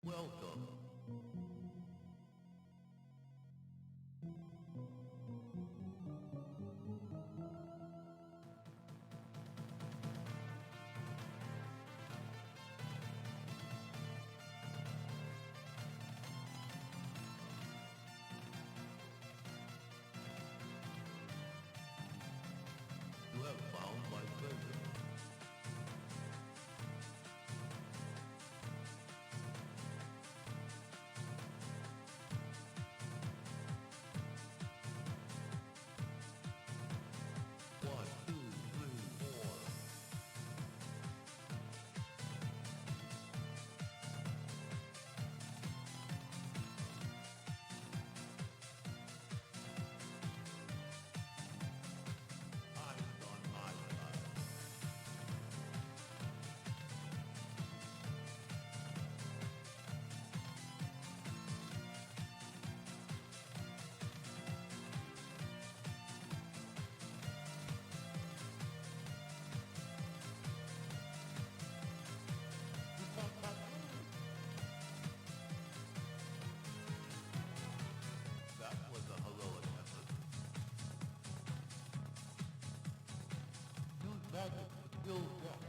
Welcome. You have found my treasure. One, two, three, four. Eyes on my side. That was a heroic effort. Use magic to kill death.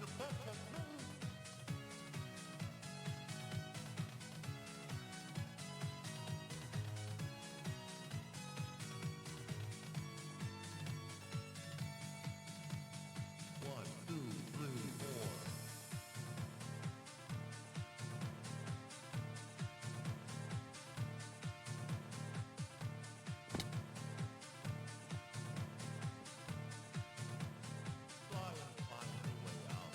The pest has moved. One, two, three, four. Try and find a way out.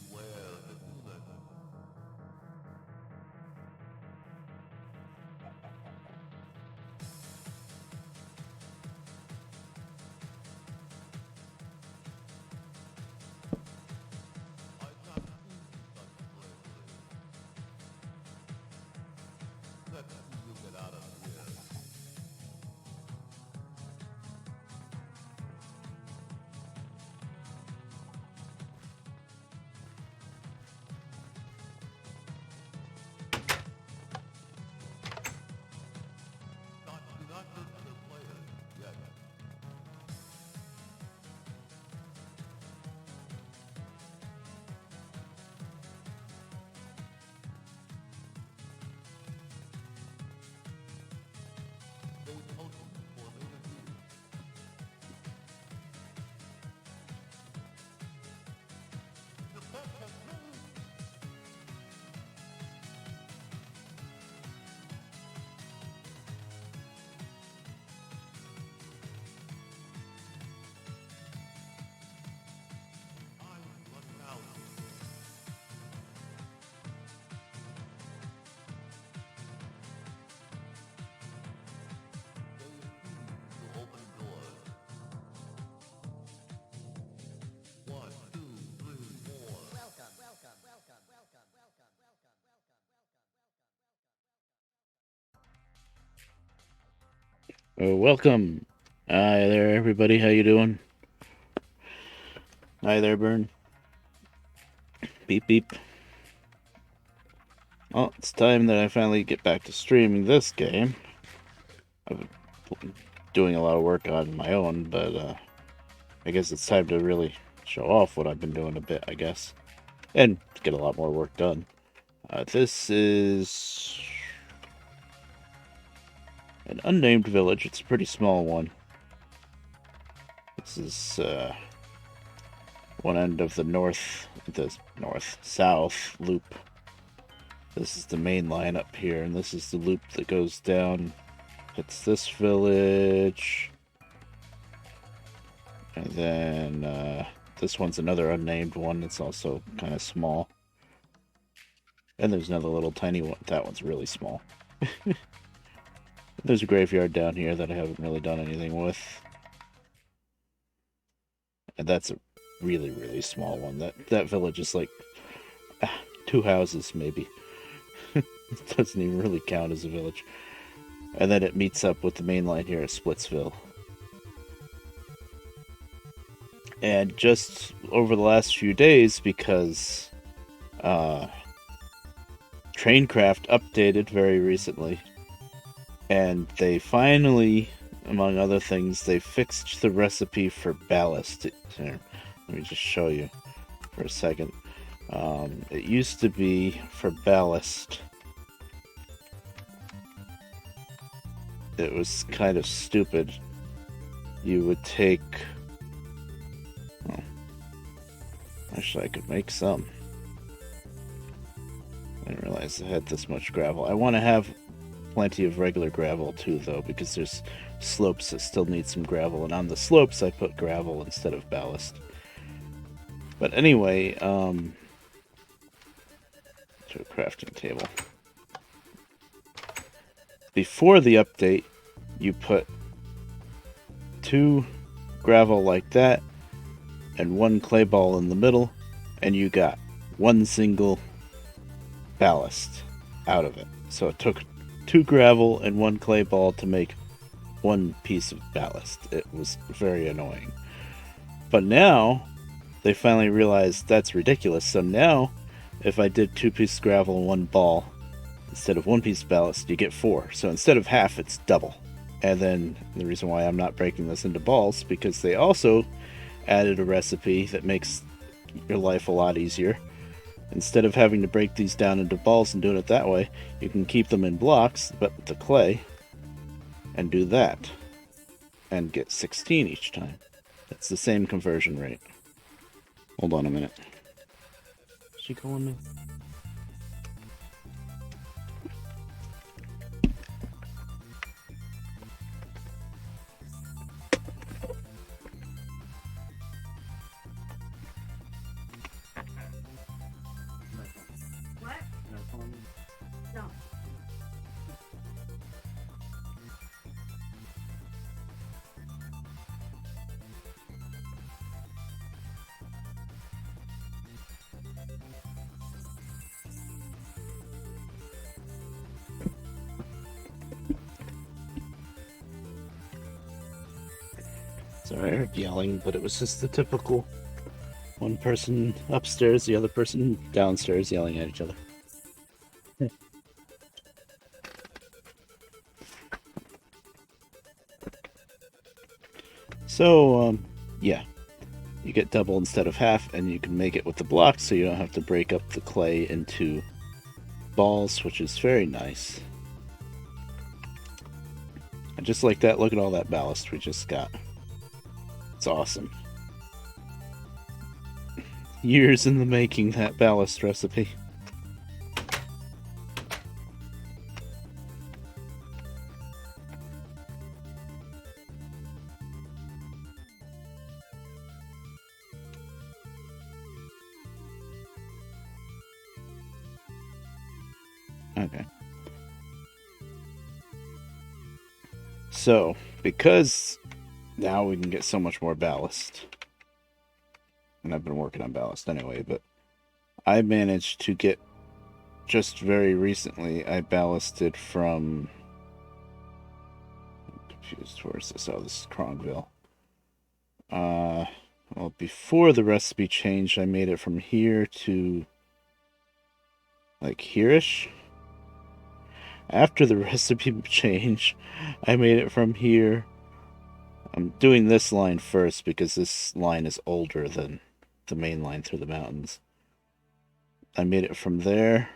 Beware the demon. I've not seen such bravery. Let's see you get out of here. Do not hurt other players yet. Stay potent for later use. The pest has moved. I'm running out. Stay attuned to open doors. One, two, three, four. Oh, welcome. Hi there, everybody. How you doing? Hi there, Burn. Beep beep. Well, it's time that I finally get back to streaming this game. I've been doing a lot of work on my own, but I guess it's time to really show off what I've been doing a bit, I guess, and get a lot more work done. This is an unnamed village. It's a pretty small one. This is one end of the north-south loop. This is the main line up here, and this is the loop that goes down It's this village. And then this one's another unnamed one. It's also kind of small. And there's another little tiny one. That one's really small. There's a graveyard down here that I haven't really done anything with. And that's a really, really small one. That village is like 2 houses, maybe. It doesn't even really count as a village. And then it meets up with the main line here at Splitsville. And just over the last few days, because Traincraft updated very recently, and they finally, among other things, they fixed the recipe for ballast. Here, let me just show you for a second. It used to be for ballast. It was kind of stupid. You would take... Oh, actually, I could make some. I didn't realize I had this much gravel. I want to have plenty of regular gravel too, though, because there's slopes that still need some gravel, and on the slopes I put gravel instead of ballast. But anyway, to a crafting table. Before the update, you put 2 gravel like that and 1 clay ball in the middle, and you got 1 single ballast out of it. So it took 2 gravel and 1 clay ball to make 1 piece of ballast. It was very annoying. But now, they finally realized that's ridiculous. So now, if I did 2 pieces of gravel and 1 ball, instead of 1 piece of ballast, you get 4. So instead of half, it's double. And then the reason why I'm not breaking this into balls, because they also added a recipe that makes your life a lot easier. Instead of having to break these down into balls and doing it that way, you can keep them in blocks, but with the clay, and do that. And get 16 each time. That's the same conversion rate. Hold on a minute. Is she calling me? Sorry, I heard yelling, but it was just the typical one person upstairs, the other person downstairs yelling at each other. So, yeah. You get double instead of half, and you can make it with the blocks, so you don't have to break up the clay into balls, which is very nice. And just like that, look at all that ballast we just got. It's awesome. Years in the making, that ballast recipe. Okay. So, because now we can get so much more ballast, and I've been working on ballast anyway, but I managed to get, just very recently, I ballasted from, I'm confused, where's this? Oh, this is Cronville. Well, before the recipe changed, I made it from here to, like, here-ish. After the recipe change, I made it from here. I'm doing this line first because this line is older than the main line through the mountains. I made it from there.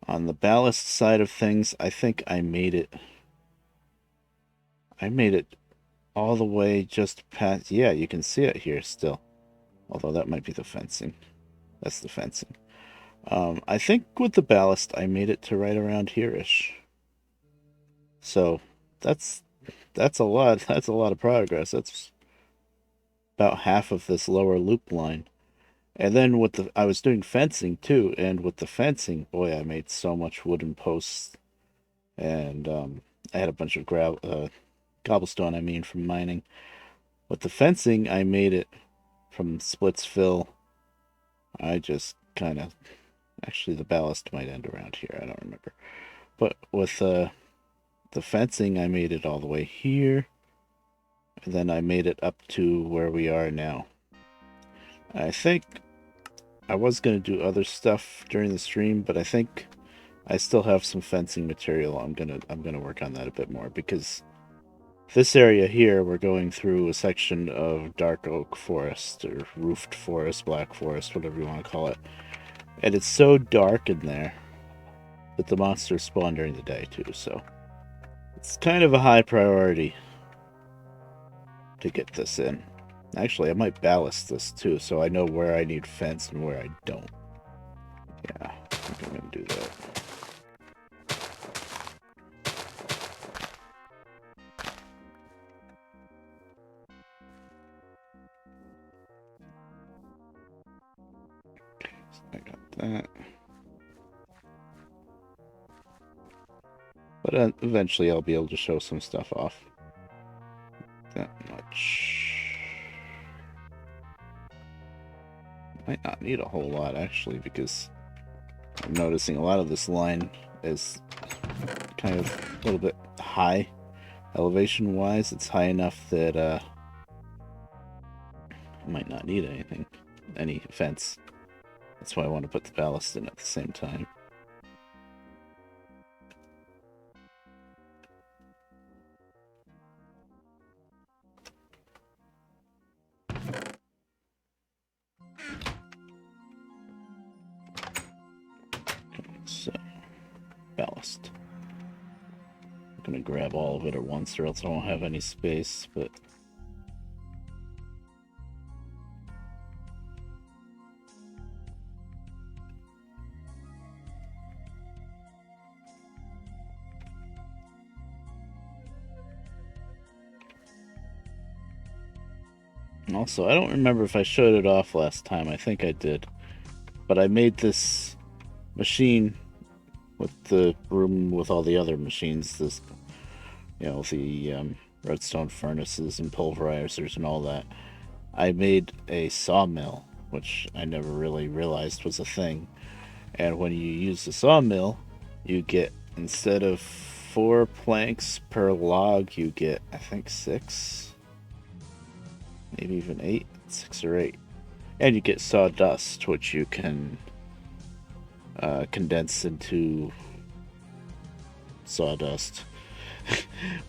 On the ballast side of things, I think I made it all the way just past... Yeah, you can see it here still. Although that might be the fencing. That's the fencing. I think with the ballast, I made it to right around here-ish. So that's a lot. That's a lot of progress. That's about half of this lower loop line. And then with I was doing fencing too, and with the fencing, boy, I made so much wooden posts, and I had a bunch of cobblestone. I mean, from mining. With the fencing, I made it from Splitsville. I just kind of, actually, the ballast might end around here. I don't remember. But with the fencing, I made it all the way here, and then I made it up to where we are now. I think I was going to do other stuff during the stream, but I think I still have some fencing material. I'm gonna work on that a bit more, because this area here, we're going through a section of dark oak forest, or roofed forest, black forest, whatever you want to call it. And it's so dark in there that the monsters spawn during the day too, so it's kind of a high priority to get this in. Actually, I might ballast this too, so I know where I need fence and where I don't. Yeah, I think I'm gonna do that. I got that. But eventually I'll be able to show some stuff off. That much. Might not need a whole lot, actually, because I'm noticing a lot of this line is kind of a little bit high elevation-wise. It's high enough that I might not need any fence. That's why I want to put the ballast in at the same time. So, ballast. I'm gonna grab all of it at once, or else I won't have any space, but also, I don't remember if I showed it off last time. I think I did. But I made this machine with the room with all the other machines. This, the redstone furnaces and pulverizers and all that. I made a sawmill, which I never really realized was a thing. And when you use the sawmill, you get, instead of 4 planks per log, you get, I think, 6. Maybe even 8, 6 or 8. And you get sawdust, which you can condense into sawdust.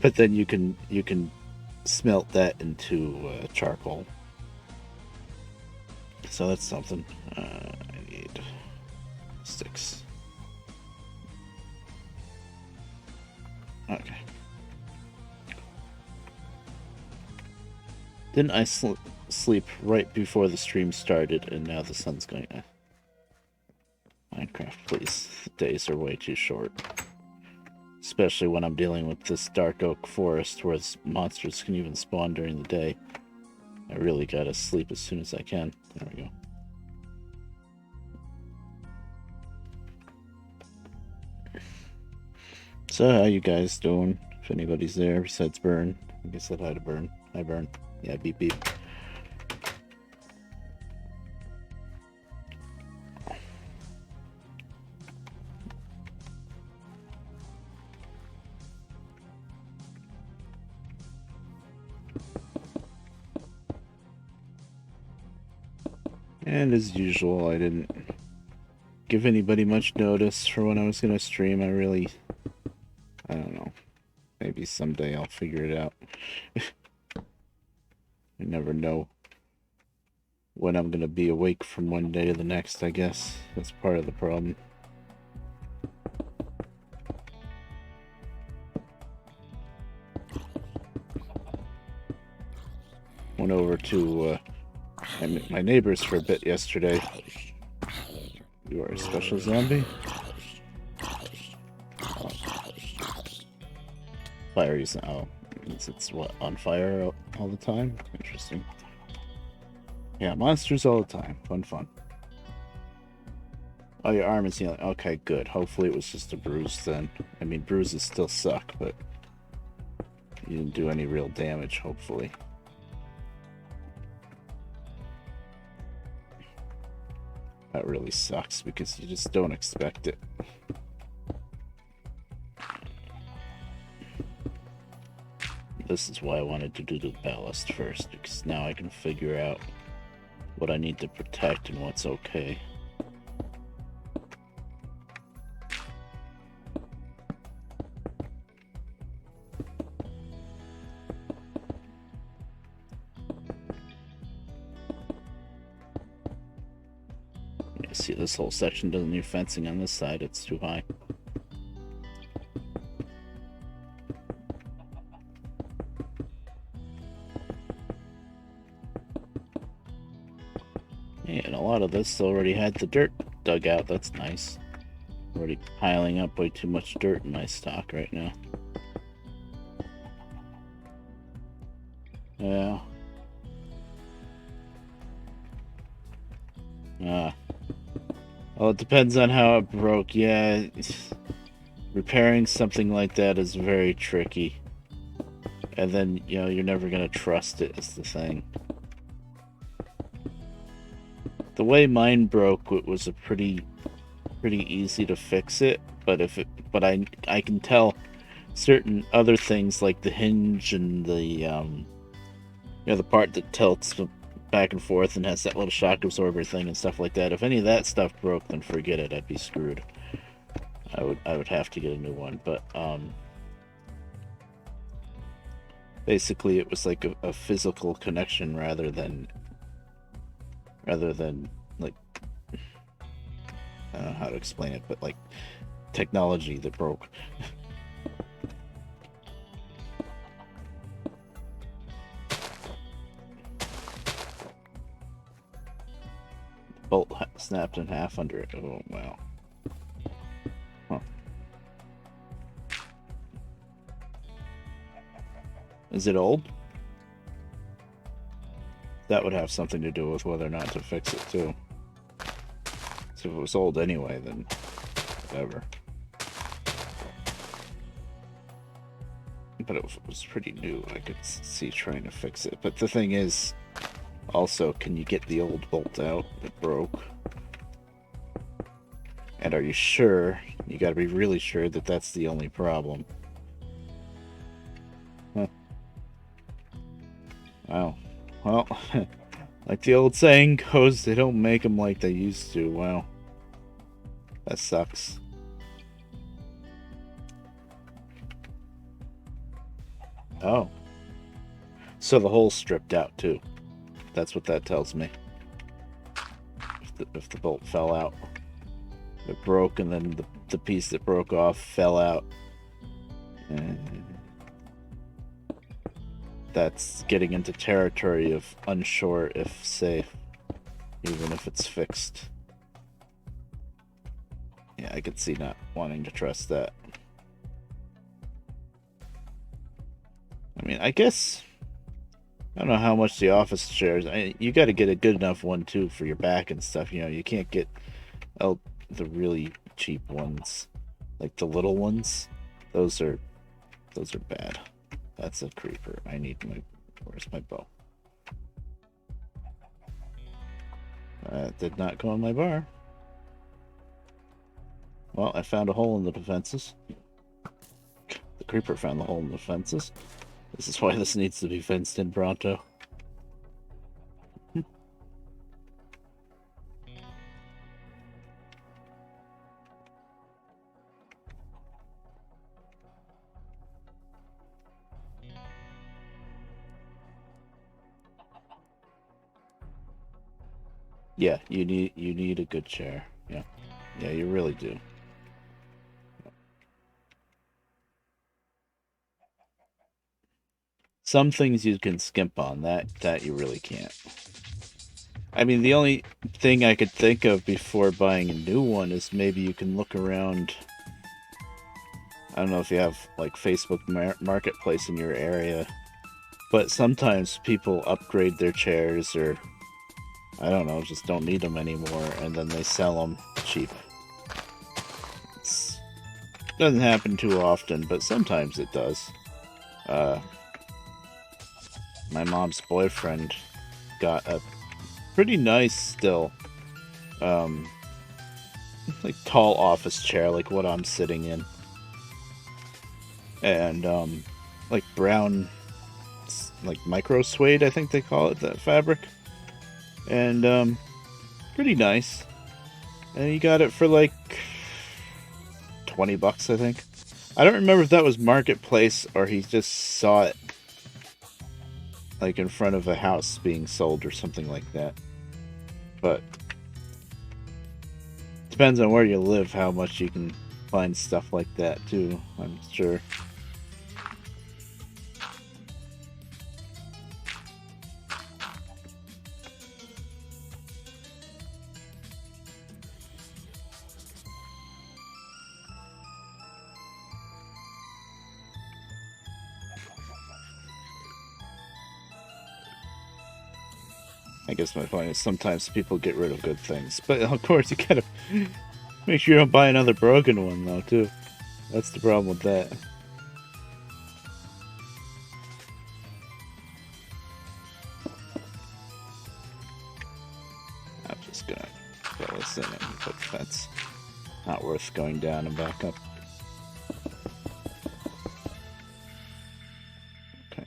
But then you can smelt that into charcoal. So that's something. I need sticks. Okay. Didn't I sleep right before the stream started, and now the sun's going to... Minecraft, please. The days are way too short. Especially when I'm dealing with this dark oak forest where monsters can even spawn during the day. I really gotta sleep as soon as I can. There we go. So, how you guys doing? If anybody's there besides Burn. I guess I said hi to Burn. Hi, Burn. Yeah, beep beep. And as usual, I didn't give anybody much notice for when I was going to stream. I don't know. Maybe someday I'll figure it out. I never know when I'm going to be awake from one day to the next, I guess. That's part of the problem. Went over to my neighbors for a bit yesterday. You are a special zombie? Fire is, oh, it's what, on fire all the time? Interesting. Yeah, monsters all the time. Fun. Oh, your arm is healing. Okay, good. Hopefully it was just a bruise then. I mean, bruises still suck, but you didn't do any real damage, hopefully. That really sucks because you just don't expect it. This is why I wanted to do the ballast first, because now I can figure out what I need to protect and what's okay. Yeah, see, this whole section doesn't need fencing on this side, it's too high. And a lot of this already had the dirt dug out. That's nice. Already piling up way too much dirt in my stock right now. Yeah. Well, it depends on how it broke. Yeah. Repairing something like that is very tricky. And then, you know, you're never going to trust it is the thing. The way mine broke, it was a pretty easy to fix it, but I can tell certain other things like the hinge and the you know, the part that tilts back and forth and has that little shock absorber thing and stuff like that. If any of that stuff broke, then forget it. I'd be screwed. I would have to get a new one, but basically it was like a physical connection rather than like, I don't know how to explain it, but like technology that broke. Bolt snapped in half under it. Oh, wow. Huh. Is it old? That would have something to do with whether or not to fix it, too. So if it was old anyway, then whatever. But it was pretty new. I could see trying to fix it. But the thing is, also, can you get the old bolt out that broke? And are you sure? You gotta be really sure that that's the only problem. Huh. Wow. Well, like the old saying goes, they don't make them like they used to. Wow. That sucks. Oh. So the hole's stripped out, too. That's what that tells me. If the bolt fell out. It broke, and then the piece that broke off fell out. And that's getting into territory of unsure if safe, even if it's fixed. Yeah, I could see not wanting to trust that. I mean, I guess, I don't know how much the office shares. You got to get a good enough one too for your back and stuff. You know, you can't get the really cheap ones, like the little ones. Those are bad. That's a creeper. I need my. Where's my bow? That did not go on my bar. Well, I found a hole in the defenses. The creeper found the hole in the fences. This is why this needs to be fenced in pronto. Yeah, you need a good chair. Yeah. Yeah, you really do. Some things you can skimp on, that you really can't. I mean, the only thing I could think of before buying a new one is maybe you can look around I don't know if you have like Facebook Marketplace in your area, but sometimes people upgrade their chairs or I don't know, just don't need them anymore, and then they sell them cheap. It doesn't happen too often, but sometimes it does. Uh, my mom's boyfriend got a pretty nice still, um, like tall office chair, like what I'm sitting in, and like brown, like micro suede, I think they call it, that fabric, and pretty nice. And he got it for like $20, I think. I don't remember if that was Marketplace or he just saw it like in front of a house being sold or something like that. But depends on where you live, how much you can find stuff like that too, I'm sure. I guess my point is sometimes people get rid of good things. But of course you gotta make sure you don't buy another broken one though too. That's the problem with that. I'm just gonna fill this in and put fence. Not worth going down and back up. Okay.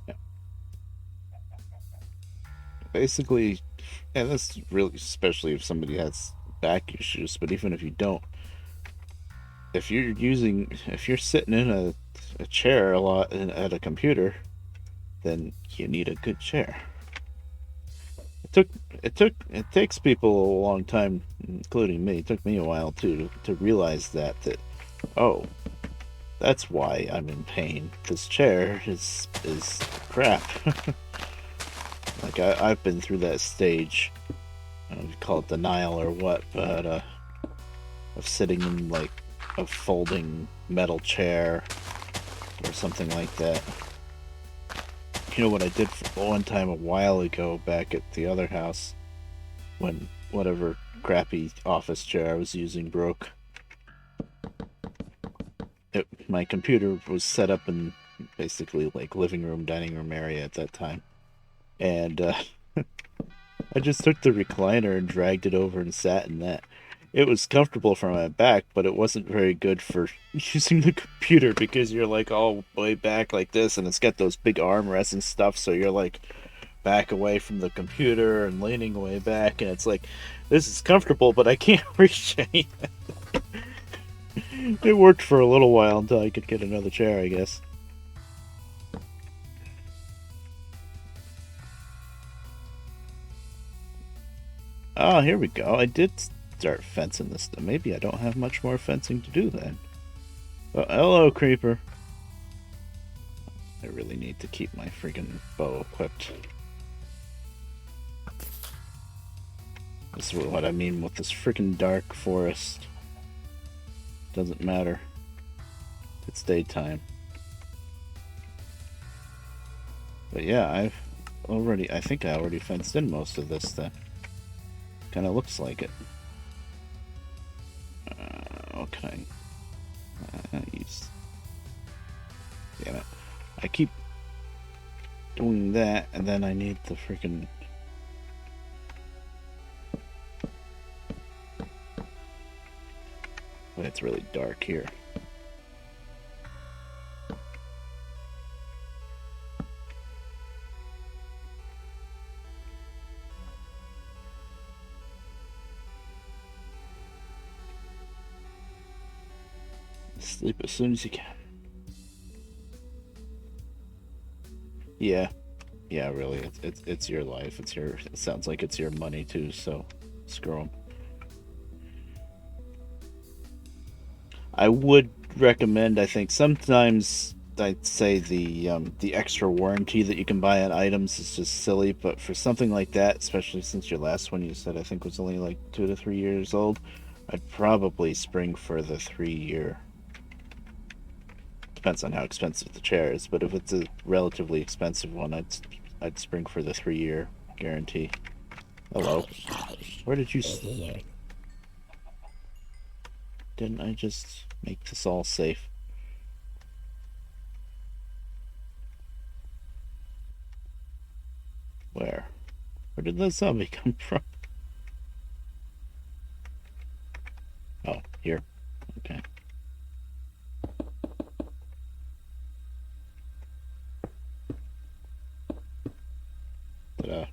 Yeah. Basically, and that's really especially if somebody has back issues, but even if you don't, if you're sitting in a chair a lot at a computer, then you need a good chair. It took it takes people a long time, including me. It took me a while too to realize that oh, that's why I'm in pain. This chair is crap. Like I've been through that stage. I don't know if you call it denial or what, but of sitting in like a folding metal chair or something like that. You know what I did for one time a while ago back at the other house when whatever crappy office chair I was using broke. My computer was set up in basically like living room, dining room area at that time, and I just took the recliner and dragged it over and sat in that. It was comfortable for my back, but it wasn't very good for using the computer because you're like all way back like this, and it's got those big armrests and stuff, so you're like back away from the computer and leaning way back, and it's like this is comfortable, but I can't reach anything. It worked for a little while until I could get another chair, I guess. Oh, here we go. I did start fencing this. Maybe I don't have much more fencing to do then. Oh, hello, creeper. I really need to keep my freaking bow equipped. This is what I mean with this freaking dark forest. Doesn't matter. It's daytime. But yeah, I think I already fenced in most of this then. Kinda looks like it. Okay. Use. Damn it. I keep doing that, and then I need the freaking. But it's really dark here. Sleep as soon as you can. Yeah, yeah, really, it's your life. It's your. It sounds like it's your money too. So, screw 'em. I would recommend. I think sometimes I'd say the extra warranty that you can buy on items is just silly, but for something like that, especially since your last one you said I think was only like 2 to 3 years old, I'd probably spring for the 3 year. Depends on how expensive the chair is, but if it's a relatively expensive one, I'd spring for the 3 year guarantee. Hello, where did you? Didn't I just make this all safe? Where? Where did the zombie come from? Oh, here. Okay. Ta-da.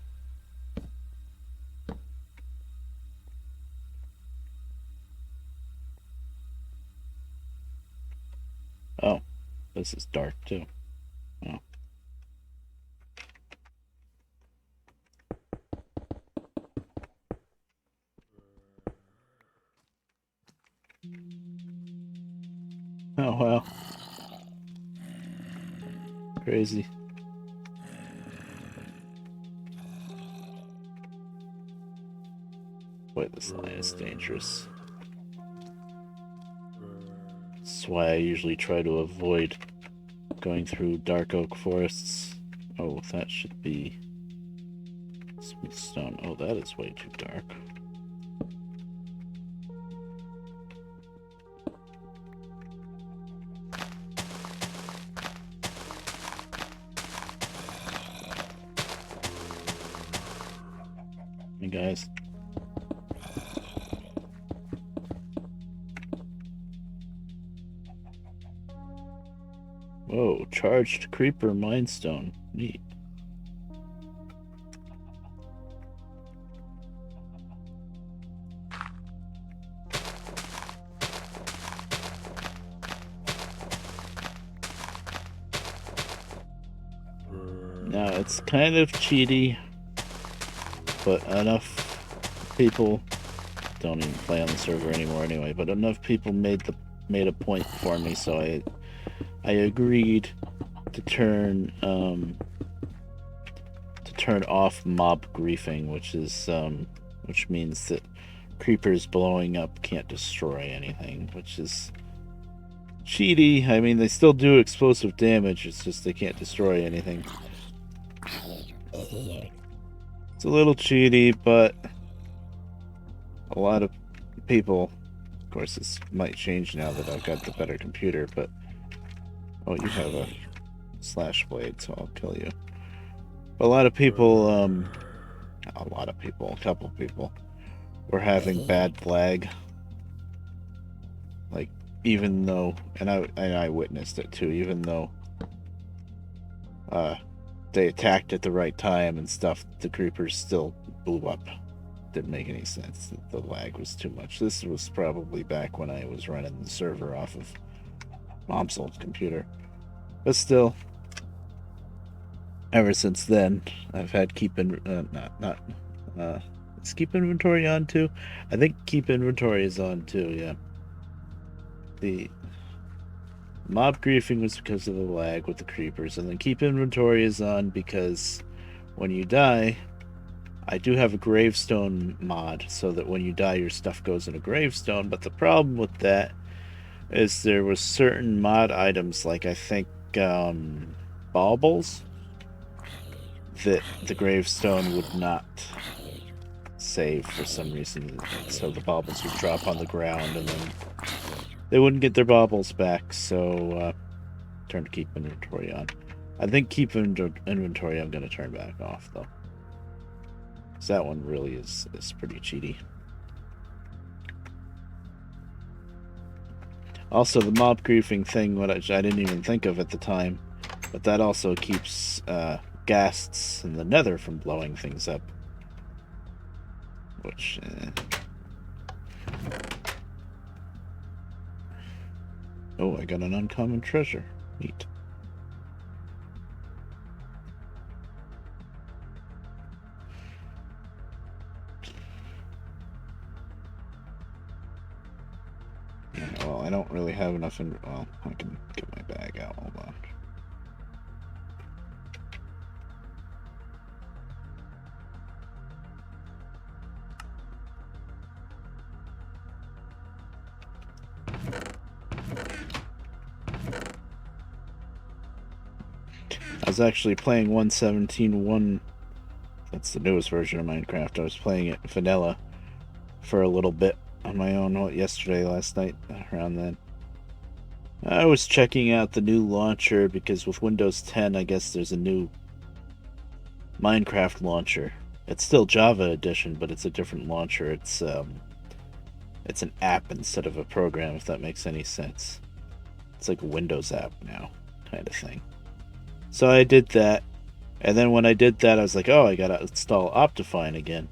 Oh, this is dark too. Oh. Oh well. Crazy. Boy, this line is dangerous. That's why I usually try to avoid going through dark oak forests. Oh, that should be smooth stone. Oh, that is way too dark. Hey guys. Whoa, charged creeper mindstone. Neat. Now it's kind of cheaty, but enough people don't even play on the server anymore anyway, but enough people made a point for me, so I agreed to turn off mob griefing, which means that creepers blowing up can't destroy anything, which is cheaty. I mean, they still do explosive damage, it's just they can't destroy anything. It's a little cheaty, but a lot of people, of course, this might change now that I've got the better computer, but oh, you have a slash blade, so I'll kill you. A lot of people, a couple people were having bad lag. Like, even though, and I witnessed it too, even though they attacked at the right time and stuff, the creepers still blew up. Didn't make any sense. The lag was too much. This was probably back when I was running the server off of Mom's old computer. But still, ever since then, I've had keep is keep inventory on too? I think keep inventory is on too, yeah. The mob griefing was because of the lag with the creepers, and then keep inventory is on because when you die, I do have a gravestone mod so that when you die your stuff goes in a gravestone, but the problem with that is there was certain mod items, like I think baubles, that the gravestone would not save for some reason, so the baubles would drop on the ground and then they wouldn't get their baubles back, so turn to keep inventory on. I think keep inventory I'm going to turn back off though, because that one really is pretty cheaty. Also, the mob griefing thing, what I didn't even think of at the time, but that also keeps ghasts in the nether from blowing things up. Which, Oh, I got an uncommon treasure. Neat. Well, I don't really have enough well, I can get my bag out. Hold on. I was actually playing 1.17.1. That's the newest version of Minecraft. I was playing it vanilla for a little bit on my own last night, around then. I was checking out the new launcher because with Windows 10, I guess there's a new Minecraft launcher. It's still Java edition, but it's a different launcher. It's an app instead of a program, if that makes any sense. It's like a Windows app now, kind of thing. So I did that, and then when I did that, I was like, oh, I gotta install Optifine again.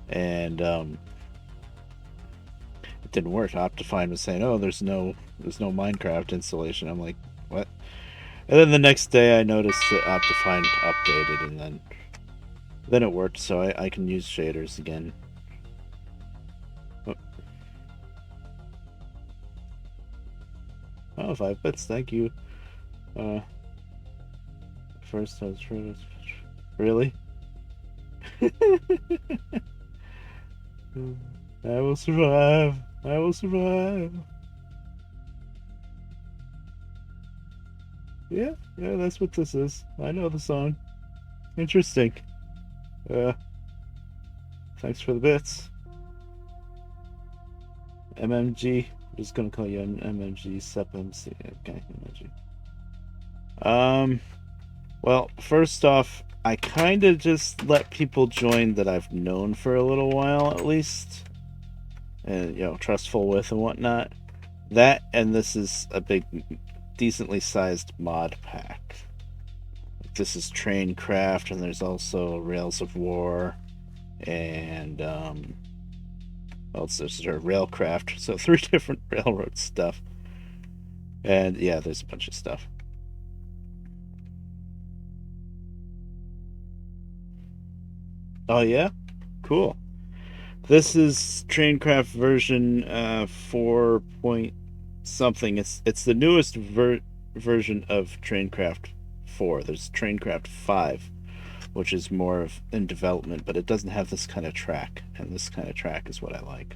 And it didn't work. Optifine was saying, oh, there's no Minecraft installation. I'm like, what? And then the next day I noticed that Optifine updated, and then it worked, so I can use shaders again. Oh, 5 bits, thank you. First I was really? I will survive. I will survive. Yeah, that's what this is. I know the song. Interesting. Thanks for the bits. MMG. I'm just gonna call you MMG, SepMC. Okay, MMG. Well, first off, I kind of just let people join that I've known for a little while, at least. And, trustful with and whatnot. That, and this is a big, decently sized mod pack. This is Traincraft, and there's also Rails of War, and, there's Railcraft, so 3 different railroad stuff. And, yeah, there's a bunch of stuff. Oh, yeah? Cool. This is Traincraft version 4 point something. It's the newest version of Traincraft 4. There's Traincraft 5, which is more in development, but it doesn't have this kind of track, and this kind of track is what I like.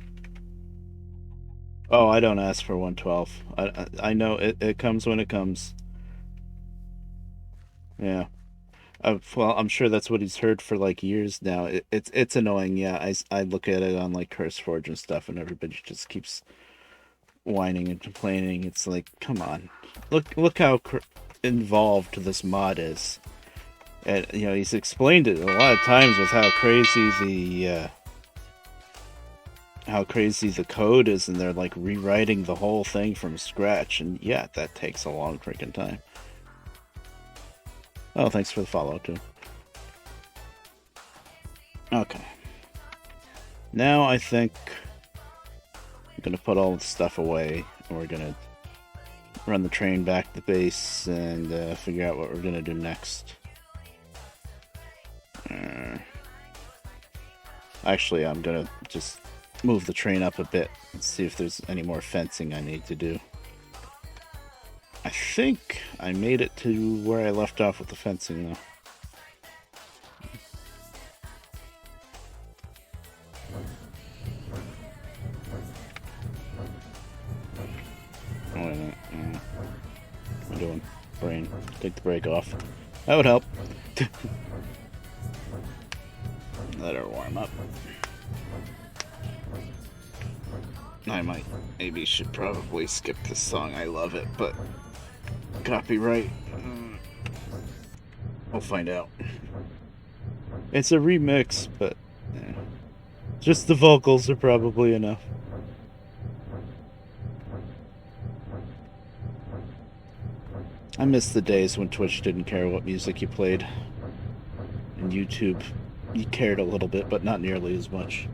Oh, I don't ask for 112. I know it comes when it comes. Yeah. Well, I'm sure that's what he's heard for like years now. It's annoying. Yeah, I look at it on like CurseForge and stuff, and everybody just keeps whining and complaining. It's like, come on, look how involved this mod is, and he's explained it a lot of times with how crazy the code is, and they're like rewriting the whole thing from scratch, and yeah, that takes a long freaking time. Oh, thanks for the follow, too. Okay. Now I think I'm going to put all the stuff away, and we're going to run the train back to base and figure out what we're going to do next. Actually, I'm going to just move the train up a bit and see if there's any more fencing I need to do. I think I made it to where I left off with the fencing, though. Oh, wait a minute. What am I doing? Brain. Take the brake off. That would help. Let her warm up. I maybe should probably skip this song. I love it, but copyright. We'll find out. It's a remix, but just the vocals are probably enough. I miss the days when Twitch didn't care what music you played. And YouTube, you cared a little bit, but not nearly as much.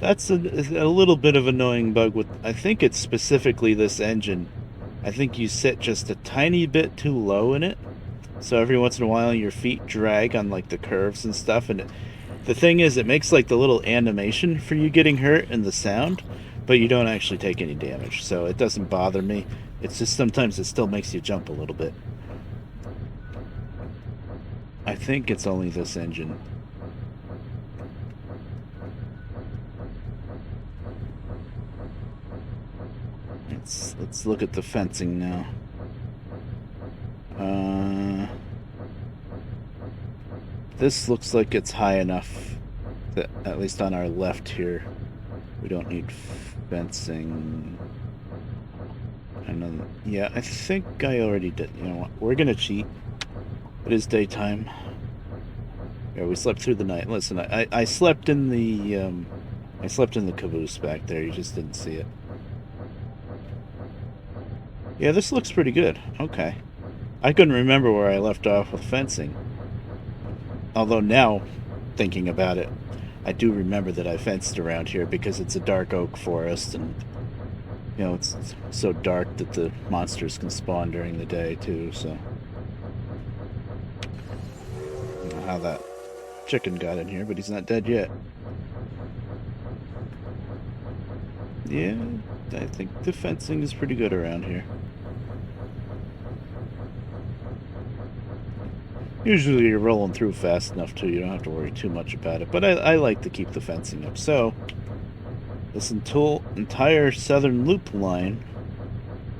That's a little bit of an annoying bug with, I think it's specifically this engine. I think you set just a tiny bit too low in it, So every once in a while, your feet drag on like the curves and stuff, and the thing is, it makes like the little animation for you getting hurt and the sound, but you don't actually take any damage, so it doesn't bother me. It's just sometimes it still makes you jump a little bit. I think it's only this engine. Let's look at the fencing now. This looks like it's high enough that, at least on our left here, we don't need fencing. Yeah, I think I already did. You know what? We're gonna cheat. It is daytime. Yeah, we slept through the night. Listen, I slept in the caboose back there. You just didn't see it. Yeah, this looks pretty good. Okay. I couldn't remember where I left off with fencing. Although now, thinking about it, I do remember that I fenced around here because it's a dark oak forest, and you know, it's so dark that the monsters can spawn during the day too, so I don't know how that chicken got in here, but he's not dead yet. Yeah, I think the fencing is pretty good around here. Usually you're rolling through fast enough too, you don't have to worry too much about it, but I like to keep the fencing up. So, this entire southern loop line...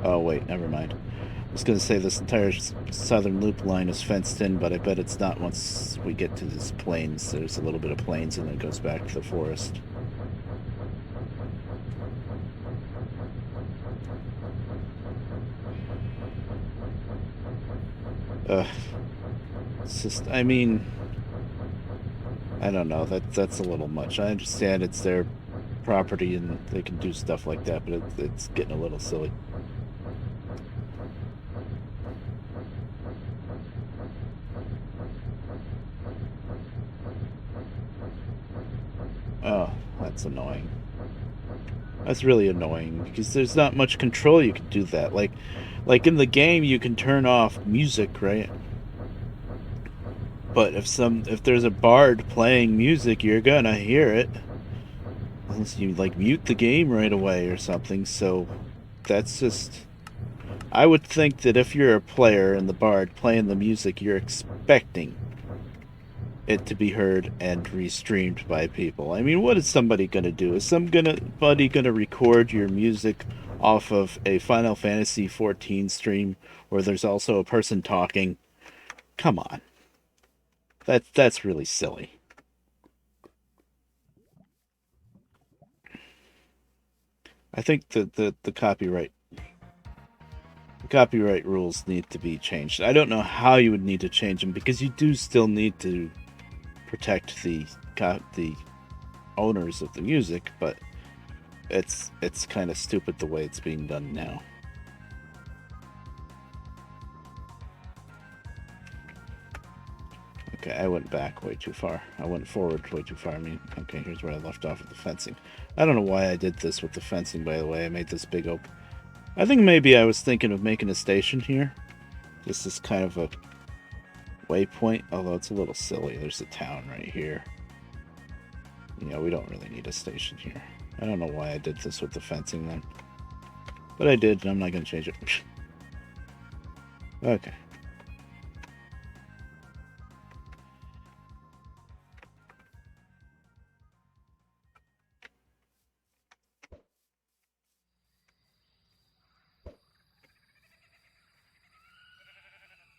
Oh wait, never mind. I was going to say this entire southern loop line is fenced in, but I bet it's not once we get to these plains. There's a little bit of plains and then it goes back to the forest. It's just, I mean, I don't know. That's a little much. I understand it's their property and they can do stuff like that, but it's getting a little silly. Oh, that's annoying. That's really annoying because there's not much control you can do that. Like in the game, you can turn off music, right? But if there's a bard playing music, you're gonna hear it. Unless you like mute the game right away or something. So that's just, I would think that if you're a player and the bard playing the music, you're expecting it to be heard and restreamed by people. I mean, what is somebody gonna do? Is somebody gonna record your music off of a Final Fantasy XIV stream where there's also a person talking? Come on. That's really silly. I think the copyright rules need to be changed. I don't know how you would need to change them because you do still need to protect the owners of the music, but it's kind of stupid the way it's being done now. Okay, I went back way too far. I went forward way too far. I mean, okay, here's where I left off with the fencing. I don't know why I did this with the fencing, by the way. I made this big open. I think maybe I was thinking of making a station here. This is kind of a waypoint, although it's a little silly. There's a town right here. Yeah, we don't really need a station here. I don't know why I did this with the fencing then. But I did, and I'm not going to change it. Okay.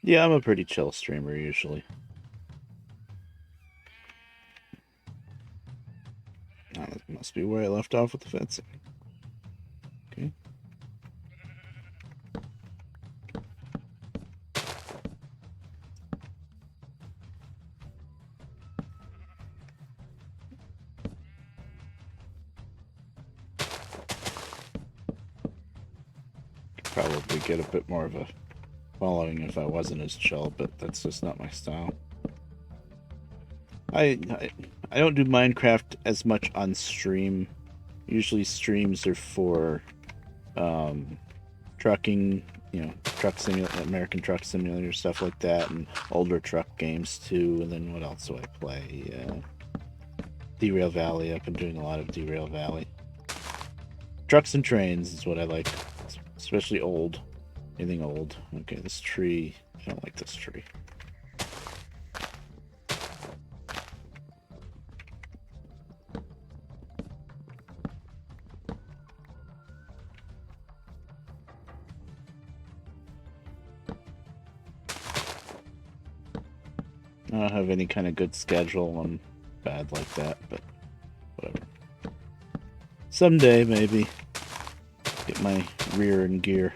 Yeah, I'm a pretty chill streamer usually. Oh, that must be where I left off with the fencing. Okay. Probably get a bit more of a following if I wasn't as chill, but that's just not my style. I don't do Minecraft as much on stream. Usually streams are for trucking American Truck Simulator, stuff like that, and older truck games too. And then what else do I play? Derail Valley. I've been doing a lot of Derail Valley. Trucks and trains is what I like, especially old. Anything old. Okay, this tree. I don't like this tree. I don't have any kind of good schedule. I'm bad like that, but whatever. Someday, maybe. Get my rear in gear.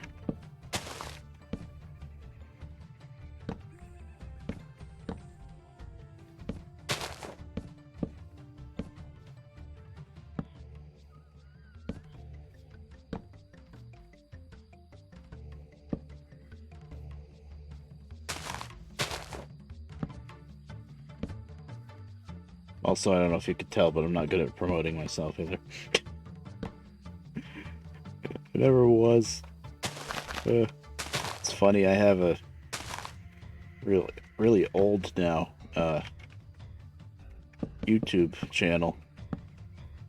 Also, I don't know if you could tell, but I'm not good at promoting myself either. It never was. It's funny, I have a really old now YouTube channel,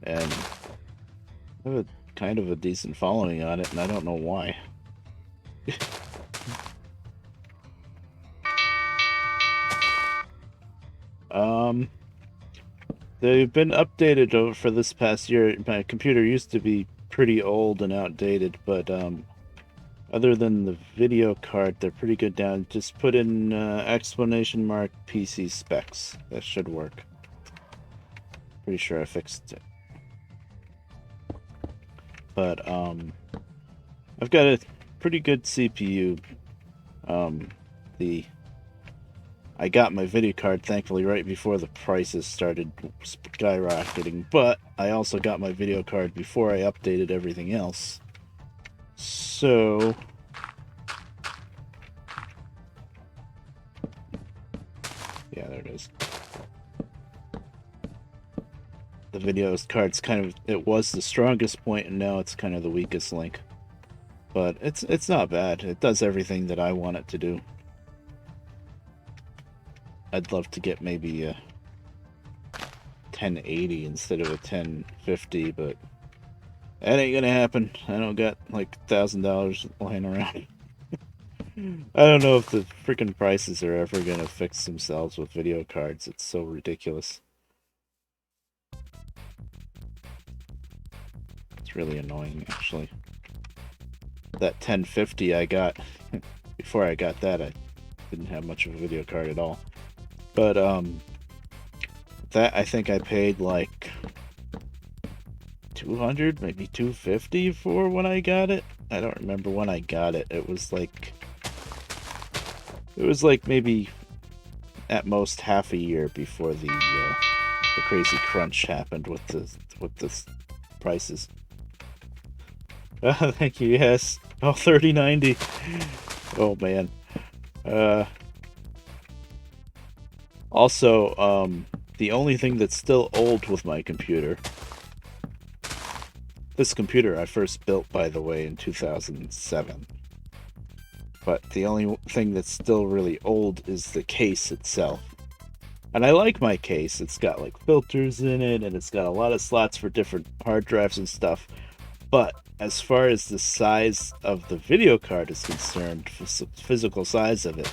and I have a kind of a decent following on it, and I don't know why. They've been updated for this past year. My computer used to be pretty old and outdated, but other than the video card, they're pretty good down. Just put in exclamation mark PC specs. That should work. Pretty sure I fixed it. But I've got a pretty good CPU. I got my video card, thankfully, right before the prices started skyrocketing, but I also got my video card before I updated everything else. So... yeah, there it is. The video card's it was the strongest point, and now it's kind of the weakest link. But it's not bad. It does everything that I want it to do. I'd love to get maybe a 1080 instead of a 1050, but that ain't gonna happen. I don't got like $1,000 lying around. I don't know if the freaking prices are ever gonna fix themselves with video cards. It's so ridiculous. It's really annoying, actually. That 1050 I got, before I got that, I didn't have much of a video card at all. But, that I think I paid like $200, maybe $250 for when I got it. I don't remember when I got it. It was like maybe at most half a year before the crazy crunch happened with the prices. Thank you. Yes. Oh, 3090. Oh man. Also, the only thing that's still old with my computer. This computer I first built, by the way, in 2007. But the only thing that's still really old is the case itself. And I like my case. It's got like filters in it, and it's got a lot of slots for different hard drives and stuff. But as far as the size of the video card is concerned, physical size of it,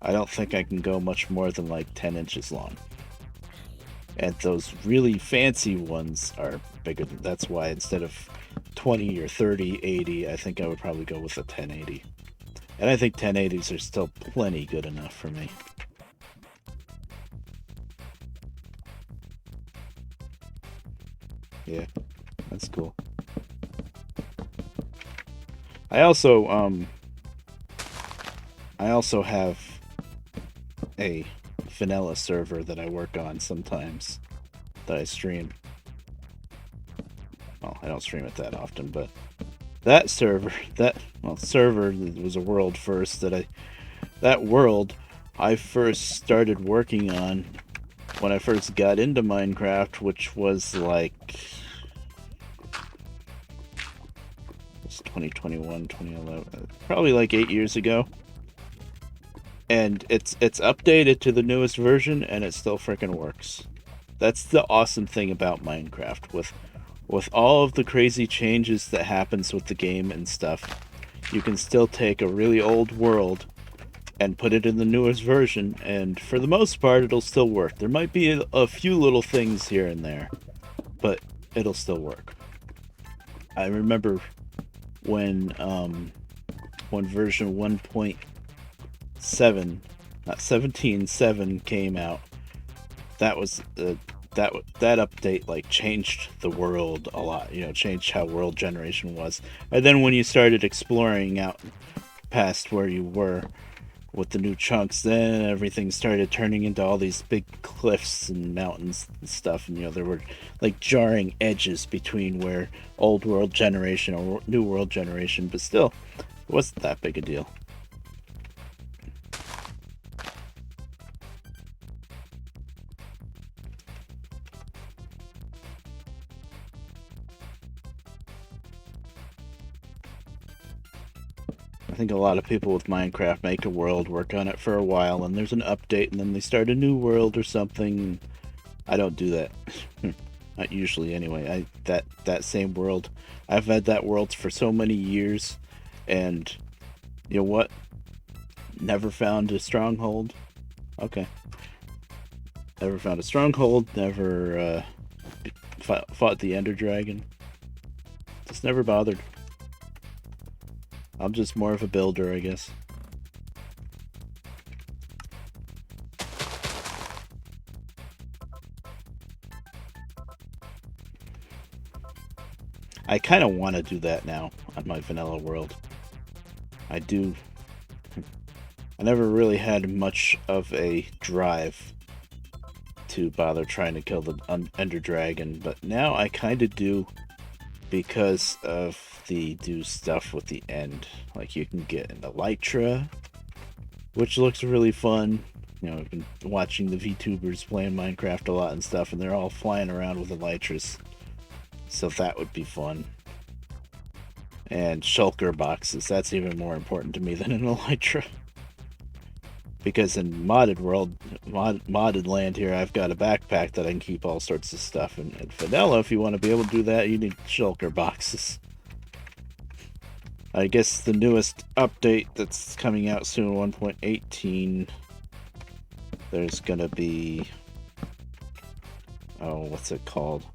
I don't think I can go much more than like 10 inches long. And those really fancy ones are bigger. That's why instead of 20 or 30, 80, I think I would probably go with a 1080. And I think 1080s are still plenty good enough for me. Yeah, that's cool. I also have a vanilla server that I work on sometimes that I stream. Well, I don't stream it that often, but that server, server was a world first that world I first started working on when I first got into Minecraft, which was like It's 2021, 2011, probably like 8 years ago. And it's updated to the newest version, and it still freaking works. That's the awesome thing about Minecraft. With all of the crazy changes that happens with the game and stuff, you can still take a really old world and put it in the newest version, and for the most part, it'll still work. There might be a few little things here and there, but it'll still work. I remember when version 1.7, not 17.7 came out. That was that update like changed the world a lot. You know, changed how world generation was. And then when you started exploring out past where you were with the new chunks, then everything started turning into all these big cliffs and mountains and stuff. And you know, there were like jarring edges between where old world generation or new world generation, but still, it wasn't that big a deal. I think a lot of people with Minecraft make a world, work on it for a while, and there's an update, and then they start a new world or something. I don't do that. Not usually, anyway. That same world, I've had that world for so many years, and you know what? Never found a stronghold. Okay. Never found a stronghold. Never fought the Ender Dragon. Just never bothered. I'm just more of a builder, I guess. I kind of want to do that now on my vanilla world. I do. I never really had much of a drive to bother trying to kill the Ender Dragon, but now I kind of do, because of the do stuff with the end. Like you can get an Elytra, which looks really fun. You know, I've been watching the VTubers playing Minecraft a lot and stuff, and they're all flying around with Elytras. So that would be fun. And shulker boxes, that's even more important to me than an Elytra. Because in modded world, modded land here, I've got a backpack that I can keep all sorts of stuff. And in vanilla, if you want to be able to do that, you need shulker boxes. I guess the newest update that's coming out soon, 1.18, there's gonna be, oh, what's it called?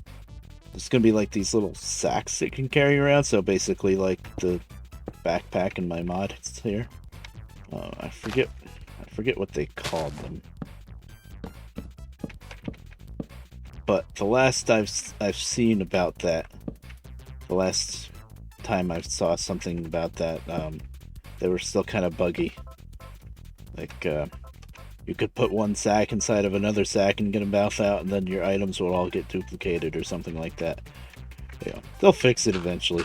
There's gonna be like these little sacks that you can carry around, so basically like the backpack in my mod here. I forget what they called them. But the last I've seen about that, the last time I saw something about that, they were still kind of buggy. Like, you could put one sack inside of another sack and get them both out, and then your items will all get duplicated or something like that. Yeah, they'll fix it eventually.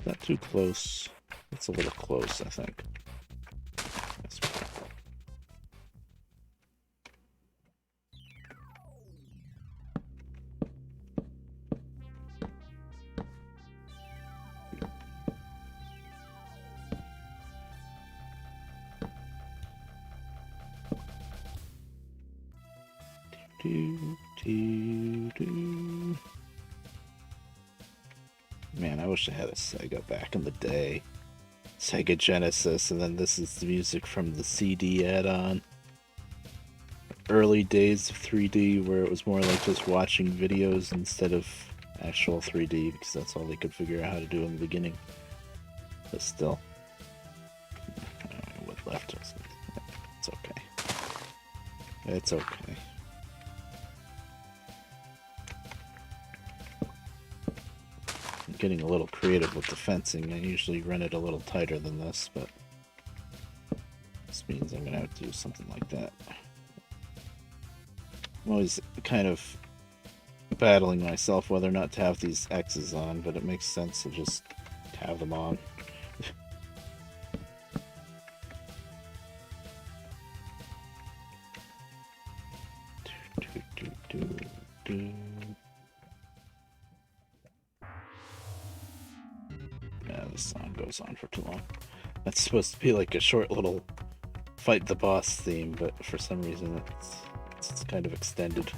Not too close. It's a little close, I think. That's better. Man, I wish I had a Sega back in the day. Sega Genesis, and then this is the music from the CD add-on. Early days of 3D, where it was more like just watching videos instead of actual 3D, because that's all they could figure out how to do in the beginning. But still, what left? It's okay. It's okay. I'm getting a little creative with the fencing. I usually run it a little tighter than this, but this means I'm gonna have to do something like that. I'm always kind of battling myself whether or not to have these X's on, but it makes sense to just have them on. do. Yeah, this song goes on for too long. That's supposed to be like a short little fight the boss theme, but for some reason it's kind of extended.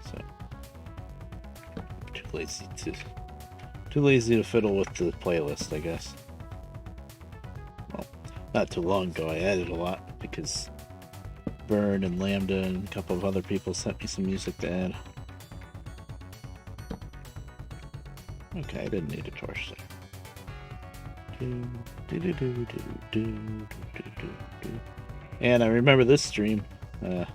So too lazy to fiddle with the playlist, I guess. Well, not too long ago I added a lot because Burn and Lambda and a couple of other people sent me some music to add. Okay, I didn't need a torch there. And I remember this stream. Is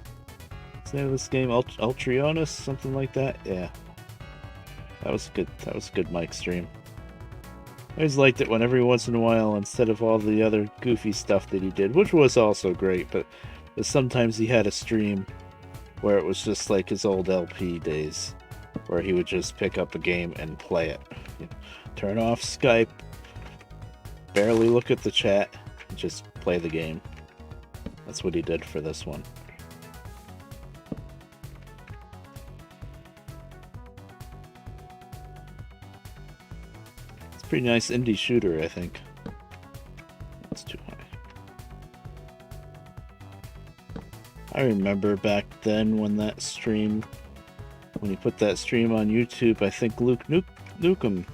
that this game Ultrionus, something like that? Yeah, that was good. That was a good mic stream. I always liked it when every once in a while, instead of all the other goofy stuff that he did, which was also great, but sometimes he had a stream where it was just like his old LP days, where he would just pick up a game and play it. You know, turn off Skype, barely look at the chat, just play the game. That's what he did for this one. It's a pretty nice indie shooter, I think. That's too high. I remember back then when that stream, when he put that stream on YouTube, I think Luke Nukem,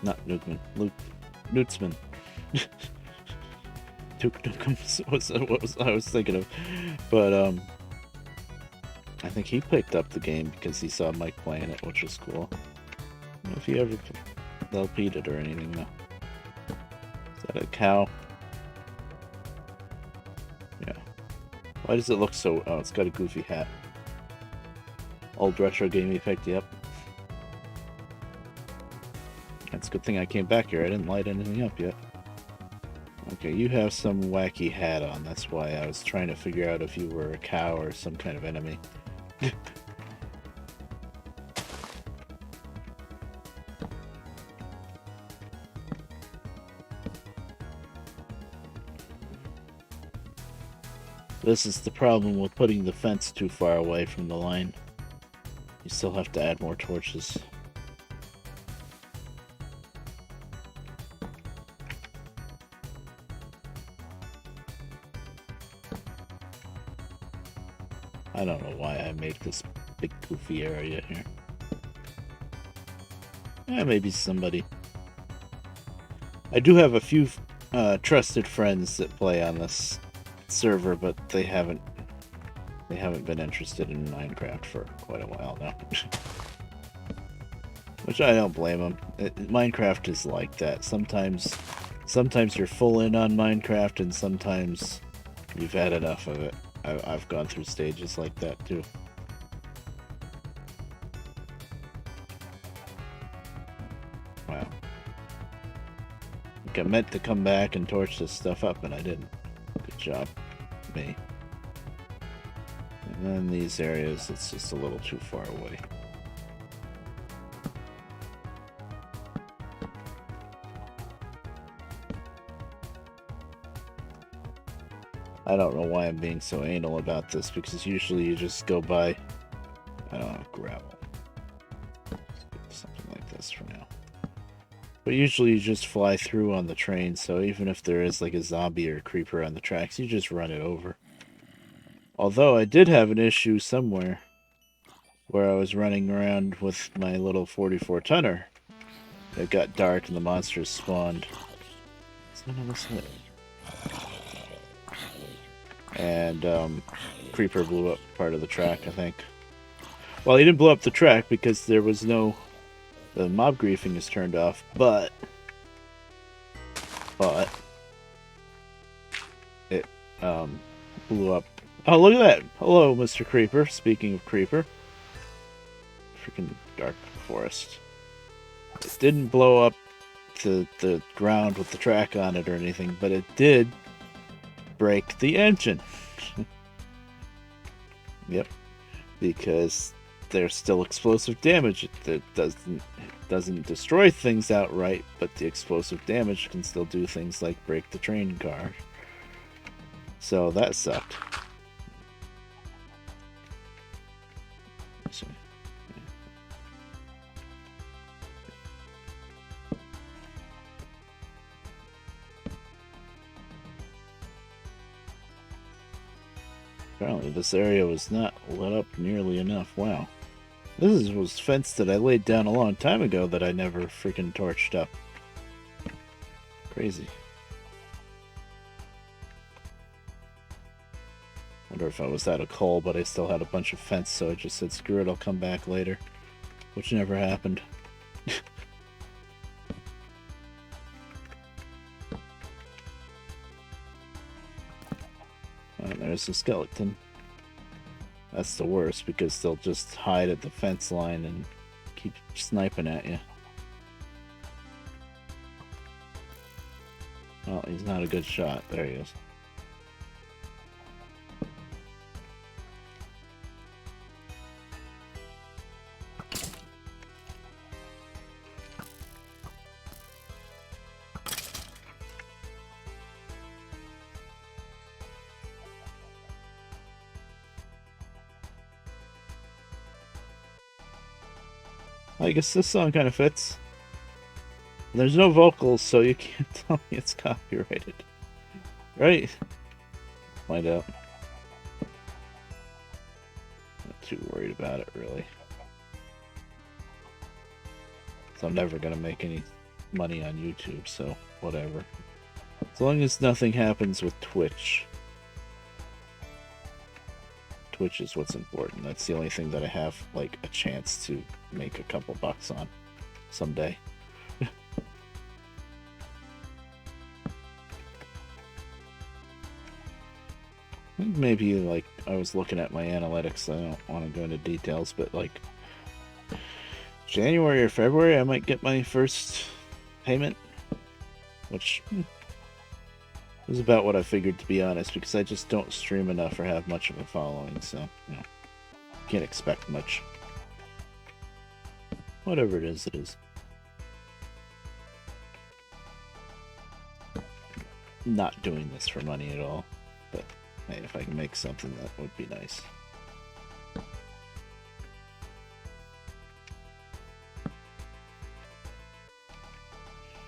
not Nukeman, Luke Nutzman. Duke Nukem was what I was thinking of, but I think he picked up the game because he saw Mike playing it, which was cool. I don't know if he ever LP'd it or anything though. Is that a cow? Yeah. Why does it look so? Oh, it's got a goofy hat. Old retro game he picked you up. That's a good thing I came back here. I didn't light anything up yet. Okay, you have some wacky hat on. That's why I was trying to figure out if you were a cow or some kind of enemy. This is the problem with putting the fence too far away from the line. You still have to add more torches. I don't know why I made this big goofy area here. Maybe somebody. I do have a few trusted friends that play on this server, but they haven't been interested in Minecraft for quite a while now. Which I don't blame them. Minecraft is like that. Sometimes you're full in on Minecraft, and sometimes you've had enough of it. I've gone through stages like that too. Wow. I meant to come back and torch this stuff up, and I didn't. Good job, me. And then these areas, it's just a little too far away. I don't know why I'm being so anal about this, because usually you just go by, I don't know, gravel. Something like this for now. But usually you just fly through on the train, so even if there is like a zombie or a creeper on the tracks, you just run it over. Although I did have an issue somewhere where I was running around with my little 44 tonner. It got dark and the monsters spawned. It's none of this hit. And creeper blew up part of the track, I think. Well, he didn't blow up the track because there was no... The mob griefing is turned off, but it blew up. Oh, look at that! Hello, Mr. Creeper. Speaking of creeper. Freaking dark forest. It didn't blow up the ground with the track on it or anything, but it did break the engine. Yep. Because there's still explosive damage. It doesn't destroy things outright, but the explosive damage can still do things like break the train car. So that sucked. Apparently this area was not lit up nearly enough. Wow. Was fence that I laid down a long time ago that I never freaking torched up. Crazy. Wonder if I was out of coal, but I still had a bunch of fence, so I just said, screw it, I'll come back later. Which never happened. And there's the skeleton. That's the worst, because they'll just hide at the fence line and keep sniping at you. Well, he's not a good shot. There he is. I guess this song kind of fits. There's no vocals, so you can't tell me it's copyrighted. Right? Find out. Not too worried about it, really. So I'm never gonna make any money on YouTube, so whatever. As long as nothing happens with Twitch. Twitch is what's important. That's the only thing that I have, like, a chance to make a couple bucks on someday. Maybe, like, I was looking at my analytics. I don't want to go into details, but, like, January or February, I might get my first payment, which is about what I figured, to be honest, because I just don't stream enough or have much of a following, so, you know, can't expect much. Whatever it is, it is. Not doing this for money at all, but hey, if I can make something, that would be nice.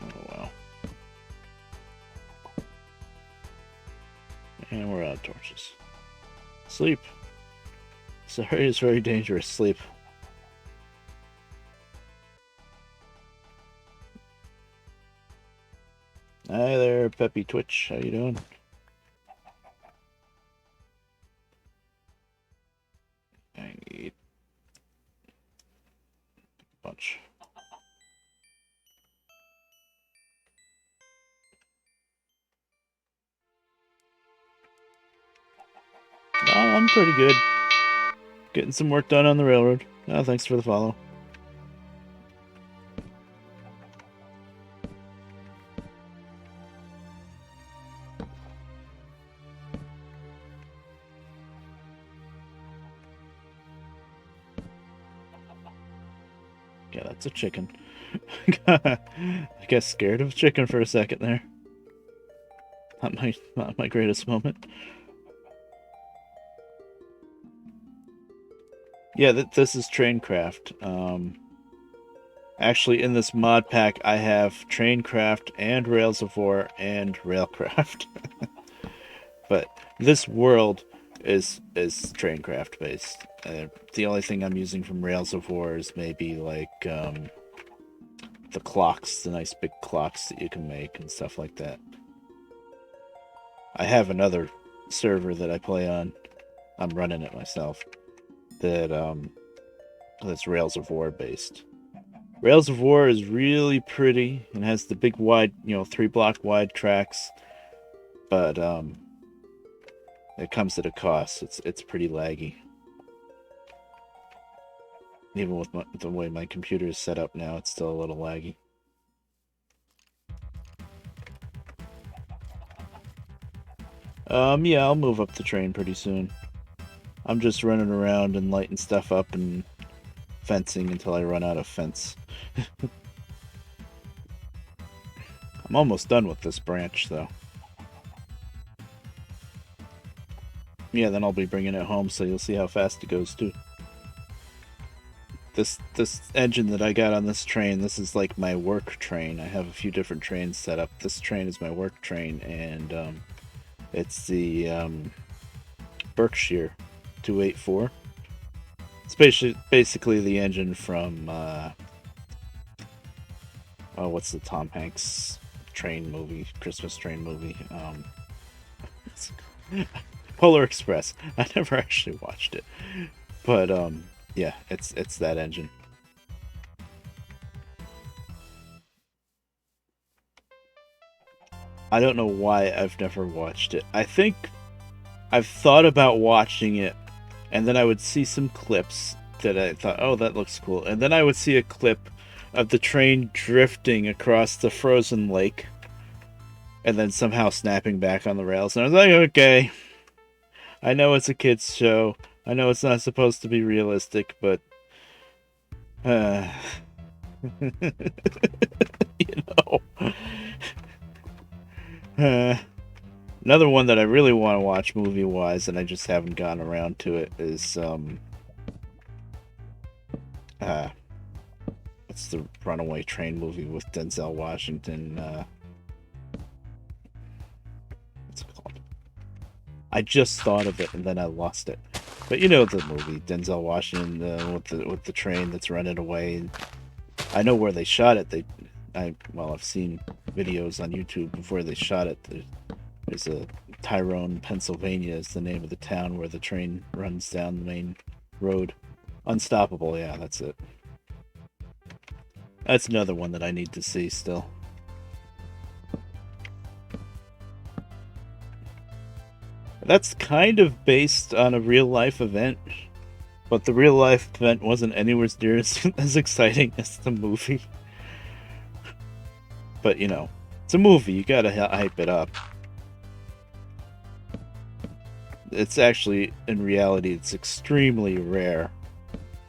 Oh, wow. And we're out of torches. Sleep. Sorry, it's very dangerous. Sleep. Hi there, Peppy Twitch. How you doing? I need a bunch. Oh, I'm pretty good. Getting some work done on the railroad. Oh, thanks for the follow. Yeah, that's a chicken. I guess scared of chicken for a second there. Not my greatest moment. Yeah, this is Traincraft. Actually, in this mod pack, I have Traincraft and Rails of War and Railcraft. But this world is Traincraft based. The only thing I'm using from Rails of War is maybe like the clocks, the nice big clocks that you can make and stuff like that. I have another server that I play on. I'm running it myself. That's Rails of War based. Rails of War is really pretty and has the big wide, 3-block wide tracks, but it comes at a cost. It's pretty laggy. Even with the way my computer is set up now, it's still a little laggy. Yeah, I'll move up the train pretty soon. I'm just running around and lighting stuff up and fencing until I run out of fence. I'm almost done with this branch, though. Yeah, then I'll be bringing it home, so you'll see how fast it goes, too. This engine that I got on this train, this is like my work train. I have a few different trains set up. This train is my work train, and it's the Berkshire 284. It's basically the engine from what's the Tom Hanks train movie, Christmas train movie? Polar Express. I never actually watched it, but yeah, it's that engine. I don't know why I've never watched it. I think I've thought about watching it, and then I would see some clips that I thought, oh, that looks cool. And then I would see a clip of the train drifting across the frozen lake, and then somehow snapping back on the rails. And I was like, okay, I know it's a kid's show. I know it's not supposed to be realistic, but you know. Another one that I really want to watch movie-wise, and I just haven't gotten around to it, is what's the runaway train movie with Denzel Washington? What's it called? I just thought of it and then I lost it. But you know the movie, Denzel Washington with the train that's running away. I know where they shot it. I've seen videos on YouTube before they shot it. There's a Tyrone, Pennsylvania is the name of the town where the train runs down the main road. Unstoppable, yeah, that's it. That's another one that I need to see still. That's kind of based on a real life event, but the real life event wasn't anywhere near as exciting as the movie. But you know, it's a movie, you gotta hype it up. It's actually, in reality, it's extremely rare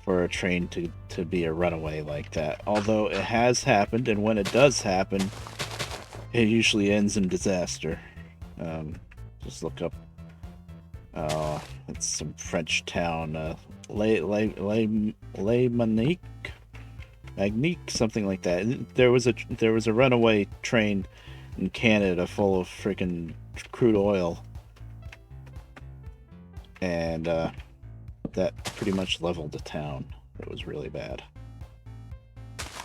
for a train to be a runaway like that. Although it has happened, and when it does happen, it usually ends in disaster. Just look up. It's some French town, Magnique, something like that. There was a runaway train in Canada full of freaking crude oil, and that pretty much leveled the town. It was really bad.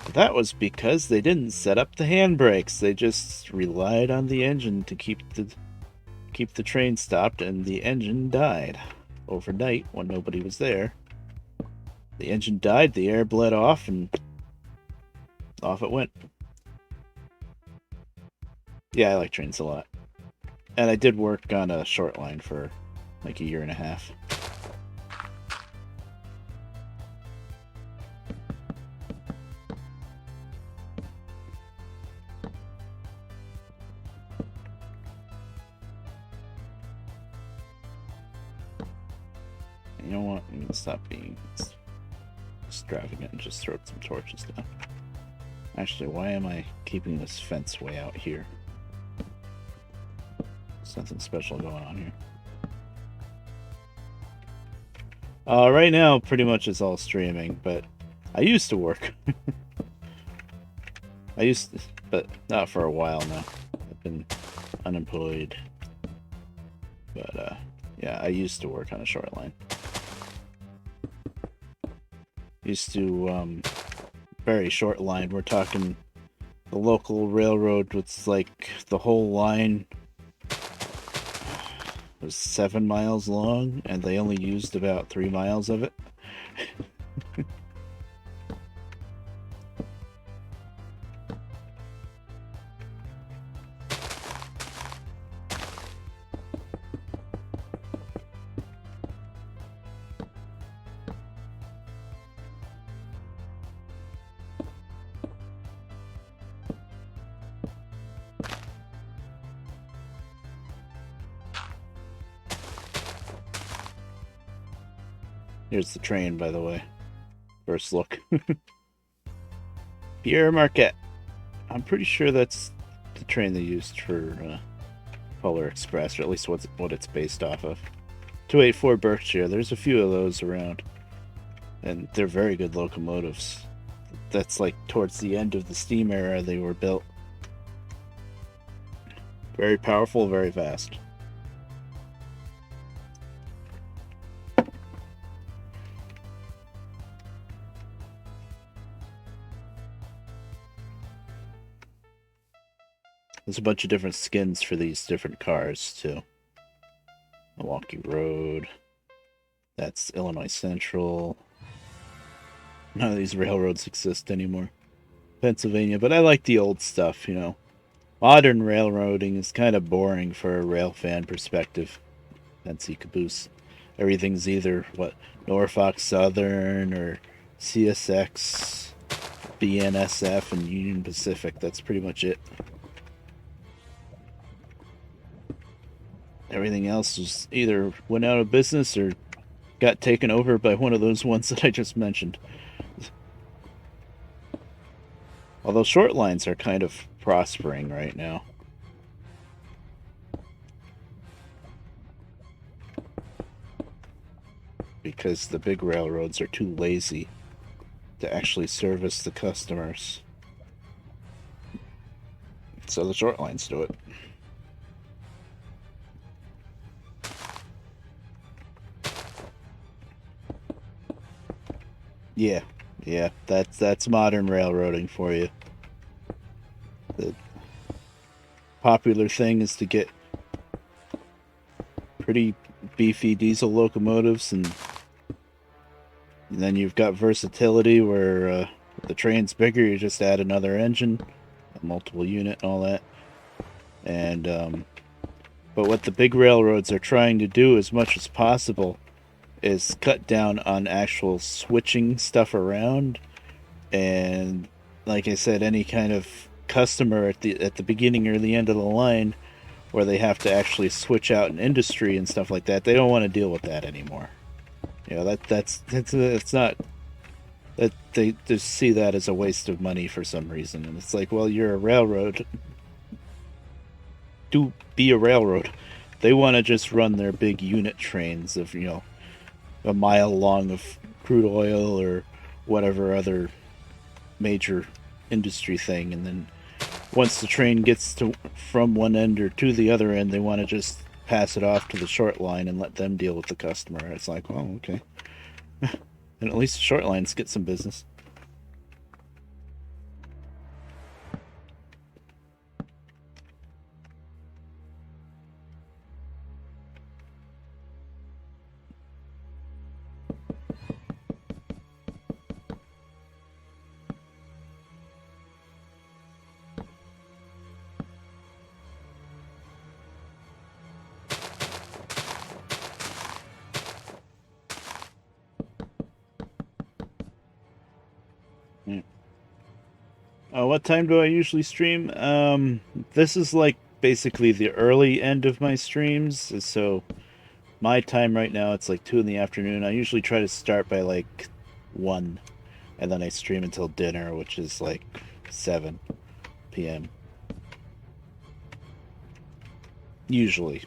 But that was because they didn't set up the handbrakes. They just relied on the engine to keep the train stopped, and the engine died overnight when nobody was there. The engine died, the air bled off, and off it went. Yeah, I like trains a lot. And I did work on a short line for like a year and a half. You know what? I'm gonna stop being extravagant and just throw some torches down. Actually, why am I keeping this fence way out here? There's nothing special going on here. Right now, pretty much it's all streaming, but I used to work. But not for a while now. I've been unemployed. But, yeah, I used to work on a short line. Used to, very short line. We're talking the local railroad was like the whole line was 7 miles long, and they only used about 3 miles of it. Here's the train, by the way. First look. Pierre Marquette. I'm pretty sure that's the train they used for Polar Express, or at least what it's based off of. 284 Berkshire. There's a few of those around, and they're very good locomotives. That's like towards the end of the steam era they were built. Very powerful, very fast. There's a bunch of different skins for these different cars, too. Milwaukee Road. That's Illinois Central. None of these railroads exist anymore. Pennsylvania, but I like the old stuff, you know. Modern railroading is kind of boring for a rail fan perspective. Fancy caboose. Everything's either, Norfolk Southern or CSX, BNSF, and Union Pacific. That's pretty much it. Everything else just either went out of business or got taken over by one of those ones that I just mentioned. Although short lines are kind of prospering right now. Because the big railroads are too lazy to actually service the customers. So the short lines do it. Yeah, that's modern railroading for you. The popular thing is to get pretty beefy diesel locomotives, and then you've got versatility where the train's bigger, you just add another engine, a multiple unit, and all that. And but what the big railroads are trying to do as much as possible is cut down on actual switching stuff around, and like I said, any kind of customer at the beginning or the end of the line where they have to actually switch out an industry and stuff like that, they don't want to deal with that anymore. You know, it's not that they just see that as a waste of money for some reason, and it's like, well, you're a railroad. Do be a railroad. They want to just run their big unit trains of, you know, a mile long of crude oil or whatever other major industry thing, and then once the train gets to from one end or to the other end, they want to just pass it off to the short line and let them deal with the customer. It's like, well, okay. And at least the short lines get some business. Yeah. What time do I usually stream? This is like basically the early end of my streams, so my time right now it's like 2 in the afternoon. I usually try to start by like 1, and then I stream until dinner, which is like 7 p.m. Usually.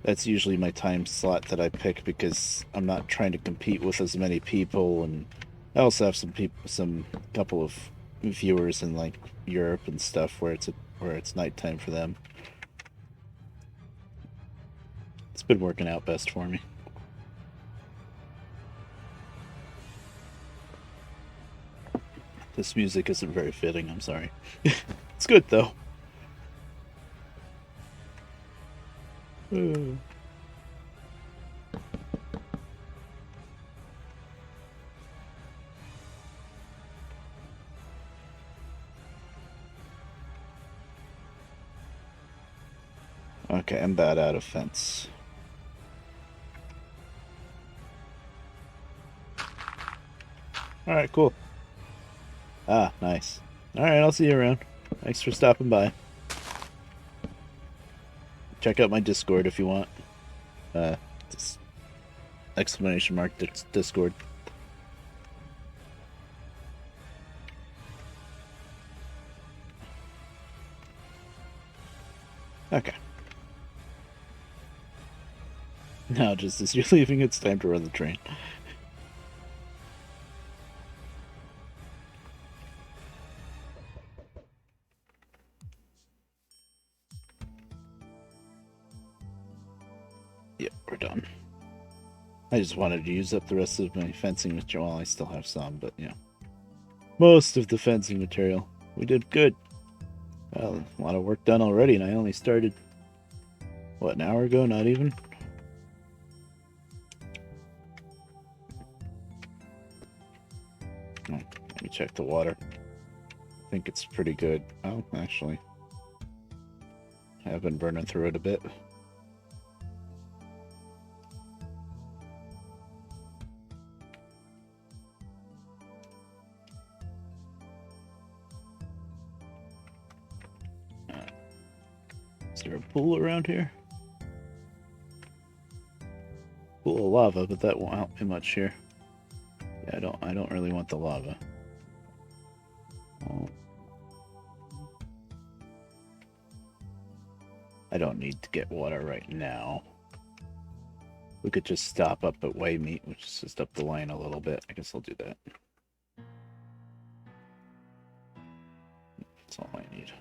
That's usually my time slot that I pick because I'm not trying to compete with as many people, and I also have some couple of viewers in like Europe and stuff where it's nighttime for them. It's been working out best for me. This music isn't very fitting, I'm sorry. It's good though. Okay, I'm bad out of fence. Alright, cool. Ah, nice. Alright, I'll see you around. Thanks for stopping by. Check out my Discord if you want. Just exclamation mark Discord. Okay. Now, just as you're leaving, it's time to run the train. Yep, we're done. I just wanted to use up the rest of my fencing material. Well, I still have some, but yeah. Most of the fencing material. We did good. Well, a lot of work done already, and I only started, what, an hour ago? Not even? Oh, let me check the water. I think it's pretty good. Oh, actually, I've been burning through it a bit. Is there a pool around here? Pool of lava, but that won't help me much here. Yeah, I don't really want the lava. Oh. I don't need to get water right now. We could just stop up at Waymeet, which is just up the lane a little bit. I guess I'll do that. That's all I need.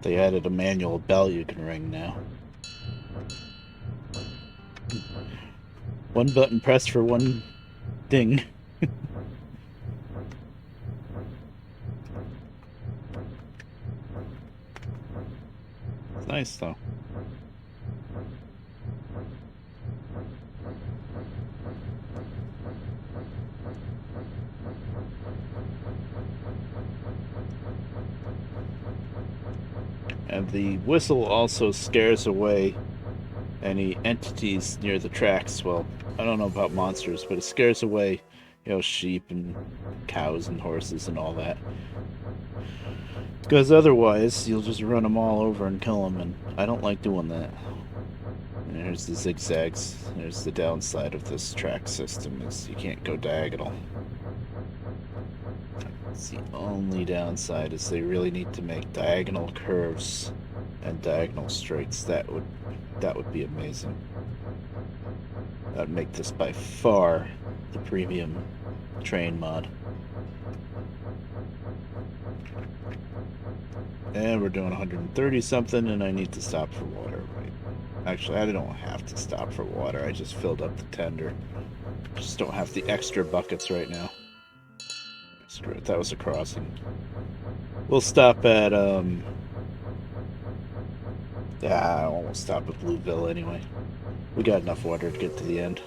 They added a manual bell you can ring now. One button pressed for one ding. It's nice though. And the whistle also scares away any entities near the tracks. Well, I don't know about monsters, but it scares away, sheep and cows and horses and all that. Because otherwise, you'll just run them all over and kill them, and I don't like doing that. And there's the zigzags. There's the downside of this track system, is you can't go diagonal. It's the only downside is they really need to make diagonal curves and diagonal straights. That would be amazing. That would make this by far the premium train mod. And we're doing 130 something, and I need to stop for water. Right? Actually, I don't have to stop for water. I just filled up the tender. Just don't have the extra buckets right now. Screw it, that was a crossing. We'll stop at, I won't stop at Blueville anyway. We got enough water to get to the end.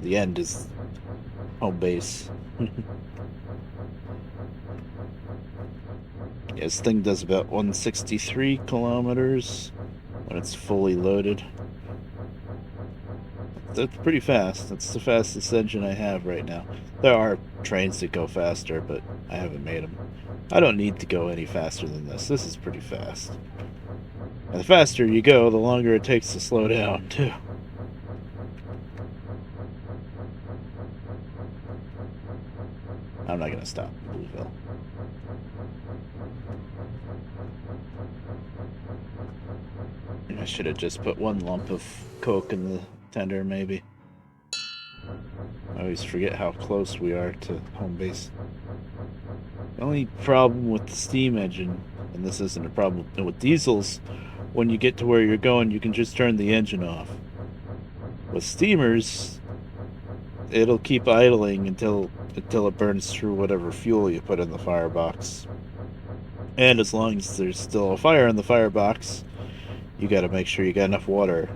The end is home base. Yeah, this thing does about 163 kilometers when it's fully loaded. That's pretty fast. That's the fastest engine I have right now. There are trains that go faster, but I haven't made them. I don't need to go any faster than this. This is pretty fast. And the faster you go, the longer it takes to slow down, too. I'm not going to stop in Blueville. I should have just put one lump of Coke in the tender, maybe. I always forget how close we are to home base. The only problem with the steam engine, and this isn't a problem with diesels, when you get to where you're going, you can just turn the engine off. With steamers, it'll keep idling until it burns through whatever fuel you put in the firebox. And as long as there's still a fire in the firebox, you gotta make sure you got enough water,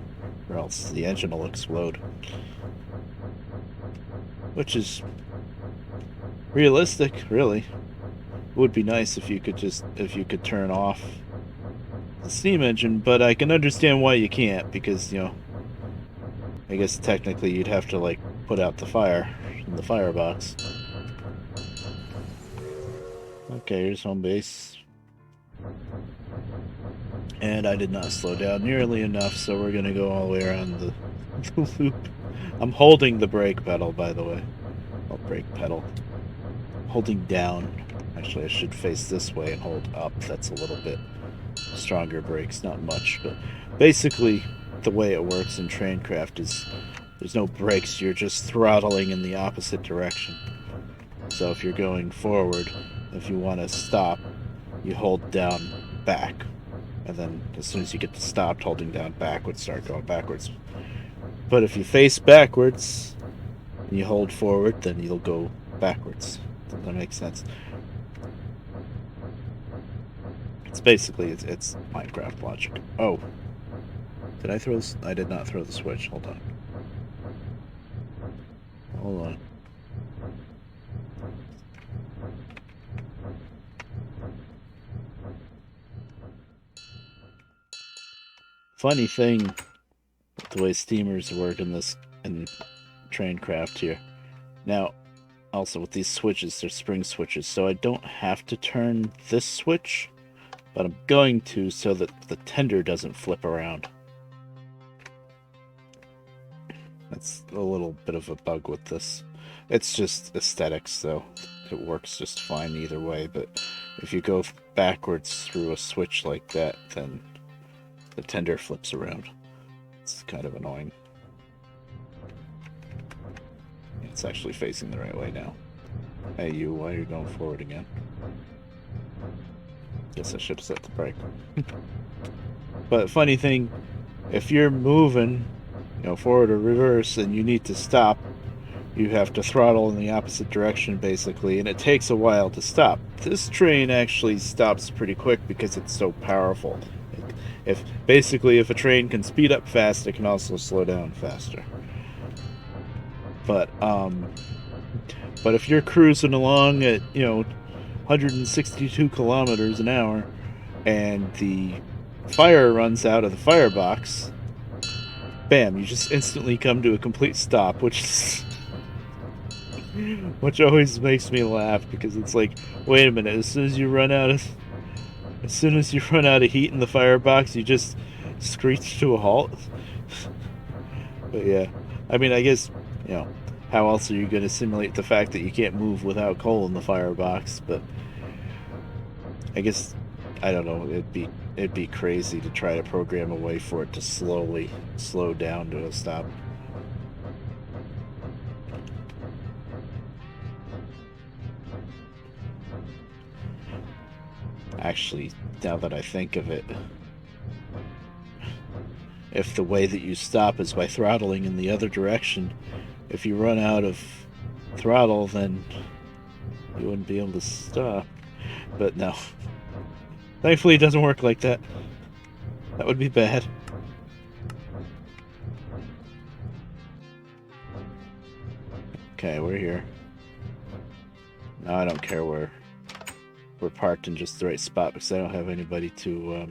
or else the engine will explode. Which is realistic, really. It would be nice if you could turn off the steam engine, but I can understand why you can't, because, I guess technically you'd have to, like, put out the fire in the firebox. Okay, here's home base. And I did not slow down nearly enough, so we're gonna go all the way around the loop. I'm holding the brake pedal, by the way. Oh, brake pedal. Holding down. Actually, I should face this way and hold up. That's a little bit stronger brakes, not much. But basically, the way it works in Traincraft is there's no brakes. You're just throttling in the opposite direction. So if you're going forward, if you want to stop, you hold down back. And then as soon as you get to stopped, holding down back would start going backwards. But if you face backwards and you hold forward, then you'll go backwards. Does that make sense? It's basically, it's Minecraft logic. Oh. Did I throw this? I did not throw the switch. Hold on. Hold on. Funny thing, the way steamers work in Traincraft here. Now, also with these switches, they're spring switches, so I don't have to turn this switch, but I'm going to so that the tender doesn't flip around. That's a little bit of a bug with this. It's just aesthetics, though. It works just fine either way, but if you go backwards through a switch like that, then the tender flips around. It's kind of annoying. It's actually facing the right way now. Hey you, why are you going forward again? Guess I should have set the brake. But funny thing, if you're moving, forward or reverse, and you need to stop, you have to throttle in the opposite direction, basically, and it takes a while to stop. This train actually stops pretty quick because it's so powerful. If a train can speed up fast, it can also slow down faster. But if you're cruising along at 162 kilometers an hour, and the fire runs out of the firebox, bam, you just instantly come to a complete stop, which always makes me laugh, because it's like, wait a minute, as soon as you run out of heat in the firebox, you just screech to a halt. But yeah, I mean, I guess, how else are you going to simulate the fact that you can't move without coal in the firebox? But I guess, I don't know, it'd be crazy to try to program a way for it to slowly slow down to a stop. Actually, now that I think of it, if the way that you stop is by throttling in the other direction, if you run out of throttle, then you wouldn't be able to stop. But no. Thankfully, it doesn't work like that. That would be bad. Okay, we're here. Now I don't care where we're parked in just the right spot, because I don't have anybody to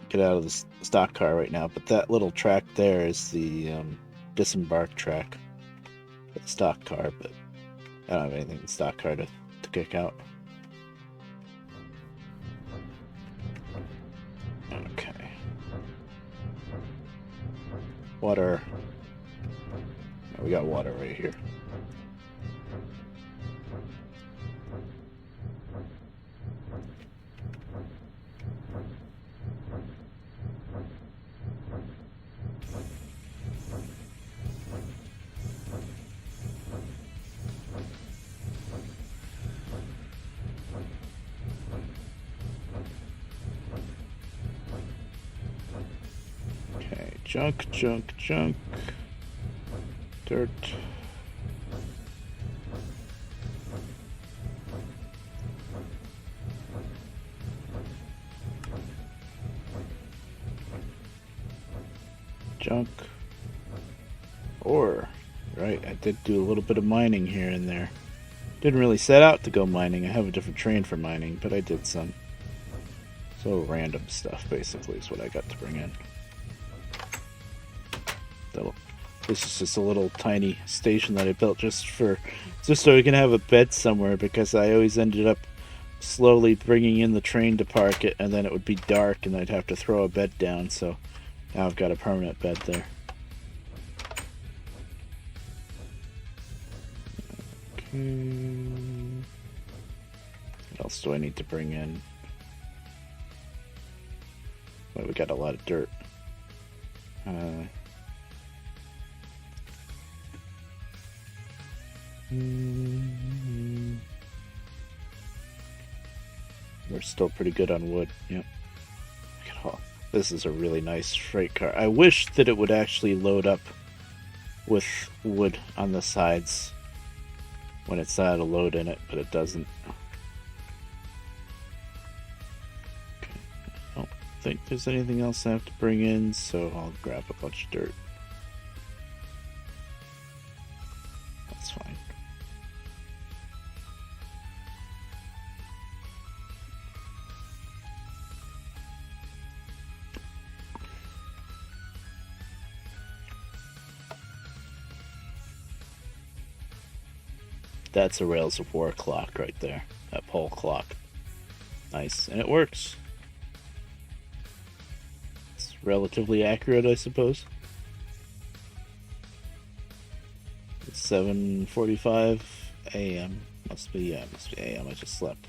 get out of the stock car right now. But that little track there is the disembark track for the stock car, but I don't have anything in the stock car to kick out. Okay. Water. We got water right here. Okay, junk, junk, junk. Dirt. Junk. Ore. Right, I did do a little bit of mining here and there. Didn't really set out to go mining. I have a different train for mining, but I did some. So random stuff, basically, is what I got to bring in. This is just a little tiny station that I built just so we can have a bed somewhere, because I always ended up slowly bringing in the train to park it, and then it would be dark and I'd have to throw a bed down, so now I've got a permanent bed there. Okay. What else do I need to bring in? Well, we got a lot of dirt. we're still pretty good on wood. Yep. Oh, this is a really nice freight car. I wish that it would actually load up with wood on the sides when it's had a load in it, but it doesn't. Okay. I don't think there's anything else I have to bring in, so I'll grab a bunch of dirt. That's fine. That's a Rails of War clock right there. That pole clock. Nice. And it works. It's relatively accurate, I suppose. It's 7:45 a.m. Must be a.m. I just slept.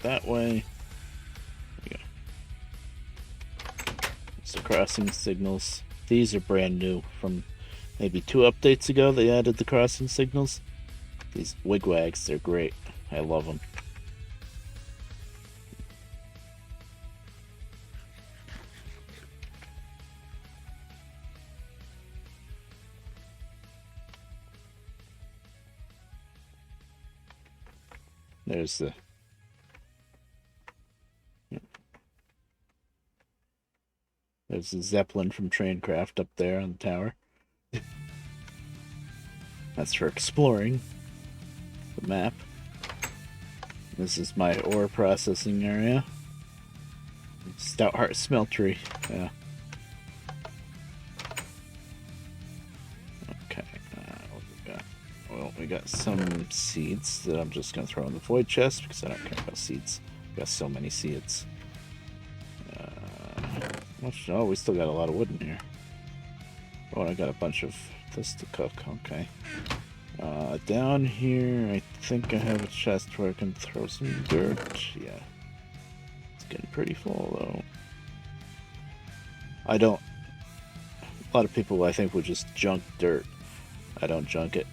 That way. There we go. So crossing signals. These are brand new from maybe 2 updates ago. They added the crossing signals. These wigwags, they're great. I love them. There's the There's the Zeppelin from Traincraft up there on the tower. That's for exploring the map. This is my ore processing area. Stoutheart Smeltery. Yeah. Okay. What we got? Well, we got some seeds that I'm just gonna throw in the void chest because I don't care about seeds. We got so many seeds. Oh, we still got a lot of wood in here. Oh, I got a bunch of this to cook. Okay. Down here, I think I have a chest where I can throw some dirt. Yeah. It's getting pretty full, though. A lot of people, I think, would just junk dirt. I don't junk it.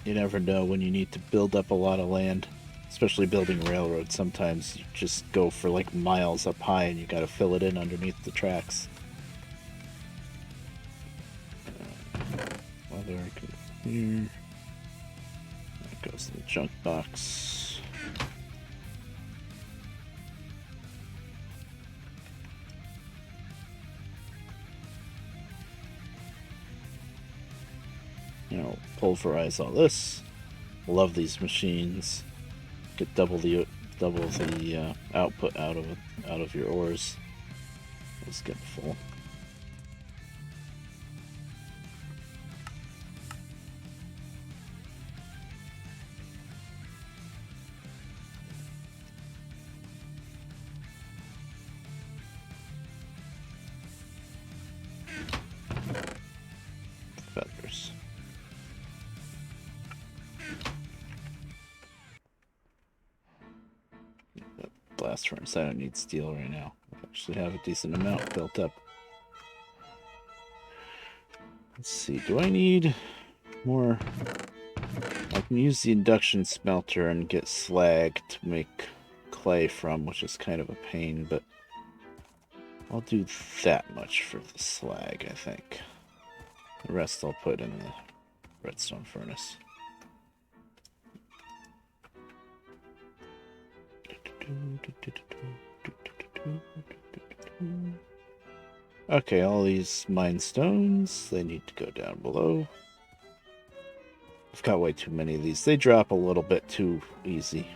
You never know when you need to build up a lot of land. Especially building railroads, sometimes you just go for like miles up high and you gotta fill it in underneath the tracks. Whether I can clear. That goes in the junk box. You know, pulverize all this. Love these machines. Get double the output out of your ores. Let's get full. Feathers. Blast furnace. I don't need steel right now. I actually have a decent amount built up. Let's see. Do I need more? I can use the induction smelter and get slag to make clay from, which is kind of a pain, but I'll do that much for the slag, I think. The rest I'll put in the redstone furnace. Okay, all these mine stones, they need to go down below. I've got way too many of these. They drop a little bit too easy.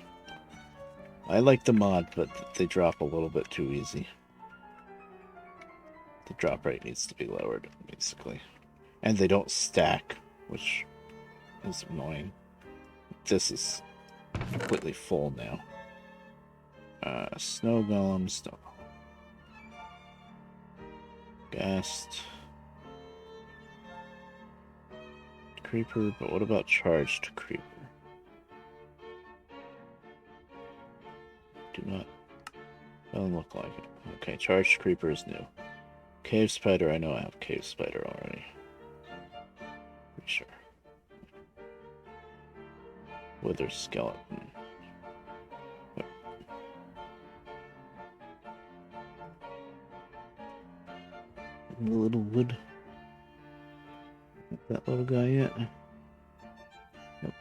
I like the mod, but they drop a little bit too easy. The drop rate needs to be lowered, basically. And they don't stack, which is annoying. This is completely full now. Snow golem, snow golem. Ghast. Creeper, but what about charged creeper? Do not. Doesn't look like it. Okay, charged creeper is new. Cave spider, I know I have cave spider already. Pretty sure. Wither skeleton. A little wood. That little guy yet? Nope.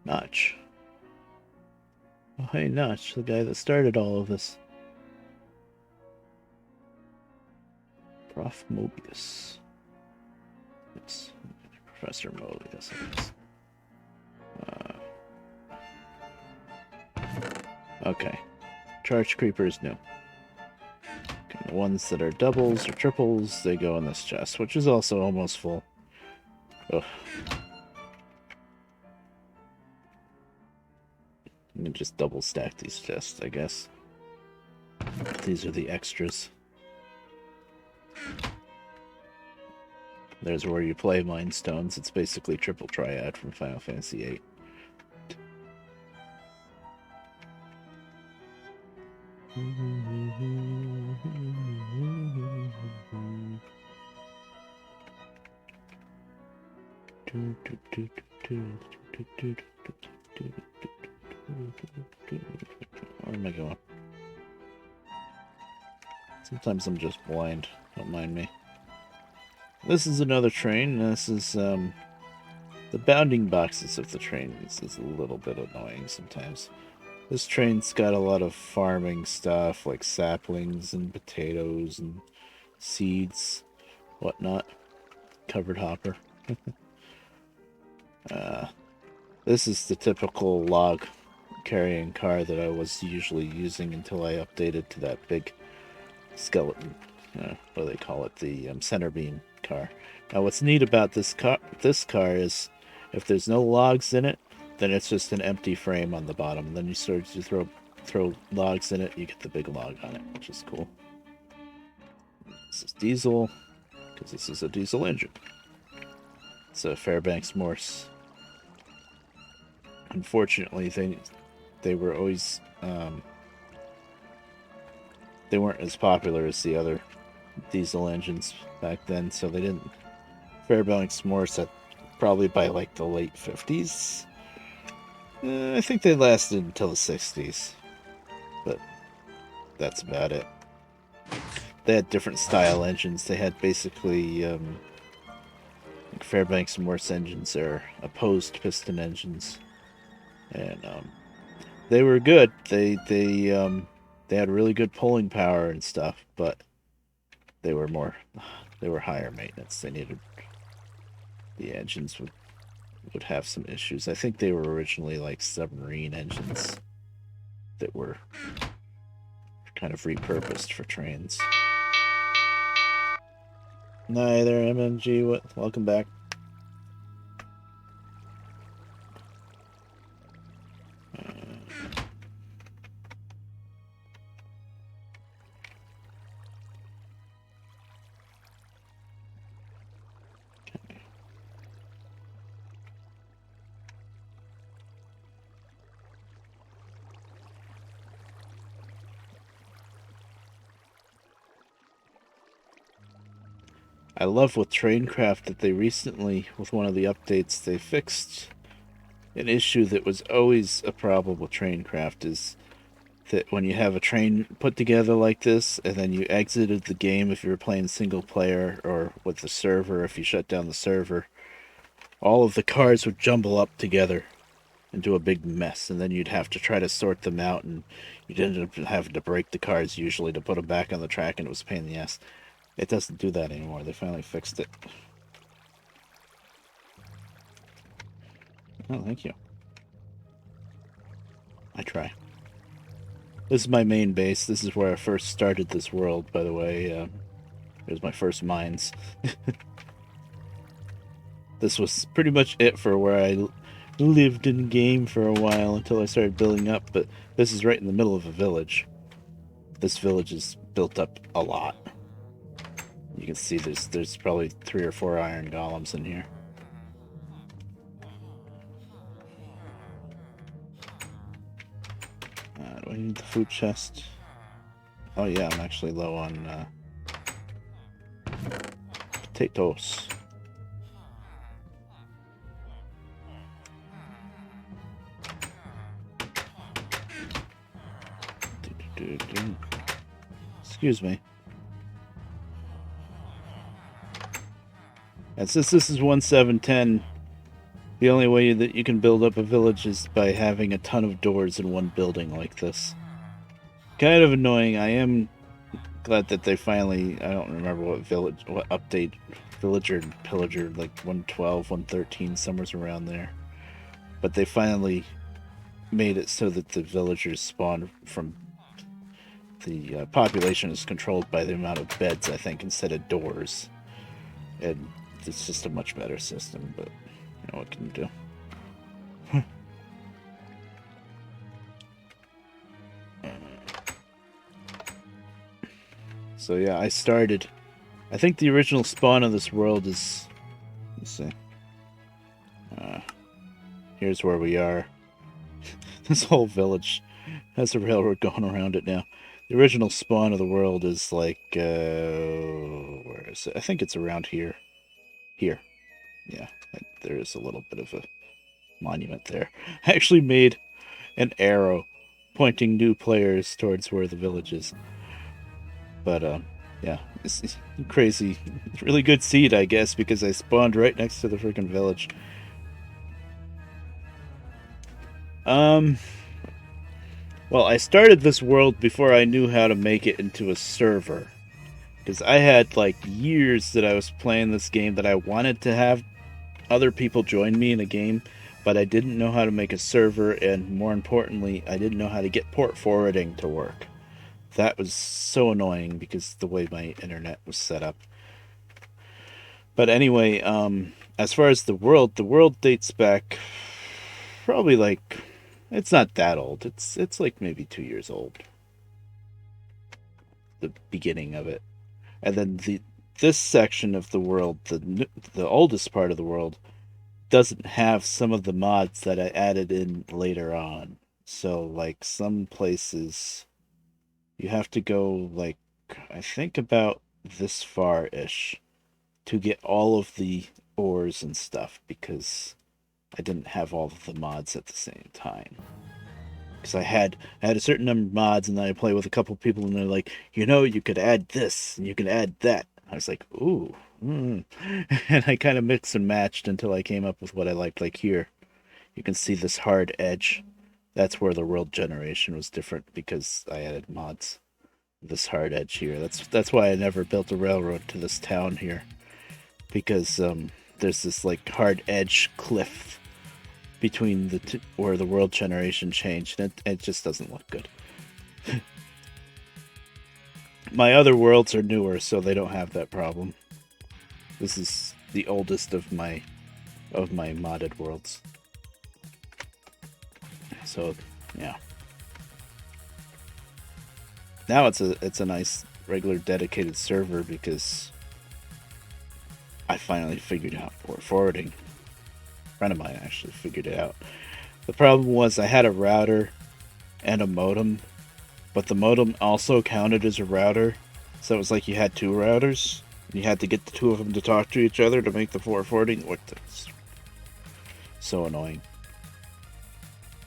Notch. Oh, hey, Notch, the guy that started all of this. Prof. Mobius. It's Professor Mobius, I guess. Okay. Charge Creeper is new. Okay, the ones that are doubles or triples, they go in this chest, which is also almost full. Ugh. You can just double stack these chests, I guess. These are the extras. There's where you play Mind Stones. It's basically Triple Triad from Final Fantasy VIII. Where am I going? Sometimes I'm just blind. Don't mind me. This is another train. This is, the bounding boxes of the train. This is a little bit annoying sometimes. This train's got a lot of farming stuff, like saplings and potatoes and seeds, whatnot. Covered hopper. This is the typical log carrying car that I was usually using until I updated to that big skeleton. What do they call it? The center beam car. Now, what's neat about this car is if there's no logs in it, then it's just an empty frame on the bottom. And then you start to throw logs in it, you get the big log on it, which is cool. This is diesel, because this is a diesel engine. It's a Fairbanks Morse. Unfortunately, they were always they weren't as popular as the other diesel engines back then, so they didn't. Fairbanks Morse at probably by like the late 50s. I think they lasted until the 60s, but that's about it. They had different style engines. They had basically Fairbanks Morse engines are opposed piston engines, and they were good. They had really good pulling power and stuff, but they were higher maintenance. They needed, the engines would have some issues. I think they were originally like submarine engines that were kind of repurposed for trains. Hi there, MMG. Welcome back. I love with Traincraft that they recently, with one of the updates, they fixed an issue that was always a problem with Traincraft, is that when you have a train put together like this, and then you exited the game if you were playing single player, or with the server, if you shut down the server, all of the cars would jumble up together into a big mess, and then you'd have to try to sort them out, and you'd end up having to break the cars usually to put them back on the track, and it was a pain in the ass. It doesn't do that anymore. They finally fixed it. Oh, thank you. I try. This is my main base. This is where I first started this world, by the way. It was my first mines. This was pretty much it for where I lived in game for a while until I started building up, but this is right in the middle of a village. This village is built up a lot. You can see there's probably 3 or 4 iron golems in here. Do I need the food chest? Oh yeah, I'm actually low on potatoes. Excuse me. And since this is 1.7.10, the only way that you can build up a village is by having a ton of doors in one building like this. Kind of annoying. I am glad that they finally, I don't remember what update, Villager and Pillager, like 112, 113, somewhere around there. But they finally made it so that the villagers spawn from the population is controlled by the amount of beds, I think, instead of doors. And it's just a much better system, but you know what can you do? So yeah, I think the original spawn of this world is, let's see. Here's where we are. This whole village has a railroad going around it now. The original spawn of the world is like, where is it? I think it's around here. Here. Yeah, there is a little bit of a monument there. I actually made an arrow pointing new players towards where the village is. But, yeah, it's crazy. It's really good seed, I guess, because I spawned right next to the freaking village. Well, I started this world before I knew how to make it into a server. Because I had, like, years that I was playing this game that I wanted to have other people join me in a game, but I didn't know how to make a server, and more importantly, I didn't know how to get port forwarding to work. That was so annoying because the way my internet was set up. But anyway, as far as the world dates back probably like, it's not that old. It's like maybe 2 years old. The beginning of it. And then this section of the world, the oldest part of the world, doesn't have some of the mods that I added in later on. So like some places you have to go, like, I think about this far-ish to get all of the ores and stuff, because I didn't have all of the mods at the same time. Because I had a certain number of mods, and then I play with a couple people, and they're like, you could add this, and you could add that. I was like, ooh. And I kind of mixed and matched until I came up with what I liked. Like here, you can see this hard edge. That's where the world generation was different, because I added mods. This hard edge here. That's why I never built a railroad to this town here, because there's this like hard edge cliff between the where the world generation changed, and it just doesn't look good. My other worlds are newer, so they don't have that problem. This is the oldest of my modded worlds. So, yeah. Now it's a nice regular dedicated server because I finally figured out port forwarding. A friend of mine actually figured it out. The problem was I had a router and a modem, but the modem also counted as a router, so it was like you had two routers, and you had to get the two of them to talk to each other to make the port forwarding. What? So annoying.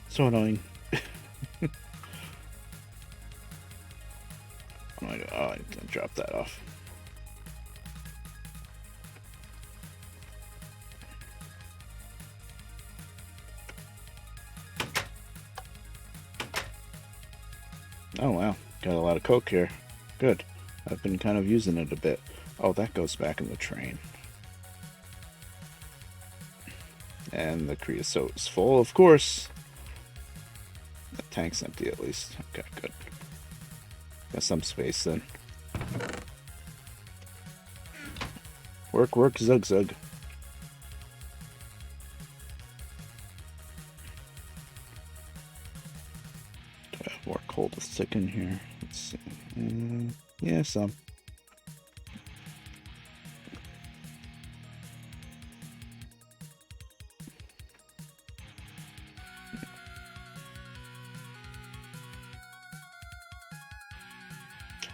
So annoying. Oh, I can drop that off. Oh wow, got a lot of coke here. Good. I've been kind of using it a bit. Oh, that goes back in the train. And the creosote is full, of course. The tank's empty at least. Okay, good. Got some space then. Work, zug. Do I have more coal to stick in here? Let's see. Yeah, some.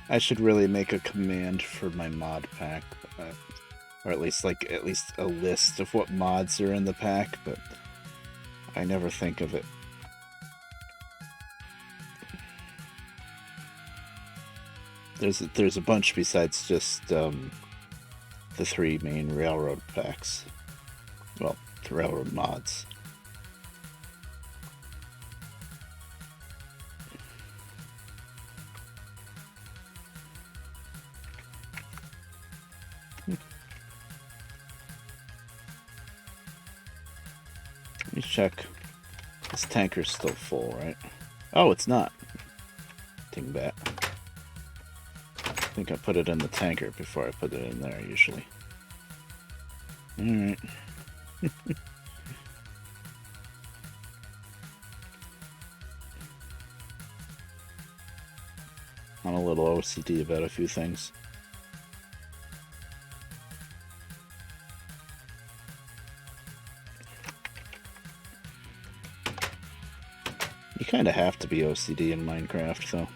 I should really make a command for my mod pack, or at least a list of what mods are in the pack, but I never think of it. there's a bunch besides just the three main railroad packs. Well, the railroad mods. Let me check. This tanker's still full, right? Oh, it's not. Dingbat. I think I put it in the tanker before I put it in there, usually. Alright. I'm a little OCD about a few things. You kind of have to be OCD in Minecraft, though.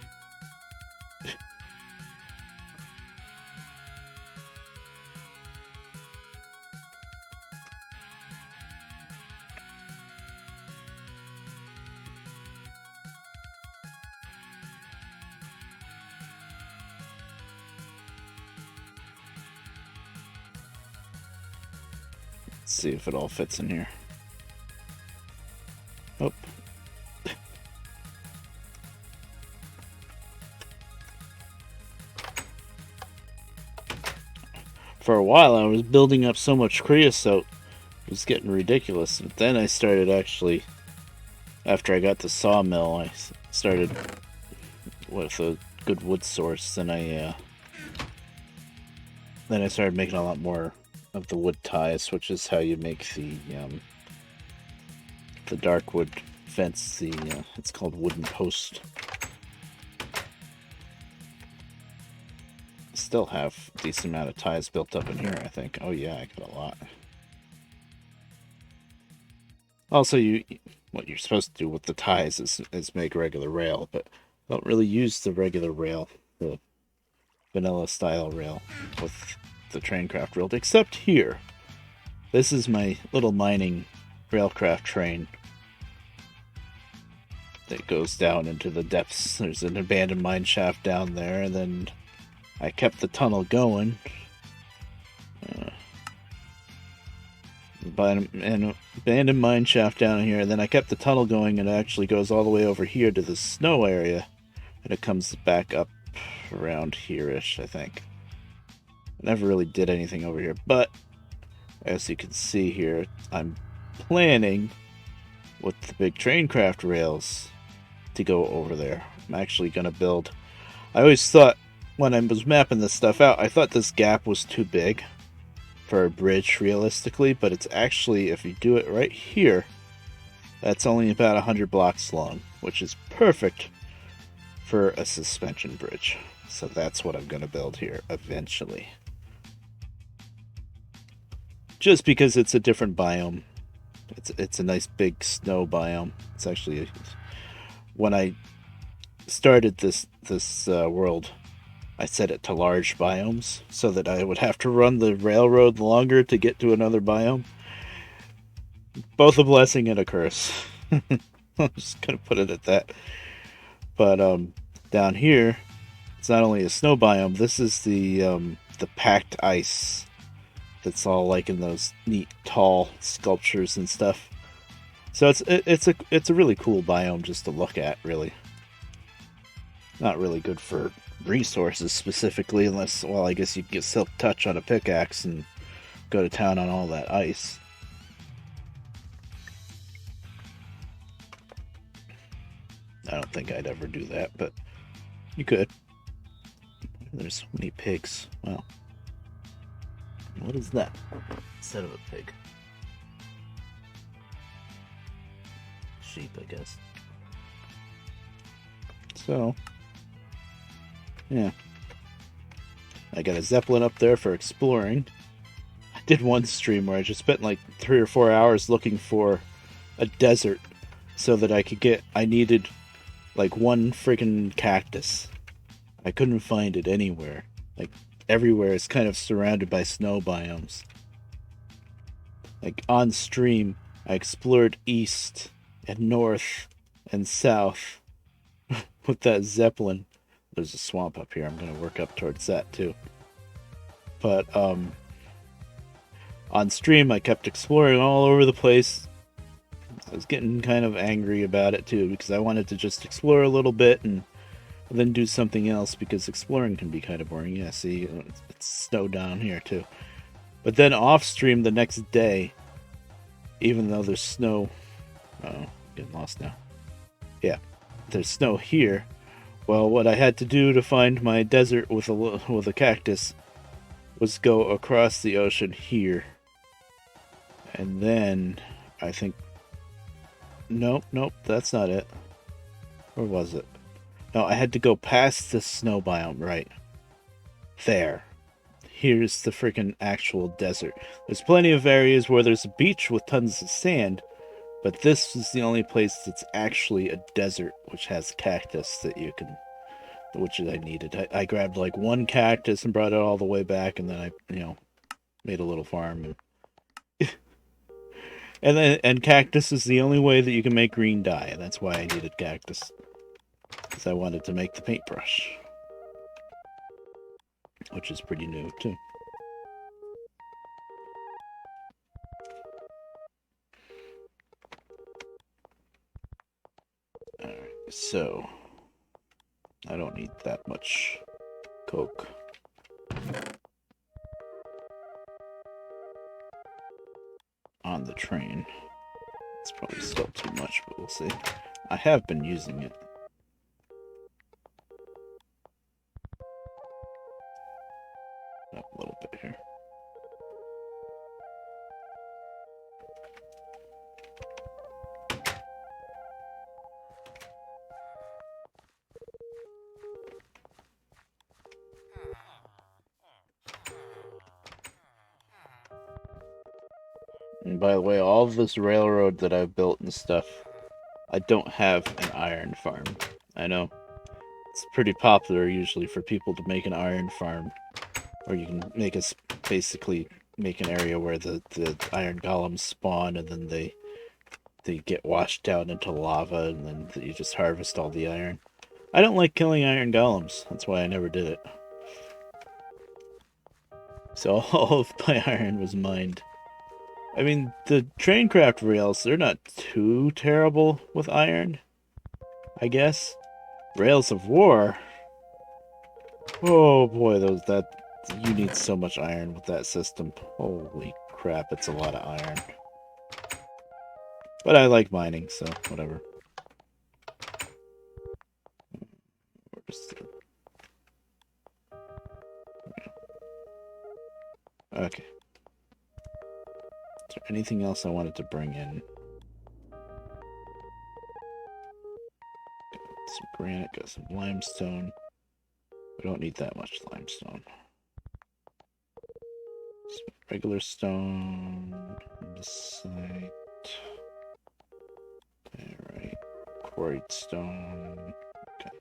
Let's see if it all fits in here. Oh. For a while, I was building up so much creosote, it was getting ridiculous. And then I started actually, after I got the sawmill, I started with a good wood source, and then I started making a lot more of the wood ties, which is how you make the dark wood fence. It's called wooden post. Still have a decent amount of ties built up in here, I think. Oh yeah, I got a lot. Also, what you're supposed to do with the ties is make regular rail, but I don't really use the regular rail, the vanilla style rail, with the Traincraft rail, except here. This is my little mining railcraft train that goes down into the depths. There's an abandoned mine shaft down there, and then I kept the tunnel going. An abandoned mine shaft down here, and then I kept the tunnel going, and it actually goes all the way over here to the snow area, and it comes back up around here-ish, I think. I never really did anything over here, but as you can see here, I'm planning with the big Traincraft rails to go over there. I'm actually going to build... I always thought, when I was mapping this stuff out, I thought this gap was too big for a bridge, realistically, but it's actually, if you do it right here, that's only about 100 blocks long, which is perfect for a suspension bridge. So that's what I'm going to build here, eventually. Just because it's a different biome. It's a nice big snow biome. It's actually... When I started this world, I set it to large biomes so that I would have to run the railroad longer to get to another biome. Both a blessing and a curse. I'm just gonna put it at that. But down here, it's not only a snow biome. This is the packed ice. That's all like in those neat tall sculptures and stuff. So it's a really cool biome just to look at, really. Not really good for resources specifically, unless, well, I guess you could get Silk Touch on a pickaxe and go to town on all that ice. I don't think I'd ever do that, but you could. There's so many pigs. Wow. What is that? Instead of a pig. Sheep, I guess. So, yeah. I got a Zeppelin up there for exploring. I did one stream where I just spent like 3 or 4 hours looking for a desert so that I needed like one freaking cactus. I couldn't find it anywhere. Like, everywhere is kind of surrounded by snow biomes. Like, on stream, I explored east and north and south with that Zeppelin. there's a swamp up here. I'm gonna work up towards that too. But on stream, I kept exploring all over the place. I was getting kind of angry about it too because I wanted to just explore a little bit and then do something else because exploring can be kind of boring. Yeah, see, it's snow down here too. But then off stream the next day, even though there's snow, getting lost now. Yeah, there's snow here. Well, what I had to do to find my desert with a cactus was go across the ocean here, and then I think. Nope, that's not it. Where was it? No, I had to go past the snow biome, right? There. Here's the freaking actual desert. There's plenty of areas where there's a beach with tons of sand, but this is the only place that's actually a desert, which has cactus that you can, which I needed. I grabbed like one cactus and brought it all the way back, and then I, made a little farm. And cactus is the only way that you can make green dye, and that's why I needed cactus. Because I wanted to make the paintbrush. Which is pretty new, too. Alright, so... I don't need that much coke. On the train. It's probably still too much, but we'll see. I have been using it. A little bit here. And by the way, all of this railroad that I've built and stuff, I don't have an iron farm. I know it's pretty popular usually for people to make an iron farm, where you can make basically make an area where the iron golems spawn and then they get washed down into lava and then you just harvest all the iron. I don't like killing iron golems. That's why I never did it. So all of my iron was mined. I mean, the Traincraft rails, they're not too terrible with iron, I guess. Rails of War. Oh boy, you need so much iron with that system. Holy crap, it's a lot of iron. But I like mining, so whatever. Where's the... Okay. Is there anything else I wanted to bring in? Got some granite, got some limestone. We don't need that much limestone. Some regular stone on the site. Alright. Quarried stone. Okay.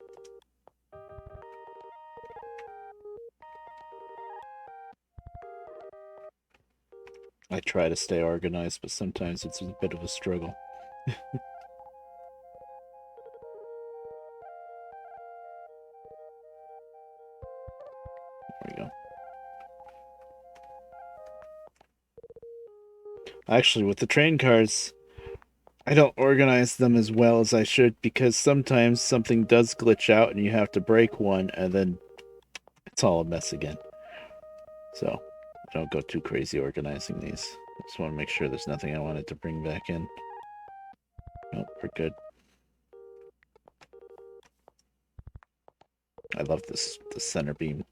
I try to stay organized, but sometimes it's a bit of a struggle. There we go. Actually, with the train cars, I don't organize them as well as I should because sometimes something does glitch out and you have to break one and then it's all a mess again. So, I don't go too crazy organizing these. I just want to make sure there's nothing I wanted to bring back in. Nope, we're good. I love the center beam.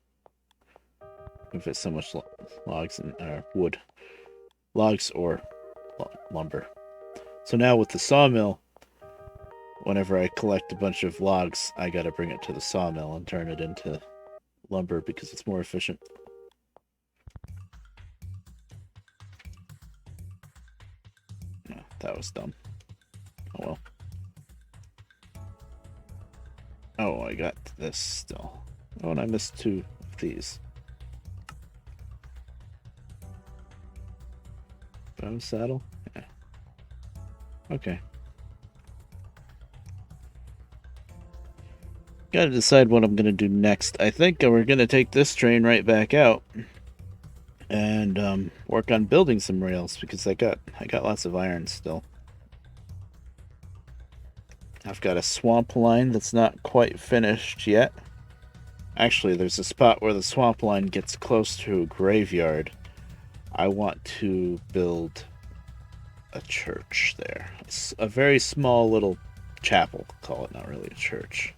Give it so much logs and wood. Logs or lumber. So now with the sawmill, whenever I collect a bunch of logs, I gotta bring it to the sawmill and turn it into lumber because it's more efficient. No, that was dumb. Oh well. Oh, I got this still. Oh, and I missed 2 of these. Bow saddle? Yeah. Okay. Gotta decide what I'm gonna do next. I think we're gonna take this train right back out and work on building some rails because I got lots of iron still. I've got a swamp line that's not quite finished yet. Actually, there's a spot where the swamp line gets close to a graveyard. I want to build a church there. It's a very small little chapel, call it, not really a church.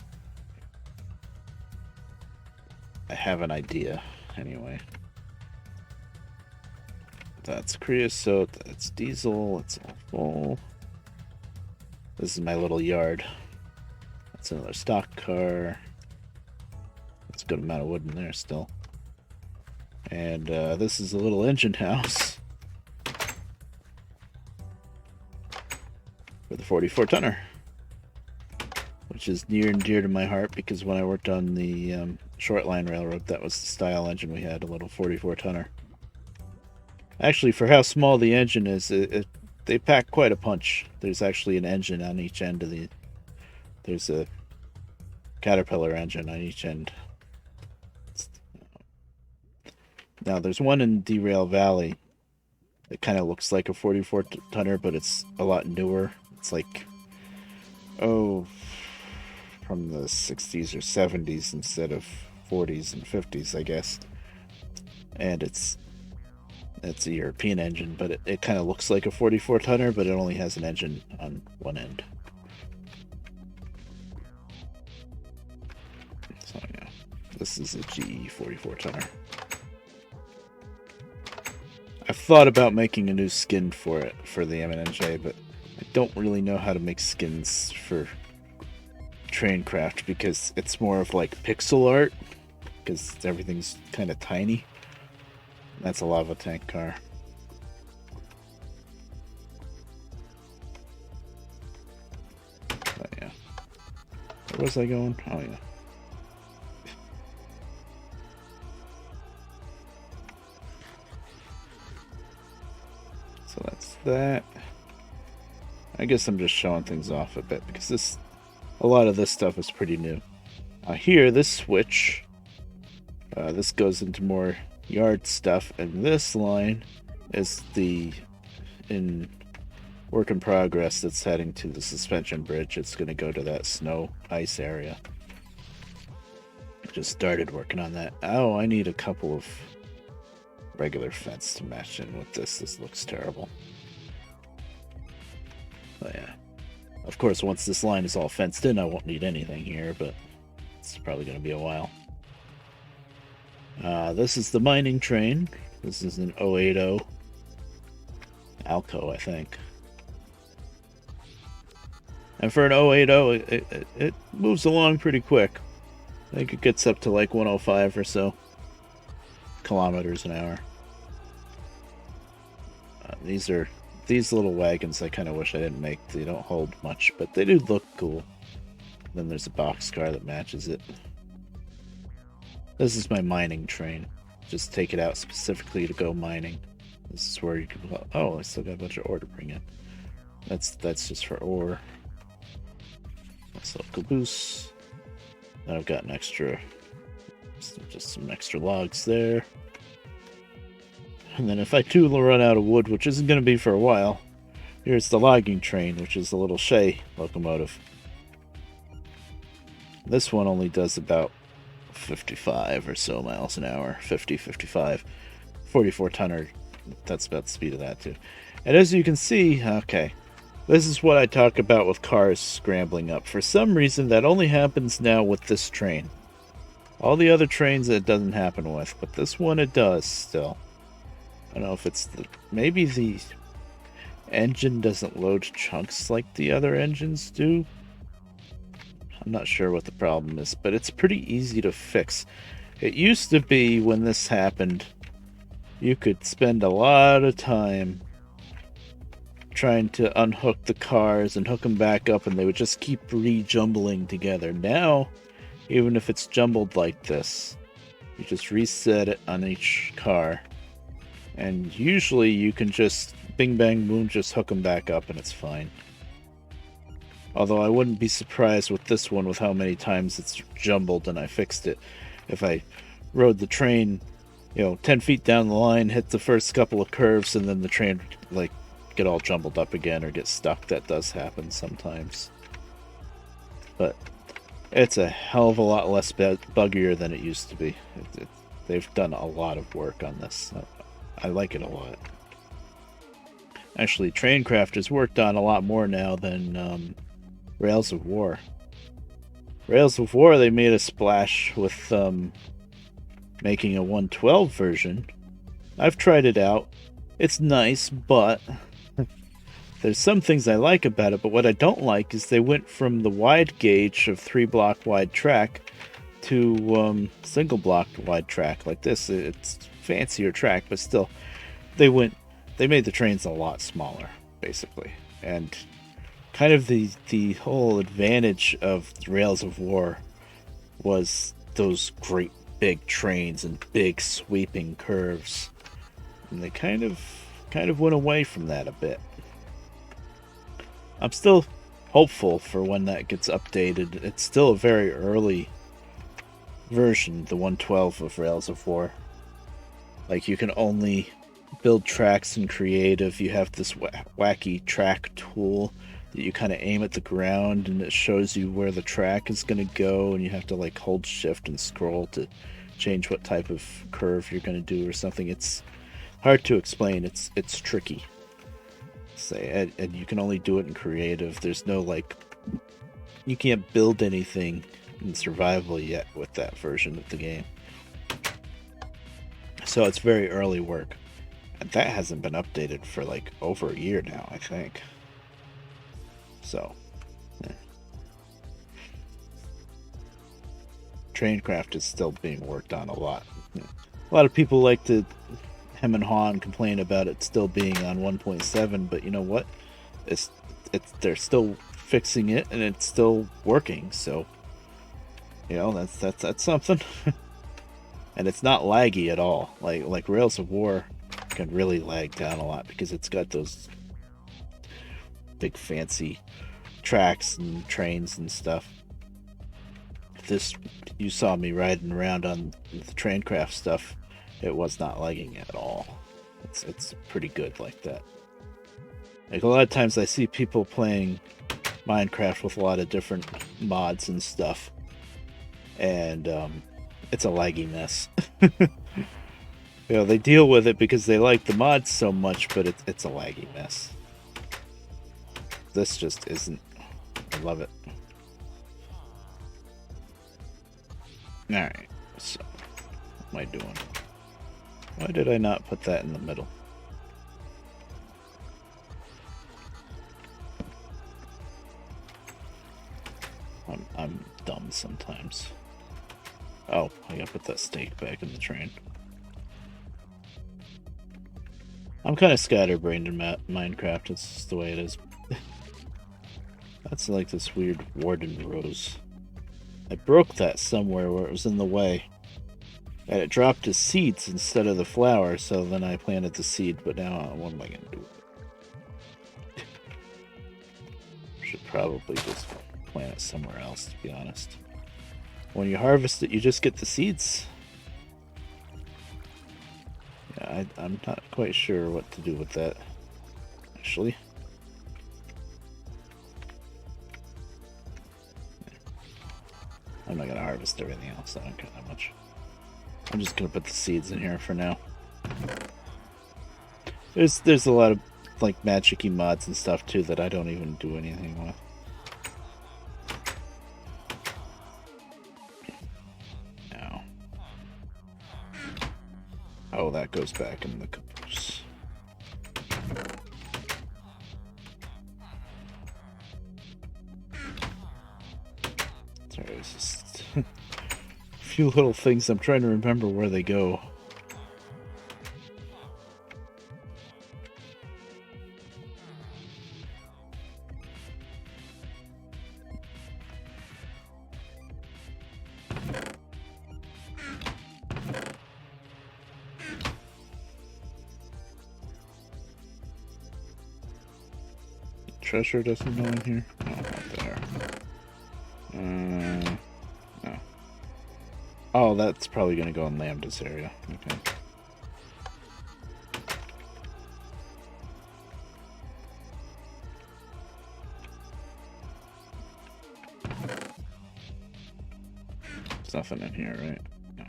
I have an idea, anyway. That's creosote, that's diesel, it's all full. This is my little yard. That's another stock car. That's a good amount of wood in there still. And this is a little engine house for the 44-tonner, which is near and dear to my heart because when I worked on the short line railroad, that was the style engine we had, a little 44-tonner. Actually, for how small the engine is, they pack quite a punch. There's actually an engine on each end of the... There's a Caterpillar engine on each end. Now, there's one in Derail Valley that kind of looks like a 44-tonner, but it's a lot newer. It's like, from the 60s or 70s instead of 40s and 50s, I guess. And it's a European engine, but it kind of looks like a 44-tonner, but it only has an engine on one end. So, yeah. This is a GE 44-tonner. I've thought about making a new skin for it, for the MNJ, but I don't really know how to make skins for Traincraft because it's more of like pixel art, because everything's kind of tiny. That's a lava tank car. But yeah. Where was I going? Oh yeah. So that's that. I guess I'm just showing things off a bit because a lot of this stuff is pretty new. Here, this switch, this goes into more yard stuff, and this line is in work in progress that's heading to the suspension bridge. It's going to go to that snow ice area. Just started working on that. Oh, I need a couple of regular fence to match in with this. This looks terrible. But yeah. Of course, once this line is all fenced in, I won't need anything here, but it's probably going to be a while. This is the mining train. This is an 080 Alco, I think. And for an 080, it moves along pretty quick. I think it gets up to like 105 or so kilometers an hour. These little wagons I kind of wish I didn't make. They don't hold much, but they do look cool. Then there's a boxcar that matches it. This is my mining train. Just take it out specifically to go mining. This is where you can... Oh, I still got a bunch of ore to bring in. That's just for ore. So caboose. Then I've got an extra... Just some extra logs there. And then if I do run out of wood, which isn't going to be for a while, here's the logging train, which is the little Shay locomotive. This one only does about 55 or so miles an hour. 50, 55. 44-tonner, that's about the speed of that too. And as you can see, okay, this is what I talk about with cars scrambling up. For some reason, that only happens now with this train. All the other trains it doesn't happen with, but this one it does still. I don't know if it's maybe the engine doesn't load chunks like the other engines do. I'm not sure what the problem is, but it's pretty easy to fix. It used to be when this happened, you could spend a lot of time trying to unhook the cars and hook them back up, and they would just keep rejumbling together. Now, even if it's jumbled like this, you just reset it on each car, and usually you can just bing bang boom, just hook them back up and it's fine. Although I wouldn't be surprised with this one with how many times it's jumbled and I fixed it. If I rode the train, 10 feet down the line, hit the first couple of curves, and then the train, like, get all jumbled up again or get stuck. That does happen sometimes. But it's a hell of a lot less buggier than it used to be. They've done a lot of work on this. I like it a lot. Actually, Traincraft is worked on a lot more now than Rails of War. Rails of War, they made a splash with making a 112 version. I've tried it out. It's nice, but there's some things I like about it, but what I don't like is they went from the wide gauge of 3-block wide track to single block wide track like this. It's fancier track, but still, they made the trains a lot smaller, basically. And kind of the whole advantage of Rails of War was those great big trains and big sweeping curves. And they kind of went away from that a bit. I'm still hopeful for when that gets updated. It's still a very early version, the 112 of Rails of War. Like, you can only build tracks in creative. You have this wacky track tool that you kind of aim at the ground, and it shows you where the track is going to go, and you have to like hold shift and scroll to change what type of curve you're going to do or something. It's hard to explain. It's tricky. And you can only do it in creative. There's no you can't build anything in survival yet with that version of the game. So it's very early work. And that hasn't been updated for over a year now, I think. So, yeah. Traincraft is still being worked on a lot. A lot of people like to hem and haw and complain about it still being on 1.7, but you know what? They're still fixing it and it's still working. So, that's something. And it's not laggy at all. Like Rails of War can really lag down a lot because it's got those big fancy tracks and trains and stuff. You saw me riding around on the Traincraft stuff. It was not lagging at all. It's pretty good like that. Like, a lot of times I see people playing Minecraft with a lot of different mods and stuff, and it's a laggy mess. They deal with it because they like the mods so much, but it's a laggy mess. This just isn't. I love it. Alright, so what am I doing? Why did I not put that in the middle? I'm dumb sometimes. Oh, I gotta put that steak back in the train. I'm kind of scatterbrained in Minecraft. It's just the way it is. That's like this weird warden rose. I broke that somewhere where it was in the way. And it dropped as seeds instead of the flower, so then I planted the seed, but now what am I going to do? Should probably just plant it somewhere else, to be honest. When you harvest it, you just get the seeds. Yeah, I'm not quite sure what to do with that, actually. I'm not going to harvest everything else. I don't care that much. I'm just going to put the seeds in here for now. There's a lot of magic-y mods and stuff too that I don't even do anything with. Now. Oh, that goes back in the caboose. Sorry, it's just a few little things. I'm trying to remember where they go. Treasure doesn't go in here? No, not there. Oh, that's probably going to go in Lambda's area. Okay. There's nothing in here, right? No.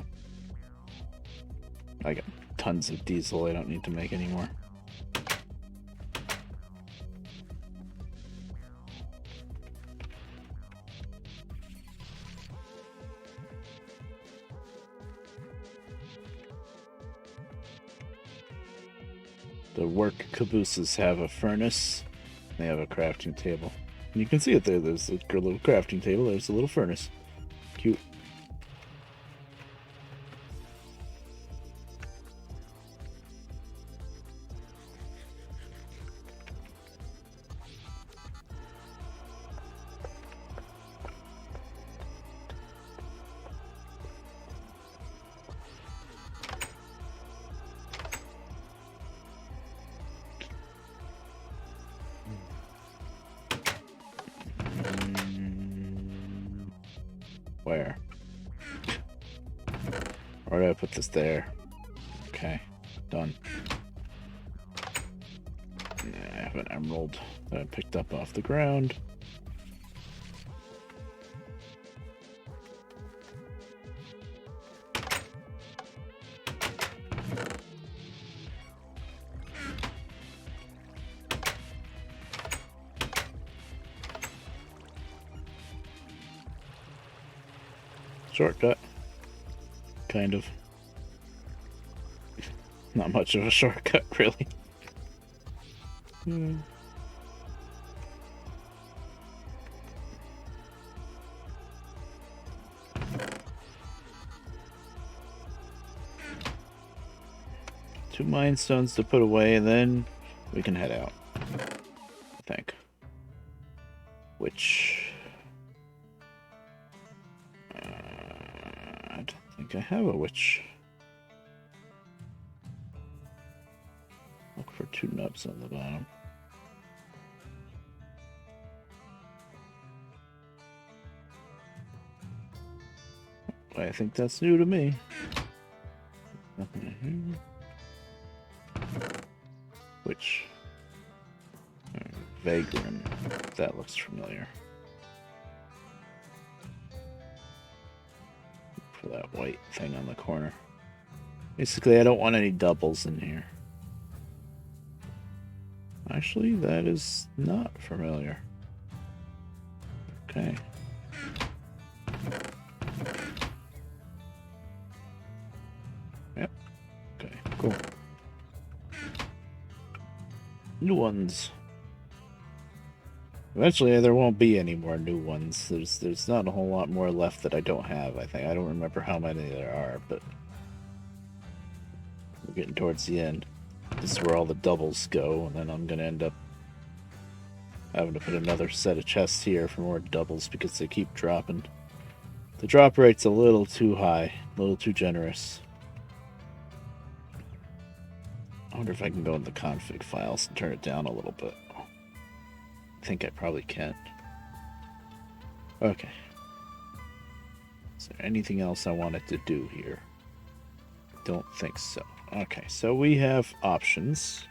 I got tons of diesel I don't need to make anymore. The work cabooses have a furnace. They have a crafting table. And you can see it there. There's a little crafting table. There's a little furnace. Cute. Where? Where do I put this there? Okay, done. I have an emerald that I picked up off the ground. Shortcut. Kind of. Not much of a shortcut, really. Two mine stones to put away, and then we can head out. I think. Which... I don't think I have a witch. Look for two nubs on the bottom. I think that's new to me. Nothing here. Which? Vagrant. That looks familiar. For that white thing on the corner. Basically, I don't want any doubles in here. Actually, that is not familiar. Okay. Yep. Okay, cool. New ones. Eventually, there won't be any more new ones. There's not a whole lot more left that I don't have, I think. I don't remember how many there are, but we're getting towards the end. This is where all the doubles go, and then I'm going to end up having to put another set of chests here for more doubles because they keep dropping. The drop rate's a little too high, a little too generous. I wonder if I can go in the config files and turn it down a little bit. I think I probably can. Okay. Is there anything else I wanted to do here? Don't think so. Okay, so we have options.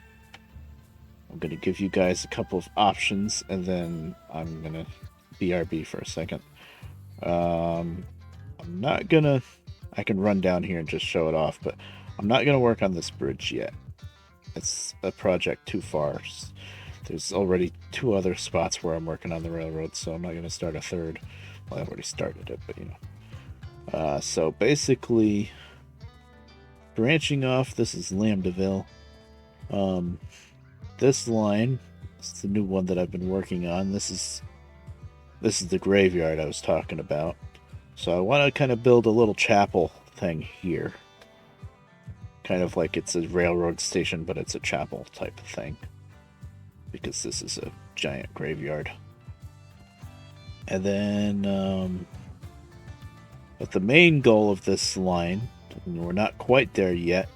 I'm going to give you guys a couple of options, and then I'm going to BRB for a second. I'm not going to... I can run down here and just show it off, but I'm not going to work on this bridge yet. It's a project too far. There's already two other spots where I'm working on the railroad, so I'm not going to start a third. Well, I've already started it, but you know. So basically, branching off, this is Lambdaville. This line, it's the new one that I've been working on. This is the graveyard I was talking about. So I want to kind of build a little chapel thing here. Kind of like it's a railroad station, but it's a chapel type of thing. Because this is a giant graveyard. And then, but the main goal of this line, and we're not quite there yet,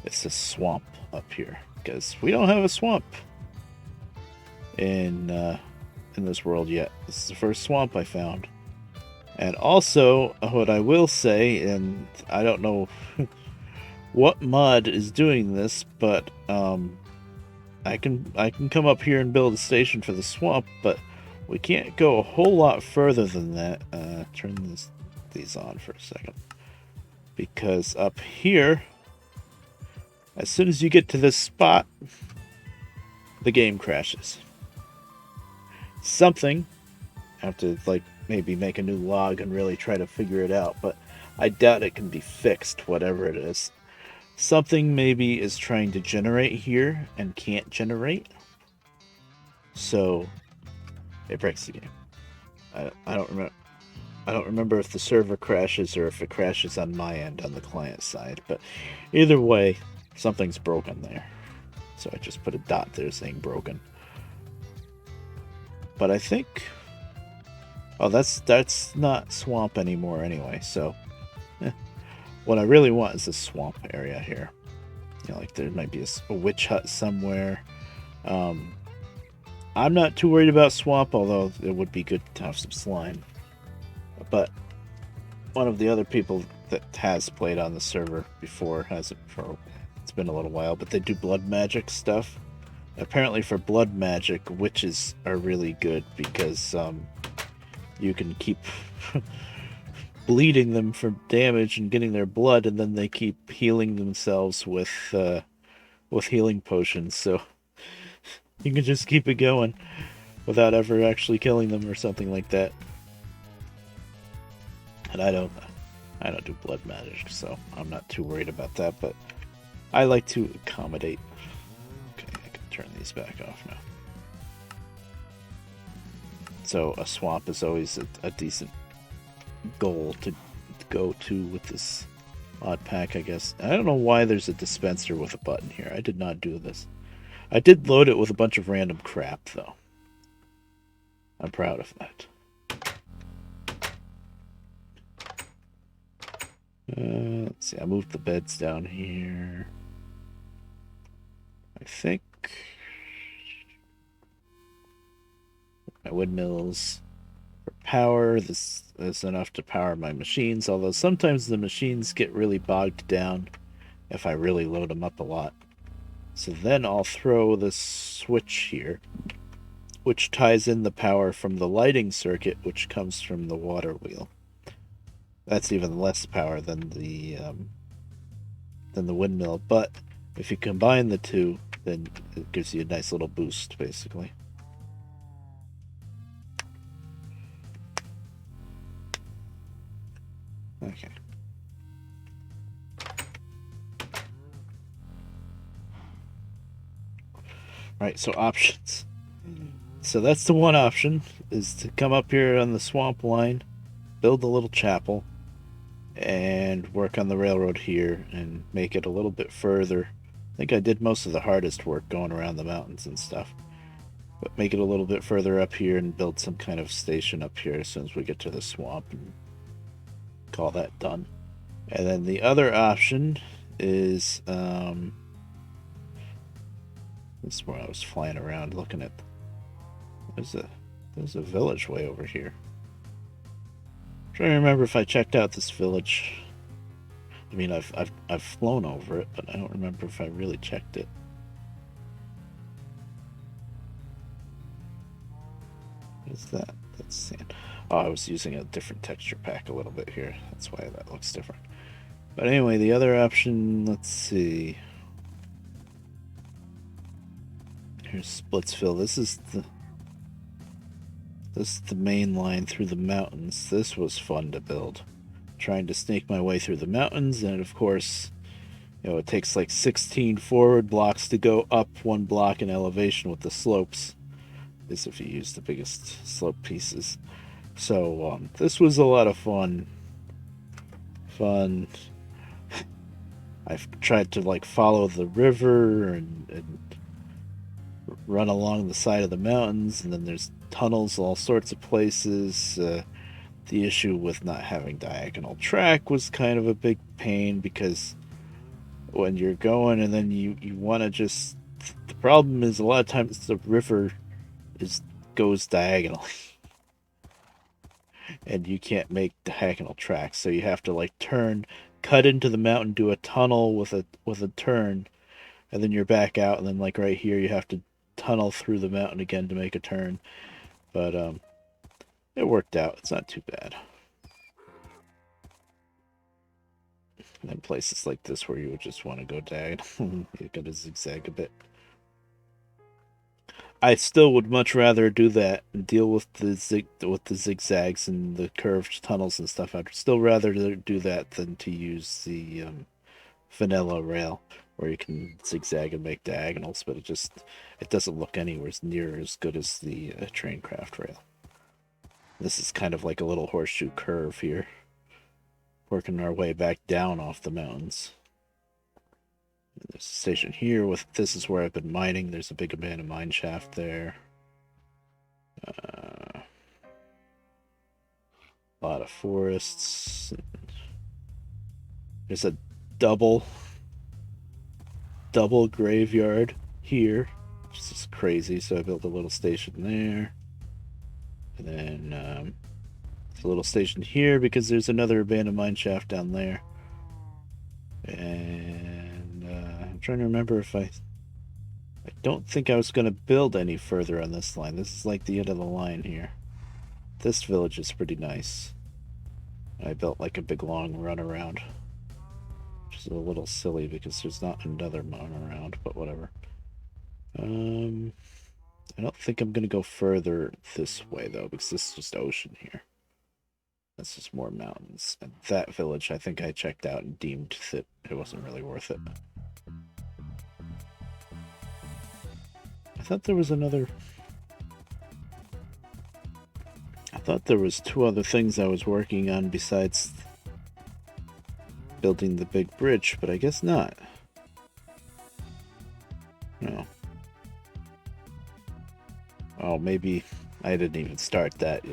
it's a swamp up here. Because we don't have a swamp in this world yet. This is the first swamp I found. And also, what I will say, and I don't know what mod is doing this, but I can come up here and build a station for the swamp, but we can't go a whole lot further than that. Turn these on for a second, because up here, as soon as you get to this spot, the game crashes. Something, I have to like maybe make a new log and really try to figure it out, but I doubt it can be fixed, whatever it is. Something maybe is trying to generate here and can't generate, so it breaks the game. I don't remember. I don't remember if the server crashes or if it crashes on my end on the client side, but either way, something's broken there. So I just put a dot there saying broken. But I think, oh, that's not swamp anymore anyway. So what I really want is a swamp area here. You know, like there might be a witch hut somewhere. I'm not too worried about swamp, although it would be good to have some slime. But one of the other people that has played on the server before has it for, it's been a little while, but they do blood magic stuff. Apparently for blood magic, witches are really good because you can keep bleeding them for damage and getting their blood, and then they keep healing themselves with healing potions, so you can just keep it going without ever actually killing them or something like that. And I don't do blood magic, so I'm not too worried about that, but I like to accommodate. Okay, I can turn these back off now. So a swamp is always a decent goal to go to with this mod pack, I guess. I don't know why there's a dispenser with a button here. I did not do this. I did load it with a bunch of random crap, though. I'm proud of that. Let's see, I moved the beds down here. I think my windmills for power. This is enough to power my machines, although sometimes the machines get really bogged down if I really load them up a lot. So then I'll throw this switch here, which ties in the power from the lighting circuit, which comes from the water wheel. That's even less power than the windmill, but if you combine the two, then it gives you a nice little boost, basically. Okay. Right, so options. So that's the one option, is to come up here on the swamp line, build a little chapel, and work on the railroad here and make it a little bit further. I think I did most of the hardest work going around the mountains and stuff. But make it a little bit further up here and build some kind of station up here as soon as we get to the swamp and call that done. And then the other option is this is where I was flying around looking at. There's a village way over here. I'm trying to remember if I checked out this village. I mean, I've flown over it, but I don't remember if I really checked it. What is that? That's sand. Oh, I was using a different texture pack a little bit here. That's why that looks different. But anyway, the other option, let's see. Here's Splitsville. This is the main line through the mountains. This was fun to build. Trying to snake my way through the mountains, and of course, you know, it takes like 16 forward blocks to go up 1 block in elevation with the slopes. This if you use the biggest slope pieces. So this was a lot of fun. I've tried to like follow the river and run along the side of the mountains, and then there's tunnels all sorts of places. The issue with not having diagonal track was kind of a big pain, because when you're going and then you want to just, the problem is a lot of times the river goes diagonally. and you can't make diagonal tracks, so you have to like turn, cut into the mountain, do a tunnel with a turn, and then you're back out, and then like right here you have to tunnel through the mountain again to make a turn. But it worked out. It's not too bad. And then places like this where you would just want to go diagonal, you gotta zigzag a bit. I still would much rather do that and deal with the zigzags and the curved tunnels and stuff. I'd still rather do that than to use the vanilla rail where you can zigzag and make diagonals, but it doesn't look anywhere near as good as the Traincraft rail. This is kind of like a little horseshoe curve here, working our way back down off the mountains. There's a station here. This is where I've been mining. There's a big abandoned mine shaft there. A lot of forests. There's a double graveyard here, which is crazy. So I built a little station there, and then a little station here because there's another abandoned mine shaft down there. And I'm trying to remember if I don't think I was going to build any further on this line. This is like the end of the line here. This village is pretty nice. I built like a big long runaround, which is a little silly because there's not another runaround, but whatever. I don't think I'm going to go further this way though, because this is just ocean here. That's just more mountains. And that village, I think I checked out and deemed that it wasn't really worth it. I thought there was two other things I was working on besides building the big bridge, but I guess not. No. Oh, maybe I didn't even start that,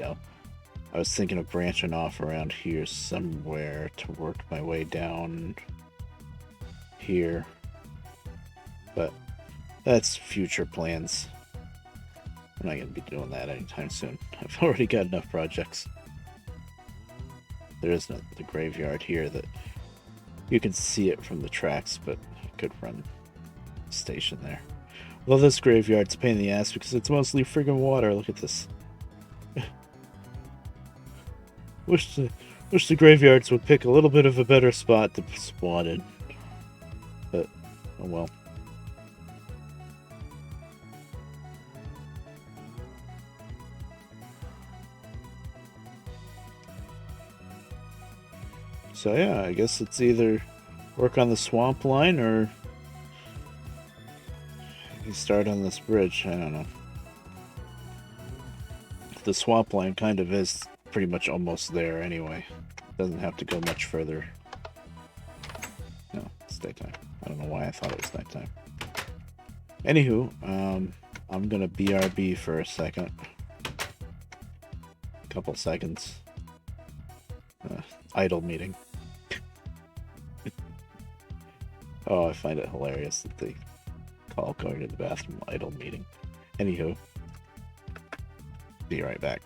I was thinking of branching off around here somewhere to work my way down here. But that's future plans. I'm not going to be doing that anytime soon. I've already got enough projects. There is the graveyard here that you can see it from the tracks, but I could run a station there. Well, this graveyard's a pain in the ass because it's mostly friggin' water. Look at this. Wish the graveyards would pick a little bit of a better spot to spawn in. But, oh well. So yeah, I guess it's either work on the swamp line or you start on this bridge. I don't know. The swamp line kind of is pretty much almost there anyway. Doesn't have to go much further. No, it's daytime. I don't know why I thought it was nighttime. Anywho, I'm gonna BRB for a second. A couple seconds. Idle meeting. Oh, I find it hilarious that they call going to the bathroom idle meeting. Anywho, be right back.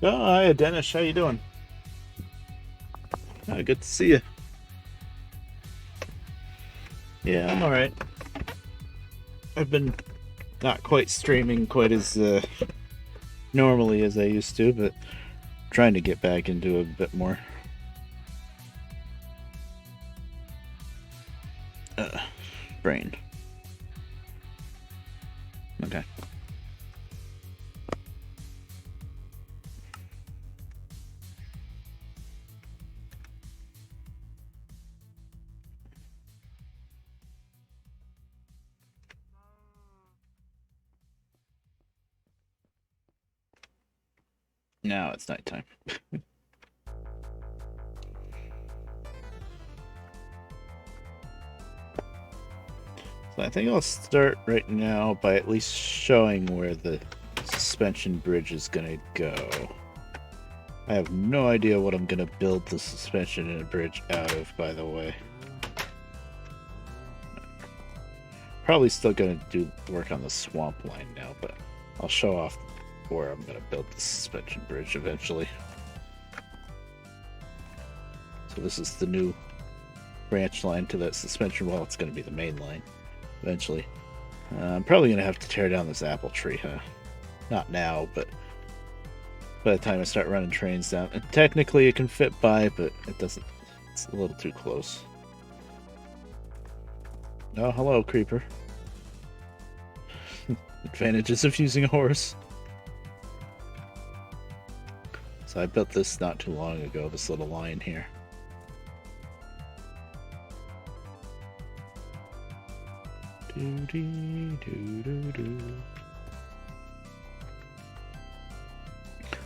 Oh, hi, Dennis. How you doing? Good to see you. Yeah, I'm alright. I've been not quite streaming quite as normally as I used to, but trying to get back into a bit more. Brain. Okay. Now it's nighttime. So I think I'll start right now by at least showing where the suspension bridge is gonna go. I have no idea what I'm gonna build the suspension and bridge out of, by the way. Probably still gonna do work on the swamp line now, but I'll show off where I'm gonna build the suspension bridge eventually. So this is the new branch line to that suspension. Well, it's gonna be the main line eventually. I'm probably gonna have to tear down this apple tree, huh? Not now, but by the time I start running trains down. And technically it can fit by, but it doesn't. It's a little too close. Oh, hello, creeper. Advantages of using a horse. So I built this not too long ago, this little line here.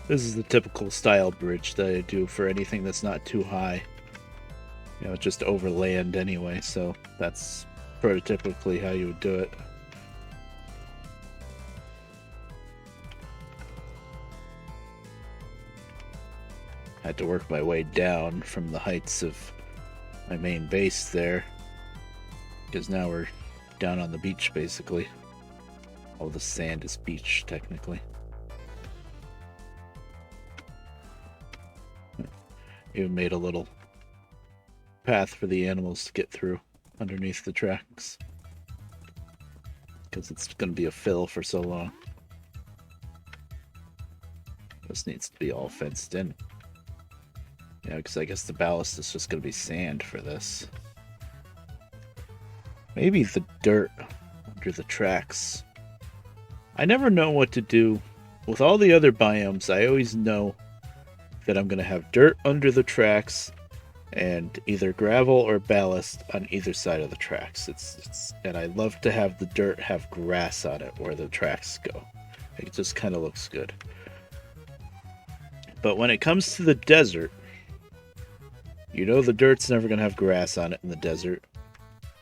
This is the typical style bridge that I do for anything that's not too high. You know, just over land anyway, so that's prototypically how you would do it. I had to work my way down from the heights of my main base there, because now we're down on the beach basically. All the sand is beach technically. Even made a little path for the animals to get through underneath the tracks, because it's going to be a fill for so long. This needs to be all fenced in. Yeah, because I guess the ballast is just going to be sand for this. Maybe the dirt under the tracks. I never know what to do. With all the other biomes, I always know that I'm going to have dirt under the tracks and either gravel or ballast on either side of the tracks. And I love to have the dirt have grass on it where the tracks go. It just kind of looks good. But when it comes to the desert, you know the dirt's never going to have grass on it in the desert.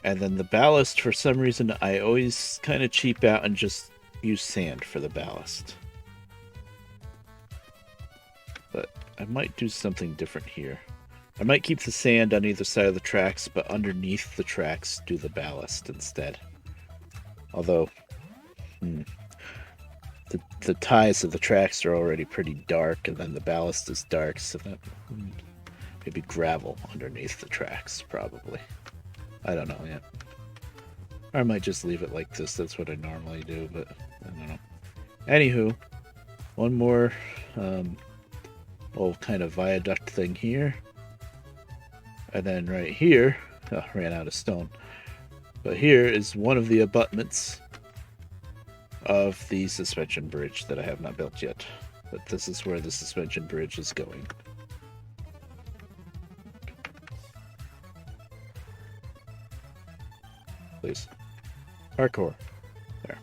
And then the ballast, for some reason, I always kind of cheap out and just use sand for the ballast. But I might do something different here. I might keep the sand on either side of the tracks, but underneath the tracks do the ballast instead. Although, the ties of the tracks are already pretty dark, and then the ballast is dark, so that maybe gravel underneath the tracks, probably. I don't know yet. Or I might just leave it like this. That's what I normally do, but I don't know. Anywho, one more old kind of viaduct thing here. And then right here, ran out of stone. But here is one of the abutments of the suspension bridge that I have not built yet. But this is where the suspension bridge is going. Please. Parkour. There.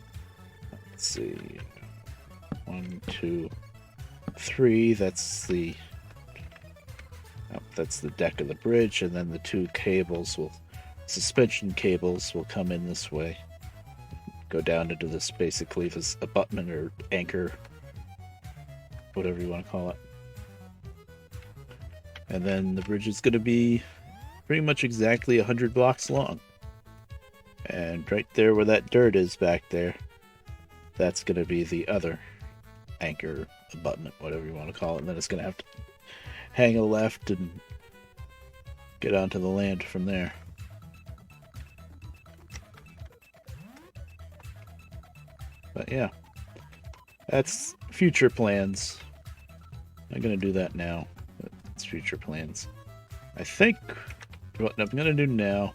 Let's see. 1, 2, 3. That's the deck of the bridge, and then the two suspension cables will come in this way. Go down into this, basically, this abutment or anchor, whatever you want to call it. And then the bridge is going to be pretty much exactly 100 blocks long. And right there where that dirt is back there, that's going to be the other anchor abutment, whatever you want to call it, and then it's going to have to hang a left and get onto the land from there. But yeah, that's future plans. I'm going to do that now. It's future plans. I think what I'm going to do now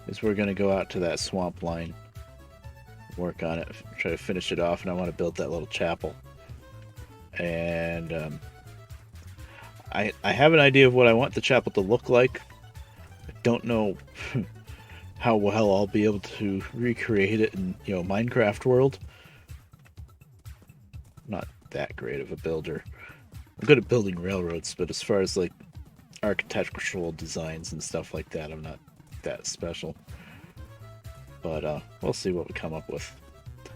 is we're going to go out to that swamp line, work on it, try to finish it off, and I want to build that little chapel. And I have an idea of what I want the chapel to look like. I don't know how well I'll be able to recreate it in, Minecraft world. I'm not that great of a builder. I'm good at building railroads, but as far as like architectural designs and stuff like that, I'm not that special. But we'll see what we come up with.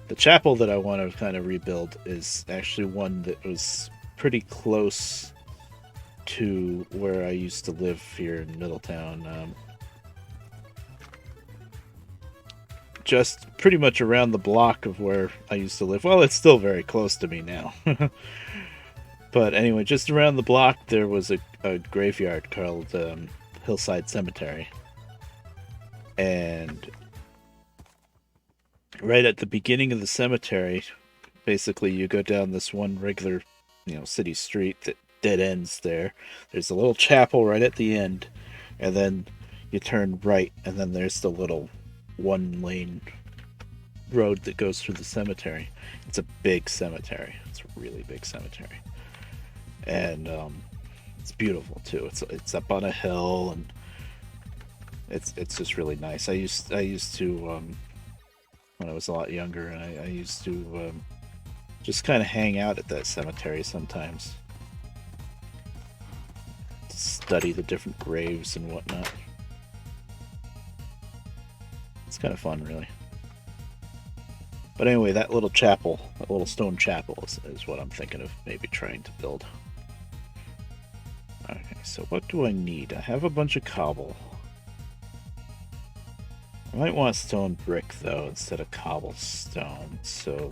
The chapel that I want to kind of rebuild is actually one that was pretty close to where I used to live here in Middletown. Just pretty much around the block of where I used to live. Well, it's still very close to me now. But anyway, just around the block there was a graveyard called Hillside Cemetery. And right at the beginning of the cemetery, basically you go down this one regular, city street that dead ends there. There's a little chapel right at the end, and then you turn right, and then there's the little one-lane road that goes through the cemetery. It's a big cemetery. It's a really big cemetery. And it's beautiful too. It's up on a hill, and it's just really nice. I used to when I was a lot younger, and I used to just kind of hang out at that cemetery sometimes, study the different graves and whatnot. It's kind of fun, really. But anyway, that little chapel, that little stone chapel is what I'm thinking of maybe trying to build. Okay, so what do I need? I have a bunch of cobble. I might want stone brick, though, instead of cobblestone, so...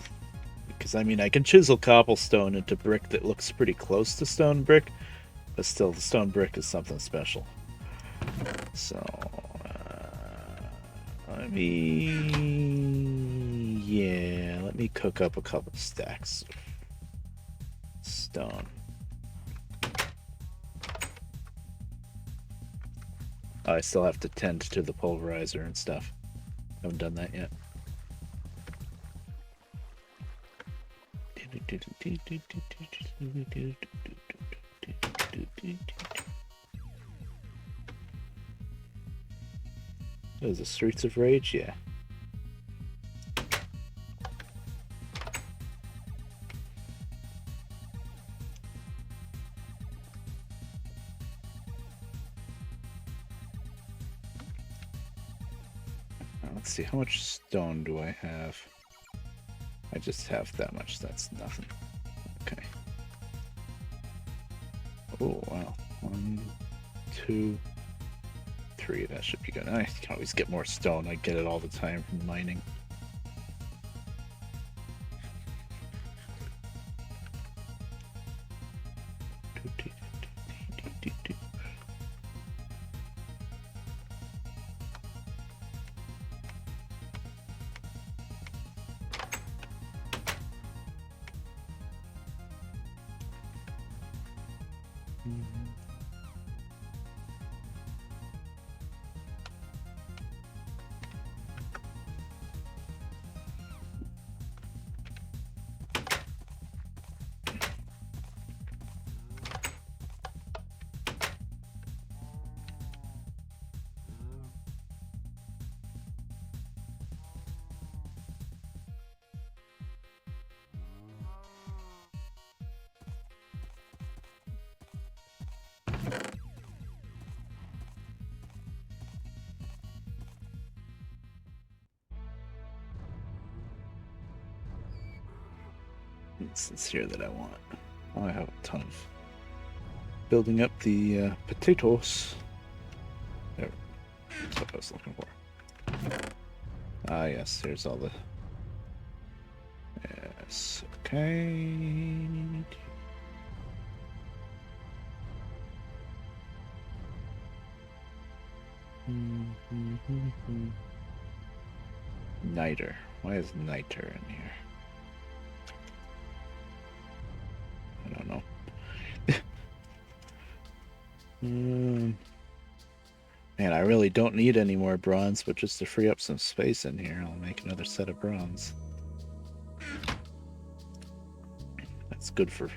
Because, I mean, I can chisel cobblestone into brick that looks pretty close to stone brick, but still, the stone brick is something special. So... let me cook up a couple stacks of stone. I still have to tend to the pulverizer and stuff. Haven't done that yet. Those are Streets of Rage, yeah. Let's see, how much stone do I have? I just have that much, that's nothing. Okay. Oh, wow. 1, 2, 3, that should be good. I can always get more stone, I get it all the time from mining. It's here that I want. Oh, I have a ton of building up the potatoes. There, that's what I was looking for. Ah, yes, here's all the this. Okay. Niter. Why is Niter in here? I don't know. Man, I really don't need any more bronze, but just to free up some space in here, I'll make another set of bronze. That's good for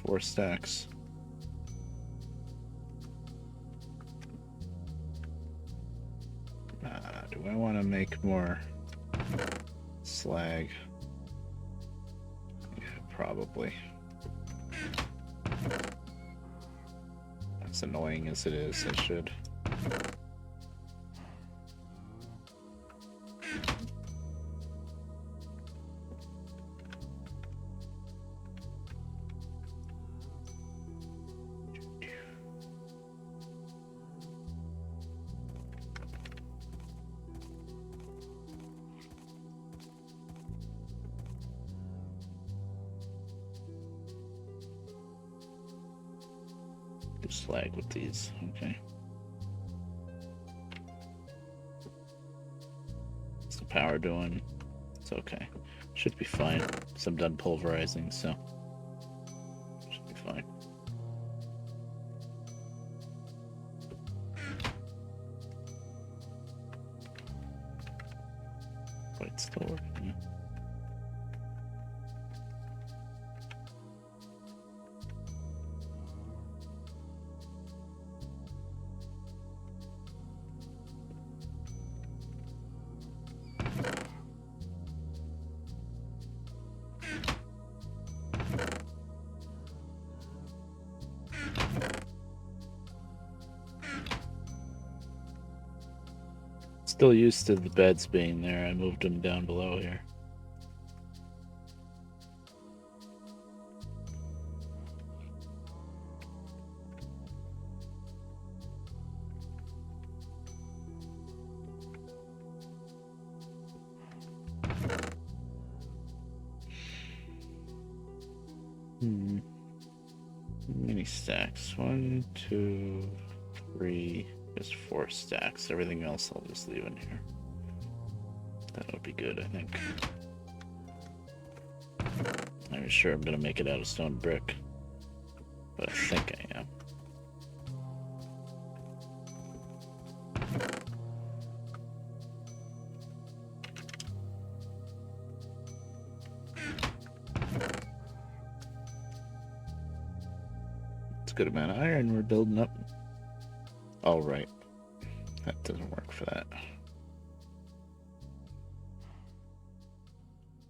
4 stacks. Do I want to make more slag? Yeah, probably. As annoying as it is, I should. Do slag with these, okay. What's the power doing? It's okay. Should be fine. So I'm done pulverizing, so should be fine. But it's still working. Yeah. Still used to the beds being there. I moved them down below here. How many stacks? 1, 2, 3, just 4 stacks. Everything else I'll just leave in here. That would be good, I think. I'm not sure I'm gonna make it out of stone brick, but I think I am. It's a good amount of iron we're building up. Oh, right. That doesn't work for that.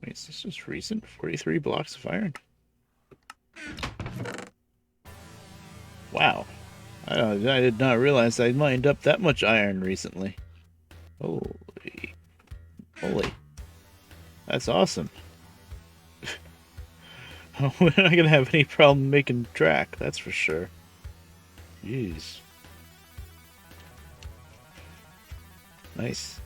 Wait, is this just recent? 43 blocks of iron? Wow. I did not realize I mined up that much iron recently. Holy. Holy. That's awesome. We're not going to have any problem making track, that's for sure. Jeez. Nice.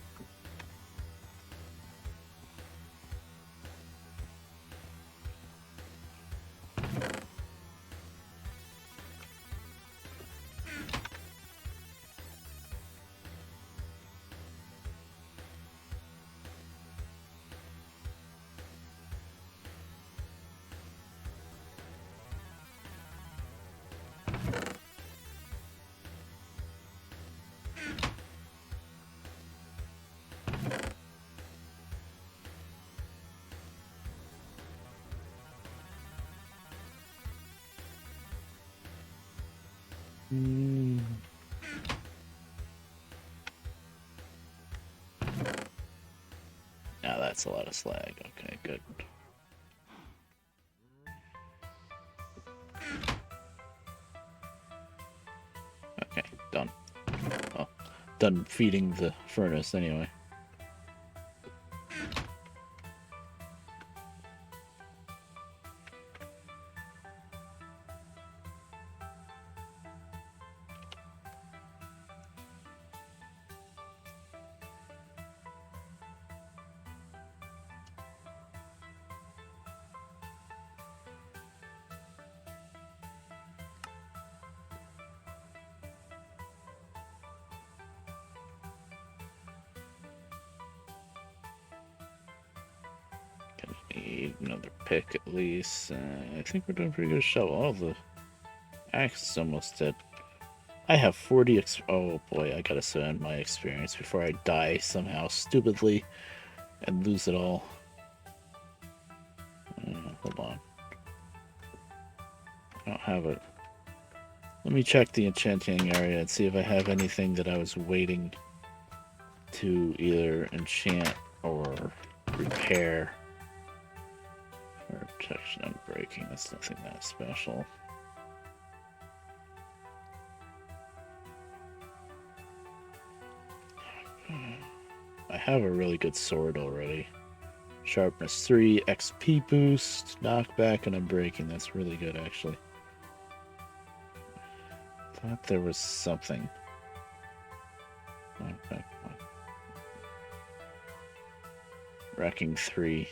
Now that's a lot of slag. Okay, good. Okay, done. Well, done feeding the furnace anyway. need another pick at least. I think we're doing pretty good shovel. Oh, the axe is almost dead. I have 40 oh boy, I gotta spend my experience before I die somehow stupidly and lose it all. Hold on. I don't have it. Let me check the enchanting area and see if I have anything that I was waiting to either enchant or repair. Or protection and breaking, that's nothing that special. I have a really good sword already. Sharpness 3, XP boost, knockback, and unbreaking. That's really good, actually. Thought there was something. Knockback 1. Wrecking 3.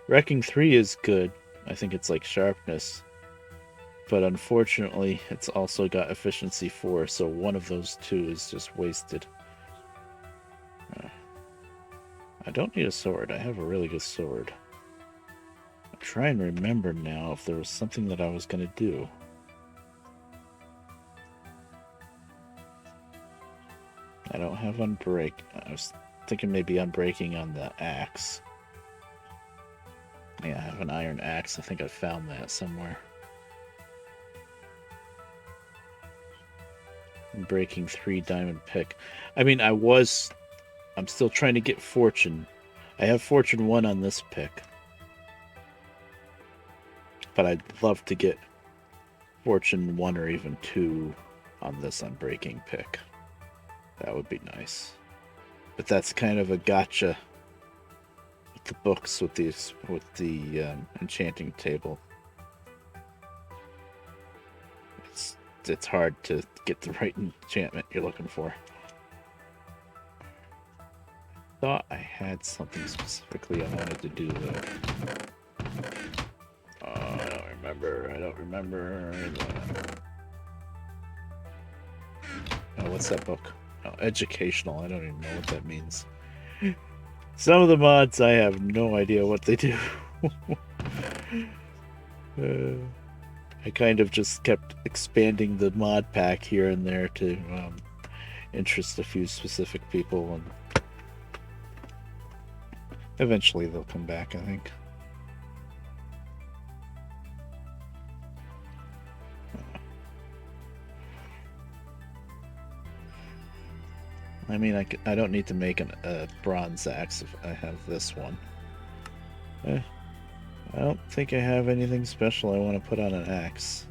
Wrecking 3 is good. I think it's like sharpness. But unfortunately, it's also got efficiency 4, so one of those two is just wasted. I don't need a sword. I have a really good sword. I'm trying to remember now if there was something that I was going to do. I don't have unbreak. I was thinking maybe unbreaking on the axe. Yeah, I have an iron axe. I think I found that somewhere. Breaking 3 diamond pick. I mean, I'm still trying to get fortune. I have fortune 1 on this pick. But I'd love to get fortune 1 or even 2 on this unbreaking pick. That would be nice. But that's kind of a gotcha with the books, with the enchanting table. It's hard to get the right enchantment you're looking for. Thought I had something specifically I wanted to do though. Oh, I don't remember. Oh, what's that book? Oh, educational. I don't even know what that means. Some of the mods, I have no idea what they do. I kind of just kept expanding the mod pack here and there to interest a few specific people, and eventually they'll come back, I think. I mean, I don't need to make a bronze axe if I have this one. I don't think I have anything special I want to put on an axe.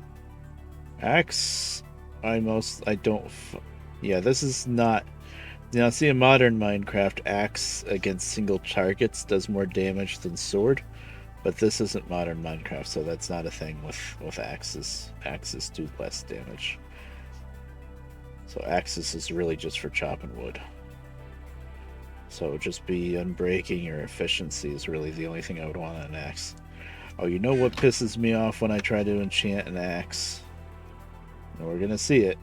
Axe, yeah, this is not... Now, see, in modern Minecraft, axe against single targets does more damage than sword, but this isn't modern Minecraft, so that's not a thing with axes. Axes do less damage. So axes is really just for chopping wood. So just be unbreaking or efficiency is really the only thing I would want on an axe. Oh, you know what pisses me off when I try to enchant an axe? And we're gonna see it.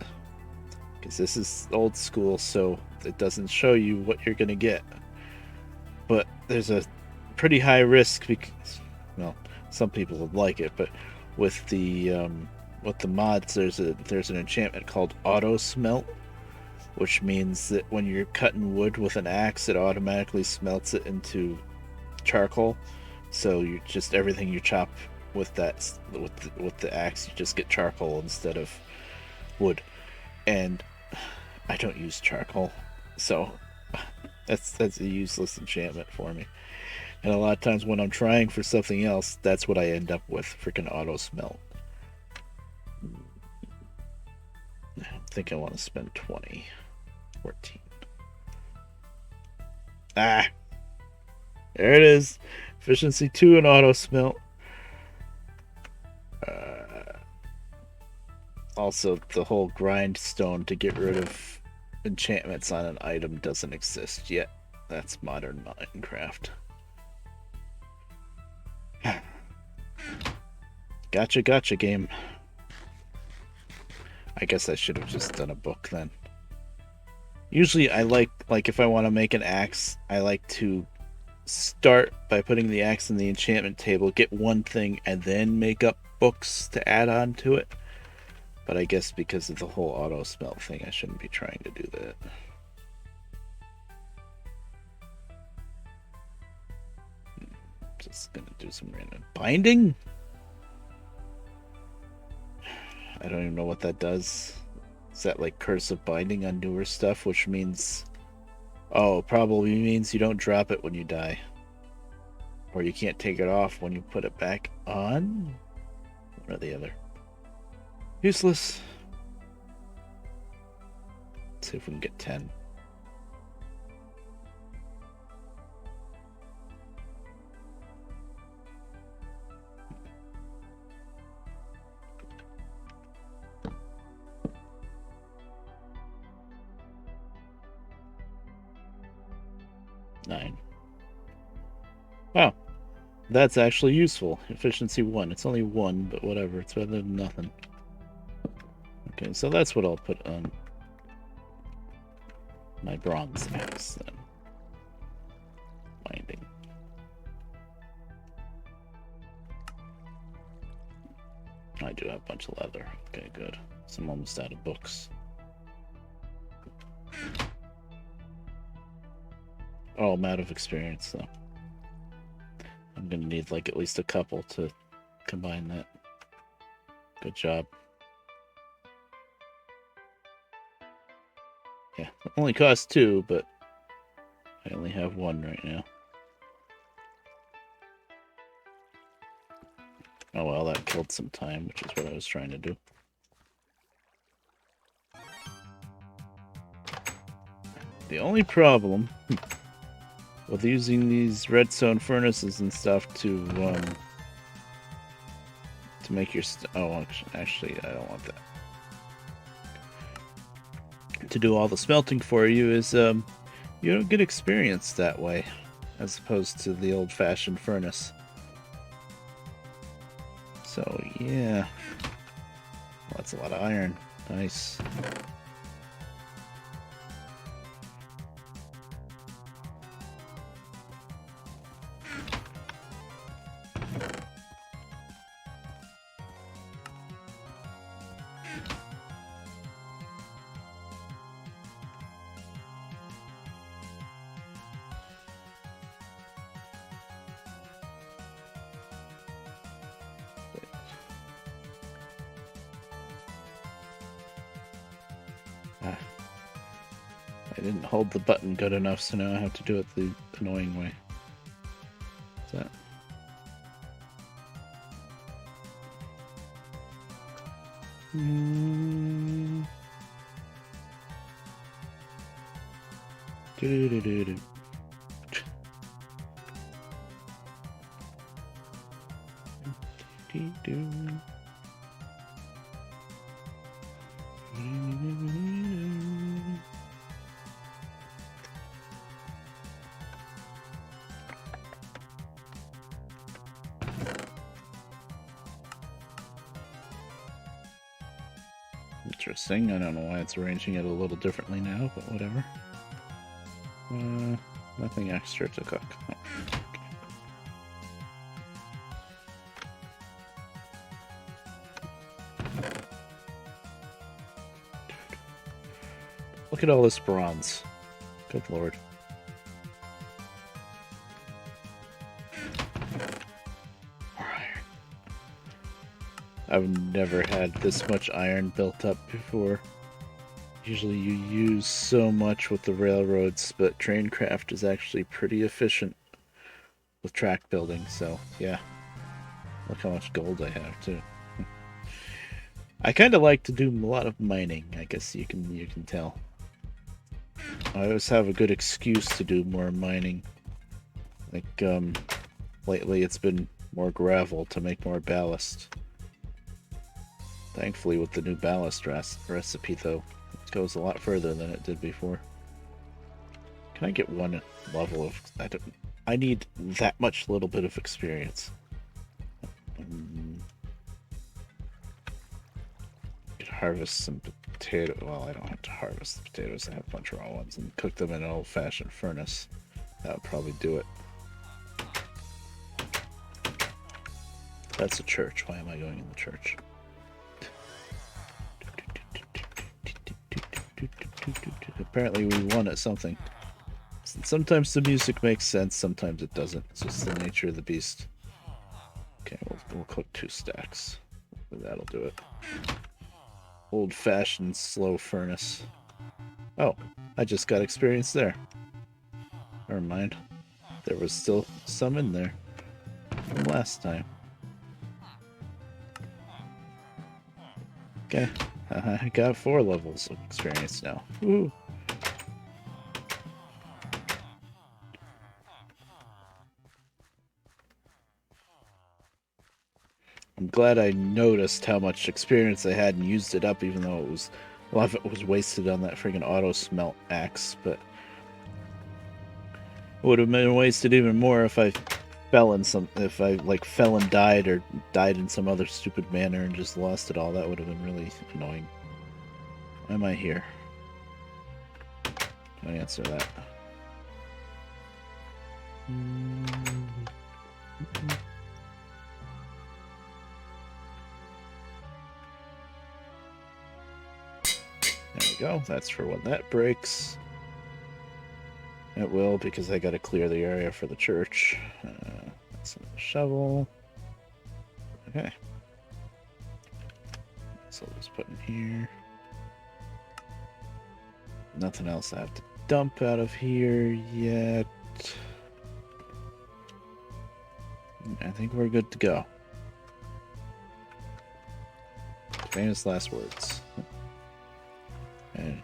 Because this is old school, so it doesn't show you what you're gonna get. But there's a pretty high risk because, well, some people would like it, but with the mods, there's an enchantment called auto smelt, which means that when you're cutting wood with an axe, it automatically smelts it into charcoal. So you just everything you chop with the axe, you just get charcoal instead of wood. And I don't use charcoal, so that's a useless enchantment for me. And a lot of times when I'm trying for something else, that's what I end up with, freaking auto smelt. I think I want to spend 20. 14. Ah! There it is. Efficiency 2 and auto smelt. Also, the whole grindstone to get rid of enchantments on an item doesn't exist yet. That's modern Minecraft. Gotcha game. I guess I should have just done a book then. Usually I like if I want to make an axe, I like to start by putting the axe in the enchantment table, get one thing, and then make up books to add on to it. But I guess because of the whole auto smelt thing, I shouldn't be trying to do that. Just gonna do some random binding. I don't even know what that does. Is that like curse of binding on newer stuff, which means, oh, probably means you don't drop it when you die, or you can't take it off when you put it back on. One or the other. Useless. Let's see if we can get 10. Nine. Wow. That's actually useful. Efficiency 1. It's only 1, but whatever. It's better than nothing. Okay, so that's what I'll put on my bronze axe then. Binding. I do have a bunch of leather. Okay, good. So I'm almost out of books. Oh, I'm out of experience, though. I'm gonna need like at least a couple to combine that. Good job. Yeah, it only costs 2, but I only have 1 right now. Oh well, that killed some time, which is what I was trying to do. The only problem with using these redstone furnaces and stuff to make your actually I don't want that. To do all the smelting for you is you don't get experience that way, as opposed to the old-fashioned furnace. So yeah, well, that's a lot of iron. Nice. I didn't hold the button good enough, so now I have to do it the annoying way. What's that? Do-do-do-do-do. Interesting. I don't know why it's arranging it a little differently now, but whatever. Nothing extra to cook. Oh. Look at all this bronze. Good lord. More iron. I've never had this much iron built up before. Usually you use so much with the railroads, but Traincraft is actually pretty efficient with track building, so yeah. Look how much gold I have too. I kind of like to do a lot of mining, I guess you can tell. I always have a good excuse to do more mining. Like, lately it's been more gravel to make more ballast. Thankfully, with the new ballast recipe, though, it goes a lot further than it did before. Can I get one level of... I need that much little bit of experience. Could harvest some potato. Well, I don't have to harvest the potatoes. I have a bunch of raw ones and cook them in an old-fashioned furnace. That would probably do it. That's a church. Why am I going in the church? Apparently we won at something. Sometimes the music makes sense, sometimes it doesn't. It's just the nature of the beast. Okay, we'll cook 2 stacks. That'll do it. Old-fashioned slow furnace. Oh, I just got experience there. Never mind. There was still some in there from last time. Okay, I got 4 levels of experience now. Woo! I'm glad I noticed how much experience I had and used it up, even though a lot of it was wasted on that friggin' auto smelt axe, but it would have been wasted even more if I fell and died or died in some other stupid manner and just lost it all. That would have been really annoying. Why am I here? Can I answer that? There we go. That's for when that breaks. It will, because I gotta clear the area for the church. That's a shovel. Okay. So I'll just put in here. Nothing else I have to dump out of here yet. I think we're good to go. Famous last words. And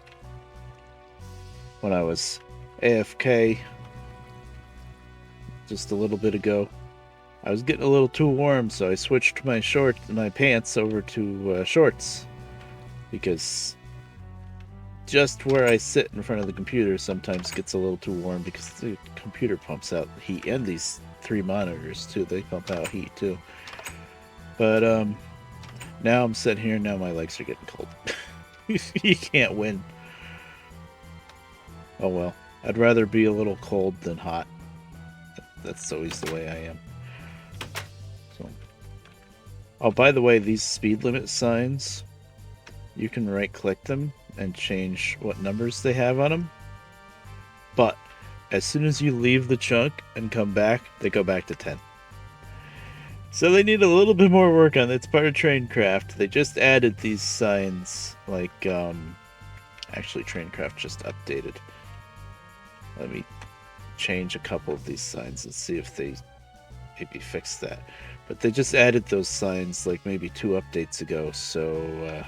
when I was AFK just a little bit ago, I was getting a little too warm, so I switched my pants over to shorts, because just where I sit in front of the computer sometimes gets a little too warm, because the computer pumps out heat, and these 3 monitors too, they pump out heat too. But now I'm sitting here, now my legs are getting cold. You can't win. Oh well, I'd rather be a little cold than hot. That's always the way I am. So, oh, by the way, these speed limit signs, you can right click them and change what numbers they have on them, but as soon as you leave the chunk and come back, they go back to 10. So they need a little bit more work on it. It's part of Trainecraft. They just added these signs, like, actually Trainecraft just updated. Let me change a couple of these signs and see if they maybe fix that. But they just added those signs like maybe 2 updates ago, so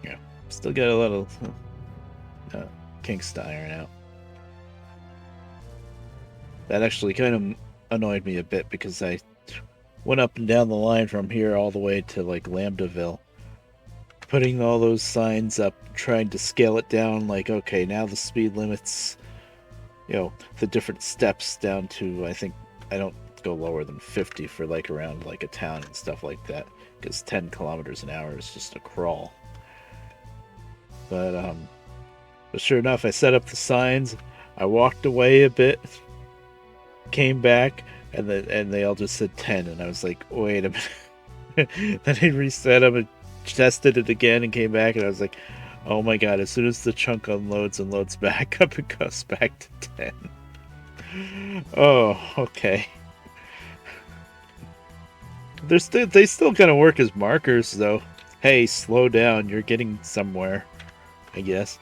yeah, still got a lot of kinks to iron out. That actually kind of annoyed me a bit, because I went up and down the line from here all the way to like Lambdaville, putting all those signs up, trying to scale it down, like, okay, now the speed limits, you know, the different steps down to, I think, I don't go lower than 50 for like around like a town and stuff like that, because 10 kilometers an hour is just a crawl. But sure enough, I set up the signs, I walked away a bit, came back, and they all just said 10, and I was like, wait a minute. Then I reset them and tested it again and came back, and I was like, oh my god, as soon as the chunk unloads and loads back up, it goes back to 10. Oh, okay. They still kind of work as markers, though. Hey, slow down, you're getting somewhere, I guess.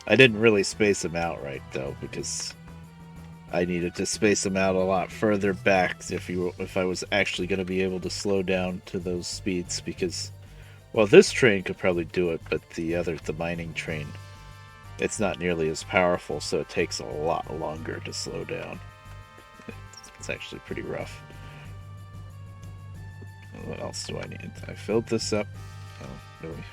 I didn't really space them out right, though, because I needed to space them out a lot further back if I was actually going to be able to slow down to those speeds, because, well, this train could probably do it, but the mining train, it's not nearly as powerful, so it takes a lot longer to slow down. It's actually pretty rough. What else do I need? I filled this up. Oh, really?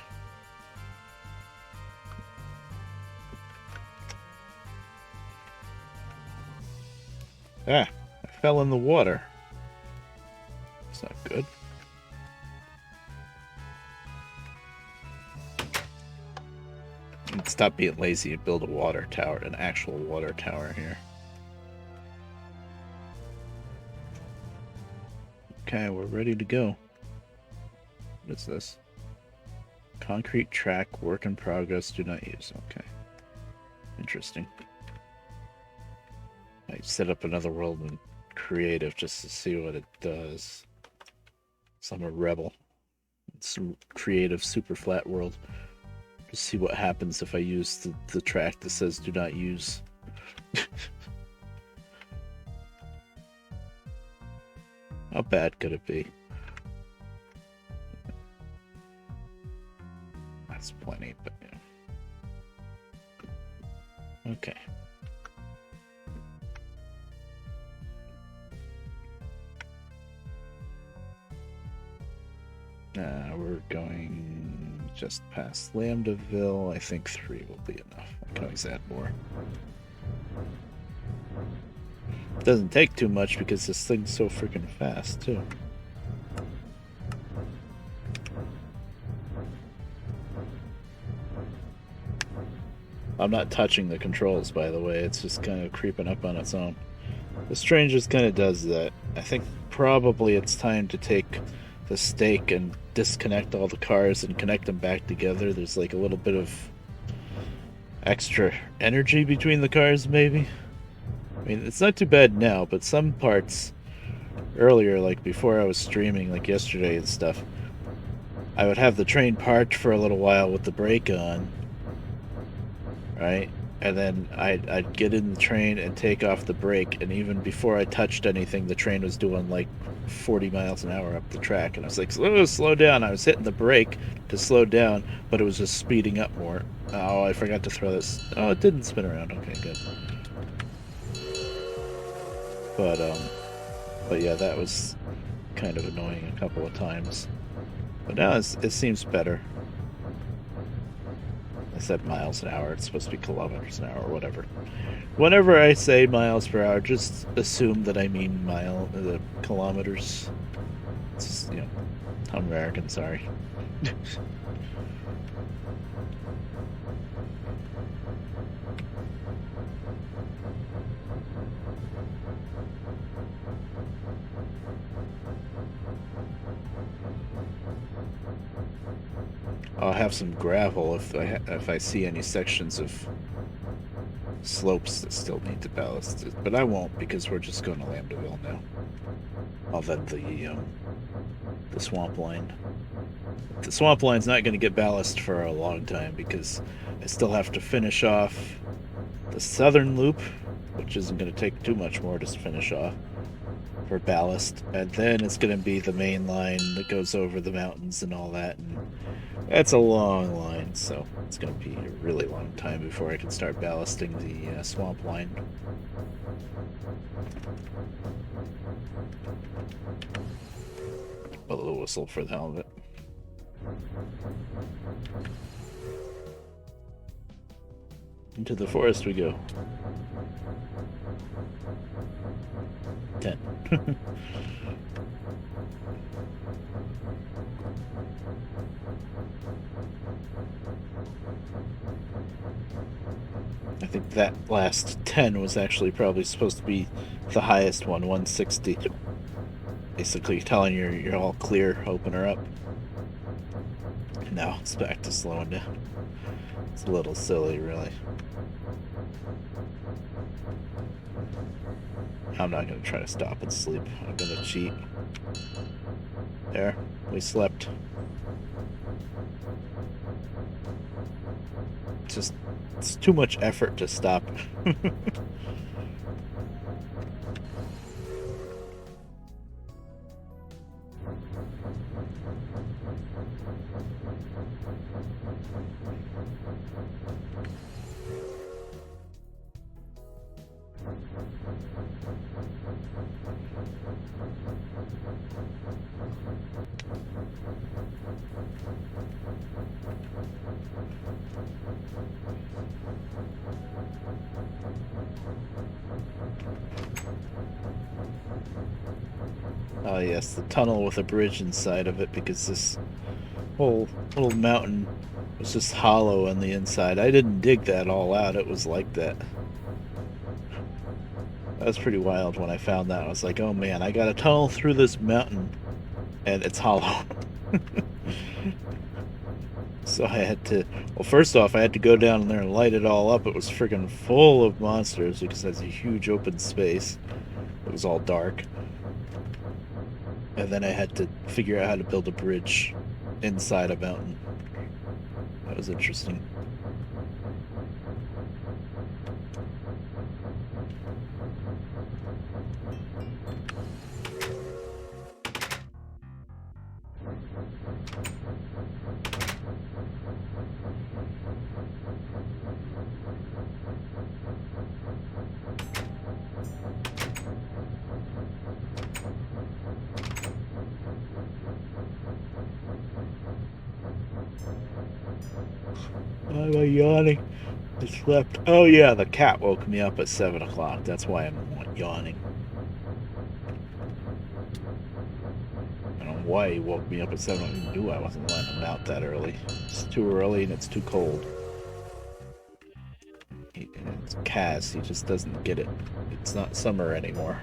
Ah, I fell in the water. It's not good. Stop being lazy and build a water tower, an actual water tower here. Okay, we're ready to go. What is this? Concrete track, work in progress, do not use. Okay. Interesting. I set up another world in creative just to see what it does. So I'm a rebel. It's a creative super flat world. Just see what happens if I use the track that says do not use. How bad could it be? That's plenty, but yeah. Okay. We're going just past Lambdaville. I think 3 will be enough. I can always add more. It doesn't take too much because this thing's so freaking fast, too. I'm not touching the controls, by the way. It's just kind of creeping up on its own. This train just kind of does that. I think probably it's time to take the stake and disconnect all the cars and connect them back together. There's like a little bit of extra energy between the cars, maybe. I mean, it's not too bad now, but some parts earlier, like before I was streaming, like yesterday and stuff, I would have the train parked for a little while with the brake on, right? And then I'd get in the train and take off the brake, and even before I touched anything, the train was doing like 40 miles an hour up the track, and I was like, slow down. I was hitting the brake to slow down, but it was just speeding up more. Oh, I forgot to throw this. Oh, it didn't spin around. Okay, good. But yeah, that was kind of annoying a couple of times. But now it seems better. I said miles an hour. It's supposed to be kilometers an hour or whatever. Whenever I say miles per hour, just assume that I mean kilometers. It's just, I'm American, sorry. I'll have some gravel if I see any sections of slopes that still need to ballast it, but I won't because we're just going to Lambdaville now. I'll let the swamp line. The swamp line's not going to get ballast for a long time because I still have to finish off the southern loop, which isn't going to take too much more to finish off for ballast, and then it's going to be the main line that goes over the mountains and all that, and that's a long line, so it's going to be a really long time before I can start ballasting the swamp line. A little whistle for the hell of it. Into the forest we go. 10. I think that last 10 was actually probably supposed to be the highest one, 160. Basically telling you're all clear, open her up. And now it's back to slowing down. It's a little silly, really. I'm not going to try to stop and sleep. I'm going to cheat. There, we slept. It's too much effort to stop. Oh yes, the tunnel with a bridge inside of it, because this whole little mountain was just hollow on the inside. I didn't dig that all out, it was like that. That was pretty wild when I found that. I was like, oh man, I gotta tunnel through this mountain and it's hollow. So I had to, well, first off, I had to go down there and light it all up. It was friggin' full of monsters because that's a huge open space. It was all dark. And then I had to figure out how to build a bridge inside a mountain. That was interesting. Why am I yawning? I slept. Oh yeah, the cat woke me up at 7 o'clock. That's why I'm yawning. I don't know why he woke me up at 7. I knew I wasn't letting him out that early. It's too early and it's too cold. It's Kaz, he just doesn't get it. It's not summer anymore.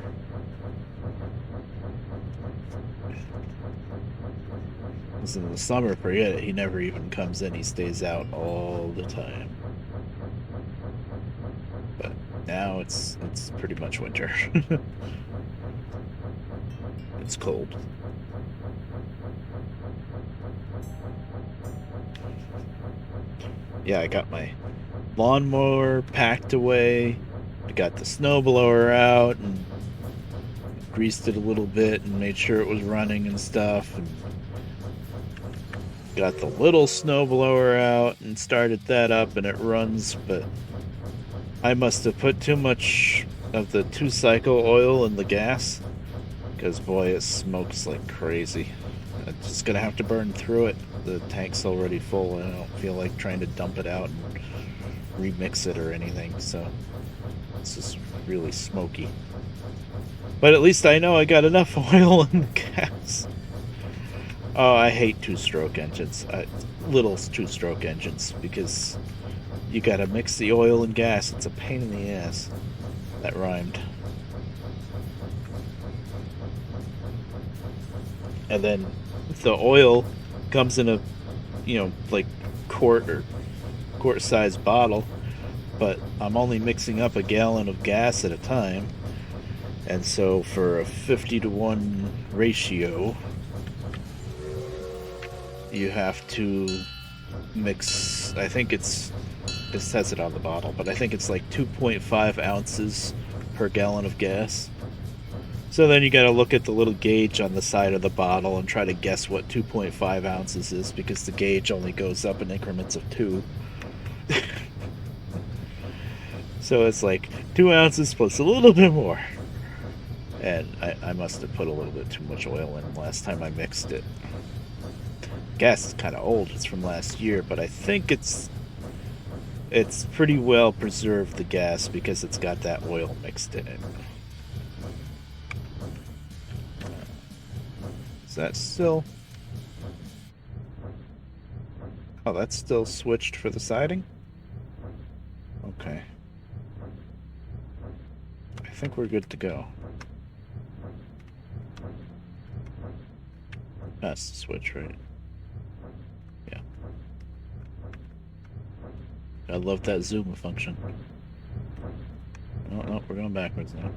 Because in the summer, forget it. He never even comes in. He stays out all the time. But now it's pretty much winter. It's cold. Yeah, I got my lawnmower packed away. I got the snowblower out and greased it a little bit and made sure it was running and stuff. And got the little snowblower out and started that up and it runs, but I must have put too much of the 2-cycle oil in the gas because boy, it smokes like crazy. I'm just gonna have to burn through it. The tank's already full and I don't feel like trying to dump it out and remix it or anything, so it's just really smoky. But at least I know I got enough oil in the gas. Oh, I hate 2-stroke engines. Little 2-stroke engines, because you gotta mix the oil and gas. It's a pain in the ass. That rhymed. And then the oil comes in a, like quart-sized bottle, but I'm only mixing up a gallon of gas at a time. And so for a 50-to-1 ratio, you have to mix, I think it says it on the bottle, but I think it's like 2.5 ounces per gallon of gas. So then you gotta look at the little gauge on the side of the bottle and try to guess what 2.5 ounces is, because the gauge only goes up in increments of 2. So it's like 2 ounces plus a little bit more. And I must have put a little bit too much oil in last time I mixed it. Gas is kind of old. It's from last year, but I think it's pretty well preserved, the gas, because it's got that oil mixed in it. Is that still... Oh, that's still switched for the siding? Okay. I think we're good to go. That's the switch, right? Yeah. I love that zoom function. Oh, no, we're going backwards now.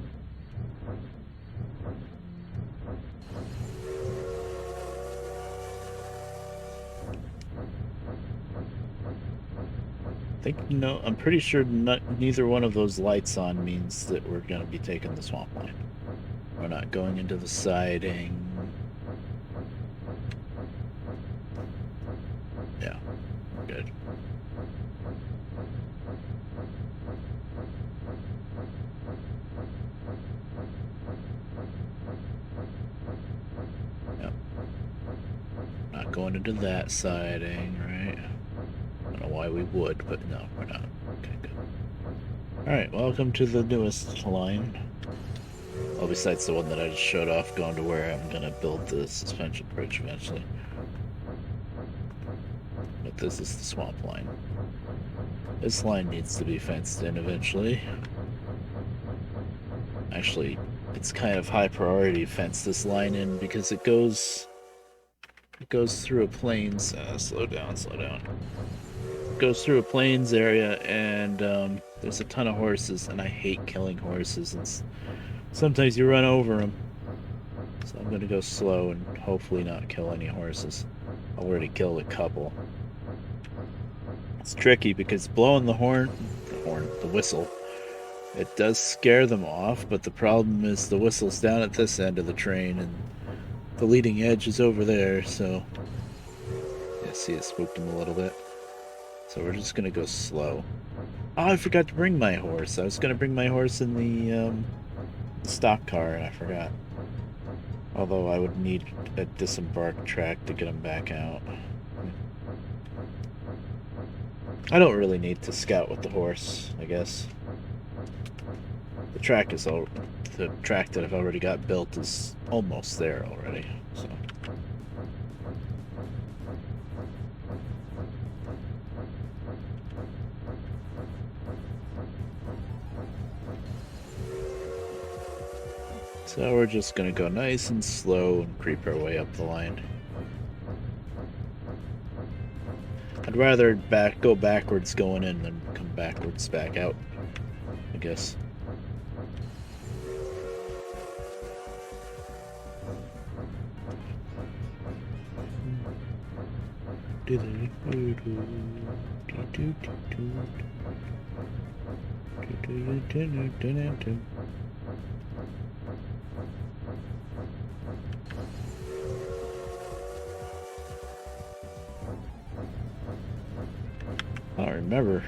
I think, I'm pretty sure neither one of those lights on means that we're going to be taking the swamp line. We're not going into the siding. Yeah, we're good. Yep. Not going into that siding, right? I don't know why we would, but no, we're not. Okay, good. Alright, welcome to the newest line. Well, besides the one that I just showed off, going to where I'm gonna build the suspension bridge eventually. But this is the swamp line. This line needs to be fenced in eventually. Actually, it's kind of high priority to fence this line in because it goes through a plains. Slow down, slow down. It goes through a plains area, and there's a ton of horses, and I hate killing horses. And sometimes you run over them. So I'm gonna go slow and hopefully not kill any horses. I already killed a couple. It's tricky because blowing the whistle, it does scare them off, but the problem is the whistle's down at this end of the train and the leading edge is over there, so yeah, see, it spooked him a little bit. So we're just gonna go slow. Oh, I forgot to bring my horse. I was gonna bring my horse in the stock car and I forgot. Although I would need a disembark track to get him back out. I don't really need to scout with the horse, I guess. The track that I've already got built is almost there already, so. So we're just gonna go nice and slow and creep our way up the line. I'd rather go backwards going in than come backwards back out, I guess. I don't remember.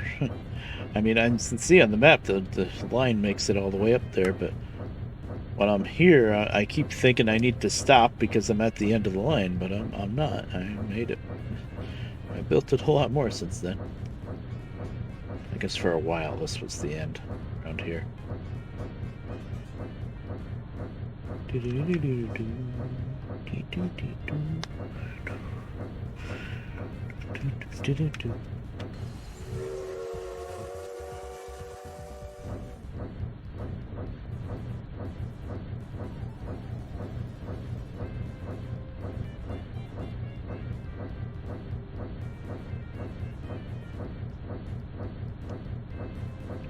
I mean, I can see on the map the line makes it all the way up there, but when I'm here, I keep thinking I need to stop because I'm at the end of the line, but I'm not. I made it. I built it a lot more since then. I guess for a while this was the end around here.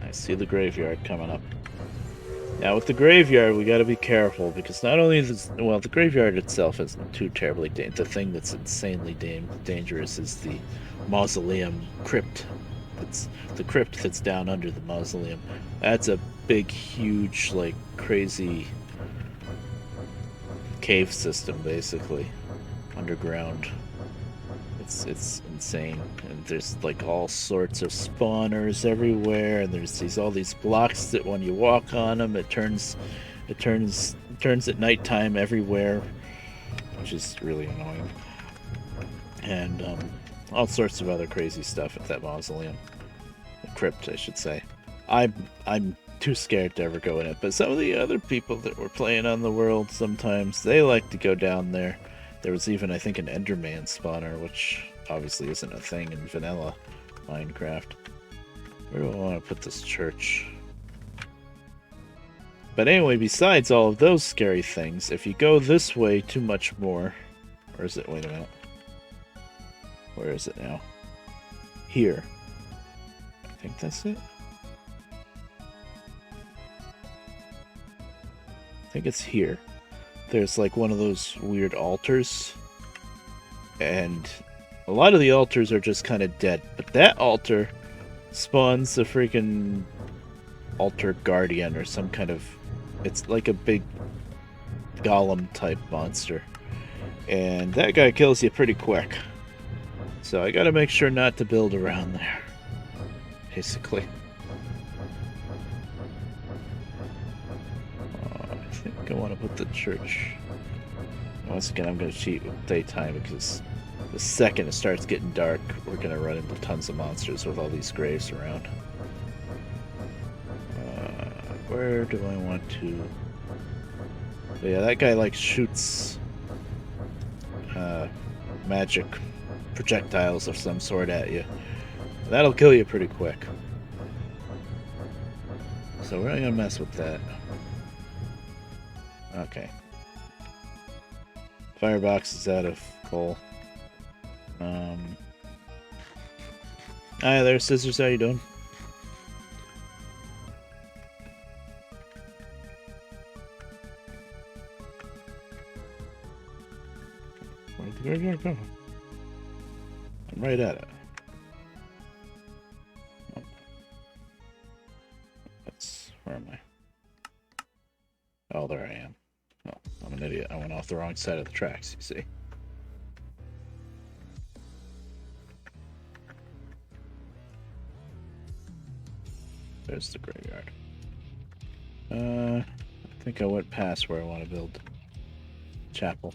I see the graveyard coming up. Now with the graveyard, we got to be careful because not only is the graveyard itself isn't too terribly dangerous. The thing that's insanely dangerous is the mausoleum crypt. That's the crypt that's down under the mausoleum. That's a big, huge, like crazy cave system, basically, underground. It's insane, and there's like all sorts of spawners everywhere, and there's all these blocks that when you walk on them, it turns at nighttime everywhere, which is really annoying, and all sorts of other crazy stuff at that mausoleum, the crypt, I should say. I'm too scared to ever go in it, but some of the other people that were playing on the world, sometimes they like to go down there. There was even, I think, an Enderman spawner, which obviously isn't a thing in vanilla Minecraft. Where do I want to put this church? But anyway, besides all of those scary things, if you go this way too much more... Where is it? Wait a minute. Where is it now? Here. I think that's it. I think it's here. There's like one of those weird altars, and a lot of the altars are just kind of dead, but that altar spawns a freaking altar guardian or some kind of, it's like a big golem type monster, and that guy kills you pretty quick, so I gotta make sure not to build around there, basically. I want to put the church. Once again, I'm going to cheat with daytime because the second it starts getting dark, we're going to run into tons of monsters with all these graves around. Where do I want to... But yeah, that guy like shoots magic projectiles of some sort at you. That'll kill you pretty quick. So we're not going to mess with that. Okay. Firebox is out of coal. Hi there, Scissors. How you doing? Where'd the graveyard go? I'm right at it. Oh. Where am I? Oh, there I am. Oh, I'm an idiot. I went off the wrong side of the tracks, you see. There's the graveyard. I think I went past where I want to build chapel.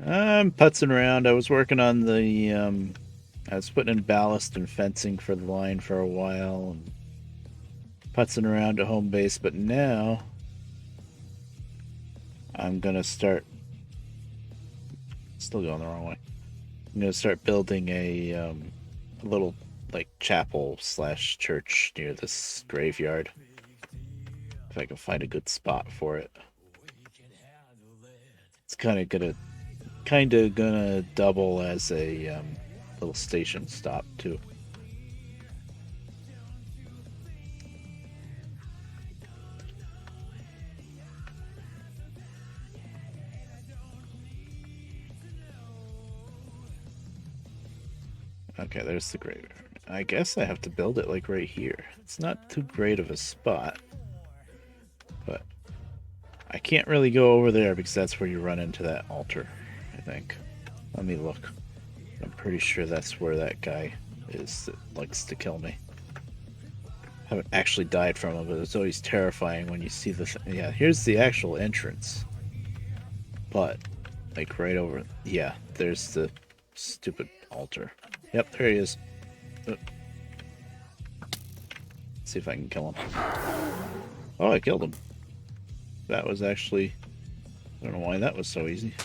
I'm putzing around. I was working on the, I was putting in ballast and fencing for the line for a while, and putzing around at home base, but now I'm gonna start, still going the wrong way. I'm gonna start building a little, like, chapel slash church near this graveyard. If I can find a good spot for it. It's kind of gonna double as a little station stop too. Okay, there's the graveyard. I guess I have to build it like right here. It's not too great of a spot, but I can't really go over there because that's where you run into that altar, I think. Let me look. I'm pretty sure that's where that guy is that likes to kill me. I haven't actually died from him, but it's always terrifying when you see the... Yeah, here's the actual entrance. But, like, right over... Yeah, there's the stupid altar. Yep, there he is. Let's see if I can kill him. Oh, I killed him. That was actually... I don't know why that was so easy.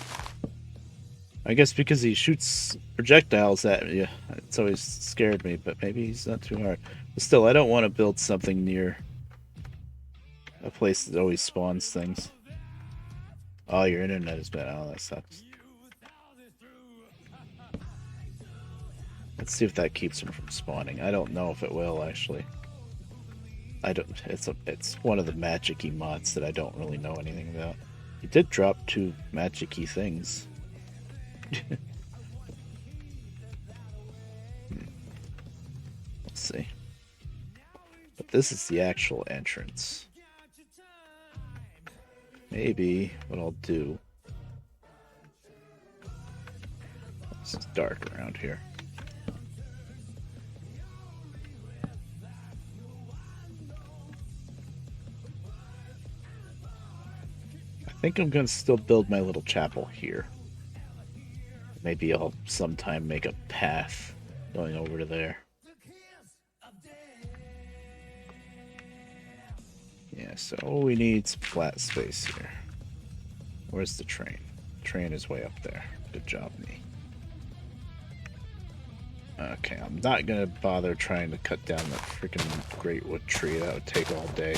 I guess because he shoots projectiles at you. It's always scared me, but maybe he's not too hard. But still, I don't want to build something near a place that always spawns things. Oh, your internet is bad. Oh, that sucks. Let's see if that keeps him from spawning. I don't know if it will, actually. I don't. It's one of the magic-y mods that I don't really know anything about. He did drop 2 magic-y things. Let's see. But this is the actual entrance. Maybe what I'll do... It's dark around here. I think I'm going to still build my little chapel here. Maybe I'll sometime make a path going over to there. Yeah, so we need some flat space here. Where's the train? The train is way up there. Good job, me. Okay, I'm not gonna bother trying to cut down that freaking great wood tree. That would take all day.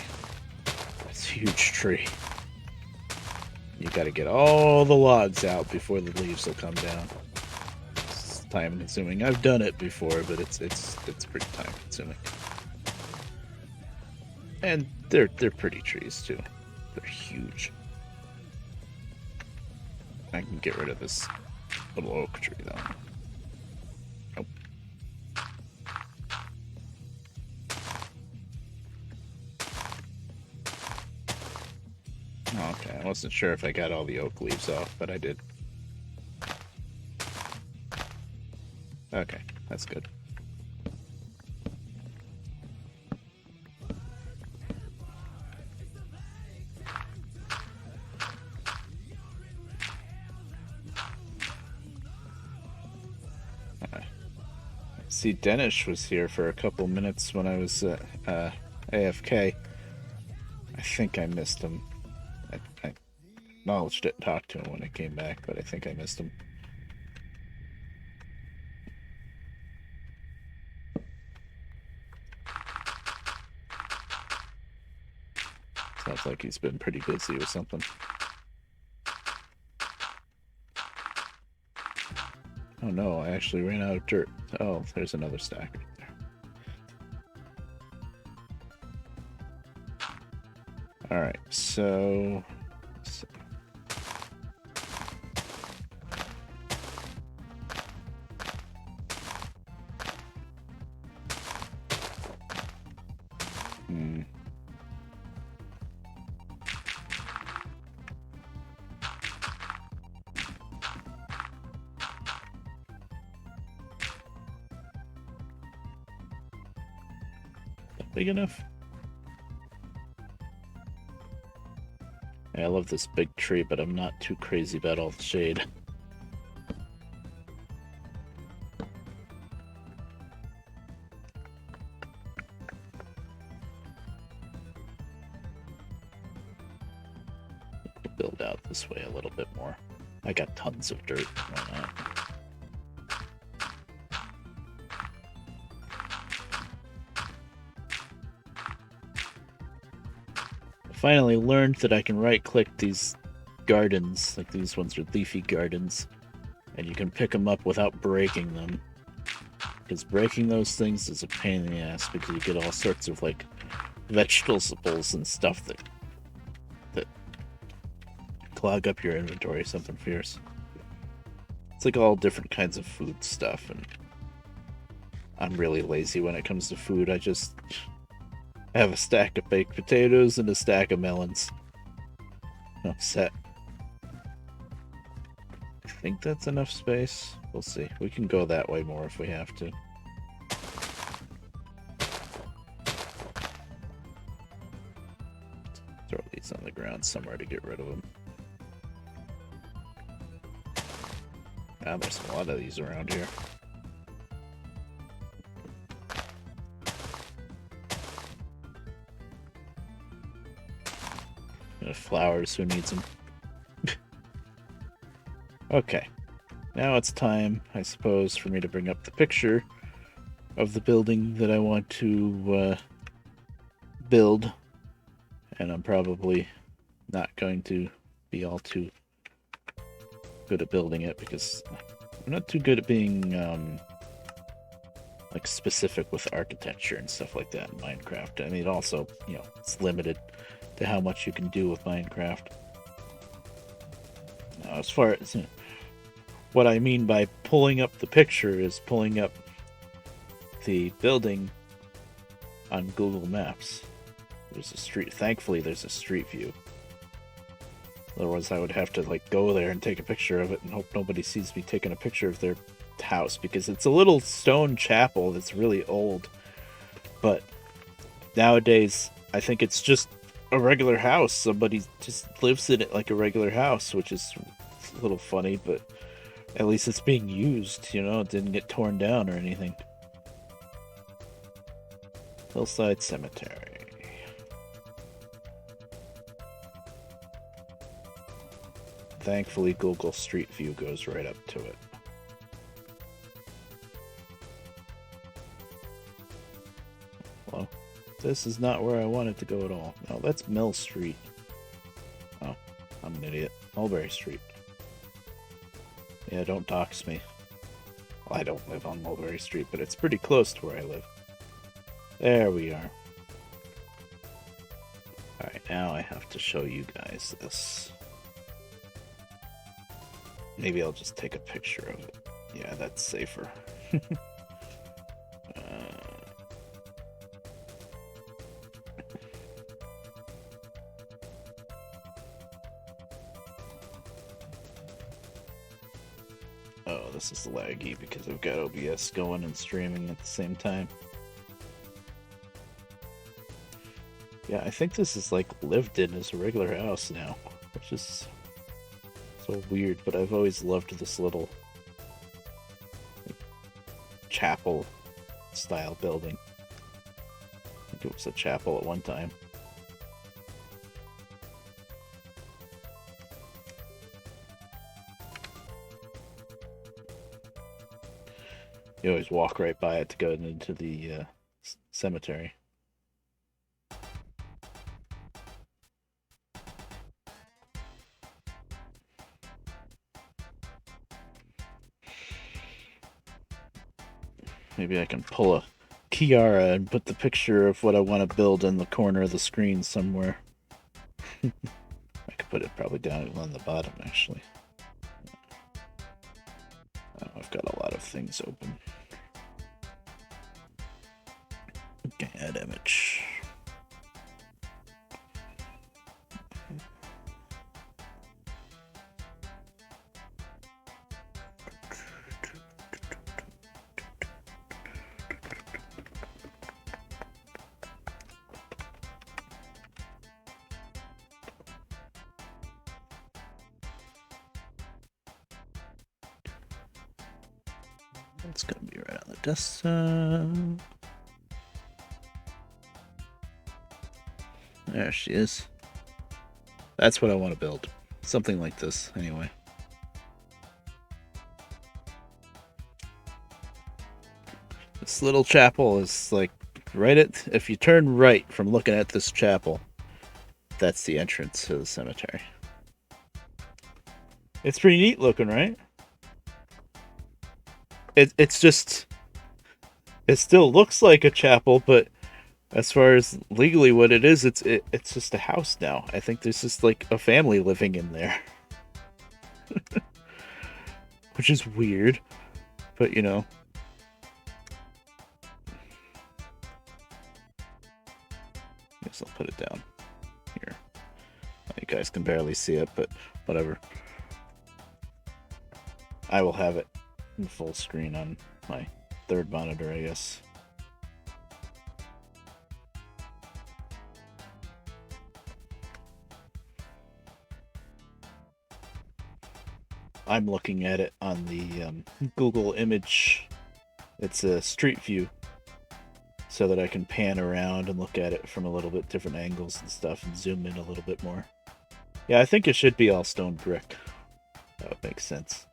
It's a huge tree. You gotta get all the logs out before the leaves will come down. It's time consuming. I've done it before, but it's pretty time consuming. And they're pretty trees too. They're huge. I can get rid of this little oak tree though. Nope. Oh, okay, I wasn't sure if I got all the oak leaves off, but I did. Okay, that's good. See, Denish was here for a couple minutes when I was AFK. I think I missed him. I acknowledged it, talked to him when I came back, but I think I missed him. Sounds like he's been pretty busy with something. Oh no, I actually ran out of dirt. Oh, there's another stack right there. Alright, so... Hmm. Big enough? Yeah, I love this big tree, but I'm not too crazy about all the shade. Build out this way a little bit more. I got tons of dirt. Why not? Finally learned that I can right-click these gardens, like these ones are leafy gardens, and you can pick them up without breaking them. Because breaking those things is a pain in the ass, because you get all sorts of like vegetables and stuff that clog up your inventory, something fierce. It's like all different kinds of food stuff, and I'm really lazy when it comes to food. I just have a stack of baked potatoes and a stack of melons. I'm set. I think that's enough space. We'll see. We can go that way more if we have to. Throw these on the ground somewhere to get rid of them. Ah, there's a lot of these around here. Flowers, who needs them? Okay. Now it's time, I suppose, for me to bring up the picture of the building that I want to build. And I'm probably not going to be all too good at building it, because I'm not too good at being like specific with architecture and stuff like that in Minecraft. I mean, also, you know, it's limited to how much you can do with Minecraft. Now, as far as what I mean by pulling up the picture is pulling up the building on Google Maps. There's a street. Thankfully, there's a street view. Otherwise, I would have to like go there and take a picture of it and hope nobody sees me taking a picture of their house, because it's a little stone chapel that's really old. But nowadays, I think it's just a regular house. Somebody just lives in it like a regular house, which is a little funny, but at least it's being used, you know, it didn't get torn down or anything. Hillside Cemetery. Thankfully, Google Street View goes right up to it. Well, this is not where I wanted to go at all. No, that's Mill Street. Oh, I'm an idiot. Mulberry Street. Yeah, don't dox me. Well, I don't live on Mulberry Street, but it's pretty close to where I live. There we are. Alright, now I have to show you guys this. Maybe I'll just take a picture of it. Yeah, that's safer. Oh, this is laggy because I've got OBS going and streaming at the same time. Yeah, I think this is like lived in as a regular house now, which is so weird, but I've always loved this little like, chapel style building. I think it was a chapel at one time. You always walk right by it to go into the cemetery. Maybe I can pull a Kiara and put the picture of what I want to build in the corner of the screen somewhere. I could put it probably down on the bottom, actually. Oh, I've got a lot of things open. Okay, add image. It's gonna be right on the desktop. There she is. That's what I want to build. Something like this, anyway. This little chapel is like right at. If you turn right from looking at this chapel, that's the entrance to the cemetery. It's pretty neat looking, right? It's just. It still looks like a chapel, but as far as legally what it is, it's just a house now. I think there's just like a family living in there. Which is weird. But you know. Guess I'll put it down here. You guys can barely see it, but whatever. I will have it in full screen on my third monitor, I guess. I'm looking at it on the Google image. It's a street view, so that I can pan around and look at it from a little bit different angles and stuff and zoom in a little bit more. Yeah, I think it should be all stone brick. That would make sense.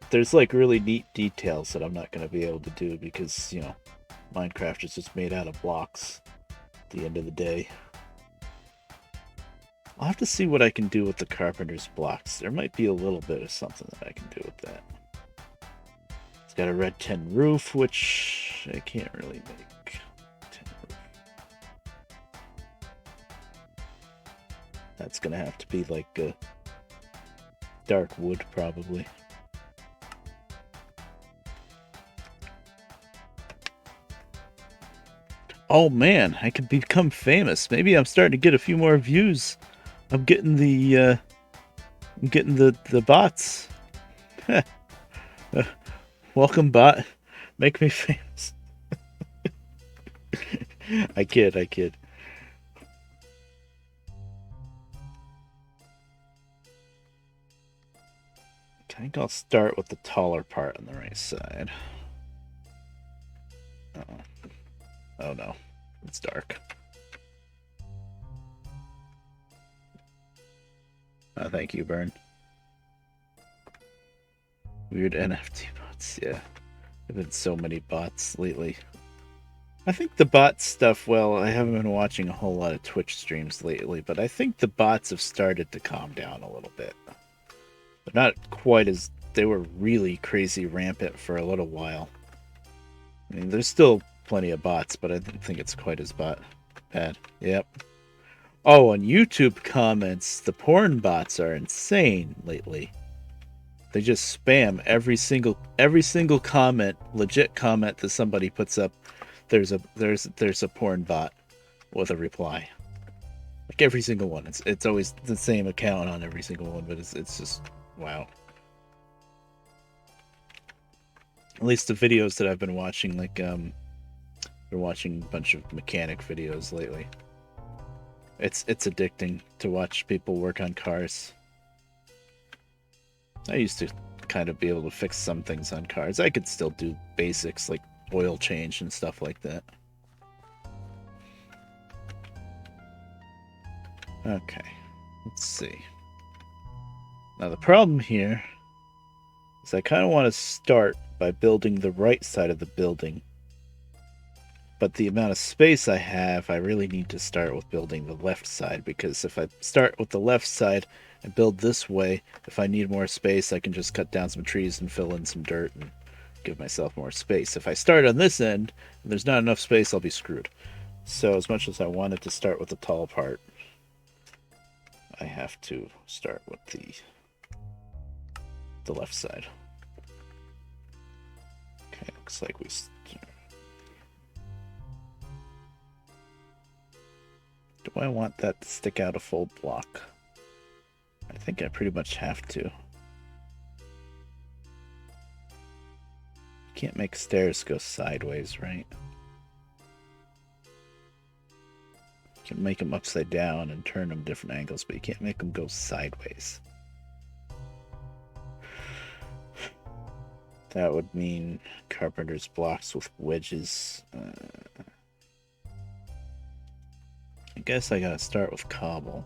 There's like really neat details that I'm not going to be able to do because, you know, Minecraft is just made out of blocks at the end of the day. I'll have to see what I can do with the carpenter's blocks. There might be a little bit of something that I can do with that. It's got a red tin roof, which I can't really make. Tin roof. That's gonna have to be like a dark wood, probably. Oh man, I could become famous. Maybe I'm starting to get a few more views. I'm getting the bots. Welcome, bot. Make me famous. I kid. I think I'll start with the taller part on the right side. Oh no, it's dark. Oh, thank you, Burn. Weird NFT bots, yeah. There've been so many bots lately. I think the bot stuff, well, I haven't been watching a whole lot of Twitch streams lately, but I think the bots have started to calm down a little bit. But not quite as... They were really crazy rampant for a little while. I mean, there's still plenty of bots, but I don't think it's quite as bad. Yep. Oh, on YouTube comments, the porn bots are insane lately. They just spam every single comment, legit comment that somebody puts up. There's a porn bot with a reply. Like every single one. It's always the same account on every single one, but it's just wow. At least the videos that I've been watching, like been watching a bunch of mechanic videos lately. It's addicting to watch people work on cars. I used to kind of be able to fix some things on cars. I could still do basics like oil change and stuff like that. Okay, let's see. Now the problem here is I kind of want to start by building the right side of the building. But the amount of space I have, I really need to start with building the left side, because if I start with the left side and build this way, if I need more space, I can just cut down some trees and fill in some dirt and give myself more space. If I start on this end and there's not enough space, I'll be screwed. So as much as I wanted to start with the tall part, I have to start with the left side. Okay, looks like we... Do I want that to stick out a full block? I think I pretty much have to. You can't make stairs go sideways, right? You can make them upside down and turn them different angles, but you can't make them go sideways. That would mean carpenter's blocks with wedges. I guess I gotta start with cobble.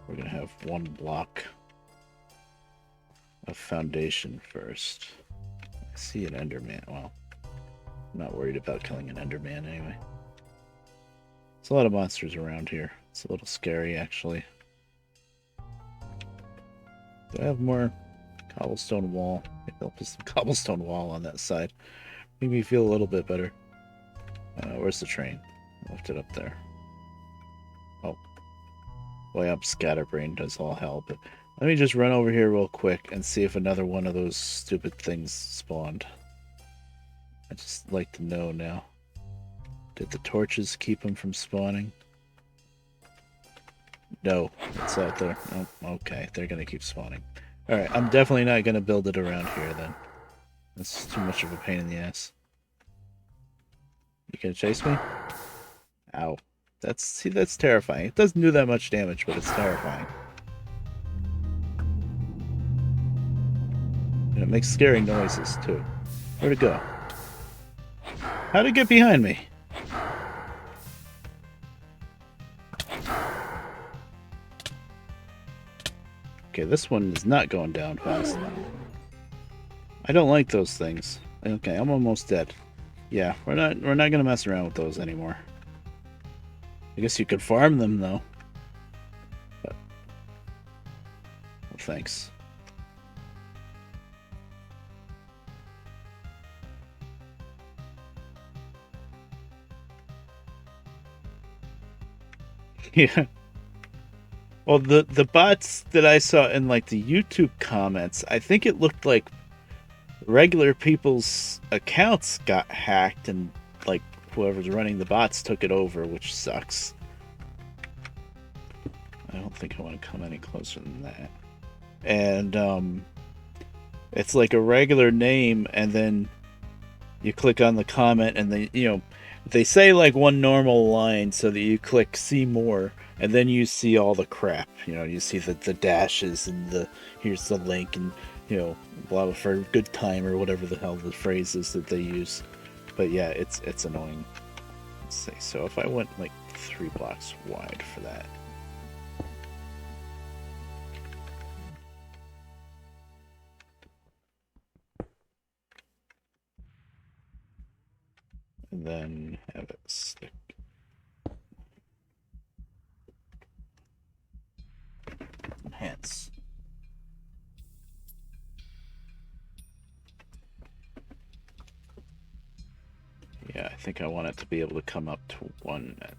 We're gonna have one block of foundation first. I see an Enderman. Well, I'm not worried about killing an Enderman anyway. There's a lot of monsters around here. It's a little scary, actually. Do I have more cobblestone wall? Maybe I'll put some cobblestone wall on that side. Make me feel a little bit better. Where's the train? I left it up there. Oh. Boy, I'm scatterbrained as all hell, but let me just run over here real quick and see if another one of those stupid things spawned. I'd just like to know now. Did the torches keep them from spawning? No, it's out there. Oh, okay, they're gonna keep spawning. Alright, I'm definitely not gonna build it around here then. That's too much of a pain in the ass. You gonna chase me? Ow. That's terrifying. It doesn't do that much damage, but it's terrifying. And it makes scary noises, too. Where'd it go? How'd it get behind me? Okay, this one is not going down fast. I don't like those things. Okay, I'm almost dead. Yeah, we're not gonna mess around with those anymore. I guess you could farm them though. But, well, thanks. Yeah. Well, the bots that I saw in like the YouTube comments, I think it looked like regular people's accounts got hacked and like whoever's running the bots took it over, which sucks. I don't think I want to come any closer than that. And it's like a regular name, and then you click on the comment, and then they say like one normal line so that you click see more, and then you see all the crap. You see the dashes and here's the link, and blah blah for a good time or whatever the hell the phrase is that they use. But yeah, it's annoying. Let's see. So if I went like 3 blocks wide for that. And then have it stick. Enhance. Yeah, I think I want it to be able to come up to 1 at...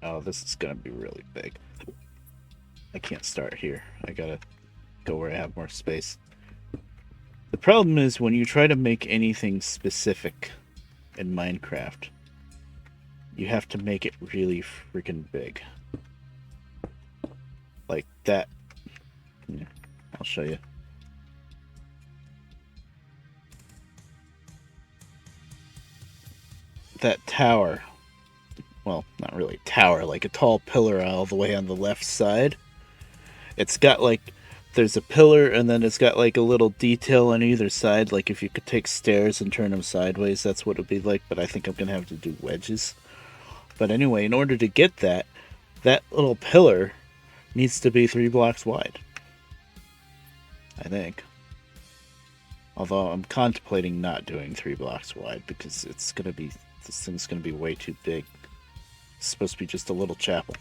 Oh, this is gonna be really big. I can't start here. I gotta go where I have more space. The problem is when you try to make anything specific in Minecraft, you have to make it really freaking big. Like that. Yeah, I'll show you. That tower. Well, not really tower, like a tall pillar all the way on the left side. It's got like, there's a pillar and then it's got like a little detail on either side. Like if you could take stairs and turn them sideways, that's what it'd be like. But I think I'm going to have to do wedges. But anyway, in order to get that little pillar needs to be 3 blocks wide. I think. Although I'm contemplating not doing 3 blocks wide because this thing's going to be way too big. It's supposed to be just a little chapel.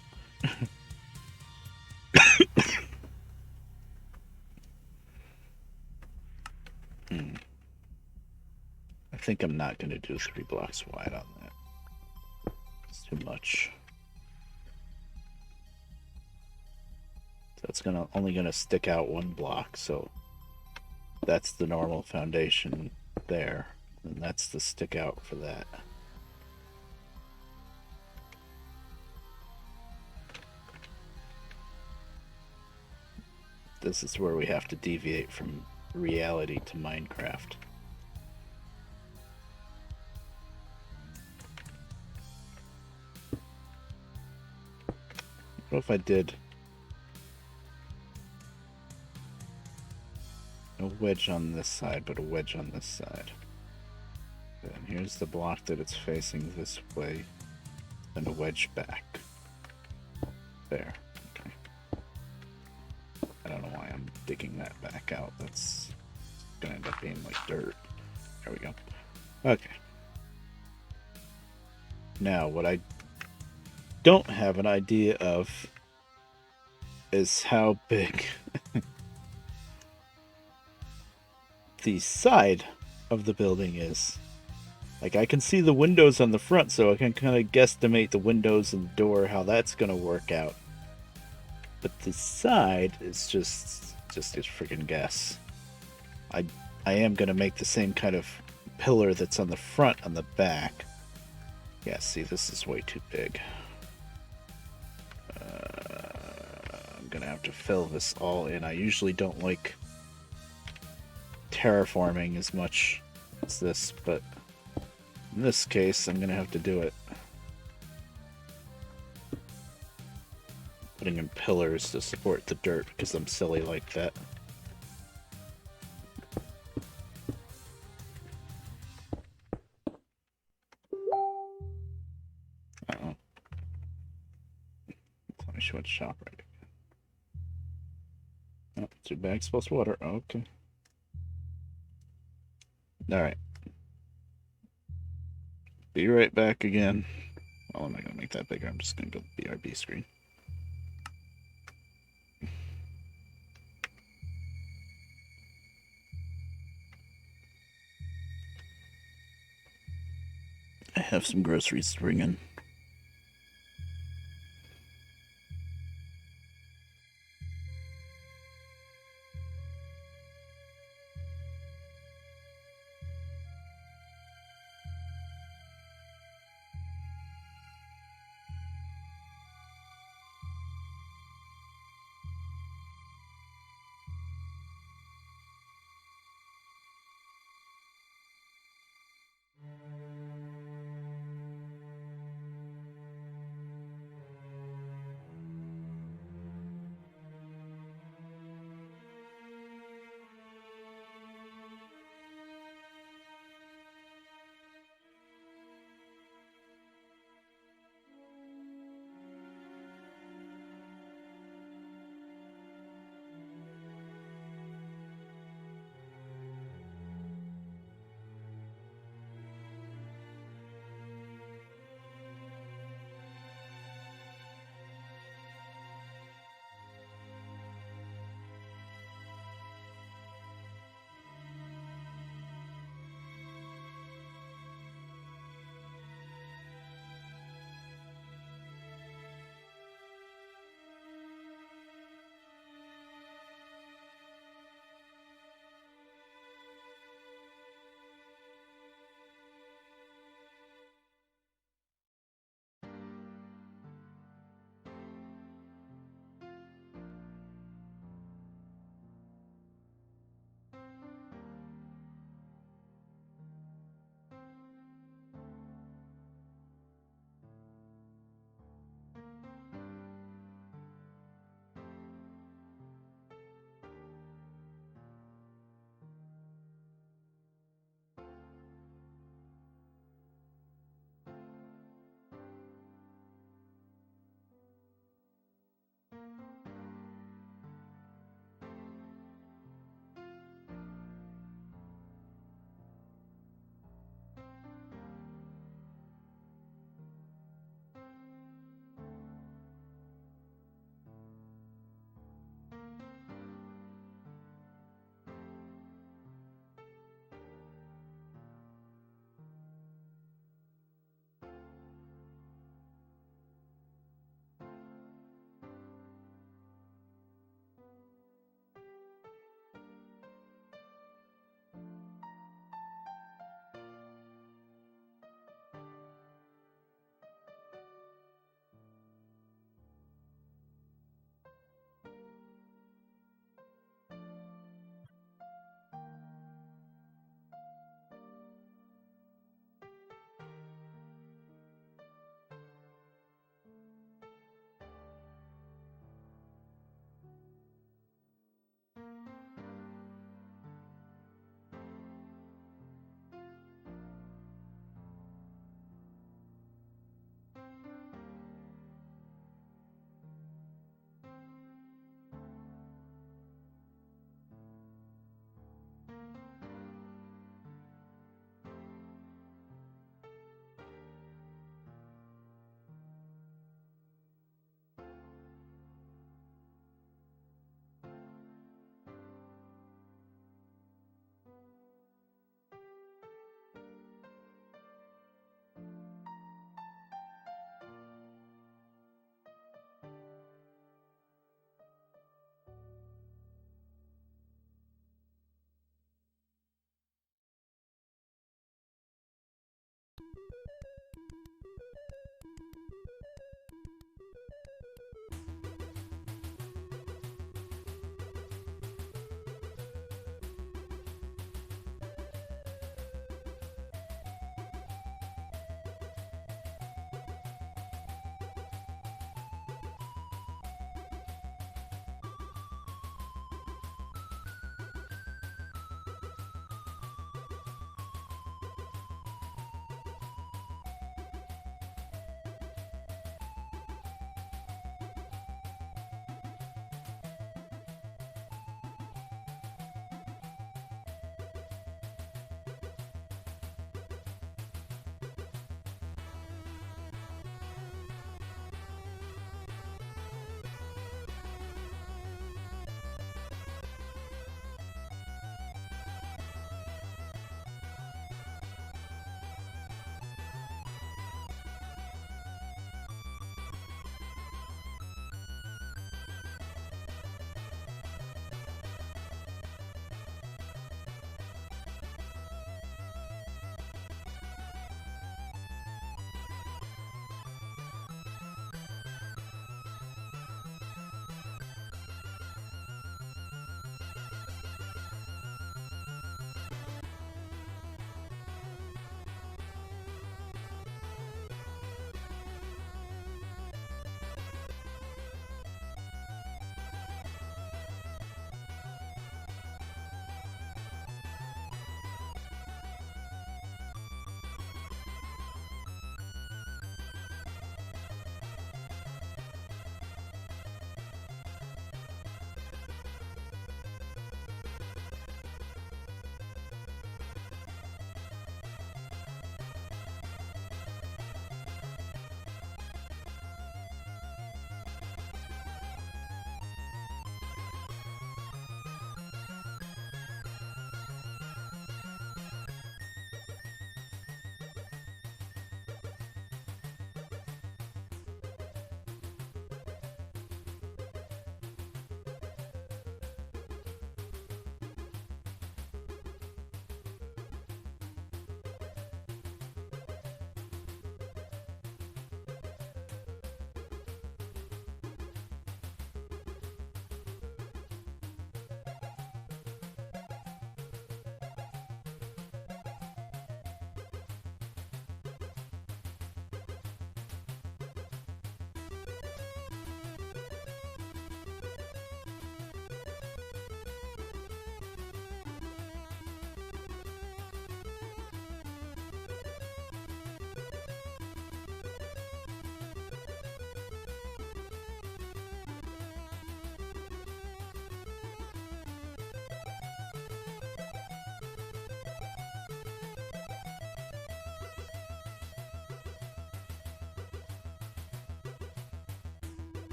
I think I'm not going to do 3 blocks wide on that. It's too much. So it's only gonna stick out 1 block, so that's the normal foundation there, and that's the stick out for that. This is where we have to deviate from reality to Minecraft. What if I did a wedge on this side, but a wedge on this side? And here's the block that it's facing this way, and a wedge back. There. Okay. I don't know why I'm digging that back out. That's gonna end up being like dirt. There we go. Okay. Now, what I don't have an idea of is how big the side of the building is. Like, I can see the windows on the front, so I can kind of guesstimate the windows and the door, how that's going to work out. But the side is just a freaking guess. I am going to make the same kind of pillar that's on the front on the back. Yeah, see, this is way too big. I'm going to have to fill this all in. I usually don't like terraforming as much as this, but in this case, I'm going to have to do it. Putting in pillars to support the dirt because I'm silly like that. Uh-oh. Let me show it shop right. Oh, 2 bags plus water. Okay. Alright. Be right back again. Well, I'm not going to make that bigger. I'm just going to go to the BRB screen. I have some groceries to bring in.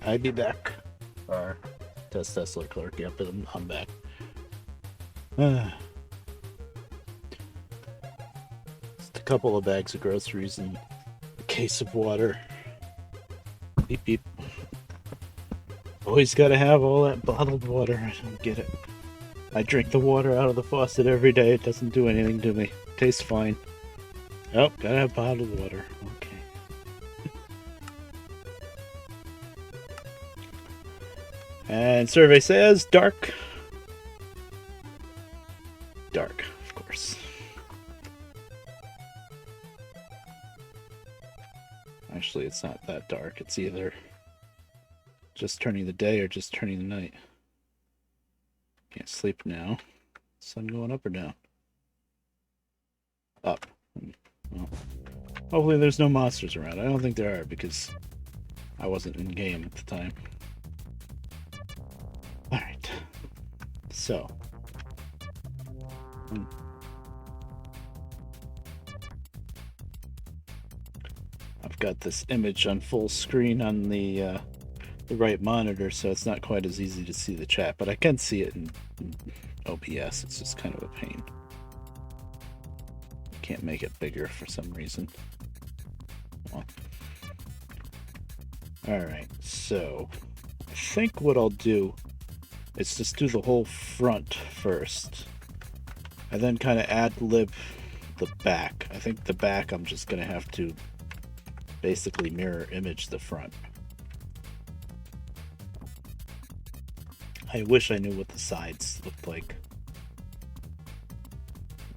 I'd be back. Or test Tesla clerk. Yep, I'm back. Just a couple of bags of groceries and a case of water. Beep beep. Always gotta have all that bottled water. I don't get it. I drink the water out of the faucet every day. It doesn't do anything to me. Tastes fine. Oh, gotta have bottled water. Okay. And survey says dark. Dark, of course. Actually, it's not that dark. It's either just turning the day or just turning the night. Can't sleep now. Sun going up or down? Up. Well, hopefully there's no monsters around. I don't think there are because I wasn't in game at the time. Alright. So. I've got this image on full screen on the right monitor, so it's not quite as easy to see the chat, but I can see it in OBS. It's just kind of a pain. Can't make it bigger for some reason. Well. Alright, so I think what I'll do is just do the whole front first, and then kind of ad-lib the back. I think the back I'm just going to have to basically mirror image the front. I wish I knew what the sides looked like.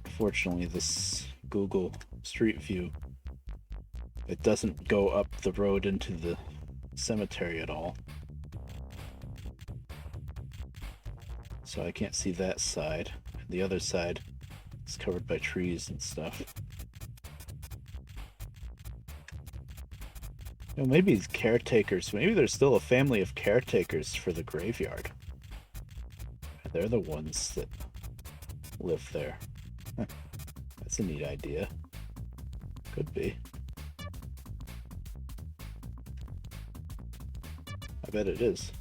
Unfortunately, this Google Street View, it doesn't go up the road into the cemetery at all. So I can't see that side. The other side is covered by trees and stuff. You know, maybe these caretakers, maybe there's still a family of caretakers for the graveyard. They're the ones that live there. That's a neat idea. Could be. I bet it is.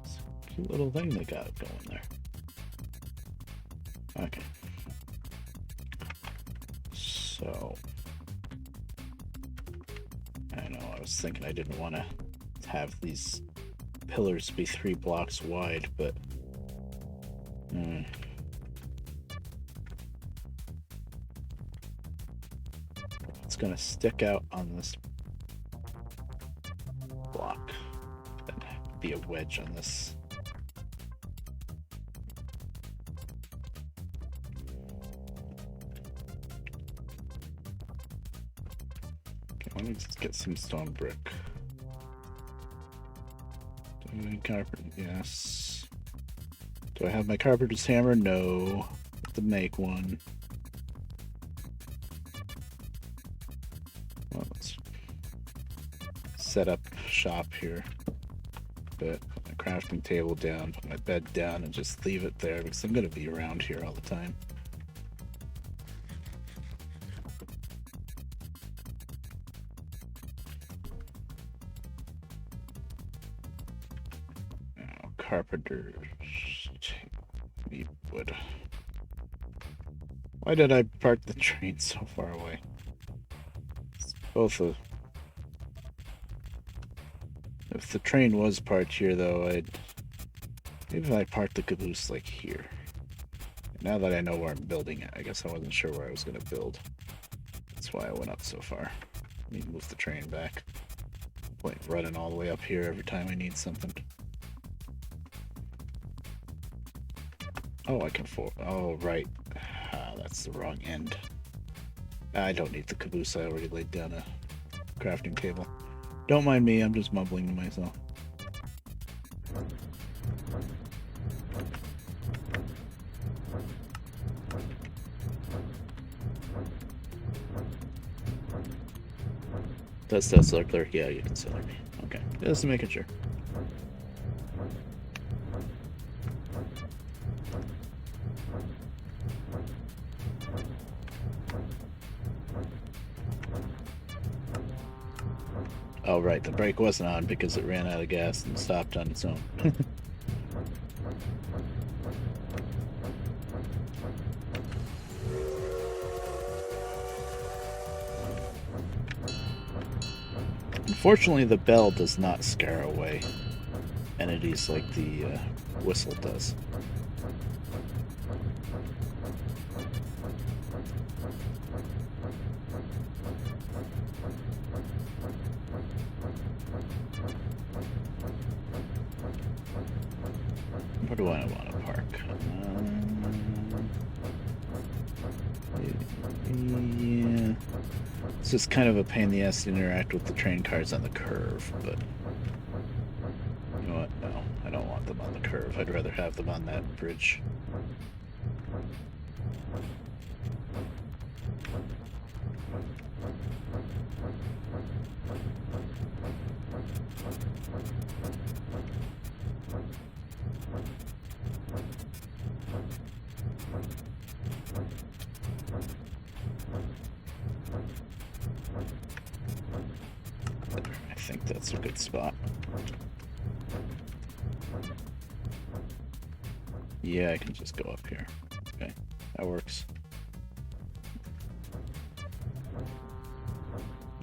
It's a cute little thing they got going there. Okay. So, I know, I was thinking I didn't want to have these pillars be 3 blocks wide, but it's gonna stick out on this block and be a wedge on this. Okay, let me just get some stone brick. Carpenter, yes. Do I have my carpenter's hammer? No. Have to make one. Well, let's set up shop here. Put my crafting table down, put my bed down, and just leave it there because I'm going to be around here all the time. Carpenter's wood. Why did I park the train so far away? It's both a... If the train was parked here, though, maybe if I parked the caboose like here. Now that I know where I'm building it, I guess I wasn't sure where I was going to build. That's why I went up so far. I need to move the train back. Point running all the way up here every time I need something. Oh, I can oh, right. That's the wrong end. I don't need the caboose. I already laid down a crafting table. Don't mind me, I'm just mumbling to myself. That's seller clerk. Yeah, you can seller me. Okay, just making sure. Oh, right, the brake wasn't on because it ran out of gas and stopped on its own. Unfortunately, the bell does not scare away entities like the whistle does. Where do I want to park? Yeah. It's just kind of a pain in the ass to interact with the train cars on the curve, but you know what? No, I don't want them on the curve. I'd rather have them on that bridge. I think that's a good spot. Yeah, I can just go up here. Okay, that works.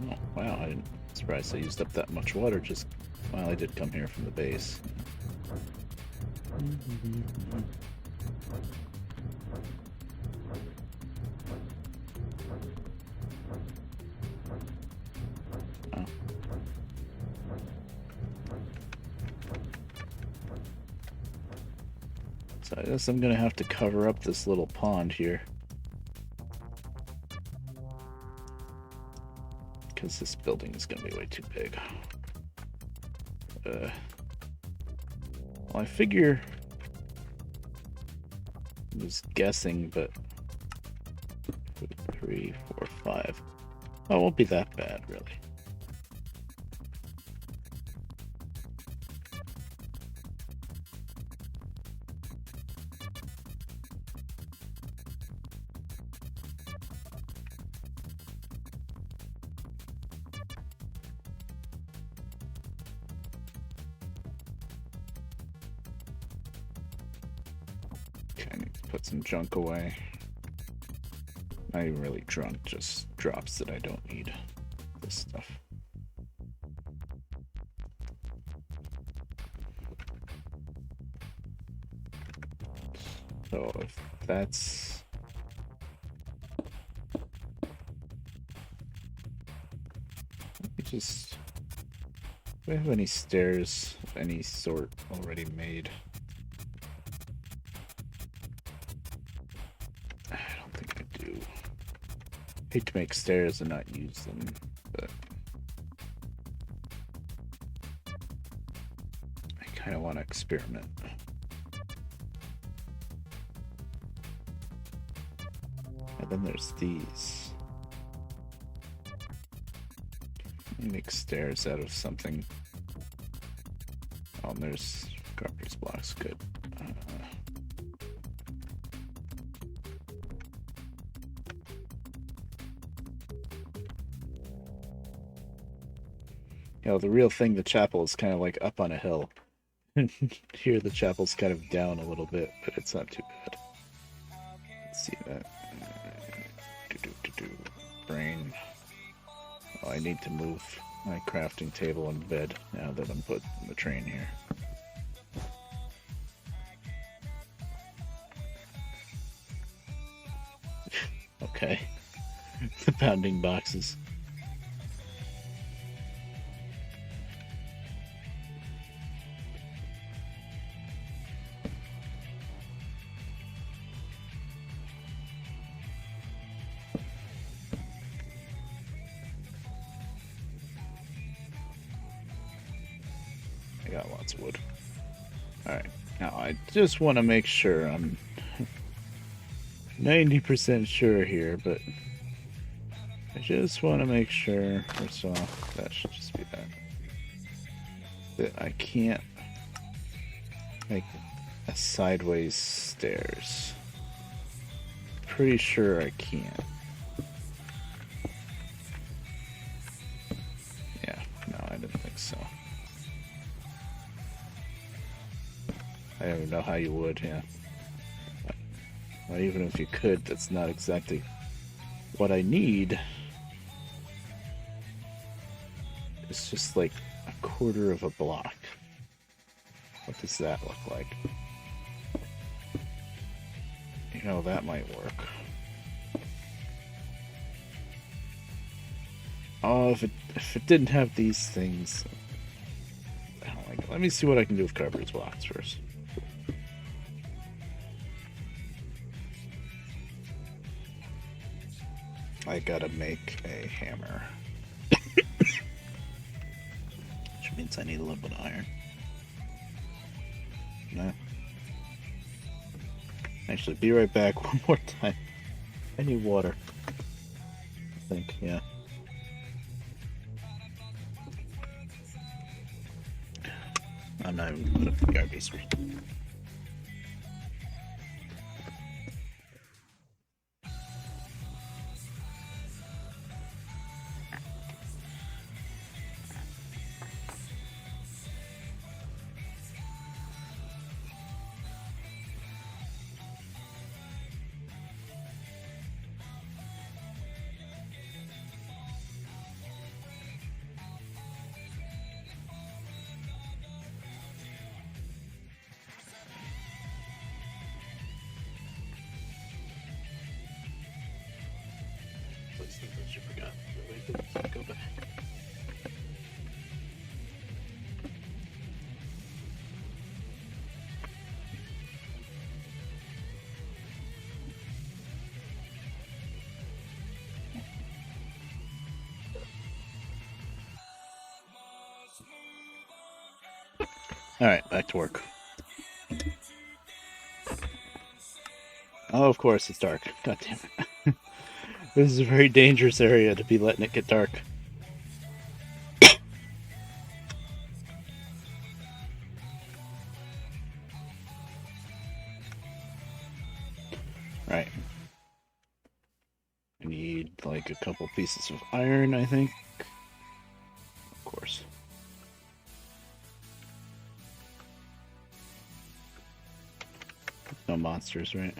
Oh, wow, I'm surprised I used up that much water just while I did come here from the base. Oh. So I guess I'm gonna have to cover up this little pond here. Because this building is gonna be way too big. Well, I figure... I was guessing, but... 2, 3, 4, 5... Oh, it won't be that bad, really. Okay, I need to put some junk away. Not even really junk, just drops that I don't need. This stuff. So if that's... Let me just... Do I have any stairs of any sort already made? I don't think I do. Hate to make stairs and not use them, but I kind of want to experiment. And then there's these. Let me make stairs out of something. Oh, and there's carpenter's blocks. Good. You know, the real thing, the chapel is kind of like up on a hill. Here, the chapel's kind of down a little bit, but it's not too bad. Let's see that. Brain. Oh, I need to move my crafting table and bed now that I'm putting the train here. Okay. The pounding boxes. I got lots of wood. Alright, now I just want to make sure I'm 90% sure here, but I just want to make sure, first off, that should just be that I can't make a sideways stairs. Pretty sure I can't. Yeah, no, I don't even know how you would, yeah. Well, even if you could, that's not exactly what I need. It's just like a quarter of a block. What does that look like? You know, that might work. Oh, if it didn't have these things, I don't like it. Let me see what I can do with carpet blocks first. I gotta make a hammer, which means I need a little bit of iron. No. Actually, be right back one more time. I need water. I think, yeah. I'm not even gonna put up the garbage screen. You forgot. Go back. Alright, back to work. Oh, of course, it's dark. God damn it. This is a very dangerous area to be letting it get dark. Right. I need like a couple pieces of iron, I think. Of course. No monsters, right?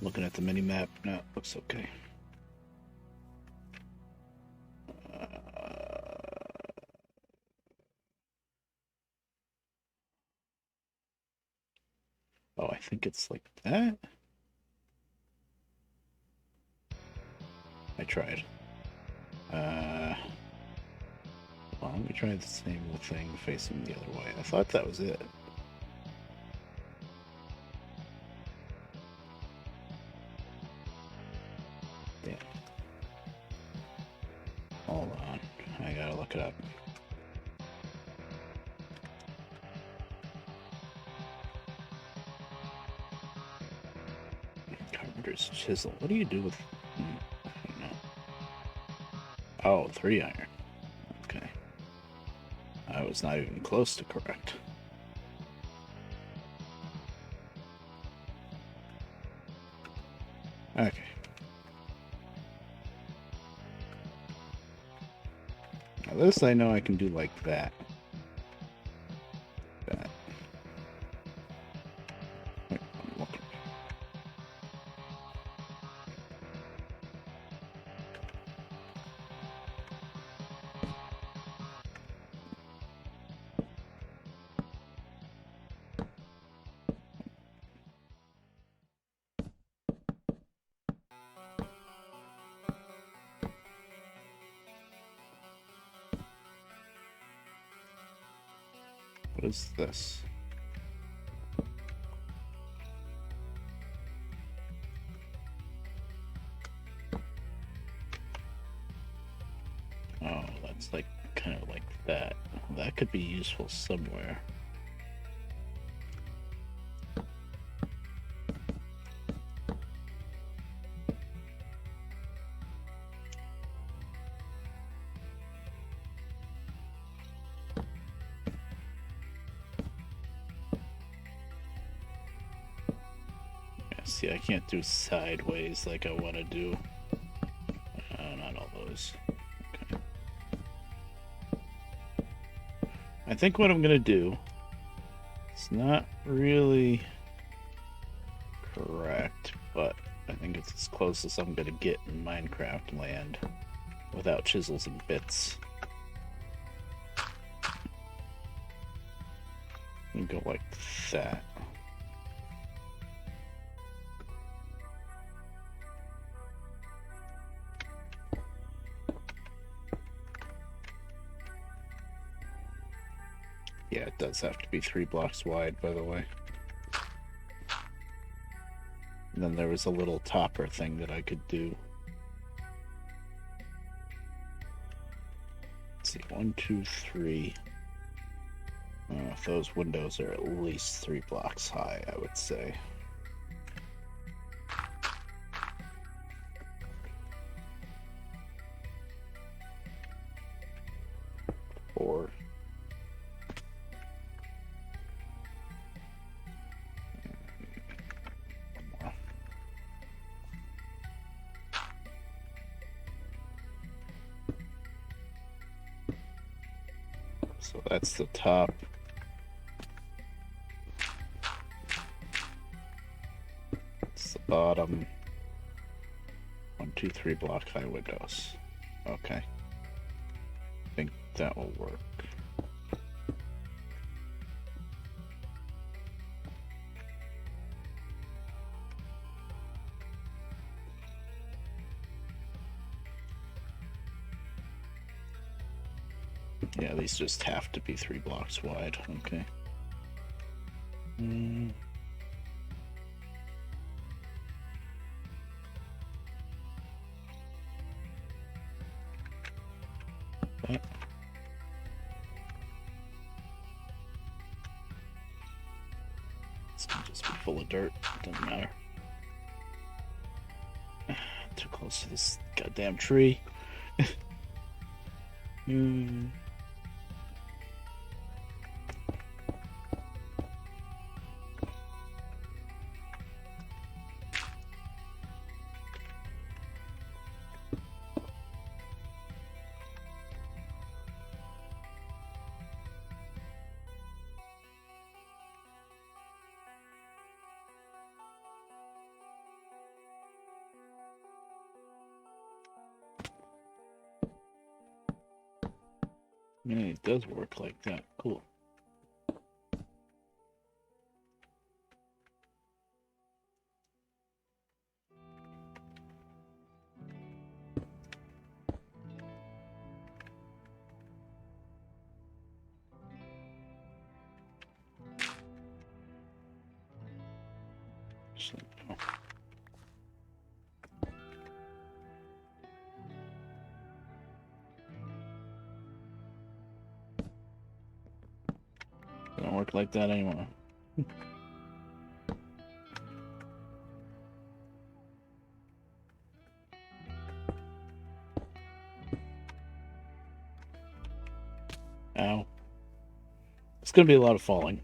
Looking at the mini map, no, looks okay. Oh, I think it's like that. I tried. Well, let me try the same thing facing the other way. I thought that was it. Damn. Hold on. I gotta look it up. Carpenter's chisel. What do you do with... I don't know. Oh, 3 iron. Okay. I was not even close to correct. Okay. Now this I know I can do like that. That. Wait, I'm looking. What is this? Oh, that's like kind of like that. That could be useful somewhere. See, I can't do sideways like I want to do. Not all those. Okay. I think what I'm going to do It's not really correct, but I think it's as close as I'm gonna get in Minecraft land without chisels and bits. And go like that. Yeah, it does have to be 3 blocks wide, by the way. And then there was a little topper thing that I could do. Let's see, 1, 2, 3. Those windows are at least 3 blocks high, I would say. 4. So that's the top. It's the bottom. 1, 2, 3 block high windows. Okay. I think that will work. Yeah, these just have to be 3 blocks wide. Okay. What? This can just be full of dirt. Doesn't matter. Too close to this goddamn tree. Yeah, it does work like that. Cool. So, don't work like that anymore. Ow. It's gonna be a lot of falling.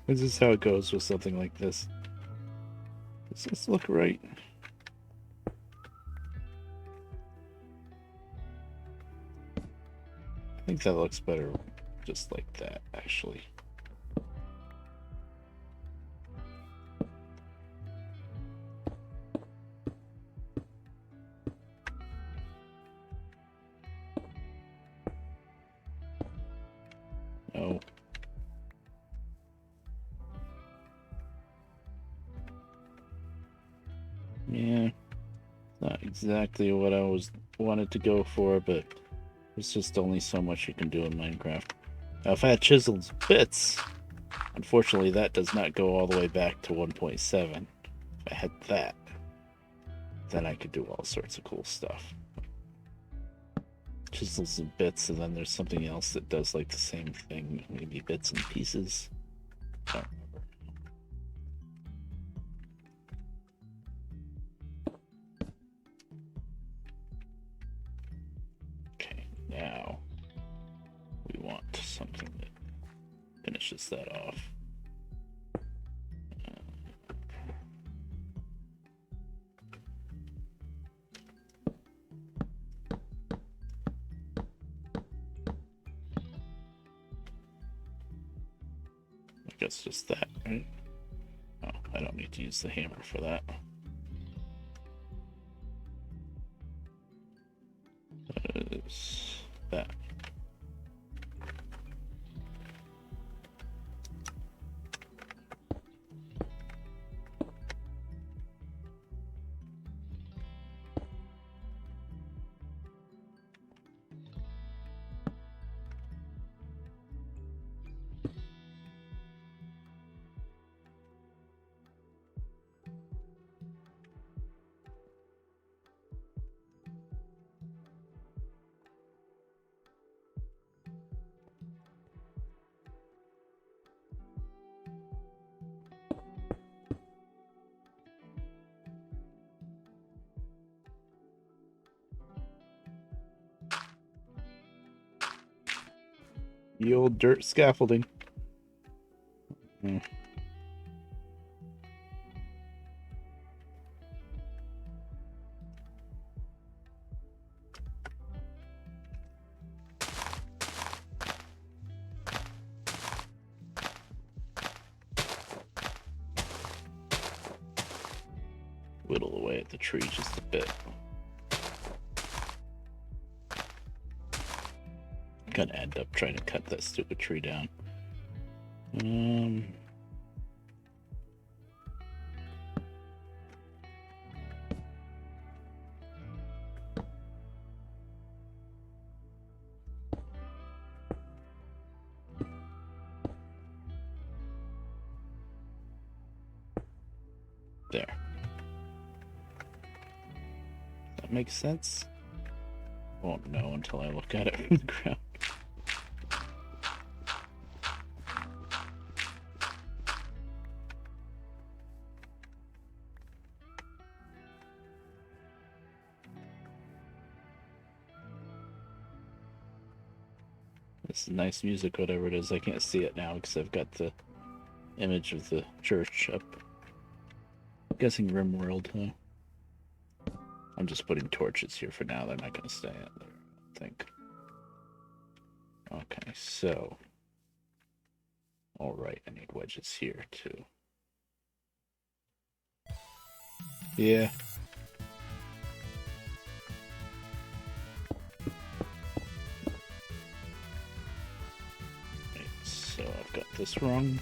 This is how it goes with something like this. Does this look right? I think that looks better just like that, actually. No. Yeah, not exactly what I wanted to go for, but there's just only so much you can do in Minecraft. Now, if I had chiseled bits, unfortunately that does not go all the way back to 1.7. If I had that, then I could do all sorts of cool stuff. Chisels and bits, and then there's something else that does like the same thing, maybe bits and pieces. I don't remember. Okay, now we want something that finishes that off. guess just that, right? Oh, I don't need to use the hammer for that. That is that. The old dirt scaffolding. Whittle away at the tree just a bit. Gonna end up trying to cut that stupid tree down. There. That makes sense? Won't know until I look at it from the ground. This is nice music, whatever it is. I can't see it now because I've got the image of the church up. I'm guessing Rimworld, huh? I'm just putting torches here for now. They're not going to stay out there, I think. Okay, so. Alright, I need wedges here, too. Yeah. Right, so I've got this wrong.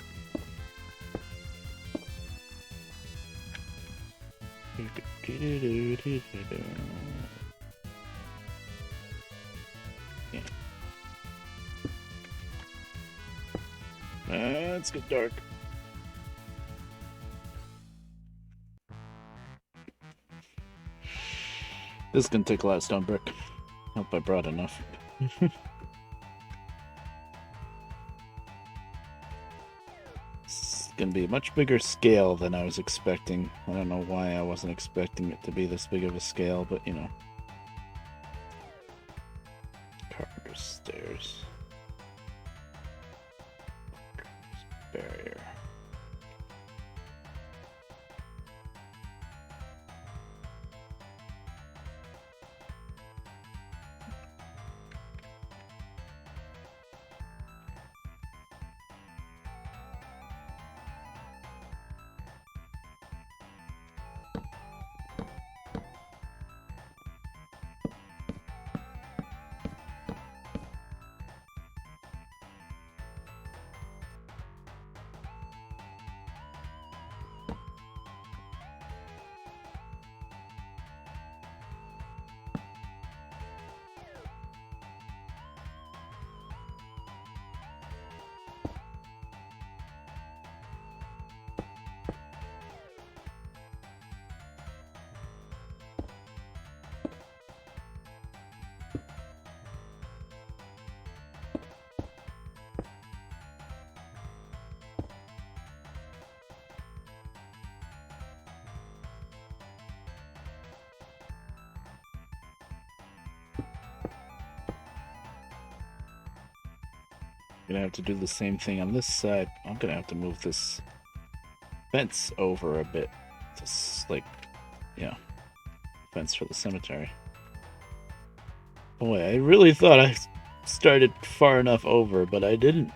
Yeah. It's get dark. This is gonna take a lot of stone brick. Hope I brought enough. It's gonna be a much bigger scale than I was expecting. I don't know why I wasn't expecting it to be this big of a scale, but you know. Carpenter's stairs. Barrier. Gonna have to do the same thing on this side. I'm gonna have to move this fence over a bit. Just like, yeah, fence for the cemetery. Boy, I really thought I started far enough over, but I didn't.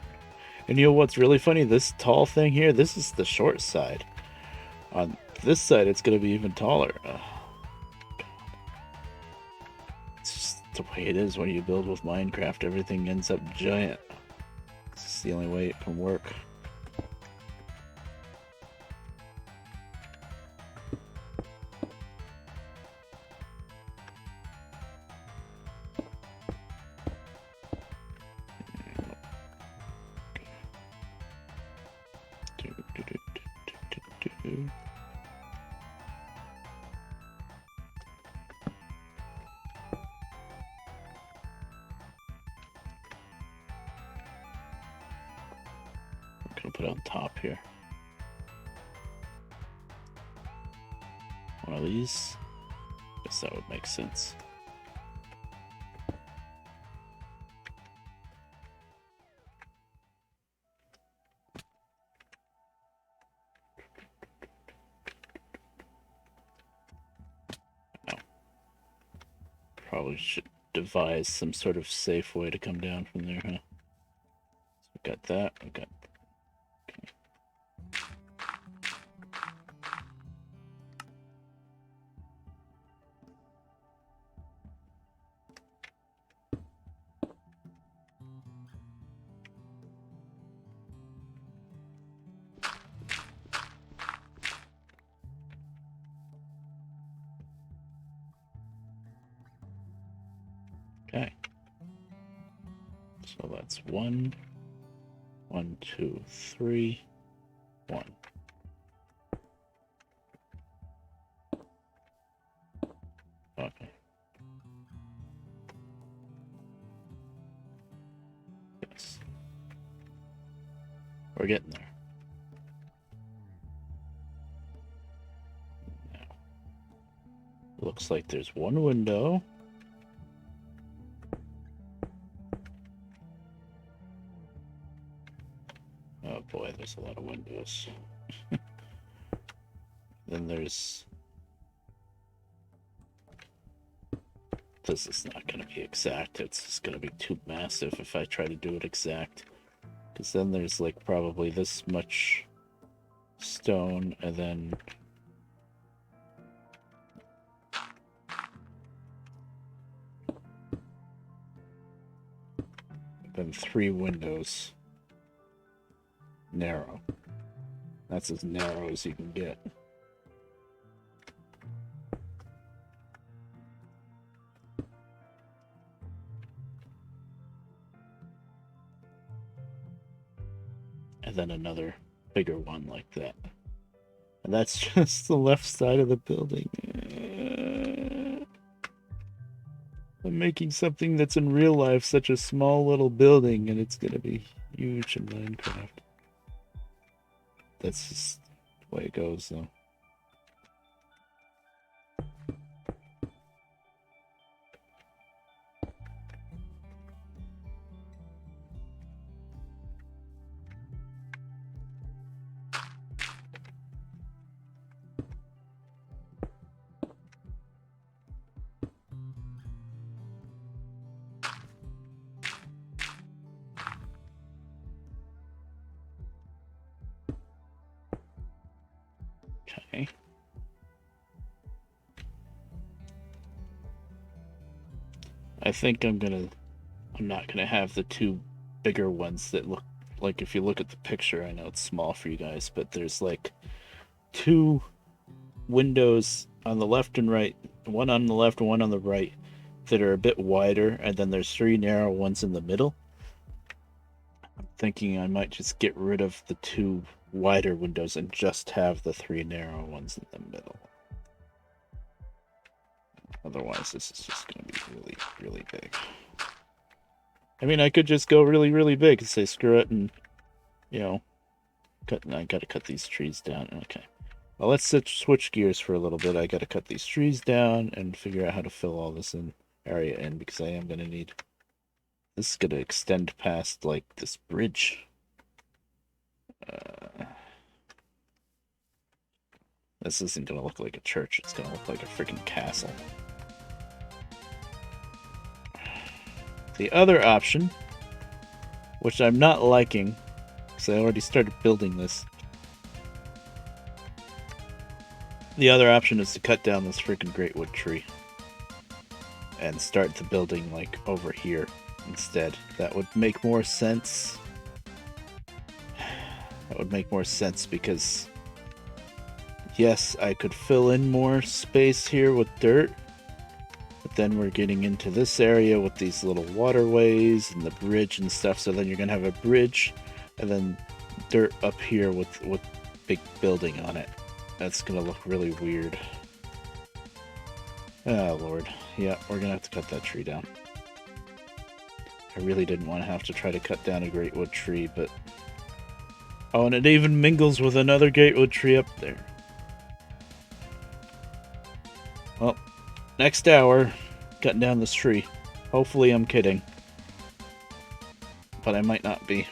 And you know what's really funny? This tall thing here, this is the short side. On this side, it's going to be even taller. It's just the way it is when you build with Minecraft. Everything ends up giant. It's the only way it can work. Put on top here. One of these. Guess that would make sense. No. Probably should devise some sort of safe way to come down from there, huh? So we got that. We got. Okay. So that's 1, 1, 2, 3, 1. Okay. Yes. We're getting there. Now, looks like there's one window. Oh boy, there's a lot of windows. Then there's... This is not going to be exact. It's just going to be too massive if I try to do it exact. Because then there's like probably this much stone and then 3 windows. Narrow. That's as narrow as you can get. And then another bigger one like that. And that's just the left side of the building. I'm making something that's in real life such a small little building, and it's gonna be huge in Minecraft. That's just the way it goes, though. Okay. I think I'm not gonna have the 2 bigger ones that look like, if you look at the picture, I know it's small for you guys, but there's like 2 windows on the left and right, one on the left and one on the right, that are a bit wider, and then there's 3 narrow ones in the middle. I'm thinking I might just get rid of the 2 wider windows and just have the 3 narrow ones in the middle. Otherwise, this is just going to be really, really big. I mean, I could just go really, really big and say screw it, and, you know, I gotta cut these trees down. Okay. Well, let's switch gears for a little bit. I gotta cut these trees down and figure out how to fill all this area in, because I am gonna need... This is gonna extend past, like, this bridge. This isn't gonna look like a church. It's gonna look like a freaking castle. The other option, which I'm not liking, because I already started building this. The other option is to cut down this freaking great wood tree and start the building like over here instead. That would make more sense. That would make more sense because yes, I could fill in more space here with dirt, but then we're getting into this area with these little waterways and the bridge and stuff, so then you're gonna have a bridge and then dirt up here with big building on it. That's gonna look really weird. Oh lord. Yeah, we're gonna have to cut that tree down. I really didn't want to have to try to cut down a great wood tree, but... Oh, and it even mingles with another great wood tree up there. Well, next hour, cutting down this tree. Hopefully I'm kidding. But I might not be.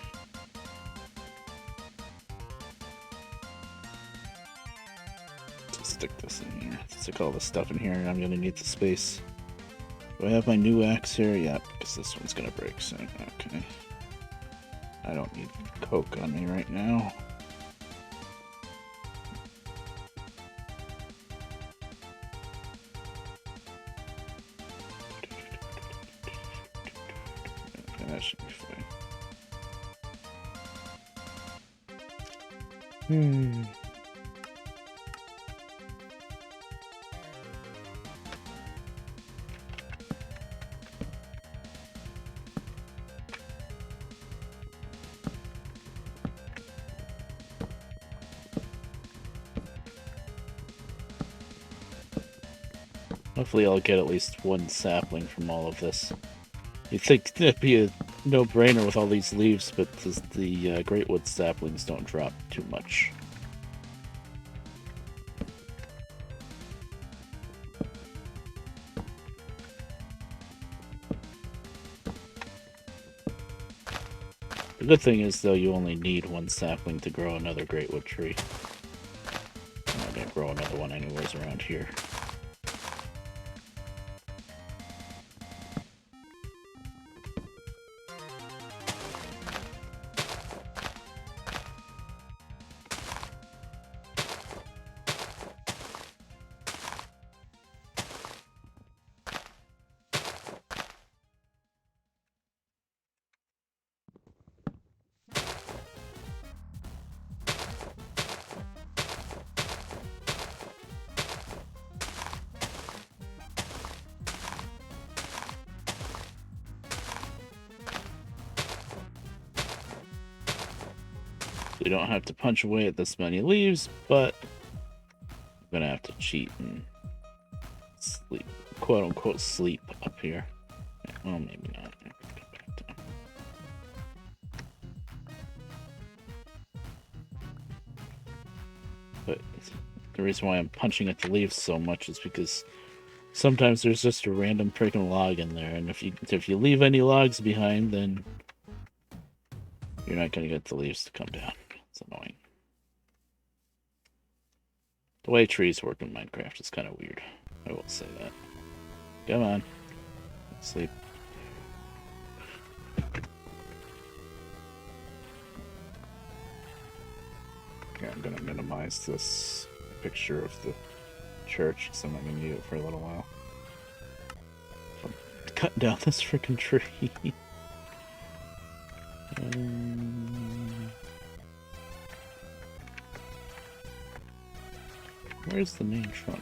Stick this in here. Stick all this stuff in here, and I'm gonna need the space. Do I have my new axe here? Yeah, because this one's gonna break soon. Okay. I don't need coke on me right now. Okay, that should be fine. Hopefully I'll get at least one sapling from all of this. You'd think that'd be a no-brainer with all these leaves, but the Greatwood saplings don't drop too much. The good thing is, though, you only need one sapling to grow another Greatwood tree. I'm not gonna grow another one anywhere around here. We don't have to punch away at this many leaves, but I'm gonna have to cheat and sleep, quote unquote, sleep up here. Well, maybe not. But the reason why I'm punching at the leaves so much is because sometimes there's just a random freaking log in there, and if you leave any logs behind, then you're not gonna get the leaves to come down. It's annoying. The way trees work in Minecraft is kind of weird. I will say that. Come on. Sleep. Okay, I'm gonna minimize this picture of the church because I'm not gonna need it for a little while. I'm cutting down this freaking tree. Where's the main trunk?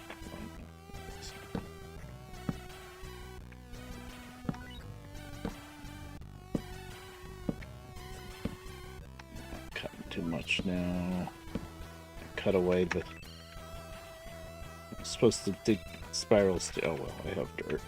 Cutting too much now. Cut away the... I'm supposed to dig spirals to... Oh well, I have dirt.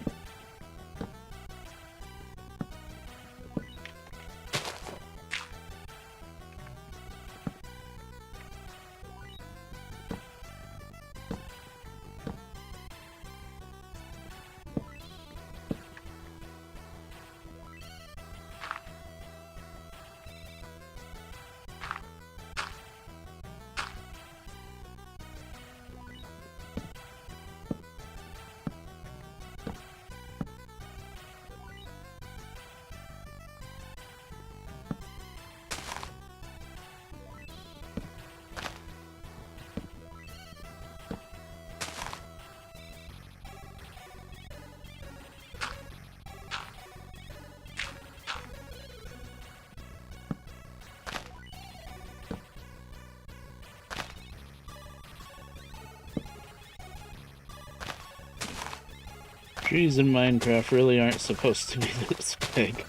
Trees in Minecraft really aren't supposed to be this big.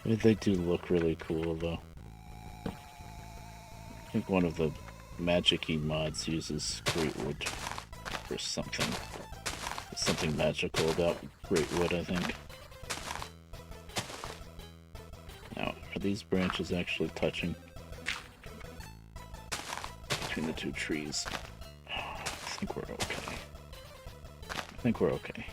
I mean, they do look really cool, though. I think one of the Magic-y mods uses great wood for something. There's something magical about great wood, I think. Now, are these branches actually touching between the two trees? I think we're okay. I think we're okay.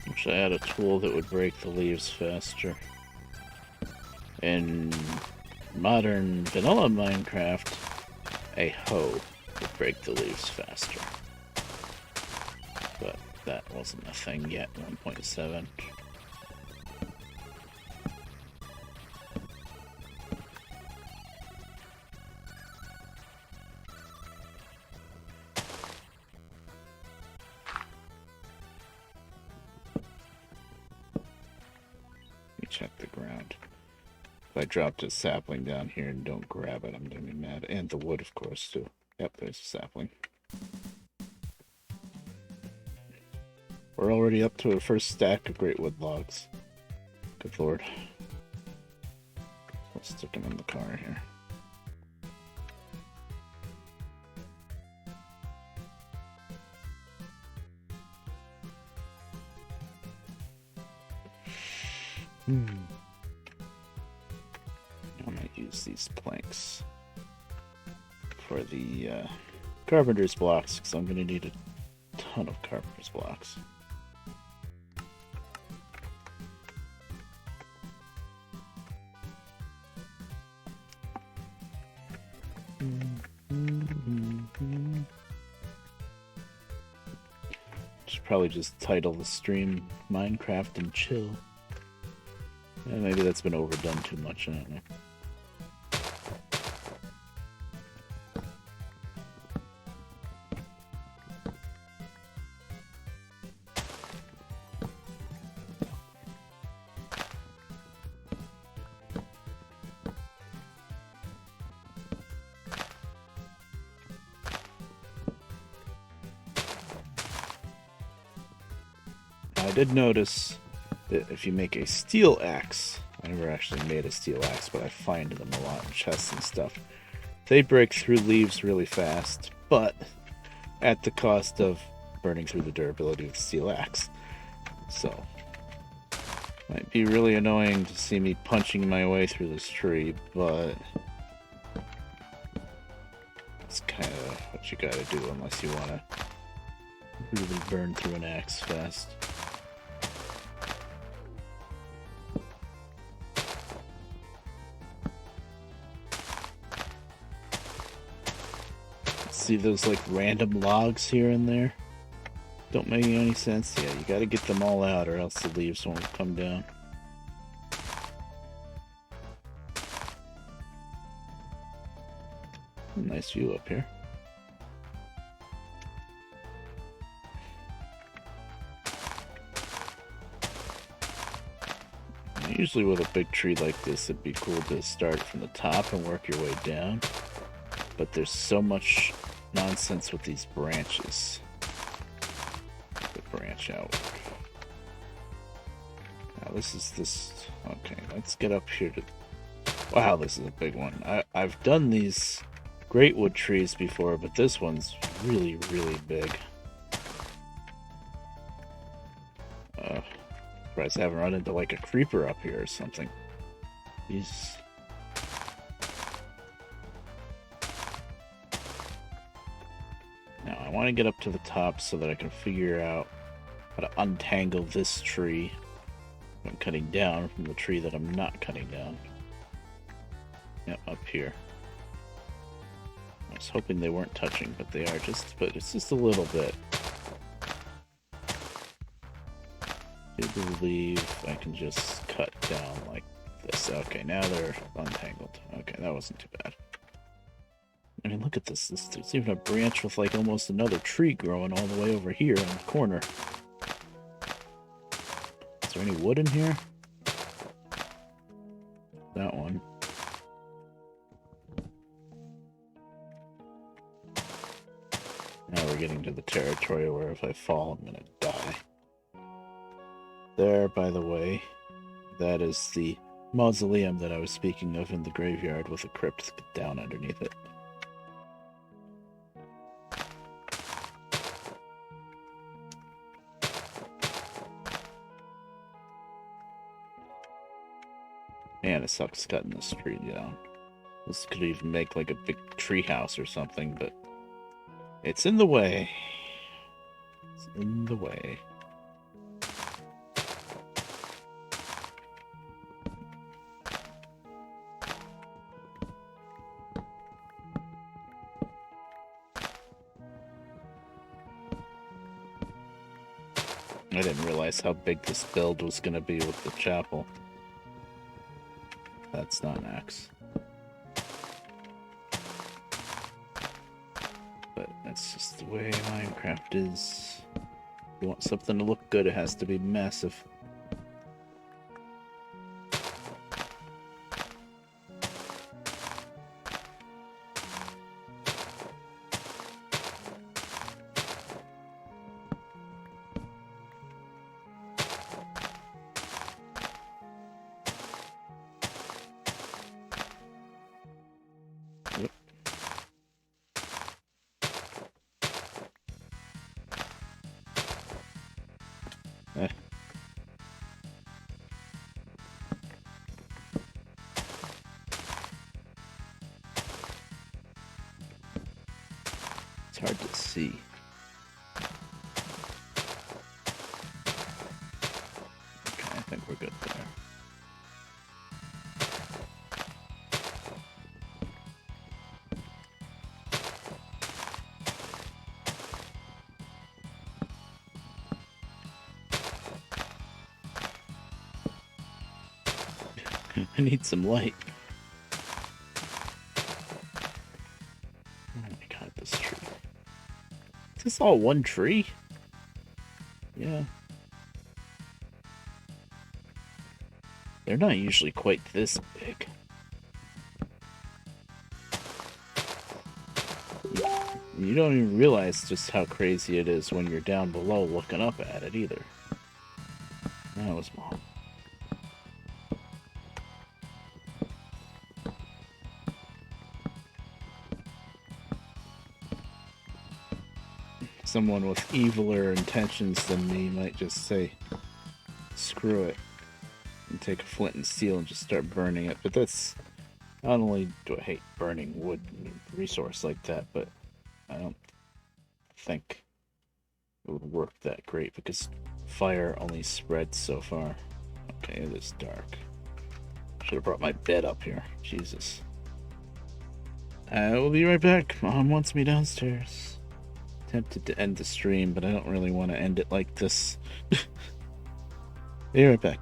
Wish I had a tool that would break the leaves faster. In modern vanilla Minecraft, a hoe would break the leaves faster. But that wasn't a thing yet, 1.7. Check the ground. If I dropped a sapling down here and don't grab it, I'm gonna be mad. And the wood, of course, too. Yep, there's a sapling. We're already up to a first stack of great wood logs. Good lord. Let's stick them in the car here. I might use these planks for the carpenter's blocks, because I'm going to need a ton of carpenter's blocks. Should probably just title the stream Minecraft and Chill. Yeah, maybe that's been overdone too much, I don't know. I did notice that if you make a steel axe, I never actually made a steel axe, but I find them a lot in chests and stuff. They break through leaves really fast, but at the cost of burning through the durability of the steel axe. So, might be really annoying to see me punching my way through this tree, but it's kind of what you gotta do unless you want to really burn through an axe fast. See those like random logs here and there? Don't make any sense. Yeah, you gotta get them all out or else the leaves won't come down. Nice view up here. Usually with a big tree like this, it'd be cool to start from the top and work your way down. But there's so much nonsense with these branches that branch out. Now this is this. Okay, let's get up here to. Wow, this is a big one. I've done these great wood trees before, but this one's really, really big. Surprised I haven't run into like a creeper up here or something. Jeez. Now I want to get up to the top so that I can figure out how to untangle this tree I'm cutting down from the tree that I'm not cutting down. Yep, up here. I was hoping they weren't touching, but they are but it's just a little bit. I believe I can just cut down like this. Okay, now they're untangled. Okay, that wasn't too bad. I mean, look at this. There's even a branch with like almost another tree growing all the way over here in the corner. Is there any wood in here? That one. Now we're getting to the territory where if I fall, I'm gonna die. There, by the way, that is the mausoleum that I was speaking of in the graveyard with a crypt down underneath it. Man, it sucks cutting this tree down. This could even make like a big tree house or something, but it's in the way. It's in the way. I didn't realize how big this build was going to be with the chapel. That's not an axe. But that's just the way Minecraft is. If you want something to look good, it has to be massive. It's hard to see. Okay, I think we're good there. I need some light. Oh my god, this tree. Is this all one tree? Yeah. They're not usually quite this big. You don't even realize just how crazy it is when you're down below looking up at it either. That was small. Someone with eviler intentions than me might just say, screw it, and take a flint and steel and just start burning it. But that's, not only do I hate burning wood resource like that, but I don't think it would work that great because fire only spreads so far. Okay, it is dark. Should have brought my bed up here. Jesus. I will be right back. Mom wants me downstairs. Tempted to end the stream, but I don't really want to end it like this. Be right back.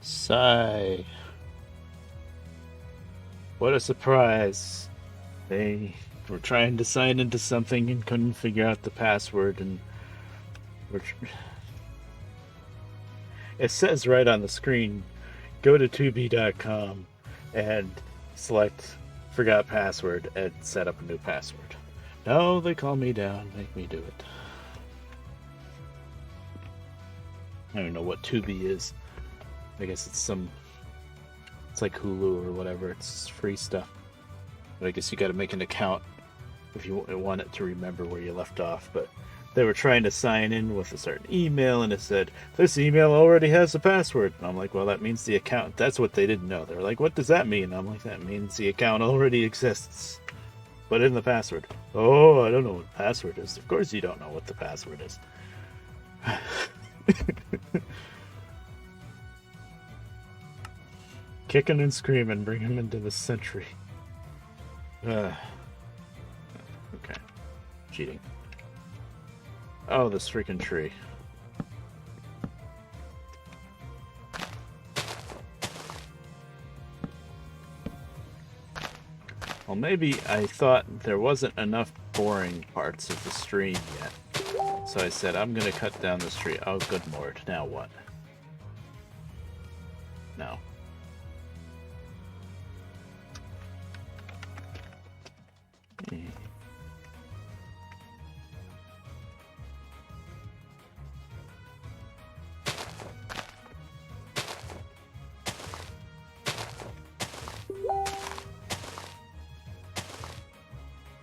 Sigh. What a surprise. They were trying to sign into something and couldn't figure out the password, and it says right on the screen, go to tubi.com and select forgot password and set up a new password. No, they call me down, make me do it. I don't know what Tubi is. I guess it's like Hulu or whatever. It's free stuff. But I guess you got to make an account if you want it to remember where you left off. But they were trying to sign in with a certain email, and it said, this email already has a password. And I'm like, well, that means the account. That's what they didn't know. They were like, what does that mean? And I'm like, that means the account already exists. Put in the password. Oh, I don't know what the password is. Of course you don't know what the password is. Kicking and screaming, bring him into the century. Okay. Cheating. Oh, this freaking tree. Well, maybe I thought there wasn't enough boring parts of the stream yet. So I said, I'm gonna cut down this tree. Oh, good lord. Now what? No.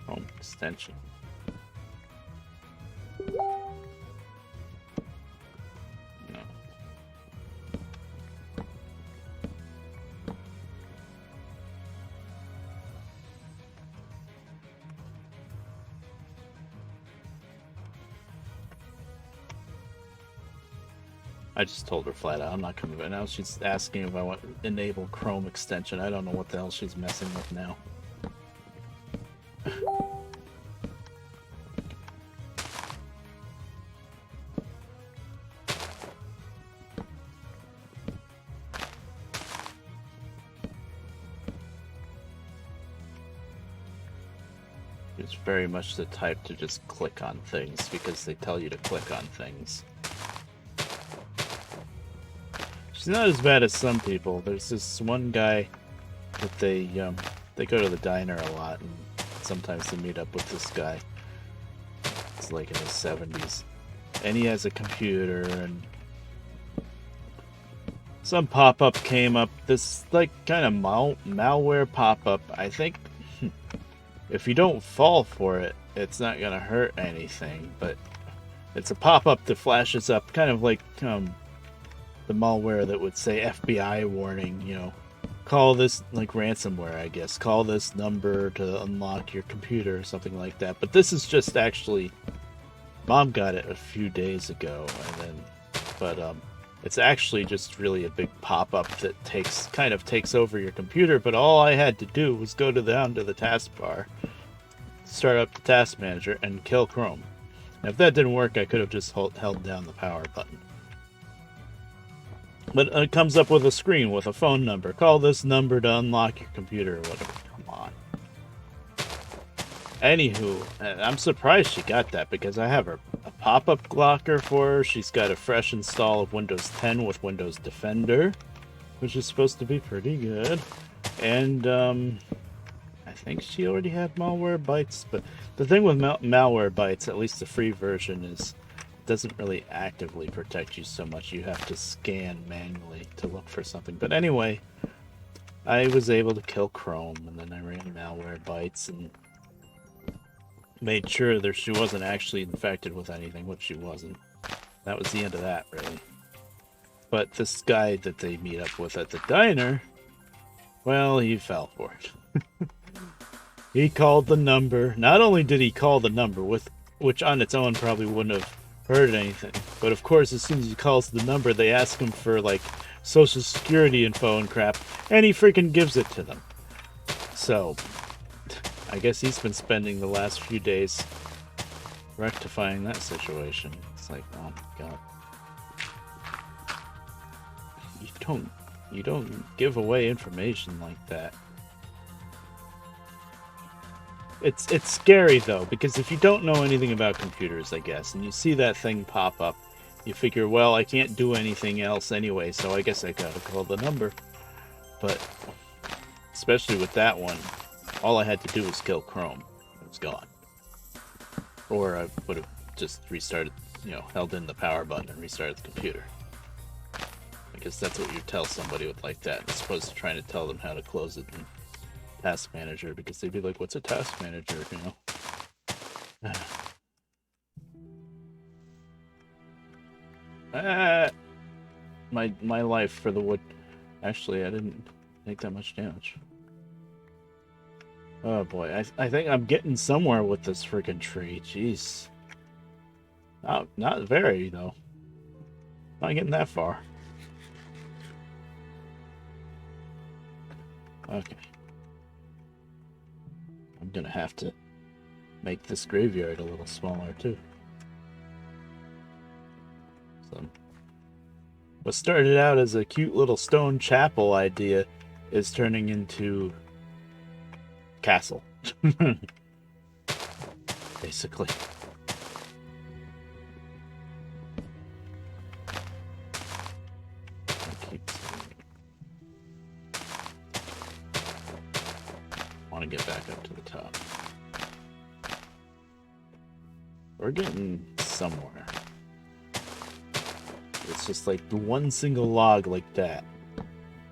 Home extension. No. I just told her flat out I'm not coming back. Now she's asking if I want to enable Chrome extension. I don't know what the hell she's messing with now. She's very much the type to just click on things because they tell you to click on things. She's not as bad as some people. There's this one guy that they go to the diner a lot, and sometimes they meet up with this guy. It's like in his 70s, and he has a computer, and some pop-up came up. This like kind of malware pop-up. I think if you don't fall for it, it's not gonna hurt anything. But it's a pop-up that flashes up, kind of like the malware that would say FBI warning, you know, call this, like ransomware, I guess, call this number to unlock your computer or something like that. But this is just actually, Mom got it a few days ago, and then, but it's actually just really a big pop-up that kind of takes over your computer. But all I had to do was go down to the taskbar, start up the task manager, and kill Chrome. Now, if that didn't work, I could have just held down the power button. But it comes up with a screen with a phone number. Call this number to unlock your computer or whatever. Come on. Anywho, I'm surprised she got that because I have a pop-up blocker for her. She's got a fresh install of Windows 10 with Windows Defender, which is supposed to be pretty good. And I think she already had Malwarebytes. But the thing with Malwarebytes, at least the free version, is doesn't really actively protect you so much. You have to scan manually to look for something. But anyway, I was able to kill Chrome, and then I ran Malwarebytes and made sure that she wasn't actually infected with anything, which she wasn't. That was the end of that, really. But this guy that they meet up with at the diner, well, he fell for it. He called the number. Not only did he call the number, which on its own probably wouldn't have heard anything, but of course as soon as he calls the number, they ask him for like social security info and crap, and he freaking gives it to them. So I guess he's been spending the last few days rectifying that situation. It's like, oh my god. You don't give away information like that. It's scary though, because if you don't know anything about computers, I guess, and you see that thing pop up, you figure, well, I can't do anything else anyway, so I guess I gotta call the number. But especially with that one, all I had to do was kill Chrome. It was gone. Or I would have just restarted, held in the power button and restarted the computer. I guess that's what you tell somebody with like that, as opposed to trying to tell them how to close it in Task Manager, because they'd be like, what's a Task Manager, My life for the wood. Actually, I didn't take that much damage. Oh boy, I think I'm getting somewhere with this freaking tree. Jeez. Not very, though. Not getting that far. Okay. I'm gonna have to make this graveyard a little smaller, too. So, what started out as a cute little stone chapel idea is turning into castle. Basically. I want to get back up to the top. We're getting somewhere. It's just like the one single log like that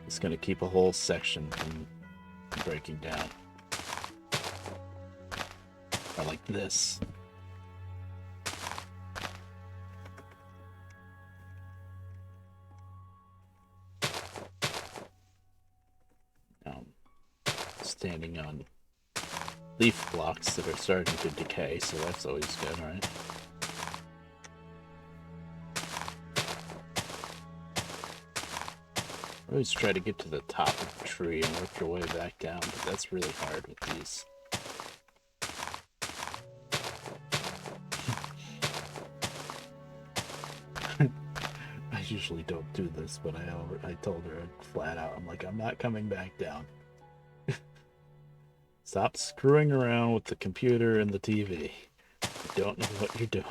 is going to keep a whole section from breaking down. Or like this. Standing on leaf blocks that are starting to decay, so that's always good, right? Always try to get to the top of the tree and work your way back down, but that's really hard with these. I usually don't do this, but I told her flat out, I'm like, I'm not coming back down. Stop screwing around with the computer and the TV. You don't know what you're doing.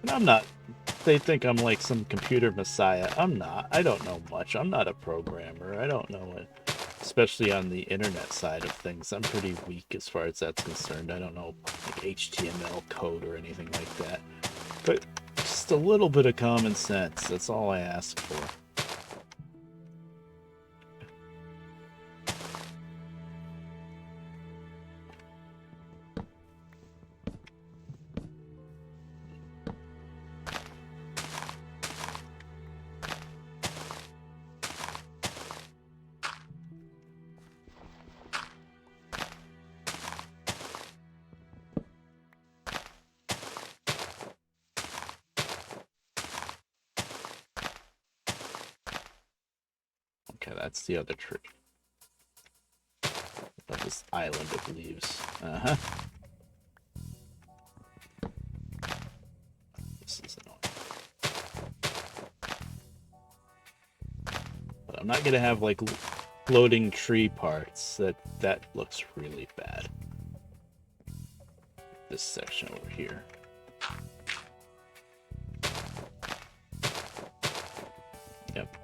And I'm not. They think I'm like some computer messiah. I'm not. I don't know much. I'm not a programmer. I don't know it. Especially on the internet side of things. I'm pretty weak as far as that's concerned. I don't know like HTML code or anything like that. But just a little bit of common sense. That's all I ask for. Okay, that's the other tree. About this island of leaves. Uh-huh. This is annoying. But I'm not gonna have like floating tree parts. That looks really bad. This section over here. Yep.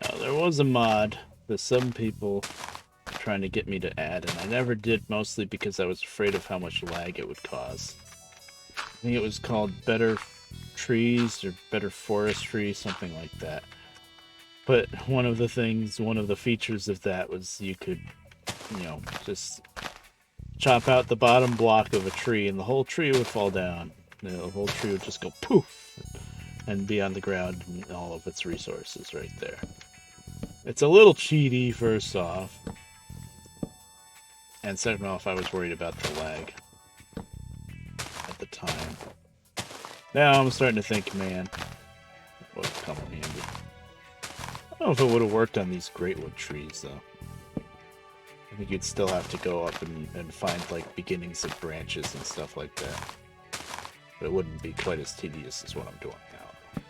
Now, there was a mod that some people were trying to get me to add, and I never did, mostly because I was afraid of how much lag it would cause. I think it was called Better Trees or Better Forestry, something like that. But one of the features of that was you could, just chop out the bottom block of a tree and the whole tree would fall down. The whole tree would just go poof and be on the ground and all of its resources right there. It's a little cheaty, first off. And second off, I was worried about the lag at the time. Now I'm starting to think, man, what would come in handy. I don't know if it would have worked on these greatwood trees, though. I think you'd still have to go up and find, like, beginnings of branches and stuff like that. But it wouldn't be quite as tedious as what I'm doing now.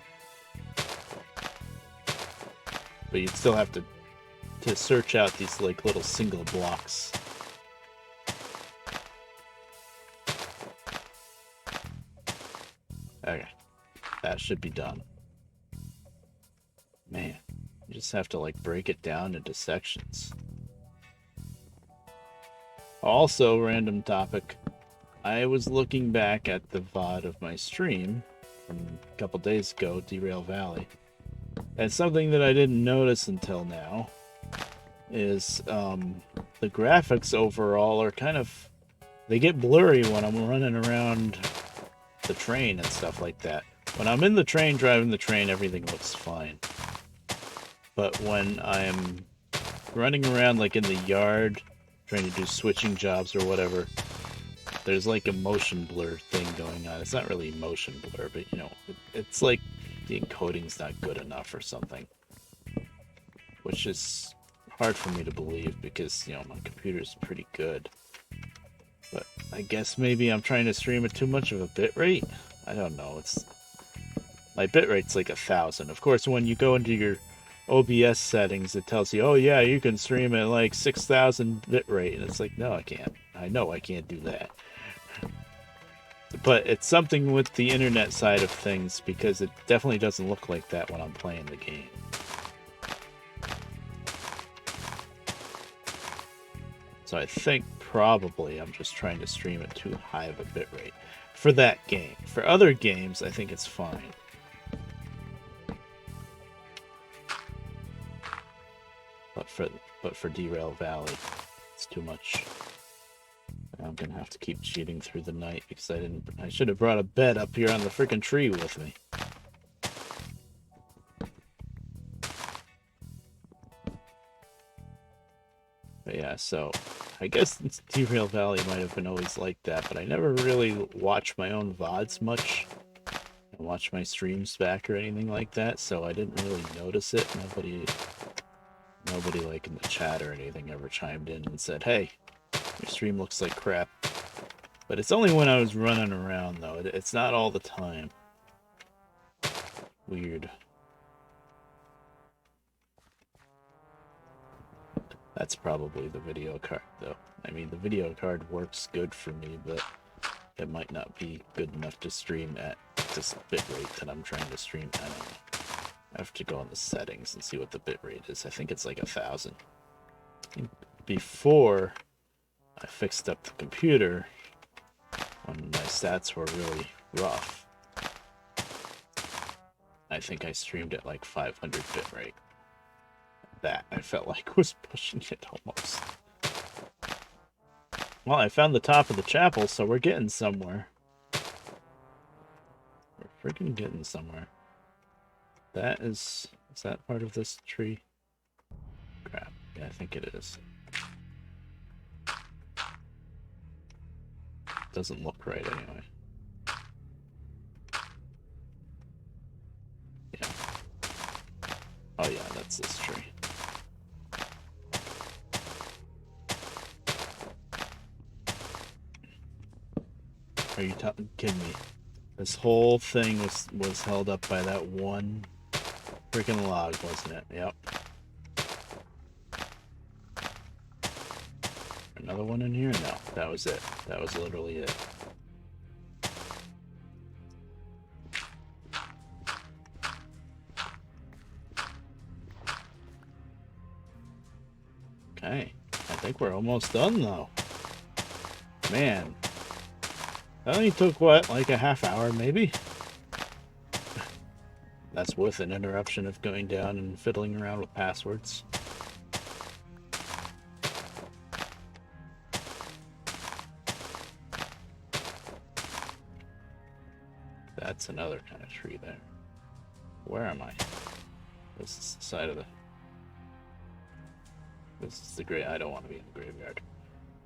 But you'd still have to search out these, like, little single blocks. Okay. That should be done. Man, you just have to, like, break it down into sections. Also, random topic. I was looking back at the VOD of my stream from a couple days ago, Derail Valley. And something that I didn't notice until now is the graphics overall are kind of... They get blurry when I'm running around the train and stuff like that. When I'm in the train, driving the train, everything looks fine. But when I'm running around, like, in the yard, trying to do switching jobs or whatever, there's, like, a motion blur thing going on. It's not really motion blur, but, you know, it's like the encoding's not good enough or something. Which is hard for me to believe because, you know, my computer's pretty good. But I guess maybe I'm trying to stream at too much of a bitrate? I don't know. My bitrate's like 1,000. Of course, when you go into your OBS settings, it tells you, oh yeah, you can stream at like 6,000 bitrate. And it's like, no, I can't. I know I can't do that. But it's something with the internet side of things because it definitely doesn't look like that when I'm playing the game. So I think probably I'm just trying to stream at too high of a bitrate for that game. For other games, I think it's fine. But for Derail Valley, it's too much. I'm gonna have to keep cheating through the night because I should have brought a bed up here on the freaking tree with me. But yeah, so I guess Derail Valley might have been always like that, but I never really watched my own VODs much and watch my streams back or anything like that, so I didn't really notice it. Nobody like in the chat or anything ever chimed in and said, hey, your stream looks like crap. But it's only when I was running around, though. It's not all the time. Weird. That's probably the video card, though. I mean, the video card works good for me, but it might not be good enough to stream at this bitrate that I'm trying to stream. I don't know. I have to go on the settings and see what the bitrate is. I think it's like 1,000. Before I fixed up the computer, when my stats were really rough, I think I streamed at like 500 bitrate. That I felt like was pushing it almost. Well, I found the top of the chapel, so we're getting somewhere. We're freaking getting somewhere. That is that part of this tree? Crap. Yeah, I think it is. Doesn't look right anyway. Yeah. Oh yeah, that's this tree. Are you kidding me? This whole thing was held up by that one freaking log, wasn't it? Yep. Another one in here? No, that was it. That was literally it. Okay, I think we're almost done though. Man, that only took what, like a half hour maybe? That's with an interruption of going down and fiddling around with passwords. That's another kind of tree there. Where am I? This is the side of the... This is the grave. I don't want to be in the graveyard.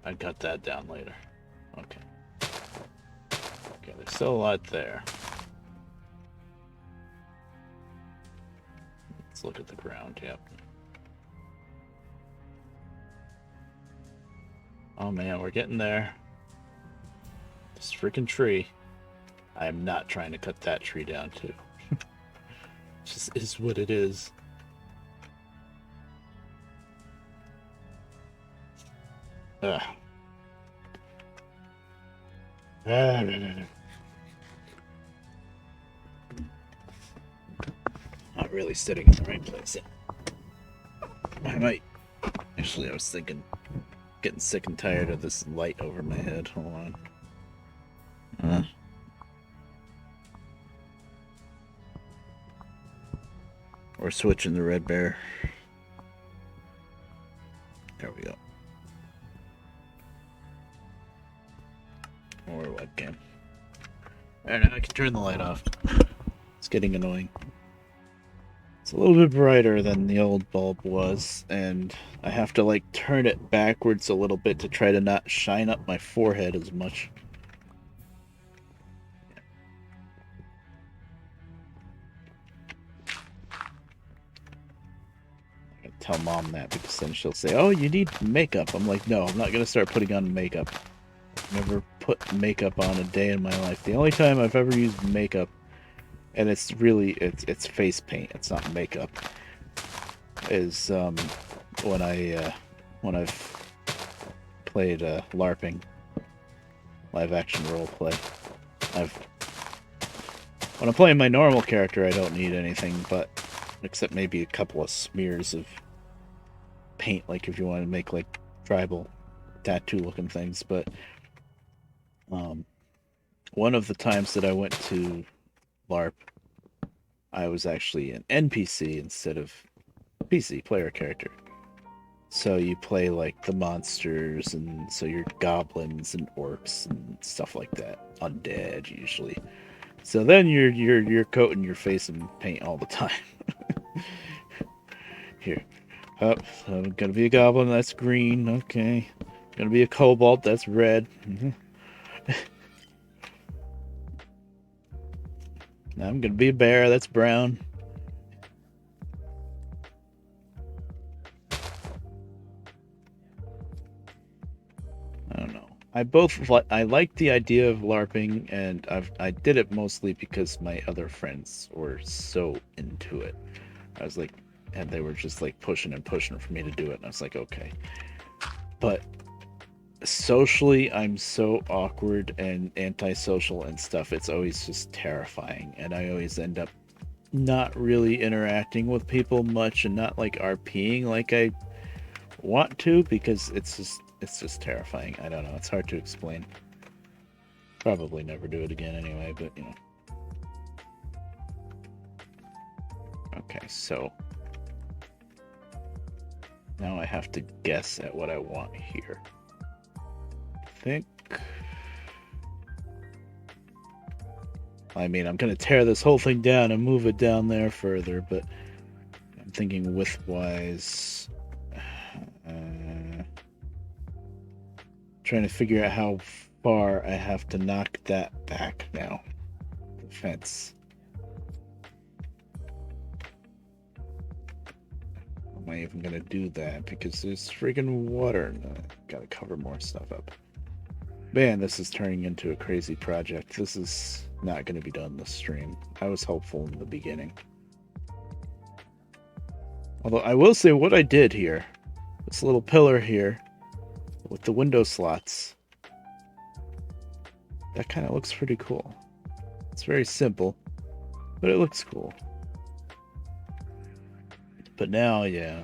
I'd cut that down later. Okay. Okay, there's still a lot there. Let's look at the ground. Yep. Oh man, we're getting there. This freaking tree. I am not trying to cut that tree down too. Just is what it is. Ugh. Not really sitting in the right place yet. I might. Actually, I was thinking, getting sick and tired of this light over my head. Hold on. We're switching the red bear. There we go. Or webcam. Alright, now I can turn the light off. It's getting annoying. It's a little bit brighter than the old bulb was, and I have to like turn it backwards a little bit to try to not shine up my forehead as much. I gotta tell Mom that because then she'll say, "Oh, you need makeup." I'm like, "No, I'm not gonna start putting on makeup. Never put makeup on a day in my life. The only time I've ever used makeup, and it's really it's face paint, it's not makeup, is when I've played LARPing, live action role play. When I'm playing my normal character, I don't need anything, but except maybe a couple of smears of paint, like if you want to make like tribal tattoo looking things. But one of the times that I went to LARP, I was actually an NPC instead of a PC player character. So you play like the monsters, and so you're goblins and orcs and stuff like that. Undead usually. So then you're coating your face in paint all the time. Here. Oh, so I'm gonna be a goblin, that's green, okay. Gonna be a kobold, that's red. Now I'm gonna be a bear, that's brown. I don't know. I like the idea of LARPing, and I did it mostly because my other friends were so into it. I was like, and they were just like pushing and pushing for me to do it, and I was like, okay. But socially, I'm so awkward and antisocial and stuff. It's always just terrifying, and I always end up not really interacting with people much, and not like RPing like I want to, because it's just terrifying. I don't know. It's hard to explain. Probably never do it again anyway, but you know. Okay, so now I have to guess at what I want here. I mean, I'm gonna tear this whole thing down and move it down there further, but I'm thinking widthwise. Trying to figure out how far I have to knock that back now. The fence. Am I even gonna do that? Because there's friggin' water, and I gotta cover more stuff up. Man, this is turning into a crazy project. This is not gonna be done this stream. I was hopeful in the beginning. Although I will say what I did here. This little pillar here with the window slots. That kind of looks pretty cool. It's very simple, but it looks cool. But now, yeah.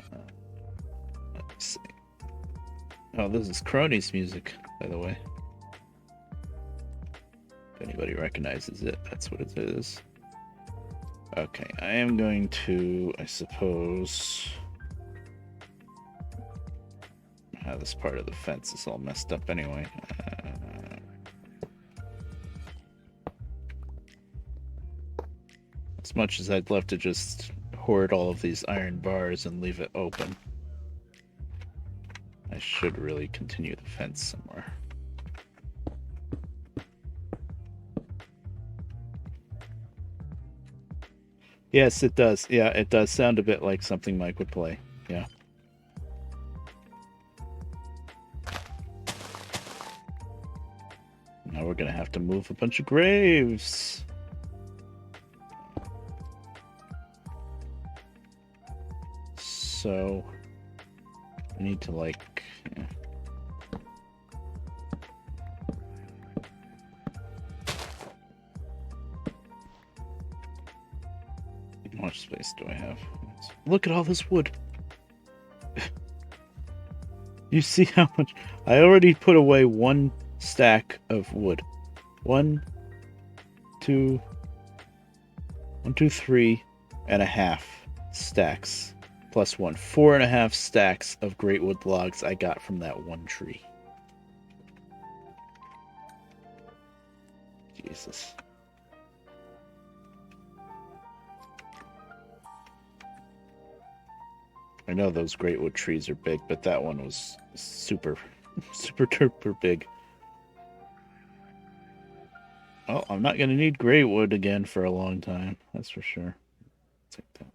Let's see. Oh, this is Crony's music, by the way. If anybody recognizes it, that's what it is. Okay, I am going to, I suppose... this part of the fence is all messed up anyway. As much as I'd love to just hoard all of these iron bars and leave it open, I should really continue the fence somewhere. Yes, it does. Yeah, it does sound a bit like something Mike would play. Yeah. Now we're gonna have to move a bunch of graves. So we need to like. Yeah. How much space do I have? Look at all this wood. You see how much? I already put away one stack of wood. One, two, 3.5 stacks. Plus one. 4.5 stacks of great wood logs I got from that one tree. Jesus. I know those great wood trees are big, but that one was super duper big. Well, I'm not going to need great wood again for a long time. That's for sure. Take that.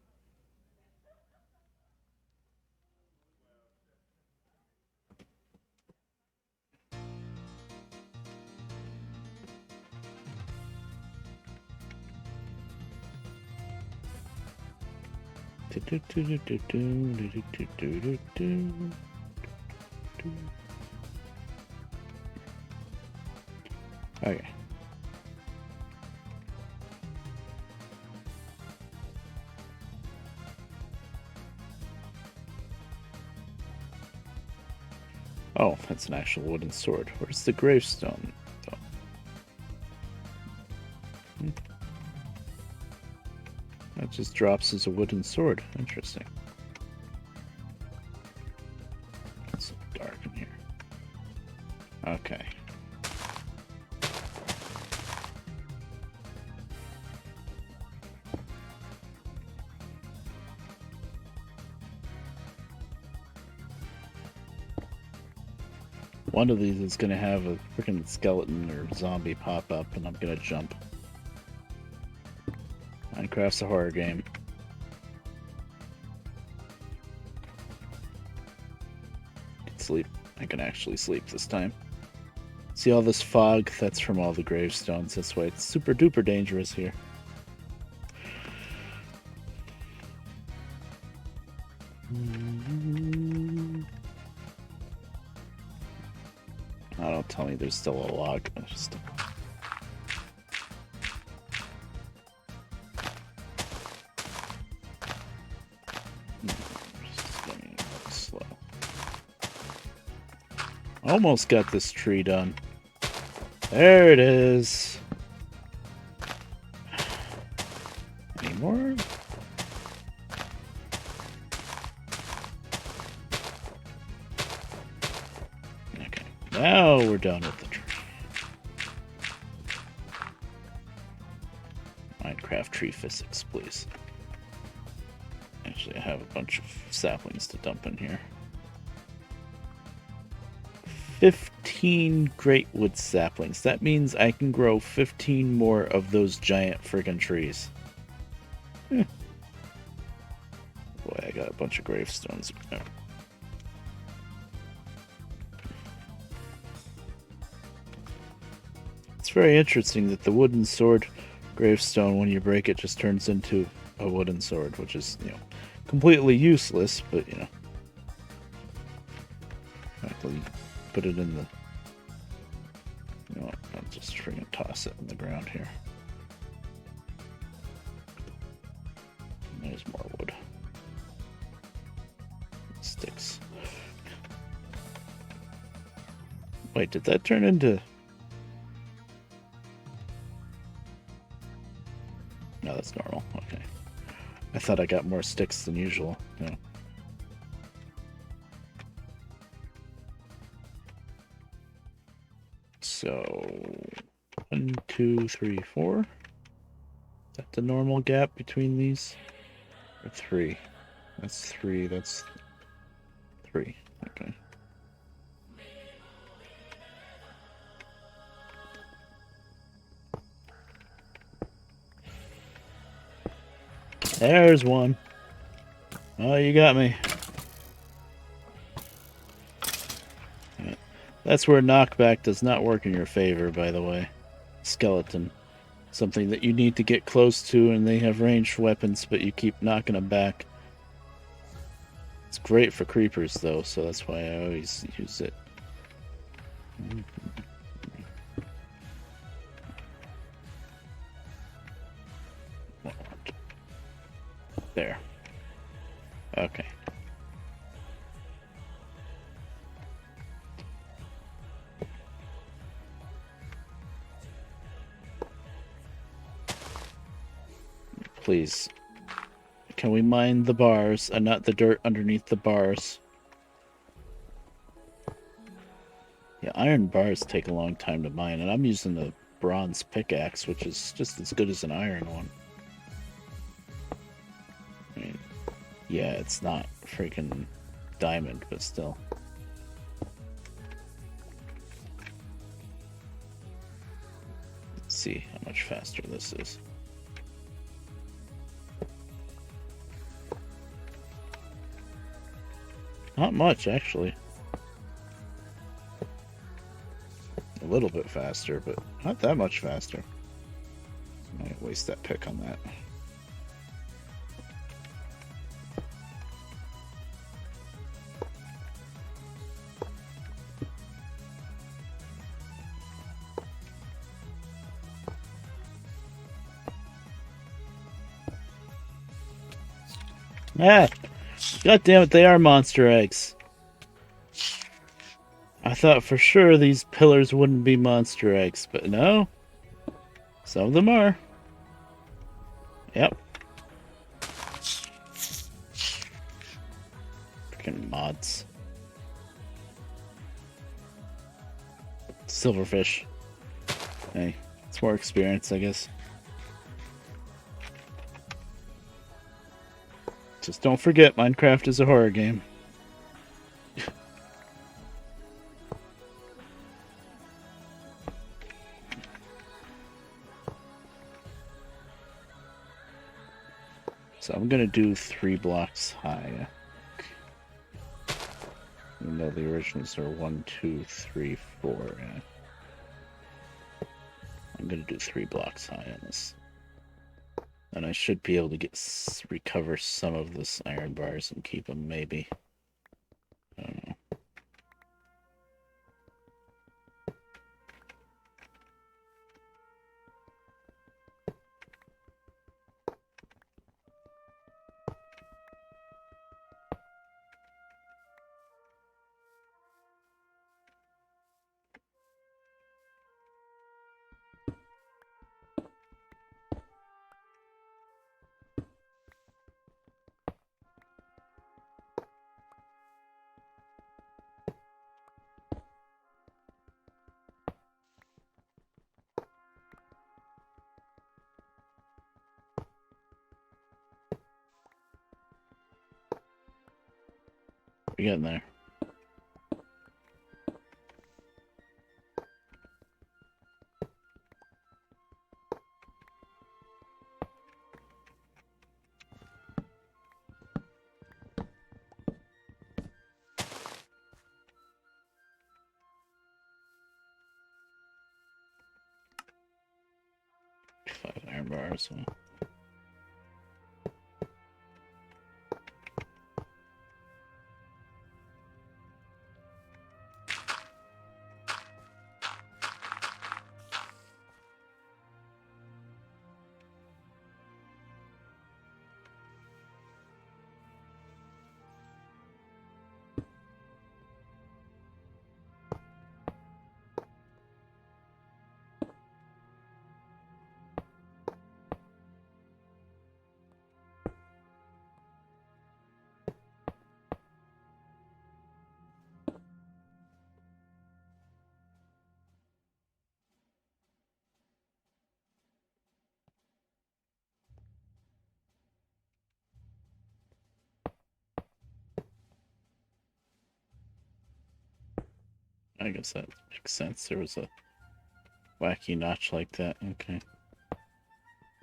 Okay. Oh, that's an actual wooden sword. Where's the gravestone, though? That just drops as a wooden sword. Interesting. It's so dark in here. Okay. One of these is gonna have a freaking skeleton or zombie pop up, and I'm gonna jump. Minecraft's a horror game. I can sleep. I can actually sleep this time. See all this fog? That's from all the gravestones. That's why it's super duper dangerous here. Oh, don't tell me there's still a log. Just getting slow. Almost got this tree done. There it is. Any more? Okay, now we're done with the tree. Minecraft tree physics, please. Actually, I have a bunch of saplings to dump in here. 15 great wood saplings. That means I can grow 15 more of those giant friggin' trees. Boy, I got a bunch of gravestones. It's very interesting that the wooden sword gravestone, when you break it, just turns into a wooden sword, which is, completely useless, but, actually put it in the... You know what? I'll just freaking toss it in the ground here. There's more wood. Sticks. Wait, did that turn into... No, that's normal. Okay. I thought I got more sticks than usual. No. So, 1, 2, 3, 4. Is that the normal gap between these? Or 3? That's 3. That's 3. Okay. There's one. Oh, you got me. Yeah. That's where knockback does not work in your favor, by the way. Skeleton. Something that you need to get close to, and they have ranged weapons, but you keep knocking them back. It's great for creepers, though, so that's why I always use it. There. Okay. Please. Can we mine the bars and not the dirt underneath the bars? Yeah, iron bars take a long time to mine, and I'm using the bronze pickaxe, which is just as good as an iron one. I mean, yeah, it's not freaking diamond, but still. Let's see how much faster this is. Not much, actually. A little bit faster, but not that much faster. Might waste that pick on that. Ah! God damn it, they are monster eggs. I thought for sure these pillars wouldn't be monster eggs, but no. Some of them are. Yep. Freaking mods. Silverfish. Hey, it's more experience, I guess. Just don't forget, Minecraft is a horror game. So I'm gonna do 3 blocks high. Even though the originals are 1, 2, 3, 4. I'm gonna do 3 blocks high on this. And I should be able to recover some of this iron bars and keep them, maybe. I don't know. We're getting there. Five iron bars. So. I guess that makes sense. There was a wacky notch like that. Okay.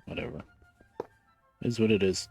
Whatever. Is what it is.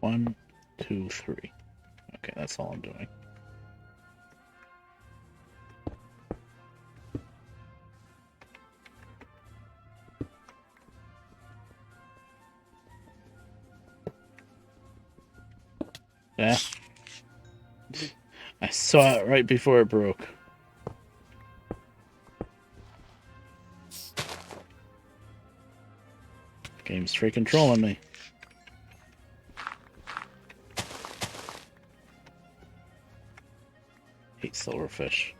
1, 2, 3. Okay, that's all I'm doing. Yeah. I saw it right before it broke. Game's freaking trolling me. Hate silverfish.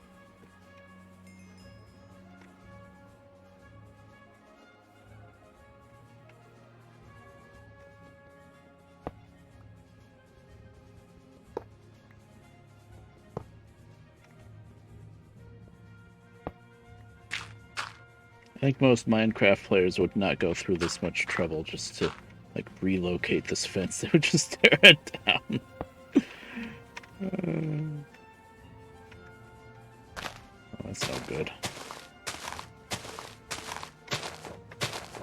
I think most Minecraft players would not go through this much trouble just to like relocate this fence. They would just tear it down. Oh, that's no good.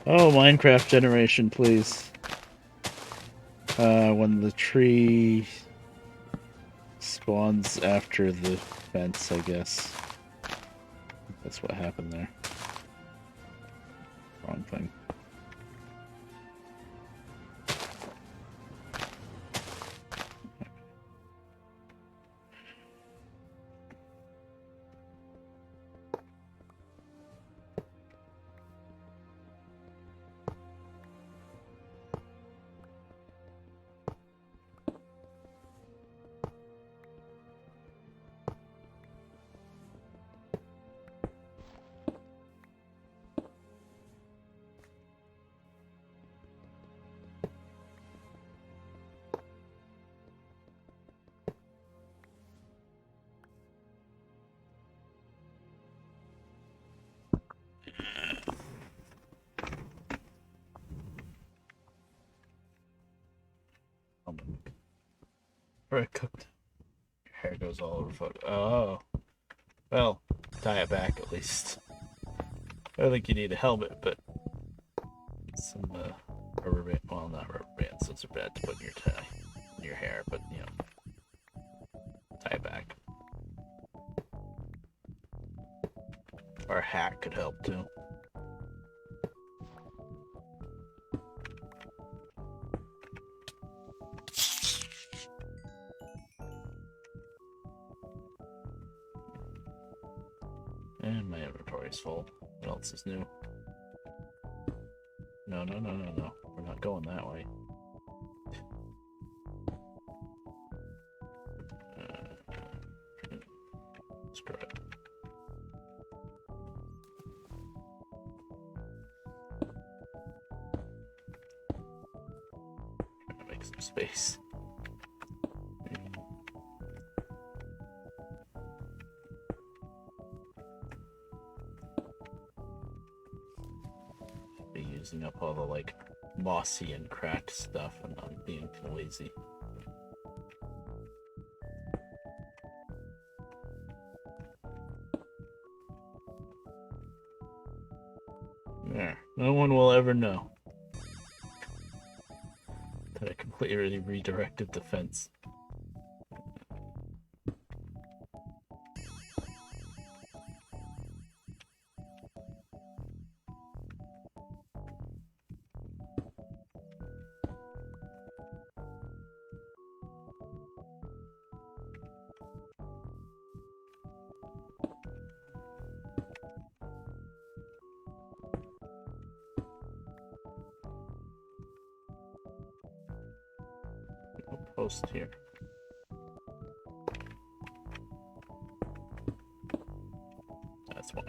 Oh, Minecraft generation, please. When the tree spawns after the fence, I guess. That's what happened there. Wrong thing. Or it cooked. Your hair goes all over photo. Oh. Well, tie it back at least. I don't think you need a helmet, but some rubber band. Well, not rubber bands. Those are bad to put in your tie, in your hair. But you know, tie it back. Or a hat could help too. And my inventory is full. What else is new? No. We're not going that way. Screw it. Trying to make some space. Using up all the like mossy and cracked stuff, and I'm being lazy. There, no one will ever know that I completely redirected the fence. Post here. That's why.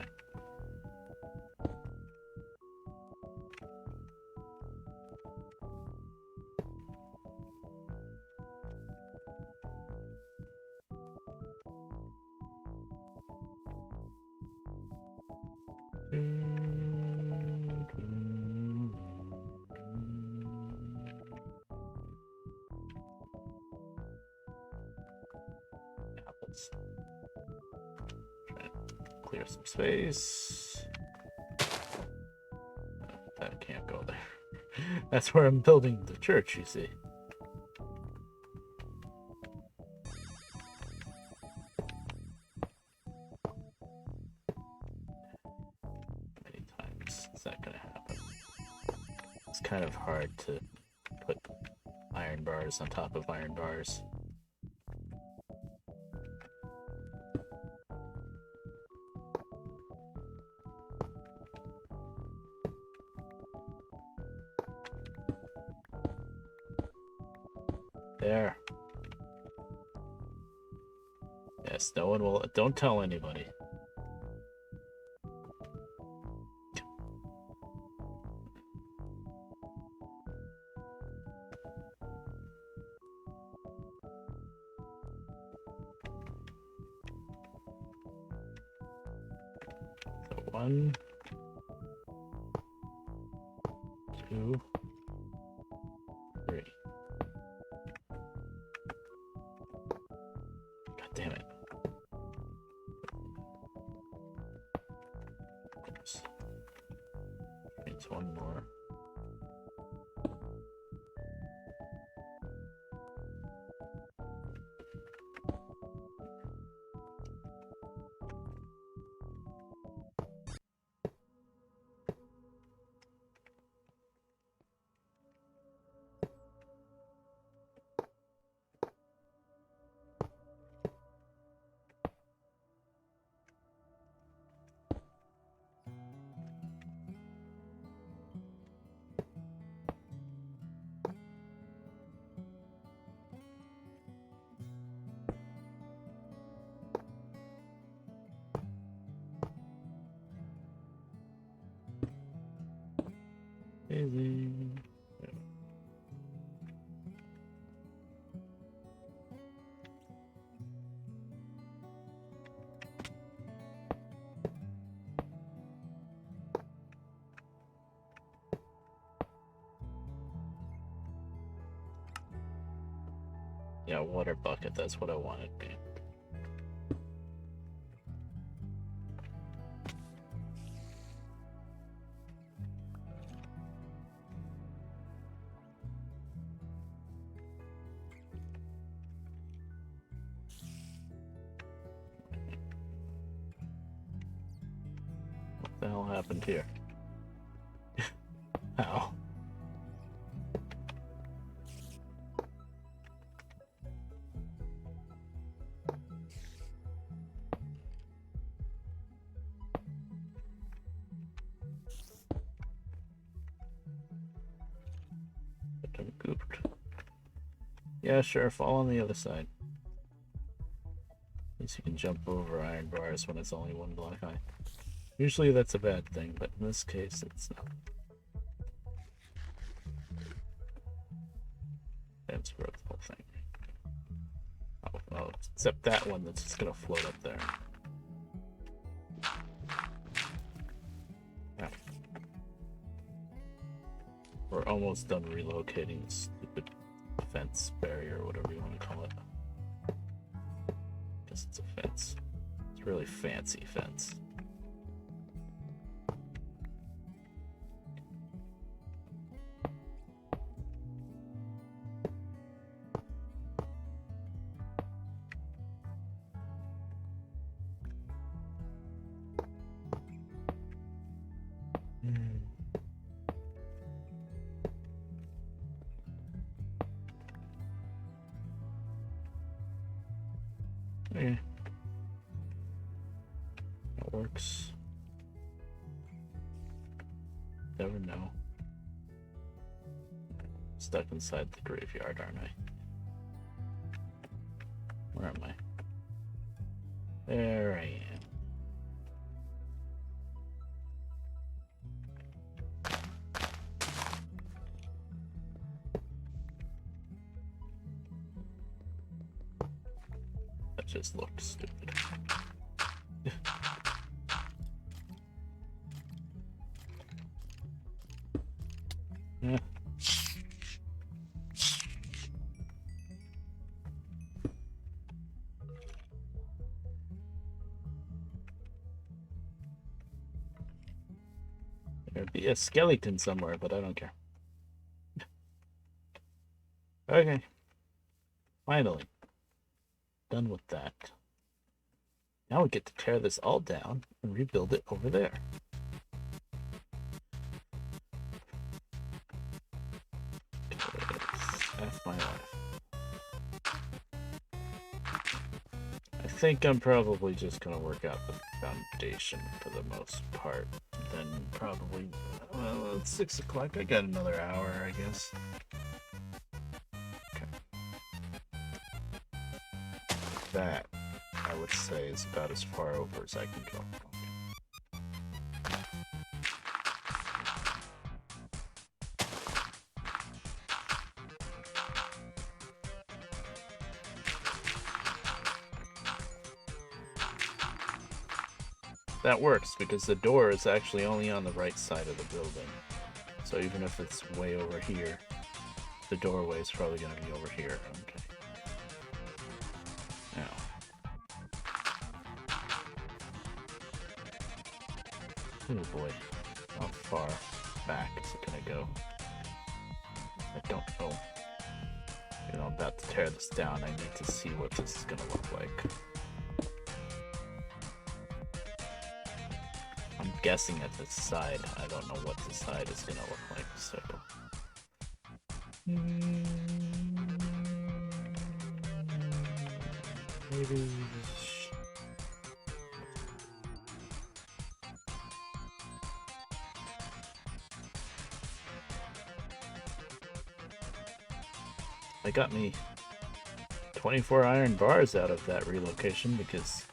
Apples. Try to clear some space. That can't go there. That's where I'm building the church, you see. bars. Is that gonna happen? It's kind of hard to put iron bars on top of iron bars. There. Yes, no one will. Don't tell anybody. So 1, 2, 3. God damn it. Oops. Needs one more. Easy. Yeah, water bucket, that's what I wanted, man. What the hell happened here? How? I'm gooped. Yeah, sure, fall on the other side. At least you can jump over iron bars when it's only 1 block high. Usually that's a bad thing, but in this case it's not. That's broke the whole thing. Oh, except that one that's just gonna float up there. Yeah. We're almost done relocating the stupid fence barrier, whatever you want to call it. Guess it's a fence. It's a really fancy fence. Okay. That works. Never know. Stuck inside the graveyard, aren't I? Where am I? There I am. That just looked stupid. Yeah. There'd be a skeleton somewhere, but I don't care. Okay. Finally. Done with that. Now we get to tear this all down and rebuild it over there. think I'm probably just gonna work out the foundation for the most part. Then probably, well, it's 6 o'clock. I got another hour, I guess. Okay. That, I would say, is about as far over as I can go. That works because the door is actually only on the right side of the building. So even if it's way over here, the doorway is probably going to be over here. Okay. Now. Oh boy. How far back is it going to go? I don't know. You know, I'm about to tear this down. I need to see what this is going to look like. I'm guessing at this side. I don't know what the side is gonna look like, so. Maybe. They got me 24 iron bars out of that relocation because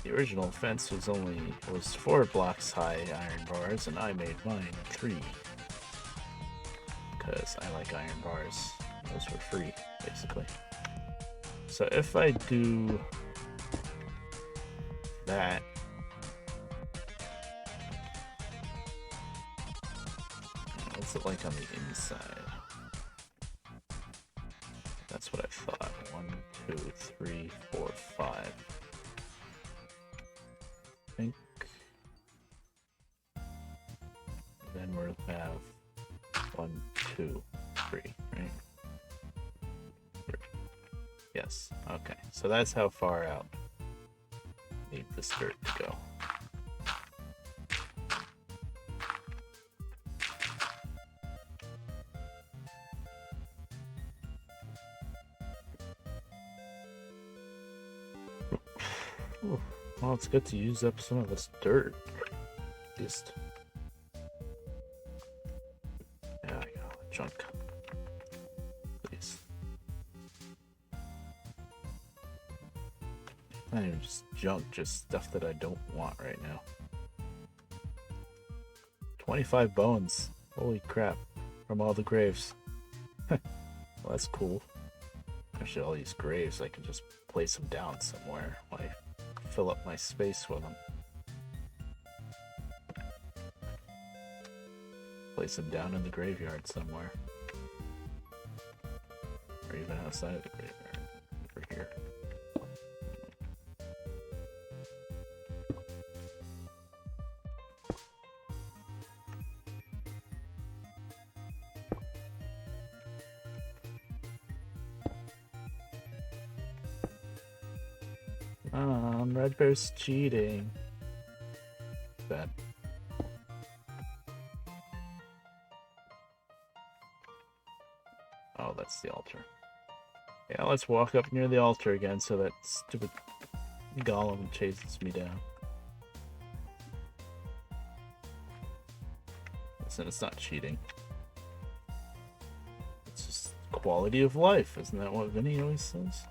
the original fence was 4 blocks high iron bars, and I made mine 3. Because I like iron bars. Those were free, basically. So if I do that, what's it like on the inside? That's what I thought. 1, 2, 3, 4, 5. Think. Then we'll have 1, 2, 3, right? 3. Yes. Okay. So that's how far out I need this dirt to go. Ooh. Well, it's good to use up some of this dirt. Just. Yeah, I got all the junk. Please. Not even just junk, just stuff that I don't want right now. 25 bones. Holy crap. From all the graves. Well, that's cool. Actually, all these graves, I can just place them down somewhere. Like, fill up my space with them. Place them down in the graveyard somewhere. Or even outside of the graveyard. Over here. Red Bear's cheating. Bad. Oh, that's the altar. Yeah, let's walk up near the altar again so that stupid golem chases me down. Listen, it's not cheating. It's just quality of life, isn't that what Vinny always says?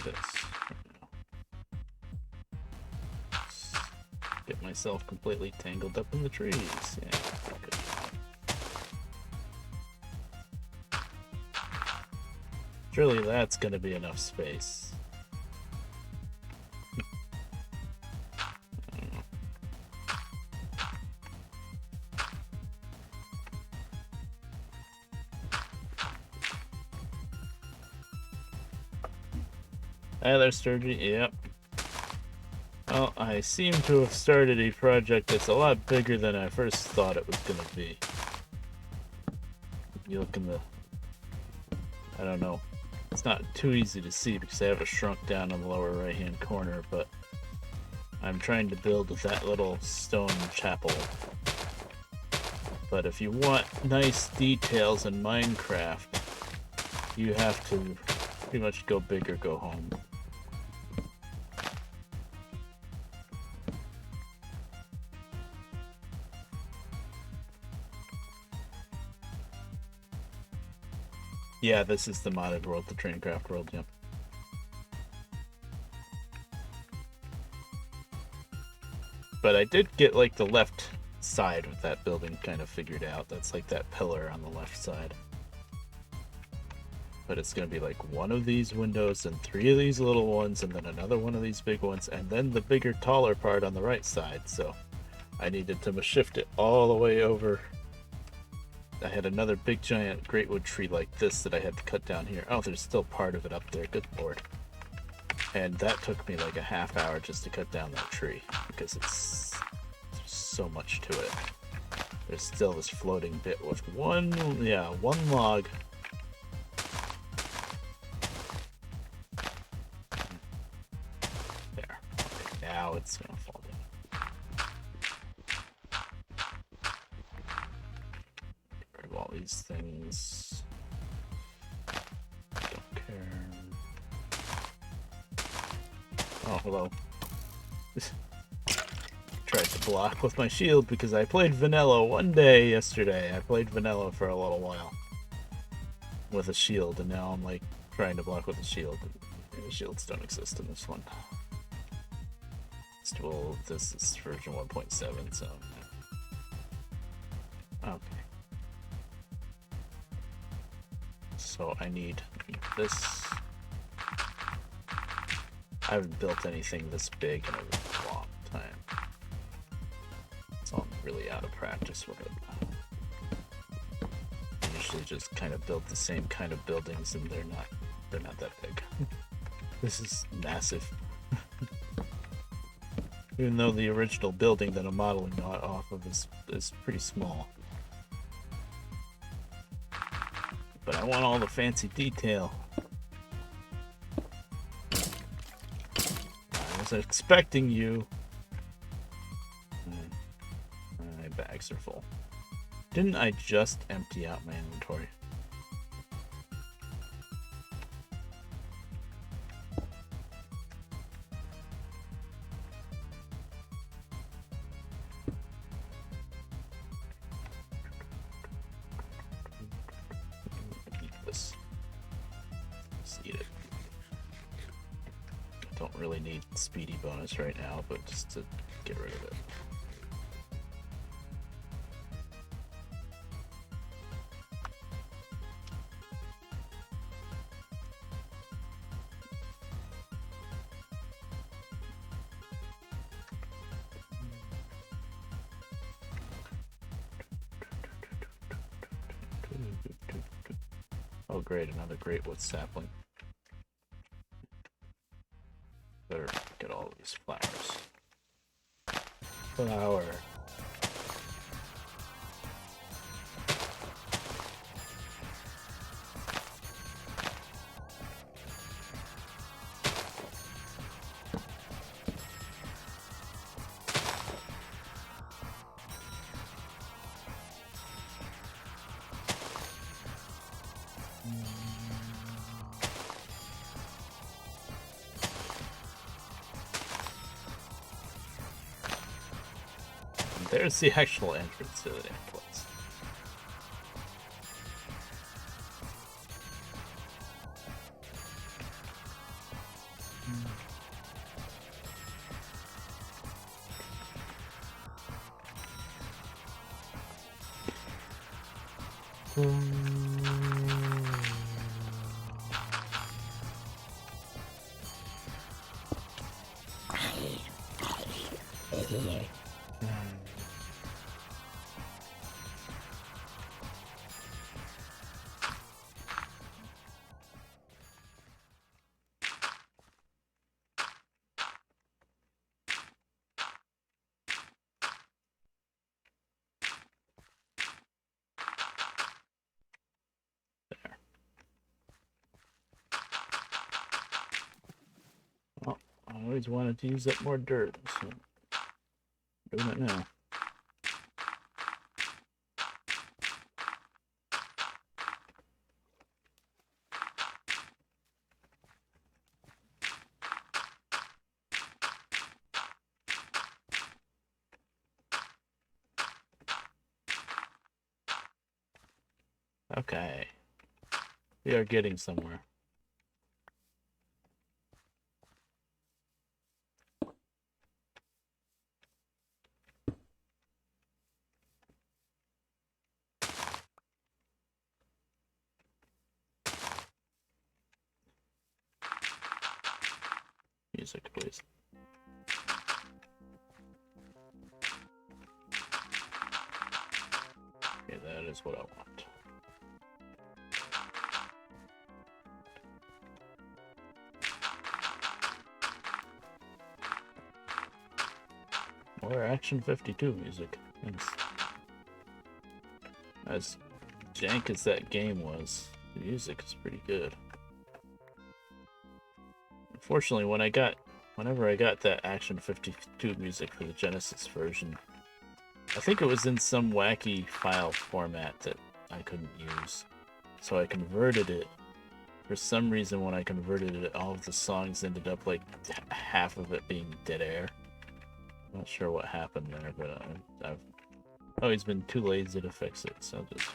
this. Get myself completely tangled up in the trees. Yeah, good. Surely that's gonna be enough space. Hi there, Sturgy. Yep. Well, I seem to have started a project that's a lot bigger than I first thought it was gonna be. You look in the... I don't know. It's not too easy to see because I have it shrunk down in the lower right-hand corner, but I'm trying to build that little stone chapel. But if you want nice details in Minecraft, you have to pretty much go big or go home. Yeah, this is the modded world, the Traincraft world, yep. But I did get, like, the left side of that building kind of figured out. That's like that pillar on the left side. But it's going to be like one of these windows and 3 of these little ones and then another one of these big ones and then the bigger, taller part on the right side. So I needed to shift it all the way over. I had another big giant greatwood tree like this that I had to cut down here. Oh, there's still part of it up there. Good lord. And that took me like a half hour just to cut down that tree because there's so much to it. There's still this floating bit with one log. There. Okay, now it's gonna fall down. Get rid of all these things. Don't care. Oh, hello. Tried to block with my shield because I played vanilla one day yesterday. I played vanilla for a little while with a shield, and now I'm like trying to block with a shield. The shields don't exist in this one. This is version 1.7, so okay. So I need this. I haven't built anything this big in a long time. So I'm really out of practice with it. I usually just kind of build the same kind of buildings and they're not that big. This is massive. Even though the original building that I'm modeling off of is pretty small. But I want all the fancy detail. I was expecting you. My bags are full. Didn't I just empty out my inventory? Eat this. Just eat it. I don't really need speedy bonus right now, but just to get rid of it. Oh great, another greatwood sapling. Better get all these flowers. Flower. There's the actual entrance to the damn place. Well, I always wanted to use up more dirt, so I'm doing it now. Okay. We are getting somewhere. Music, please. Okay, that is what I want. More Action 52 music. Nice. As jank as that game was, the music is pretty good. Unfortunately, whenever I got that Action 52 music for the Genesis version, I think it was in some wacky file format that I couldn't use. So I converted it. For some reason, when I converted it, all of the songs ended up like half of it being dead air. I'm not sure what happened there, but I've always been too lazy to fix it. So just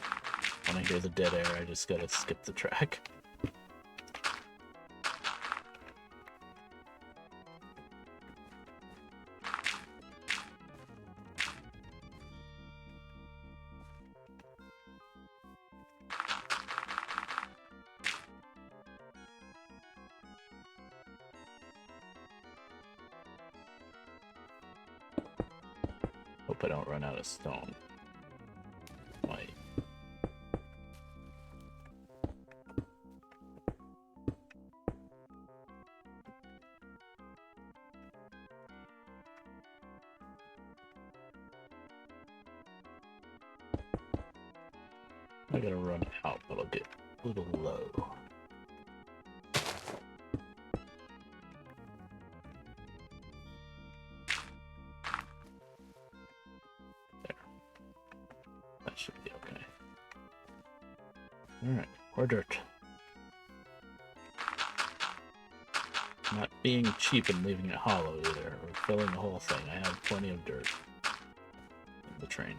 when I hear the dead air, I just gotta skip the track. Hope I don't run out of stone. Might. I gotta run out, but I'll get a little low. Should be okay. Alright, more dirt. Not being cheap and leaving it hollow either, or filling the whole thing. I have plenty of dirt in the train.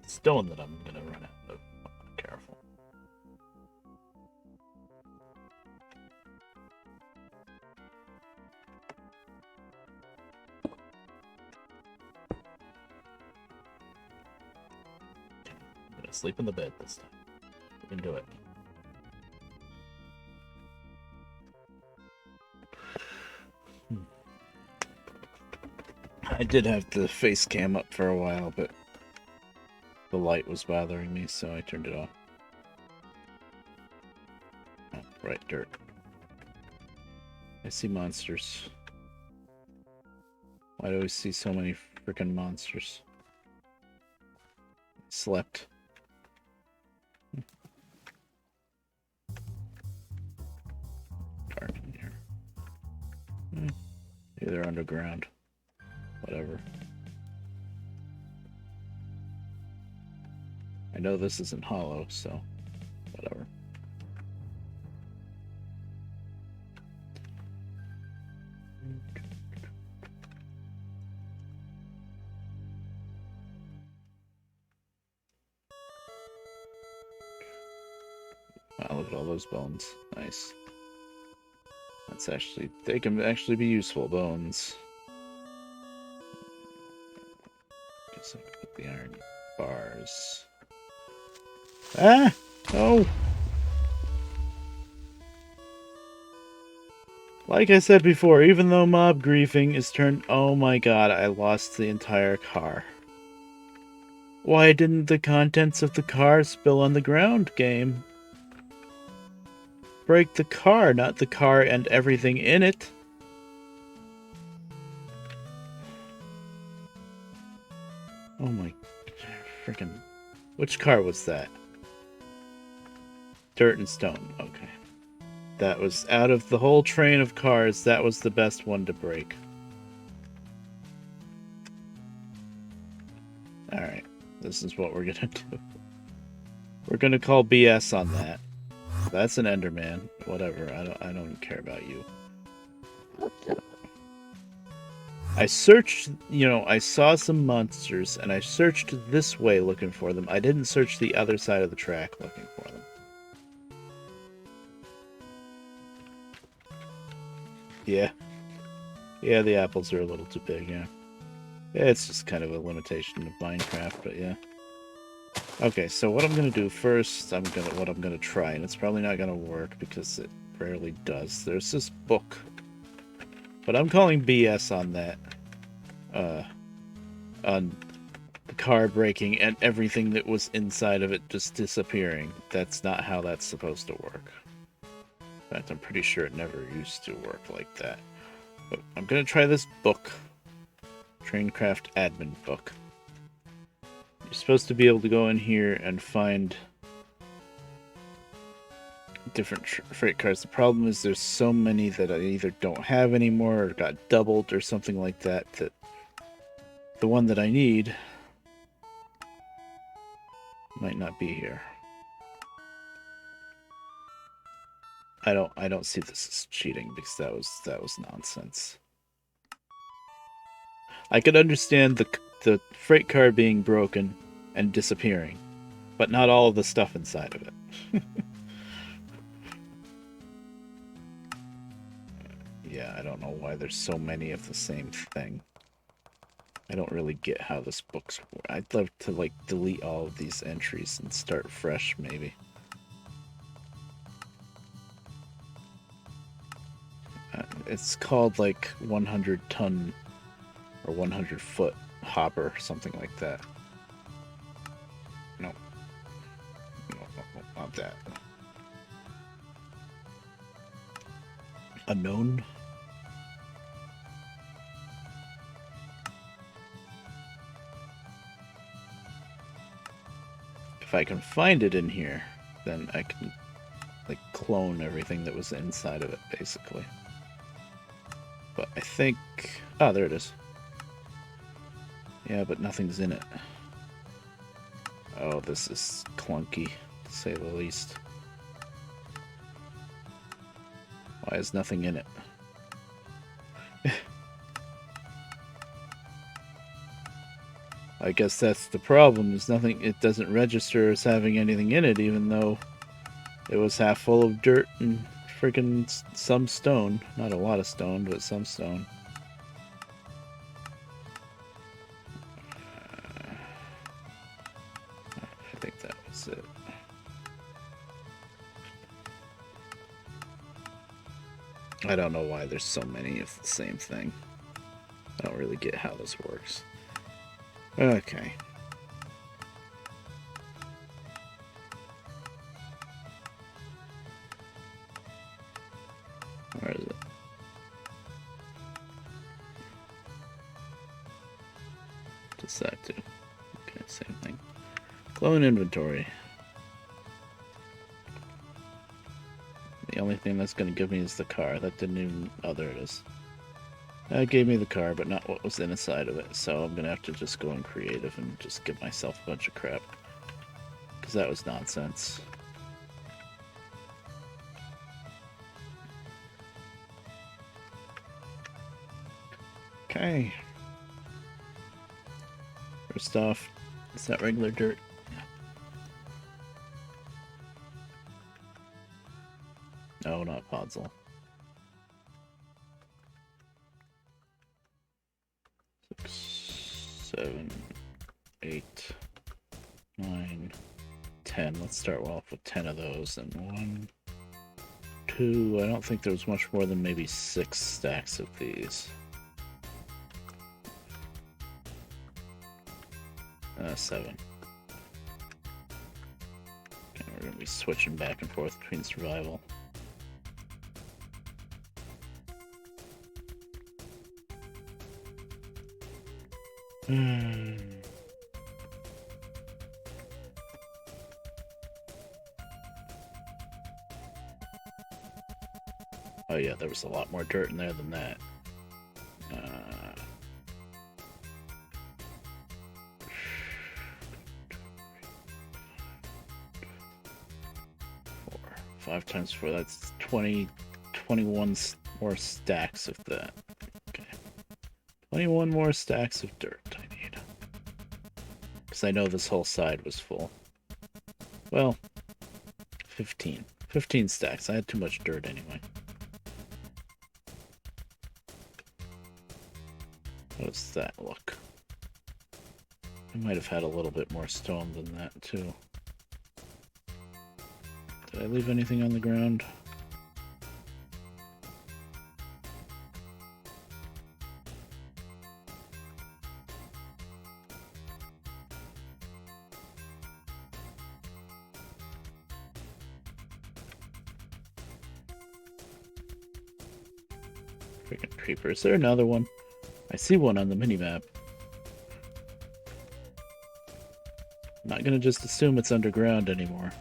Stone that I'm gonna run out of. I'm careful. I'm gonna sleep in the bed this time. We can do it. I did have the face cam up for a while, but the light was bothering me, so I turned it off. Oh, right, dirt. I see monsters. Why do I see so many freaking monsters? Slept. Dark in here. Maybe they're underground. Whatever. I know this isn't hollow, so whatever. Wow, look at all those bones. Nice. That's actually, they can actually be useful bones. Guess I can put the iron bars. Ah! Oh! Like I said before, even though mob griefing is turned... Oh my god, I lost the entire car. Why didn't the contents of the car spill on the ground, game? Break the car, not the car and everything in it. Oh my... Freaking... Which car was that? Dirt and Stone, okay. That was, out of the whole train of cars, that was the best one to break. Alright, this is what we're gonna do. We're gonna call BS on that. That's an Enderman. Whatever, I don't care about you. I searched, I saw some monsters, and I searched this way looking for them. I didn't search the other side of the track looking for them. Yeah. Yeah, the apples are a little too big, yeah. It's just kind of a limitation of Minecraft, but yeah. Okay, so what I'm gonna do first, what I'm gonna try, and it's probably not gonna work because it rarely does. There's this book. But I'm calling BS on that. On the car breaking and everything that was inside of it just disappearing. That's not how that's supposed to work. In fact, I'm pretty sure it never used to work like that. But I'm gonna try this book. Traincraft admin book. You're supposed to be able to go in here and find different freight cars. The problem is there's so many that I either don't have anymore or got doubled or something like that, that the one that I need might not be here. I don't see this as cheating because that was nonsense. I could understand the freight car being broken and disappearing, but not all of the stuff inside of it. Yeah, I don't know why there's so many of the same thing. I don't really get how this book's... I'd love to, like, delete all of these entries and start fresh, maybe. It's called, like, 100-ton or 100-foot hopper, something like that. No. No, not that. Unknown? If I can find it in here, then I can, like, clone everything that was inside of it, basically. But I think... Oh, there it is. Yeah, but nothing's in it. Oh, this is clunky, to say the least. Why is nothing in it? I guess that's the problem, is nothing... It doesn't register as having anything in it, even though it was half full of dirt and freaking some stone. Not a lot of stone, but some stone. I think that was it. I don't know why there's so many of the same thing. I don't really get how this works. Okay. Where is it? What's that do? Okay, same thing. Clone inventory. The only thing that's going to give me is the car. That didn't even... Oh, there it is. That gave me the car, but not what was inside of it. So I'm going to have to just go in creative and just give myself a bunch of crap. Because that was nonsense. Okay. First off, is that regular dirt? No, not Podzol. 6, 7, 8, 9, 10. Let's start off with 10 of those. And 1, 2. I don't think there's much more than maybe 6 stacks of these. 7. Okay, we're going to be switching back and forth between survival. Oh yeah, there was a lot more dirt in there than that. 5 times 4, that's 21 more stacks of that. Okay. 21 more stacks of dirt I need. Because I know this whole side was full. Well, 15. 15 stacks. I had too much dirt anyway. How does that look? I might have had a little bit more stone than that, too. Did I leave anything on the ground? Freaking creeper. Is there another one? I see one on the minimap. I'm not gonna just assume it's underground anymore.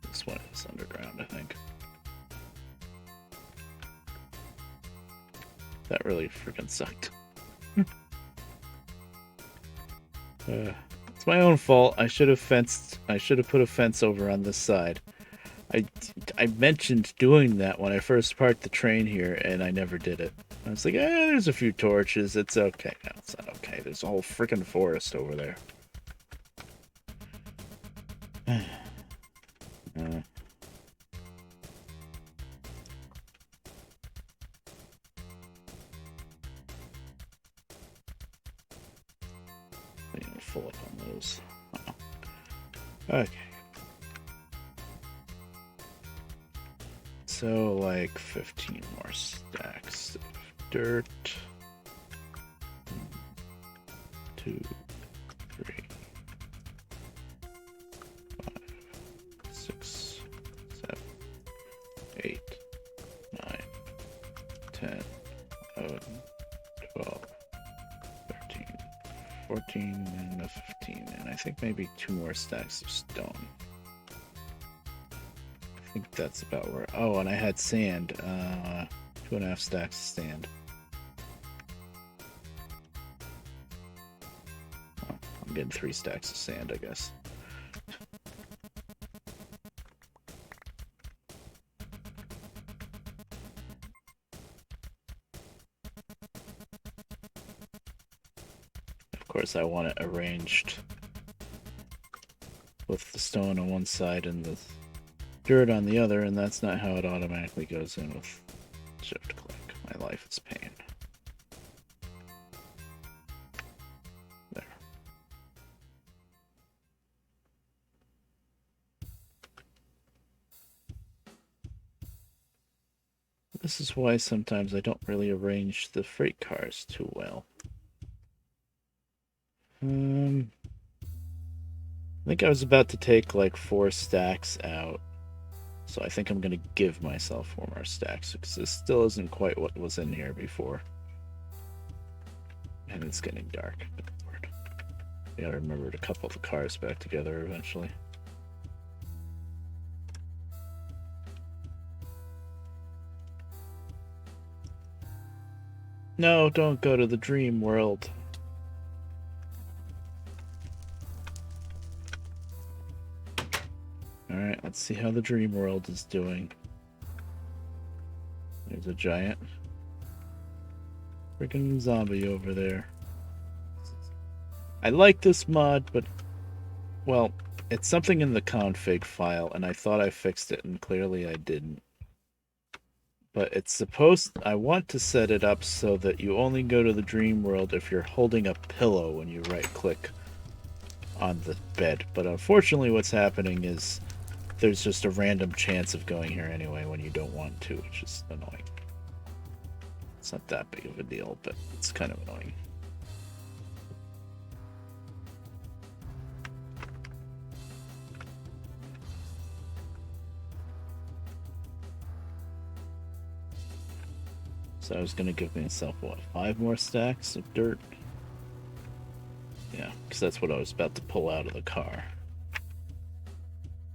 This one is underground, I think. That really freaking sucked. It's my own fault. I should have put a fence over on this side. I mentioned doing that when I first parked the train here, and I never did it. I was like, there's a few torches. It's okay. No, it's not okay. There's a whole freaking forest over there. Full up on those. Okay. So, like 15 more stacks of dirt. 2, 3, 5, 6, 7, 8, 9, 10, 11, 12, 13, 14, and a 15. And I think maybe 2 more stacks of stone. I think that's about where... Oh, and I had sand. 2.5 stacks of sand. Oh, I'm getting 3 stacks of sand, I guess. Of course, I want it arranged with the stone on one side and the dirt on the other, and that's not how it automatically goes in with shift click. My life is pain. There. This is why sometimes I don't really arrange the freight cars too well. I think I was about to take like 4 stacks out. So I think I'm going to give myself 4 more stacks, because this still isn't quite what was in here before. And it's getting dark. I gotta remember to couple the cars back together eventually. No, don't go to the dream world. Alright, let's see how the dream world is doing. There's a giant freaking zombie over there. I like this mod, but, well, it's something in the config file, and I thought I fixed it, and clearly I didn't. But it's supposed... I want to set it up so that you only go to the dream world if you're holding a pillow when you right-click on the bed. But unfortunately, what's happening is there's just a random chance of going here anyway when you don't want to, which is annoying. It's not that big of a deal, but it's kind of annoying. So I was going to give myself, what, 5 more stacks of dirt? Yeah, because that's what I was about to pull out of the car.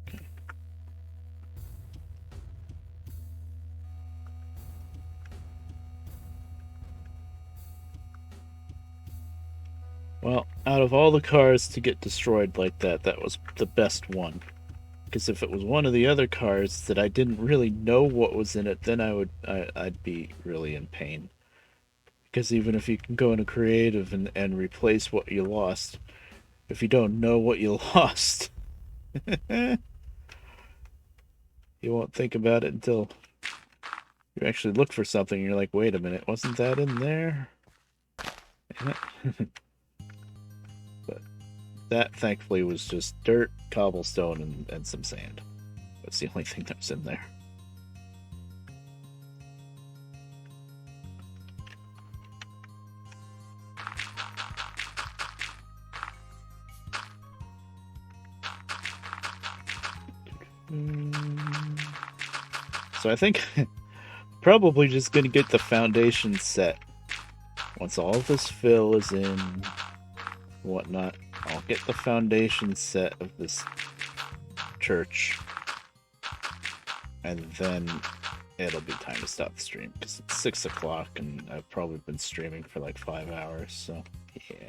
Okay. Well, out of all the cars to get destroyed like that, that was the best one. Because if it was one of the other cars that I didn't really know what was in it, then I'd be really in pain. Because even if you can go into creative and replace what you lost, if you don't know what you lost, you won't think about it until you actually look for something and you're like, wait a minute, wasn't that in there? But that, thankfully, was just dirt, cobblestone, and some sand. That's the only thing that was in there. So I think probably just gonna get the foundation set. Once all of this fill is in, whatnot, I'll get the foundation set of this church, and then it'll be time to stop the stream because it's 6 o'clock and I've probably been streaming for like 5 hours. So yeah.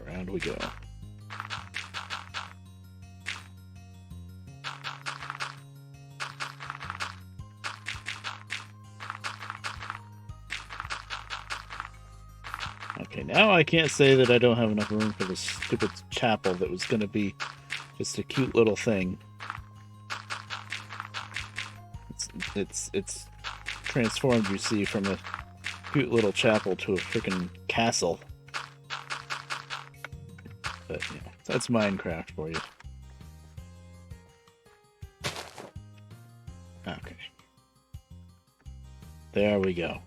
Around we go. Okay, now I can't say that I don't have enough room for this stupid chapel that was going to be just a cute little thing. It's transformed, you see, from a cute little chapel to a freaking castle. But, you know, that's Minecraft for you. Okay. There we go.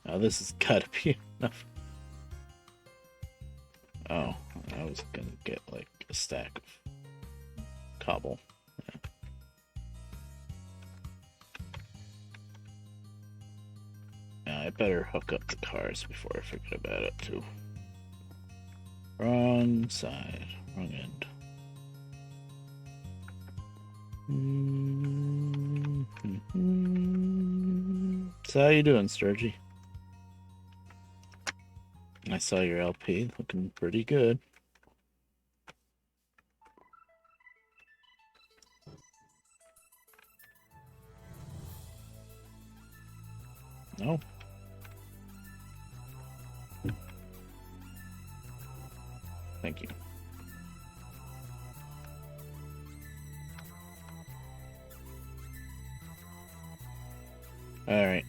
Now this has got to be enough. Oh, I was gonna get like a stack of cobble. Yeah, I better hook up the cars before I forget about it too. Wrong side, wrong end. So how you doing, Sturgy? I saw your LP looking pretty good. No. Thank you. All right.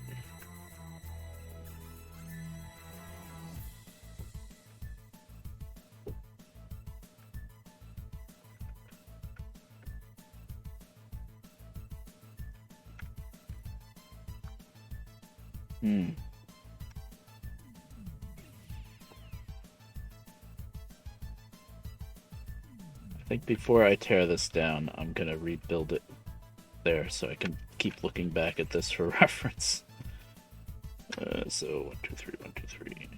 I think before I tear this down, I'm gonna rebuild it there so I can keep looking back at this for reference. So 1, 2, 3, 1, 2, 3.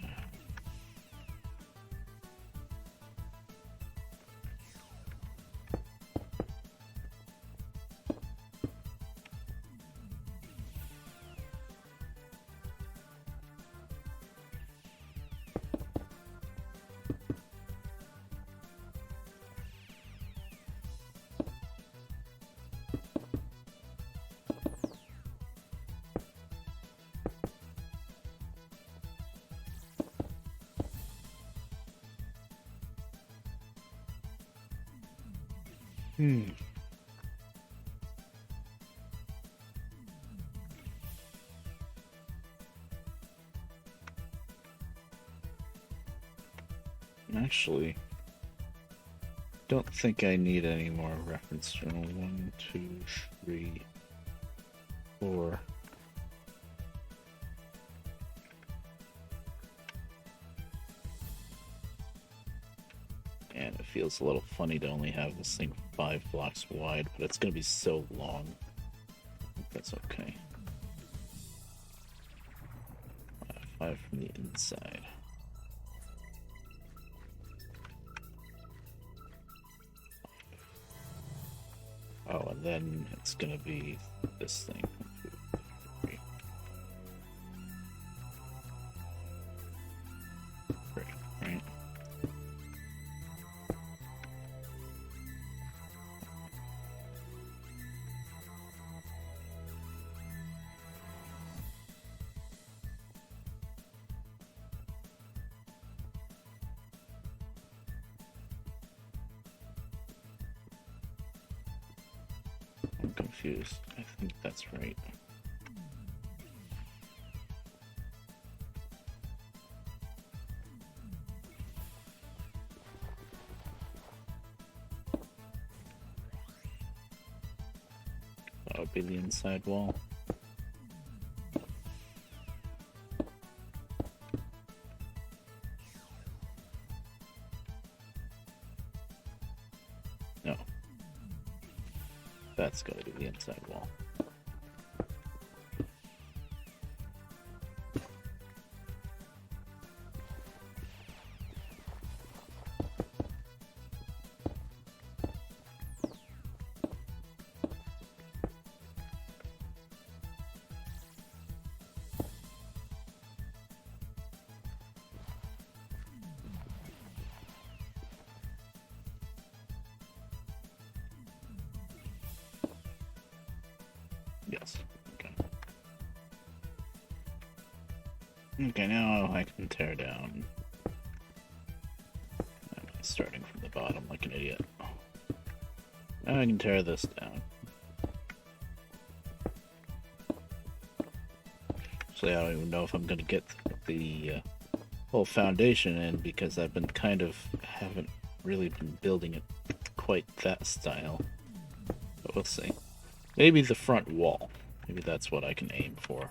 Hmm. Actually, don't think I need any more reference journal. 1, 2, 3, 4. And it feels a little funny to only have this thing 5 blocks wide, but it's going to be so long. I think that's okay. 5 from the inside. Oh, and then it's going to be this thing. 1, 2, 3. Great, right? I'm confused. I think that's right. That would be the inside wall. No. That's got to be the inside wall. Yes. Okay. Okay, now I can tear down. I'm starting from the bottom like an idiot. Now I can tear this down. So I don't even know if I'm going to get the whole foundation in because I've been haven't really been building it quite that style. But we'll see. Maybe the front wall. Maybe that's what I can aim for.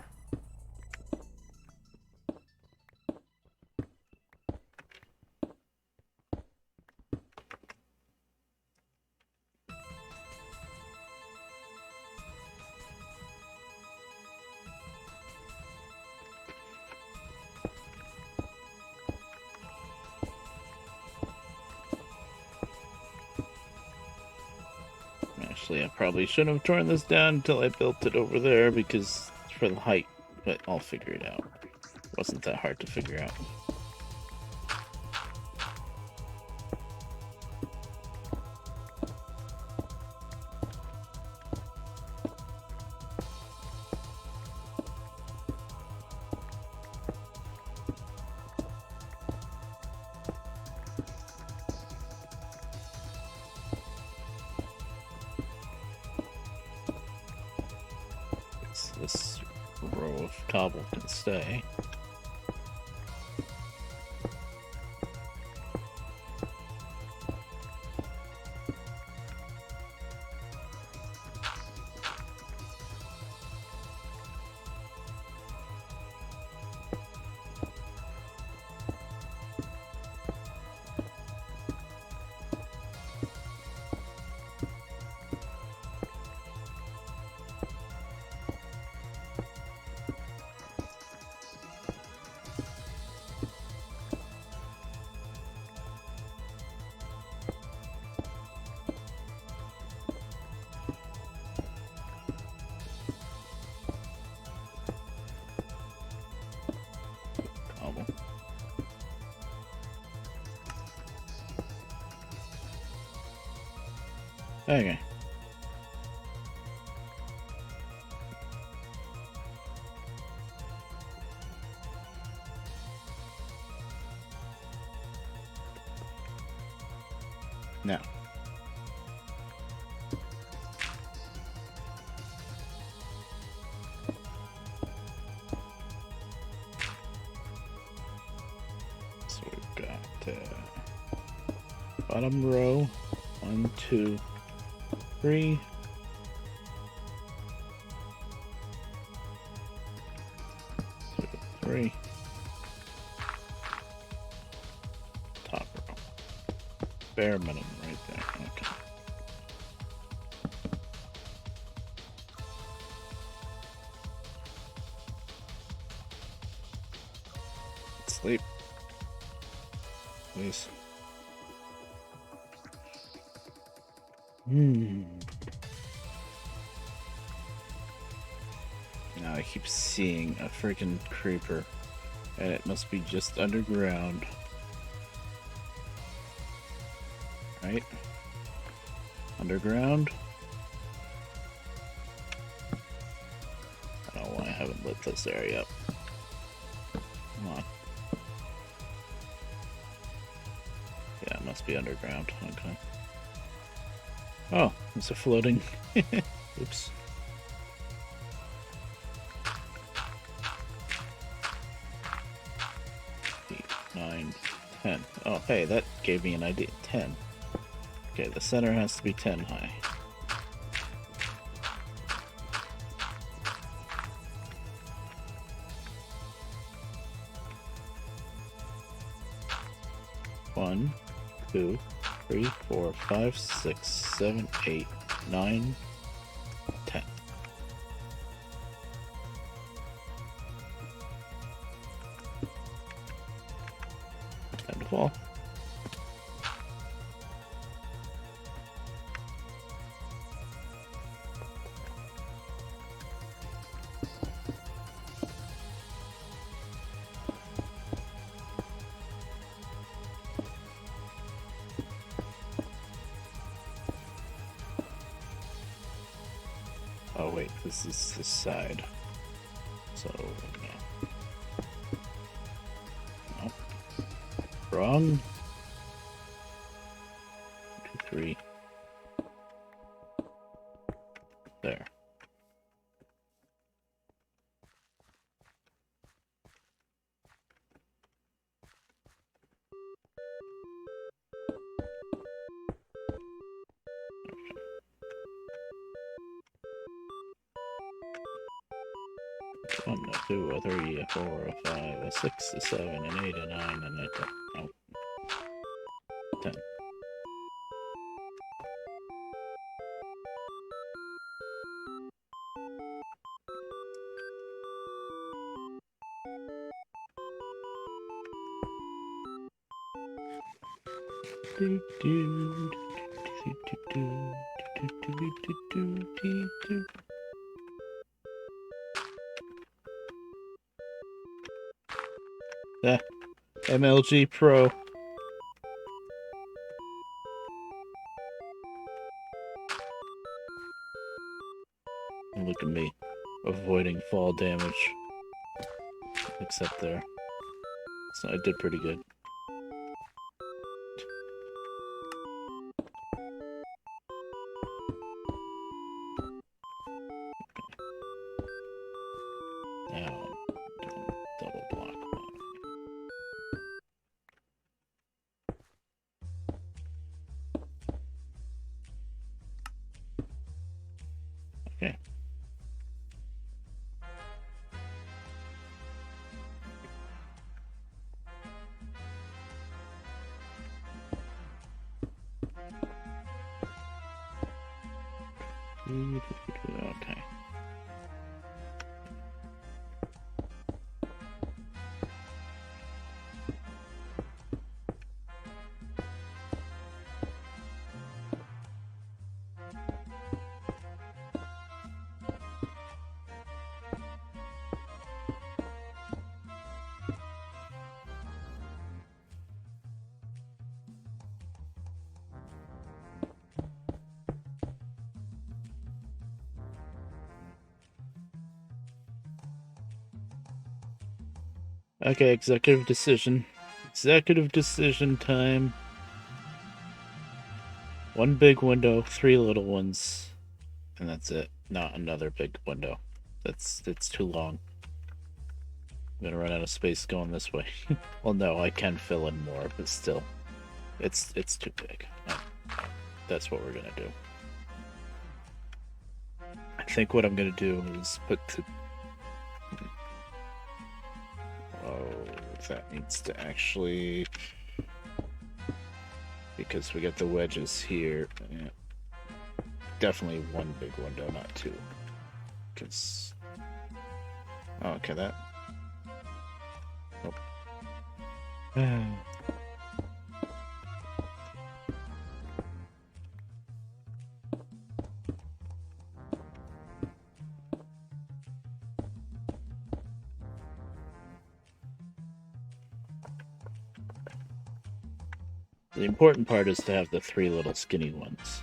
Actually, I probably shouldn't have torn this down until I built it over there because it's for the height, but I'll figure it out. It wasn't that hard to figure out. This row of cobble can stay. Cobble. Okay. Now, bottom row, 1, 2, 3. Three. Top row. Bare minimum right there. Okay. Sleep. Please. Now I keep seeing a freaking creeper, and it must be just underground. Right? Underground? I don't know why I haven't lit this area up. Come on. Yeah, it must be underground. Okay. Oh, it's a floating. Oops. 8, 9, 10. Oh, hey, that gave me an idea. 10. Okay, the center has to be 10 high. One, 2, 3, 4, 5, 6, 7, 8, 9, 10. Time to fall. Oh wait, this is this side. So, yeah. Nope. Wrong. 2, 3. There. One, a 2, a 3, a 4, a 5, a 6, a 7, an 8, a 9, and a 10. Oh. 10. Do, do, do, do, do, do, do, do, do, do, do. Ah, MLG Pro. And look at me, avoiding fall damage. Except there. So I did pretty good. Now, double block. Okay. Okay. Okay, executive decision. Executive decision time. 1 big window, 3 little ones, and that's it. Not another big window. It's too long. gonna run out of space going this way. Well, no, I can fill in more, but still, it's too big. That's what we're gonna do. I think what I'm gonna do is put the. Oh, that needs to actually, because we got the wedges here. Yeah. Definitely one big window, not two. Because. Oh, okay, that. Oh. The important part is to have the three little skinny ones.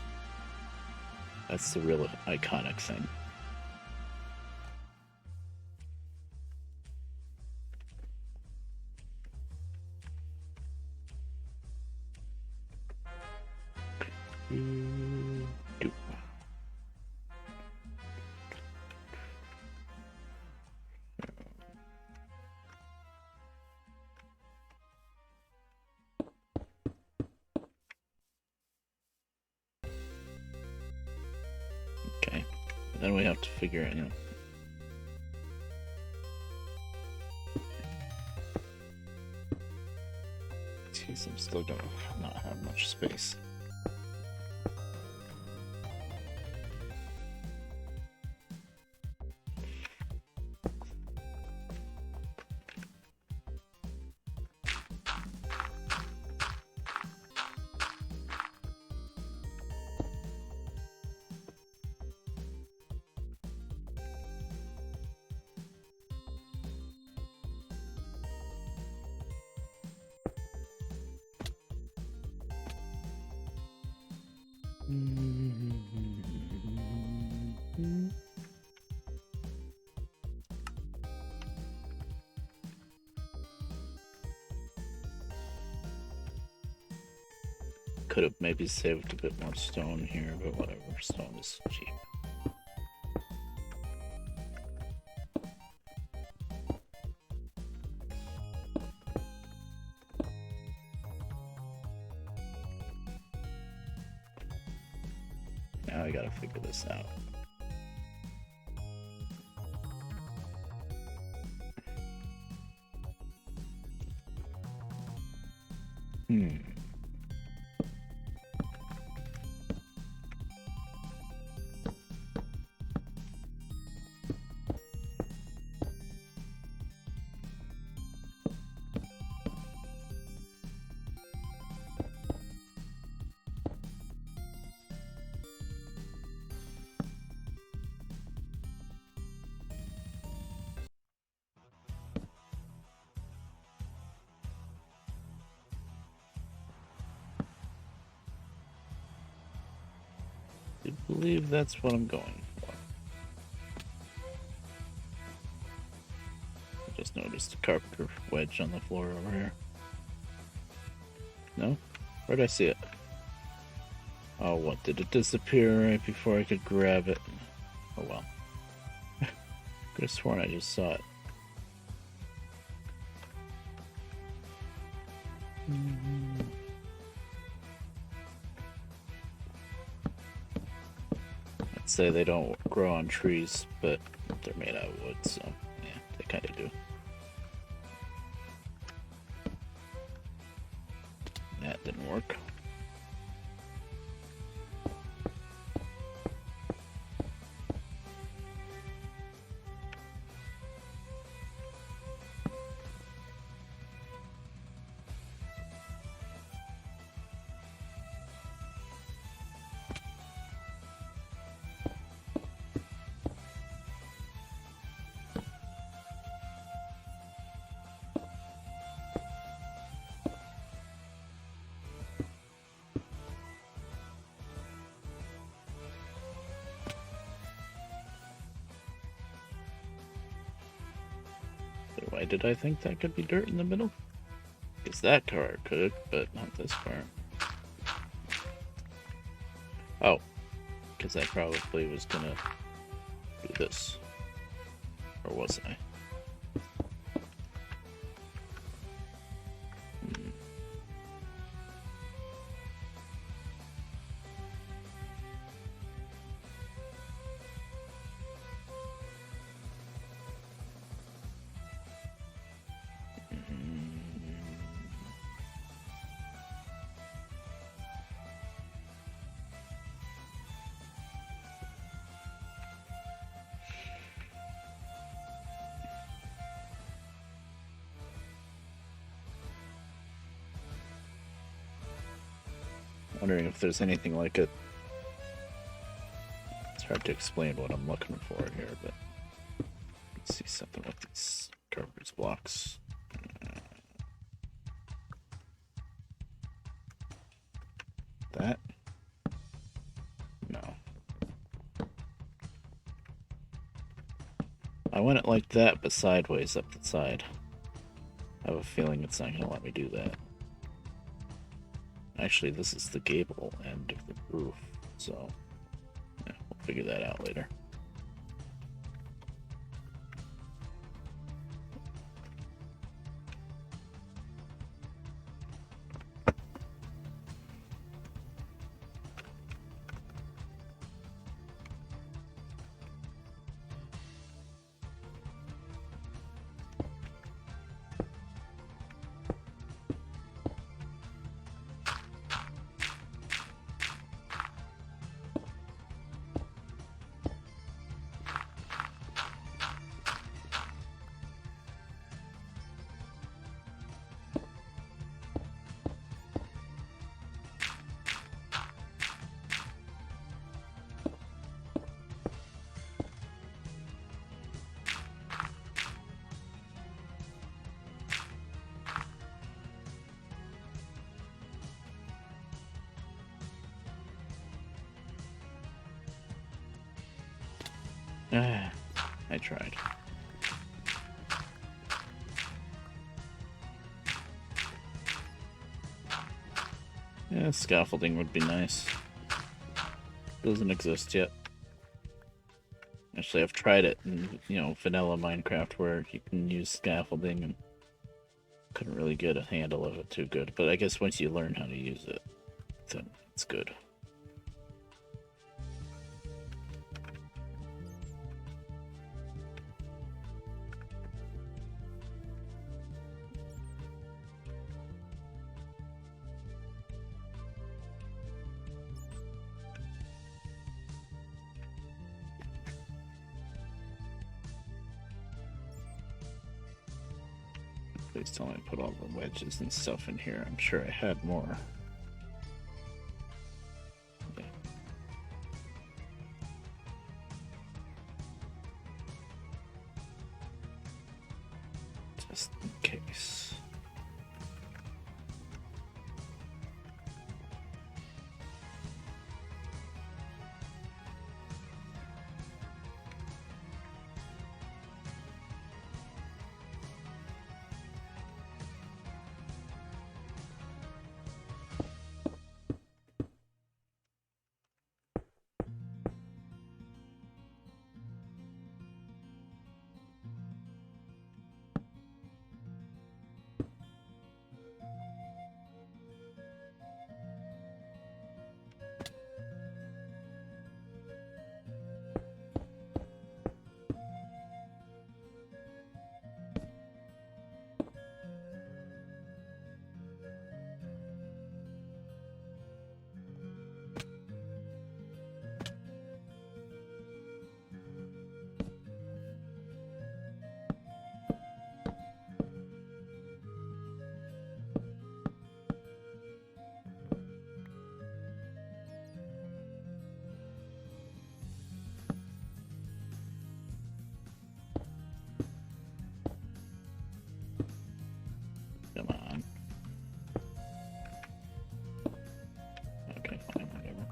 That's the real iconic thing. Okay, then we have to figure it out. Jeez, I'm still gonna not have much space. Could have maybe saved a bit more stone here, but whatever. Stone is cheap. Now I gotta figure this out. I believe that's what I'm going for. I just noticed a carpenter wedge on the floor over here. No? Where'd I see it? Oh, what? Did it disappear right before I could grab it? Oh well. Could have sworn I just saw it. I'd say they don't grow on trees, but they're made out of wood, so yeah, they kind of do. That didn't work. Why did I think that could be dirt in the middle? Because that car could, but not this car. Oh, because I probably was gonna do this. Or was I? Wondering if there's anything like it. It's hard to explain what I'm looking for here, but let's see something with these garbage blocks. That? No. I want it like that, but sideways up the side. I have a feeling it's not going to let me do that. Actually, this is the gable end of the roof, so yeah, we'll figure that out later. I tried. Yeah, scaffolding would be nice. Doesn't exist yet. Actually, I've tried it in, vanilla Minecraft where you can use scaffolding and couldn't really get a handle of it too good. But I guess once you learn how to use it, then it's good. Please tell me to put all the wedges and stuff in here. I'm sure I had more. Yeah. Just in case. Come on. Okay, fine, whatever.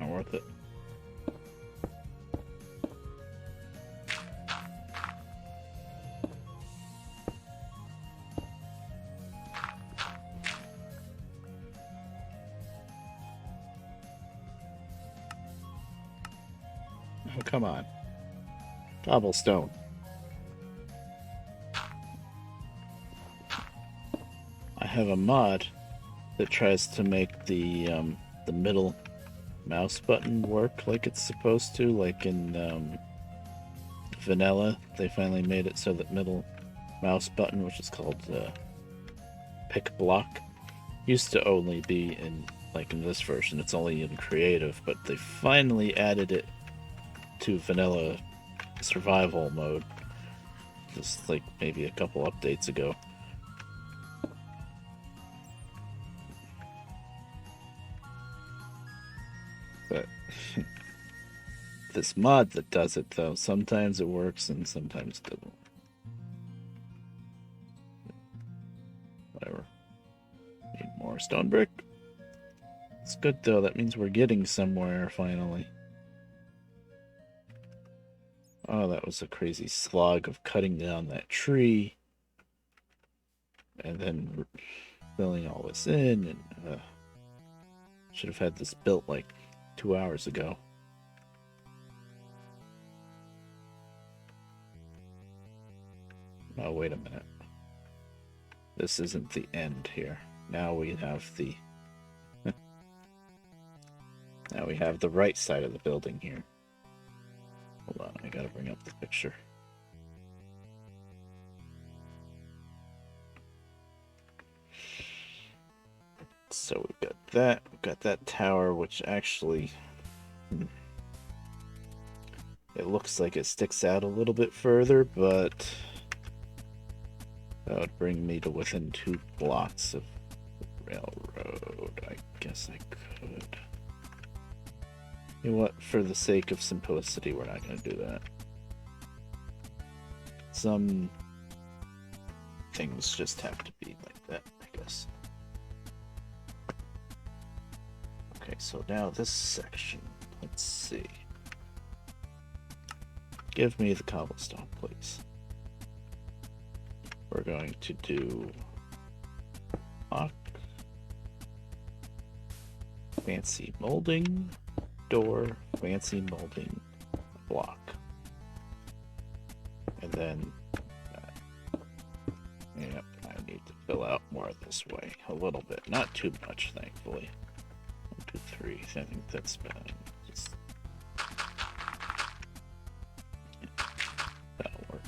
Not worth it. Oh, come on. Cobblestone. I have a mod that tries to make the middle mouse button work like it's supposed to, like in vanilla. They finally made it so that middle mouse button, which is called pick block, used to only be in, like in this version, it's only in creative, but they finally added it to vanilla survival mode just like maybe a couple updates ago. But this mod that does it, though, sometimes it works and sometimes it doesn't. Whatever. Need more stone brick. It's good, though. That means we're getting somewhere, finally. Oh, that was a crazy slog of cutting down that tree. And then filling all this in. And should have had this built like 2 hours ago. Oh, wait a minute. This isn't the end here. Now we have the... now we have the right side of the building here. Hold on, I gotta bring up the picture. So we've got that tower, which actually... it looks like it sticks out a little bit further, but... that would bring me to within 2 blocks of the railroad. I guess I could. You know what? For the sake of simplicity, we're not going to do that. Some things just have to be like that, I guess. Okay, so now this section. Let's see. Give me the cobblestone, please. We're going to do block, fancy molding, door, fancy molding, block. And then, yep, I need to fill out more this way, a little bit, not too much, thankfully. 1, 2, 3, I think that's bad. Just, yeah, that'll work.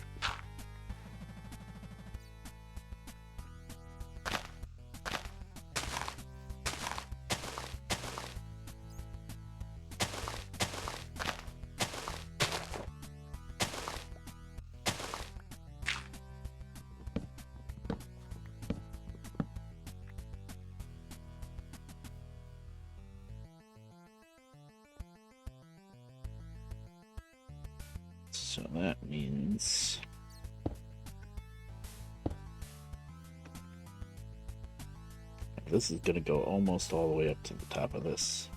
So that means this is going to go almost all the way up to the top of this.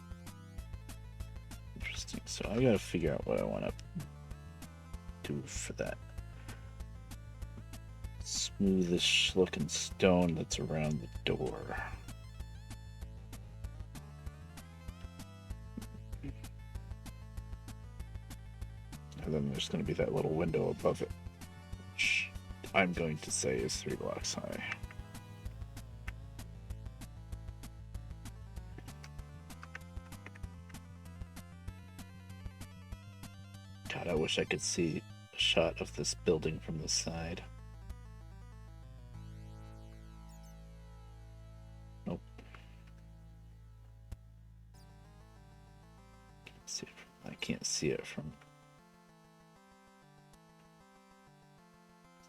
Interesting. So I got to figure out what I want to do for that. Smoothish looking stone that's around the door. And then there's going to be that little window above it, which I'm going to say is 3 blocks high. God, I wish I could see a shot of this building from the side. Nope. See, I can't see it from...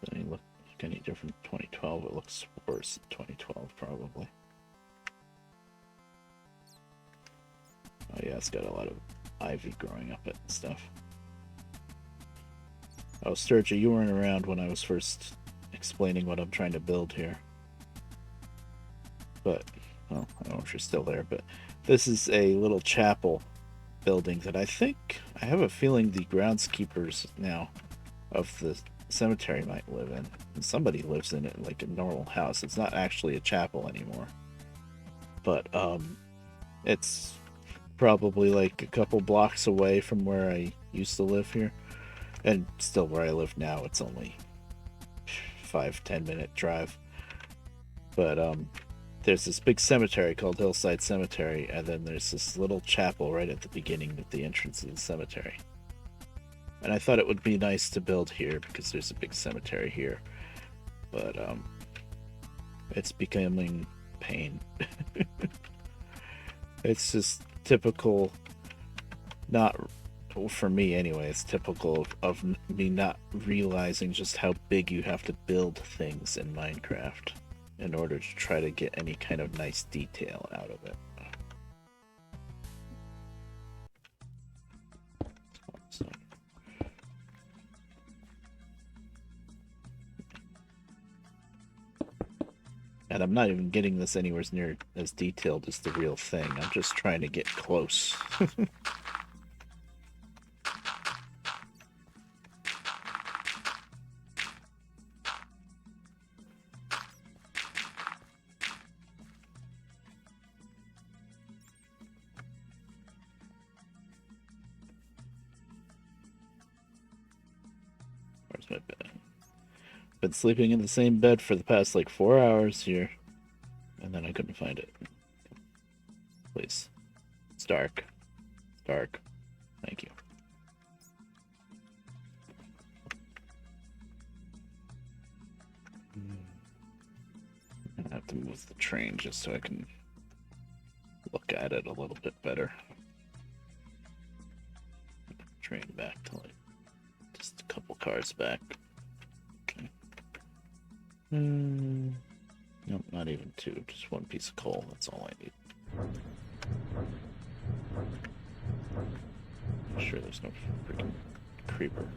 Does it look any different in 2012? It looks worse in 2012, probably. Oh yeah, it's got a lot of ivy growing up it and stuff. Oh, Sturgy, you weren't around when I was first explaining what I'm trying to build here. But, well, I don't know if you're still there, but this is a little chapel building that I think, I have a feeling the groundskeepers now of the cemetery might live in. And somebody lives in it like a normal house. It's not actually a chapel anymore. But, it's probably like a couple blocks away from where I used to live here. And still where I live now, it's only 5-10 minute drive. But there's this big cemetery called Hillside Cemetery, and then there's this little chapel right at the beginning of the entrance of the cemetery. And I thought it would be nice to build here because there's a big cemetery here. But it's becoming pain. It's just typical, not for me anyway, it's typical of me not realizing just how big you have to build things in Minecraft in order to try to get any kind of nice detail out of it. So. And I'm not even getting this anywhere near as detailed as the real thing. I'm just trying to get close. Where's my bed? Been sleeping in the same bed for the past like 4 hours here. And then I couldn't find it. Please. It's dark. It's dark. Thank you. I have to move the train just so I can look at it a little bit better. Train back to like just a couple cars back. Okay. Nope, not even two. Just one piece of coal. That's all I need. I'm sure there's no freaking creeper.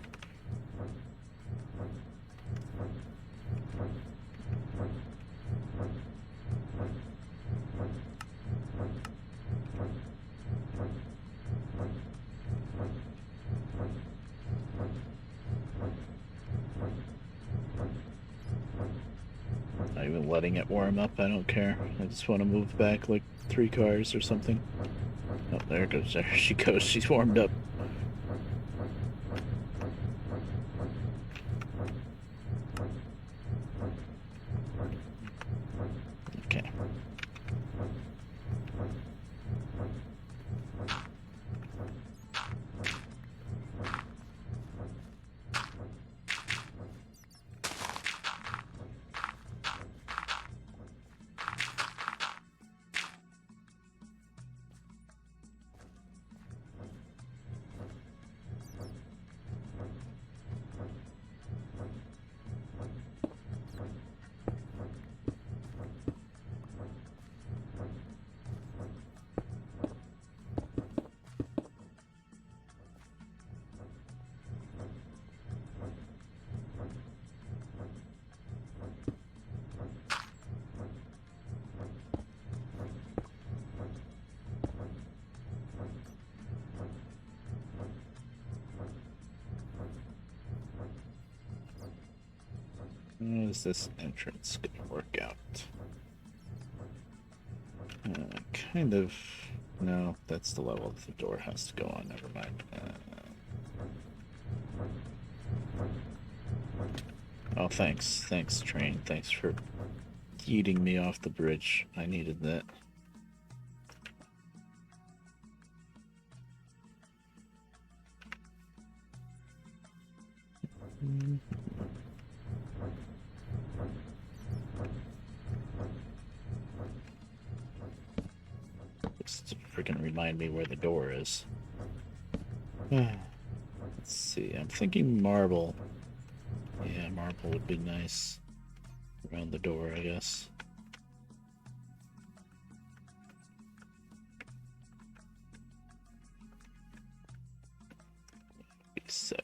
Not even letting it warm up, I don't care. I just want to move back like 3 cars or something. Oh, there she goes. She's warmed up. Okay. How is this entrance gonna work out? Kind of. No, that's the level the door has to go on. Never mind. Oh, thanks. Thanks, train. Thanks for yeeting me off the bridge. I needed that. Just to freaking remind me where the door is. Let's see. I'm thinking marble. Yeah, marble would be nice. Around the door, I guess. B7.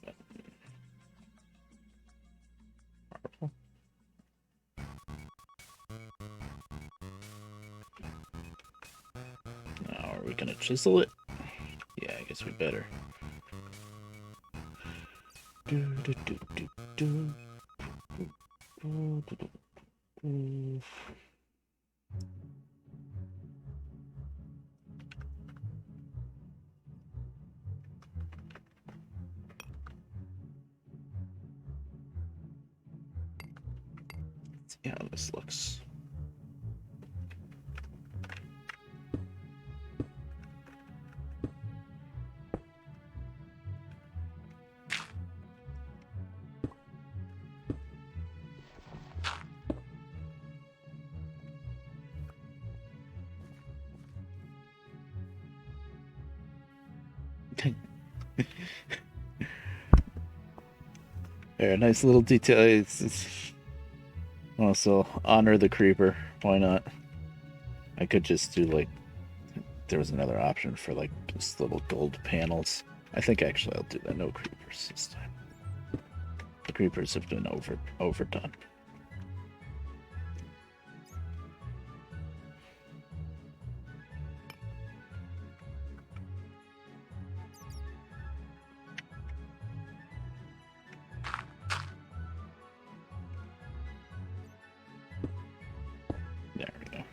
Marble. Now, are we gonna chisel it? Yeah, I guess we better. See how this looks. There, nice little detail. It's also honor the creeper. Why not? I could just do like there was another option for like just little gold panels. I think actually I'll do that. No creepers this time. The creepers have been overdone. There we go.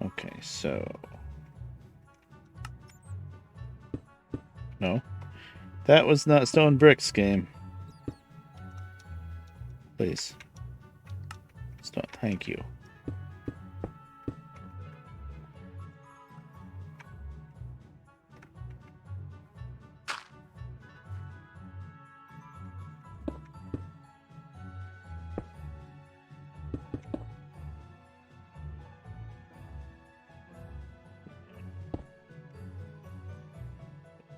Okay, so no, that was not Stone Bricks game. Please, stop. Thank you.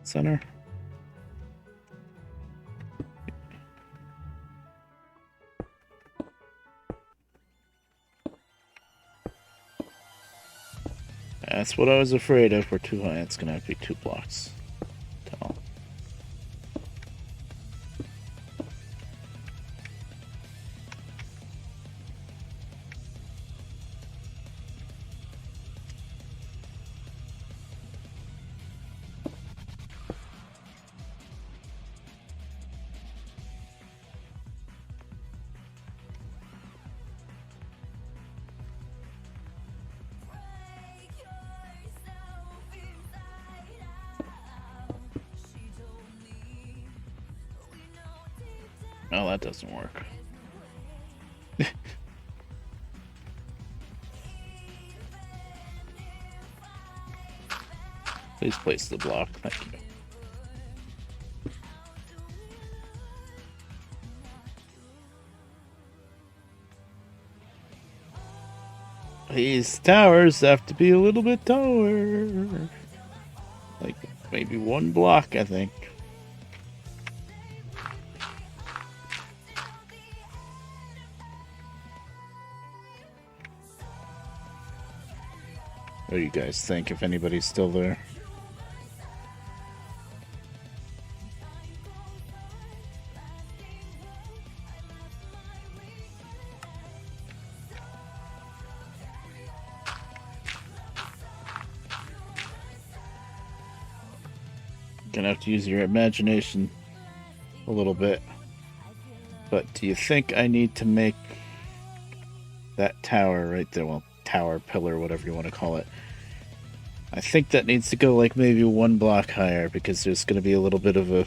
Center. That's what I was afraid of. We're too high. It's gonna have to be 2 blocks tall. Oh, that doesn't work. Please place the block. Thank you. These towers have to be a little bit taller. Like maybe 1 block, I think. What do you guys think, if anybody's still there? Gonna have to use your imagination a little bit. But do you think I need to make that tower right there? Well, tower, pillar, whatever you want to call it. I think that needs to go like maybe 1 block higher, because there's going to be a little bit of a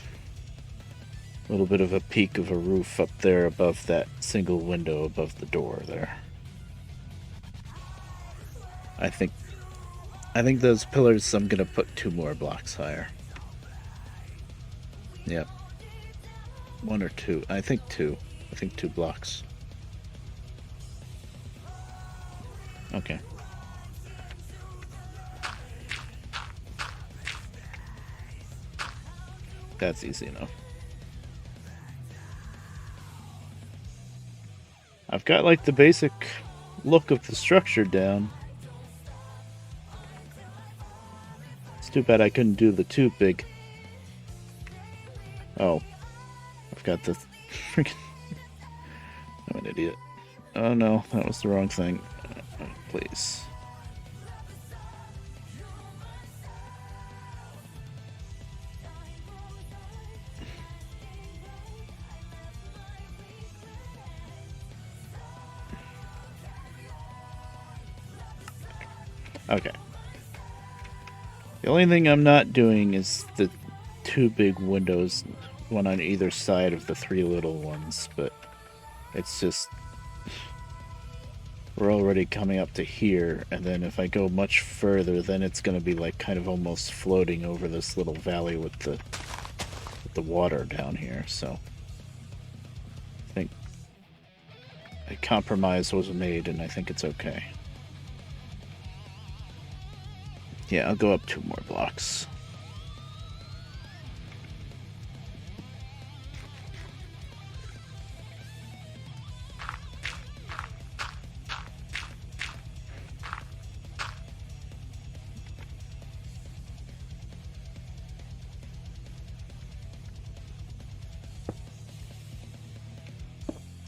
peak of a roof up there above that single window above the door there. I think those pillars I'm going to put 2 more blocks higher. Yep. 1 or 2. I think 2. I think 2 blocks. Okay. That's easy enough. I've got like the basic look of the structure down. It's too bad I couldn't do the too big. Oh. I've got the freaking... I'm an idiot. Oh no, that was the wrong thing. Please. Okay. The only thing I'm not doing is the 2 big windows, one on either side of the 3 little ones, but it's just... We're already coming up to here, and then if I go much further, then it's going to be like kind of almost floating over this little valley with the water down here, so I think a compromise was made, and I think it's okay. Yeah, I'll go up 2 more blocks.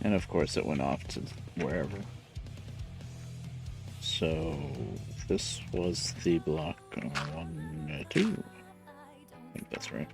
And of course it went off to wherever. So this was the block 1, 2. I think that's right.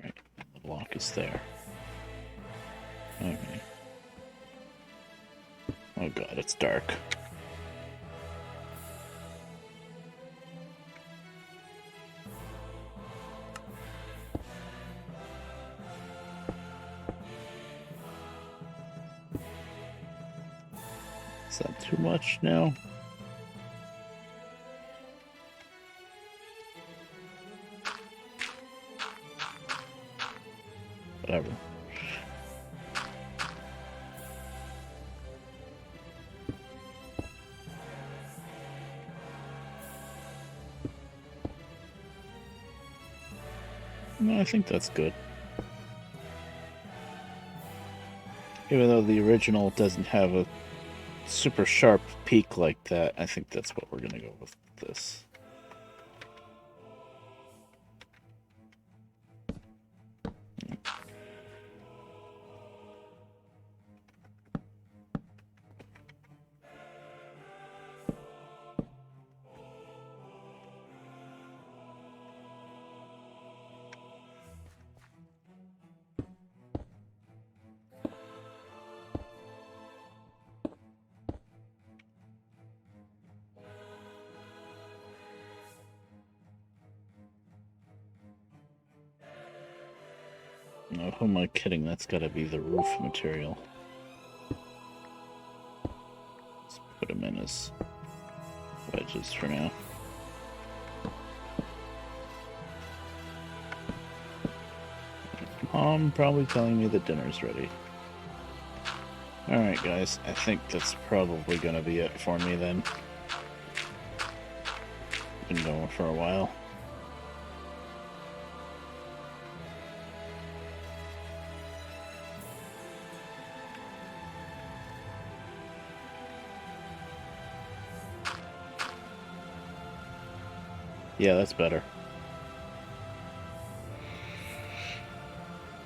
Right, the block is there. Okay. Oh god, it's dark. Is that too much now? Whatever. No, I think that's good. Even though the original doesn't have a super sharp peak like that, I think that's what we're gonna go with this. No, who am I kidding? That's gotta be the roof material. Let's put them in as wedges for now. Mom probably telling me that dinner's ready. Alright guys, I think that's probably gonna be it for me then. Been going for a while. Yeah, that's better.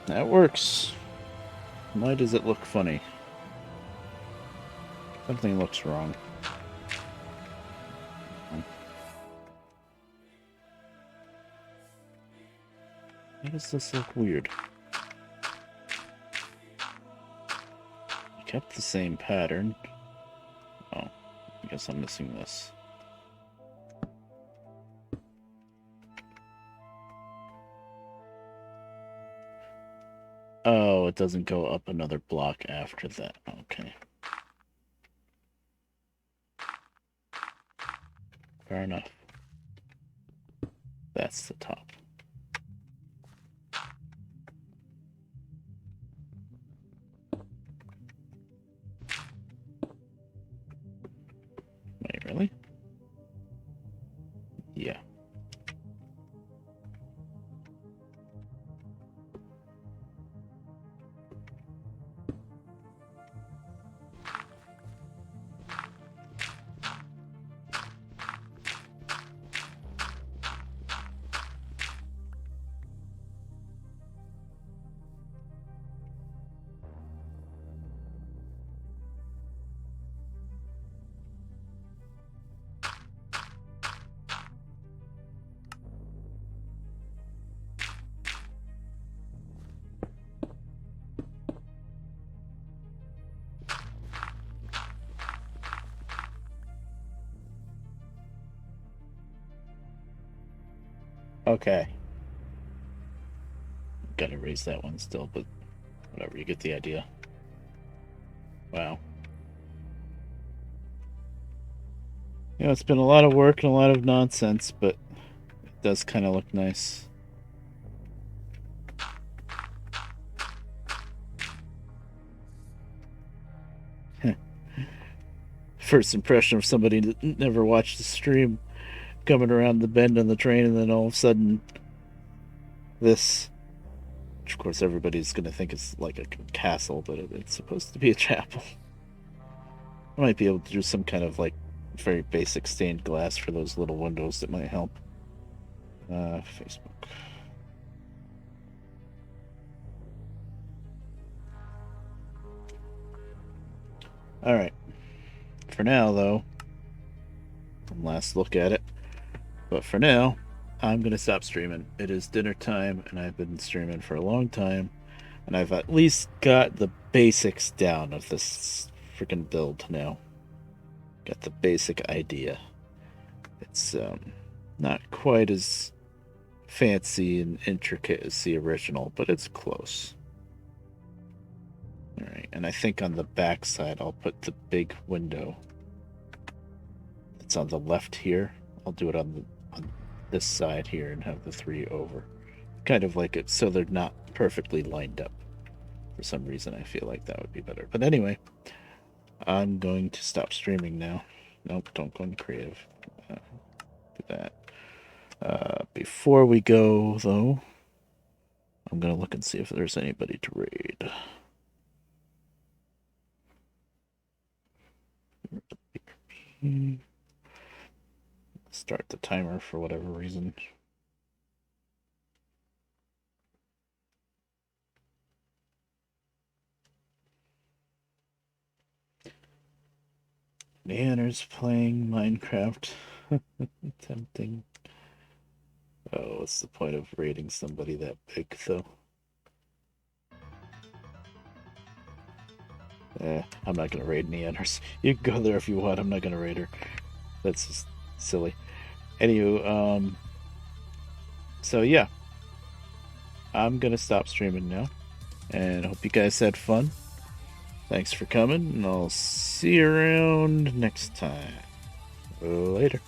That works. Why does it look funny? Something looks wrong. Why does this look weird? I kept the same pattern. Oh, I guess I'm missing this. Oh, it doesn't go up another block after that. Okay. Fair enough. That's the top. Wait, really? Yeah. Okay. Gotta erase that one still, but whatever, you get the idea. Wow. You know, it's been a lot of work and a lot of nonsense, but it does kind of look nice. First impression of somebody that never watched the stream, coming around the bend on the train, and then all of a sudden, this, which of course everybody's going to think is like a castle, but it's supposed to be a chapel. I might be able to do some kind of like very basic stained glass for those little windows that might help. Facebook. All right. For now, though, one last look at it. But for now, I'm going to stop streaming. It is dinner time, and I've been streaming for a long time, and I've at least got the basics down of this freaking build now. Got the basic idea. It's not quite as fancy and intricate as the original, but it's close. Alright, and I think on the back side I'll put the big window that's on the left here. I'll do it on this side here and have the 3 over. Kind of like it so they're not perfectly lined up. For some reason I feel like that would be better. But anyway, I'm going to stop streaming now. Nope, don't go into creative. Do that. Before we go, though, I'm going to look and see if there's anybody to raid. Start the timer for whatever reason. Neander's playing Minecraft. Tempting. Oh, what's the point of raiding somebody that big, though? I'm not gonna raid Neanders. You can go there if you want. I'm not gonna raid her. That's just silly. Anywho, so yeah. I'm gonna stop streaming now. And I hope you guys had fun. Thanks for coming, and I'll see you around next time. Later.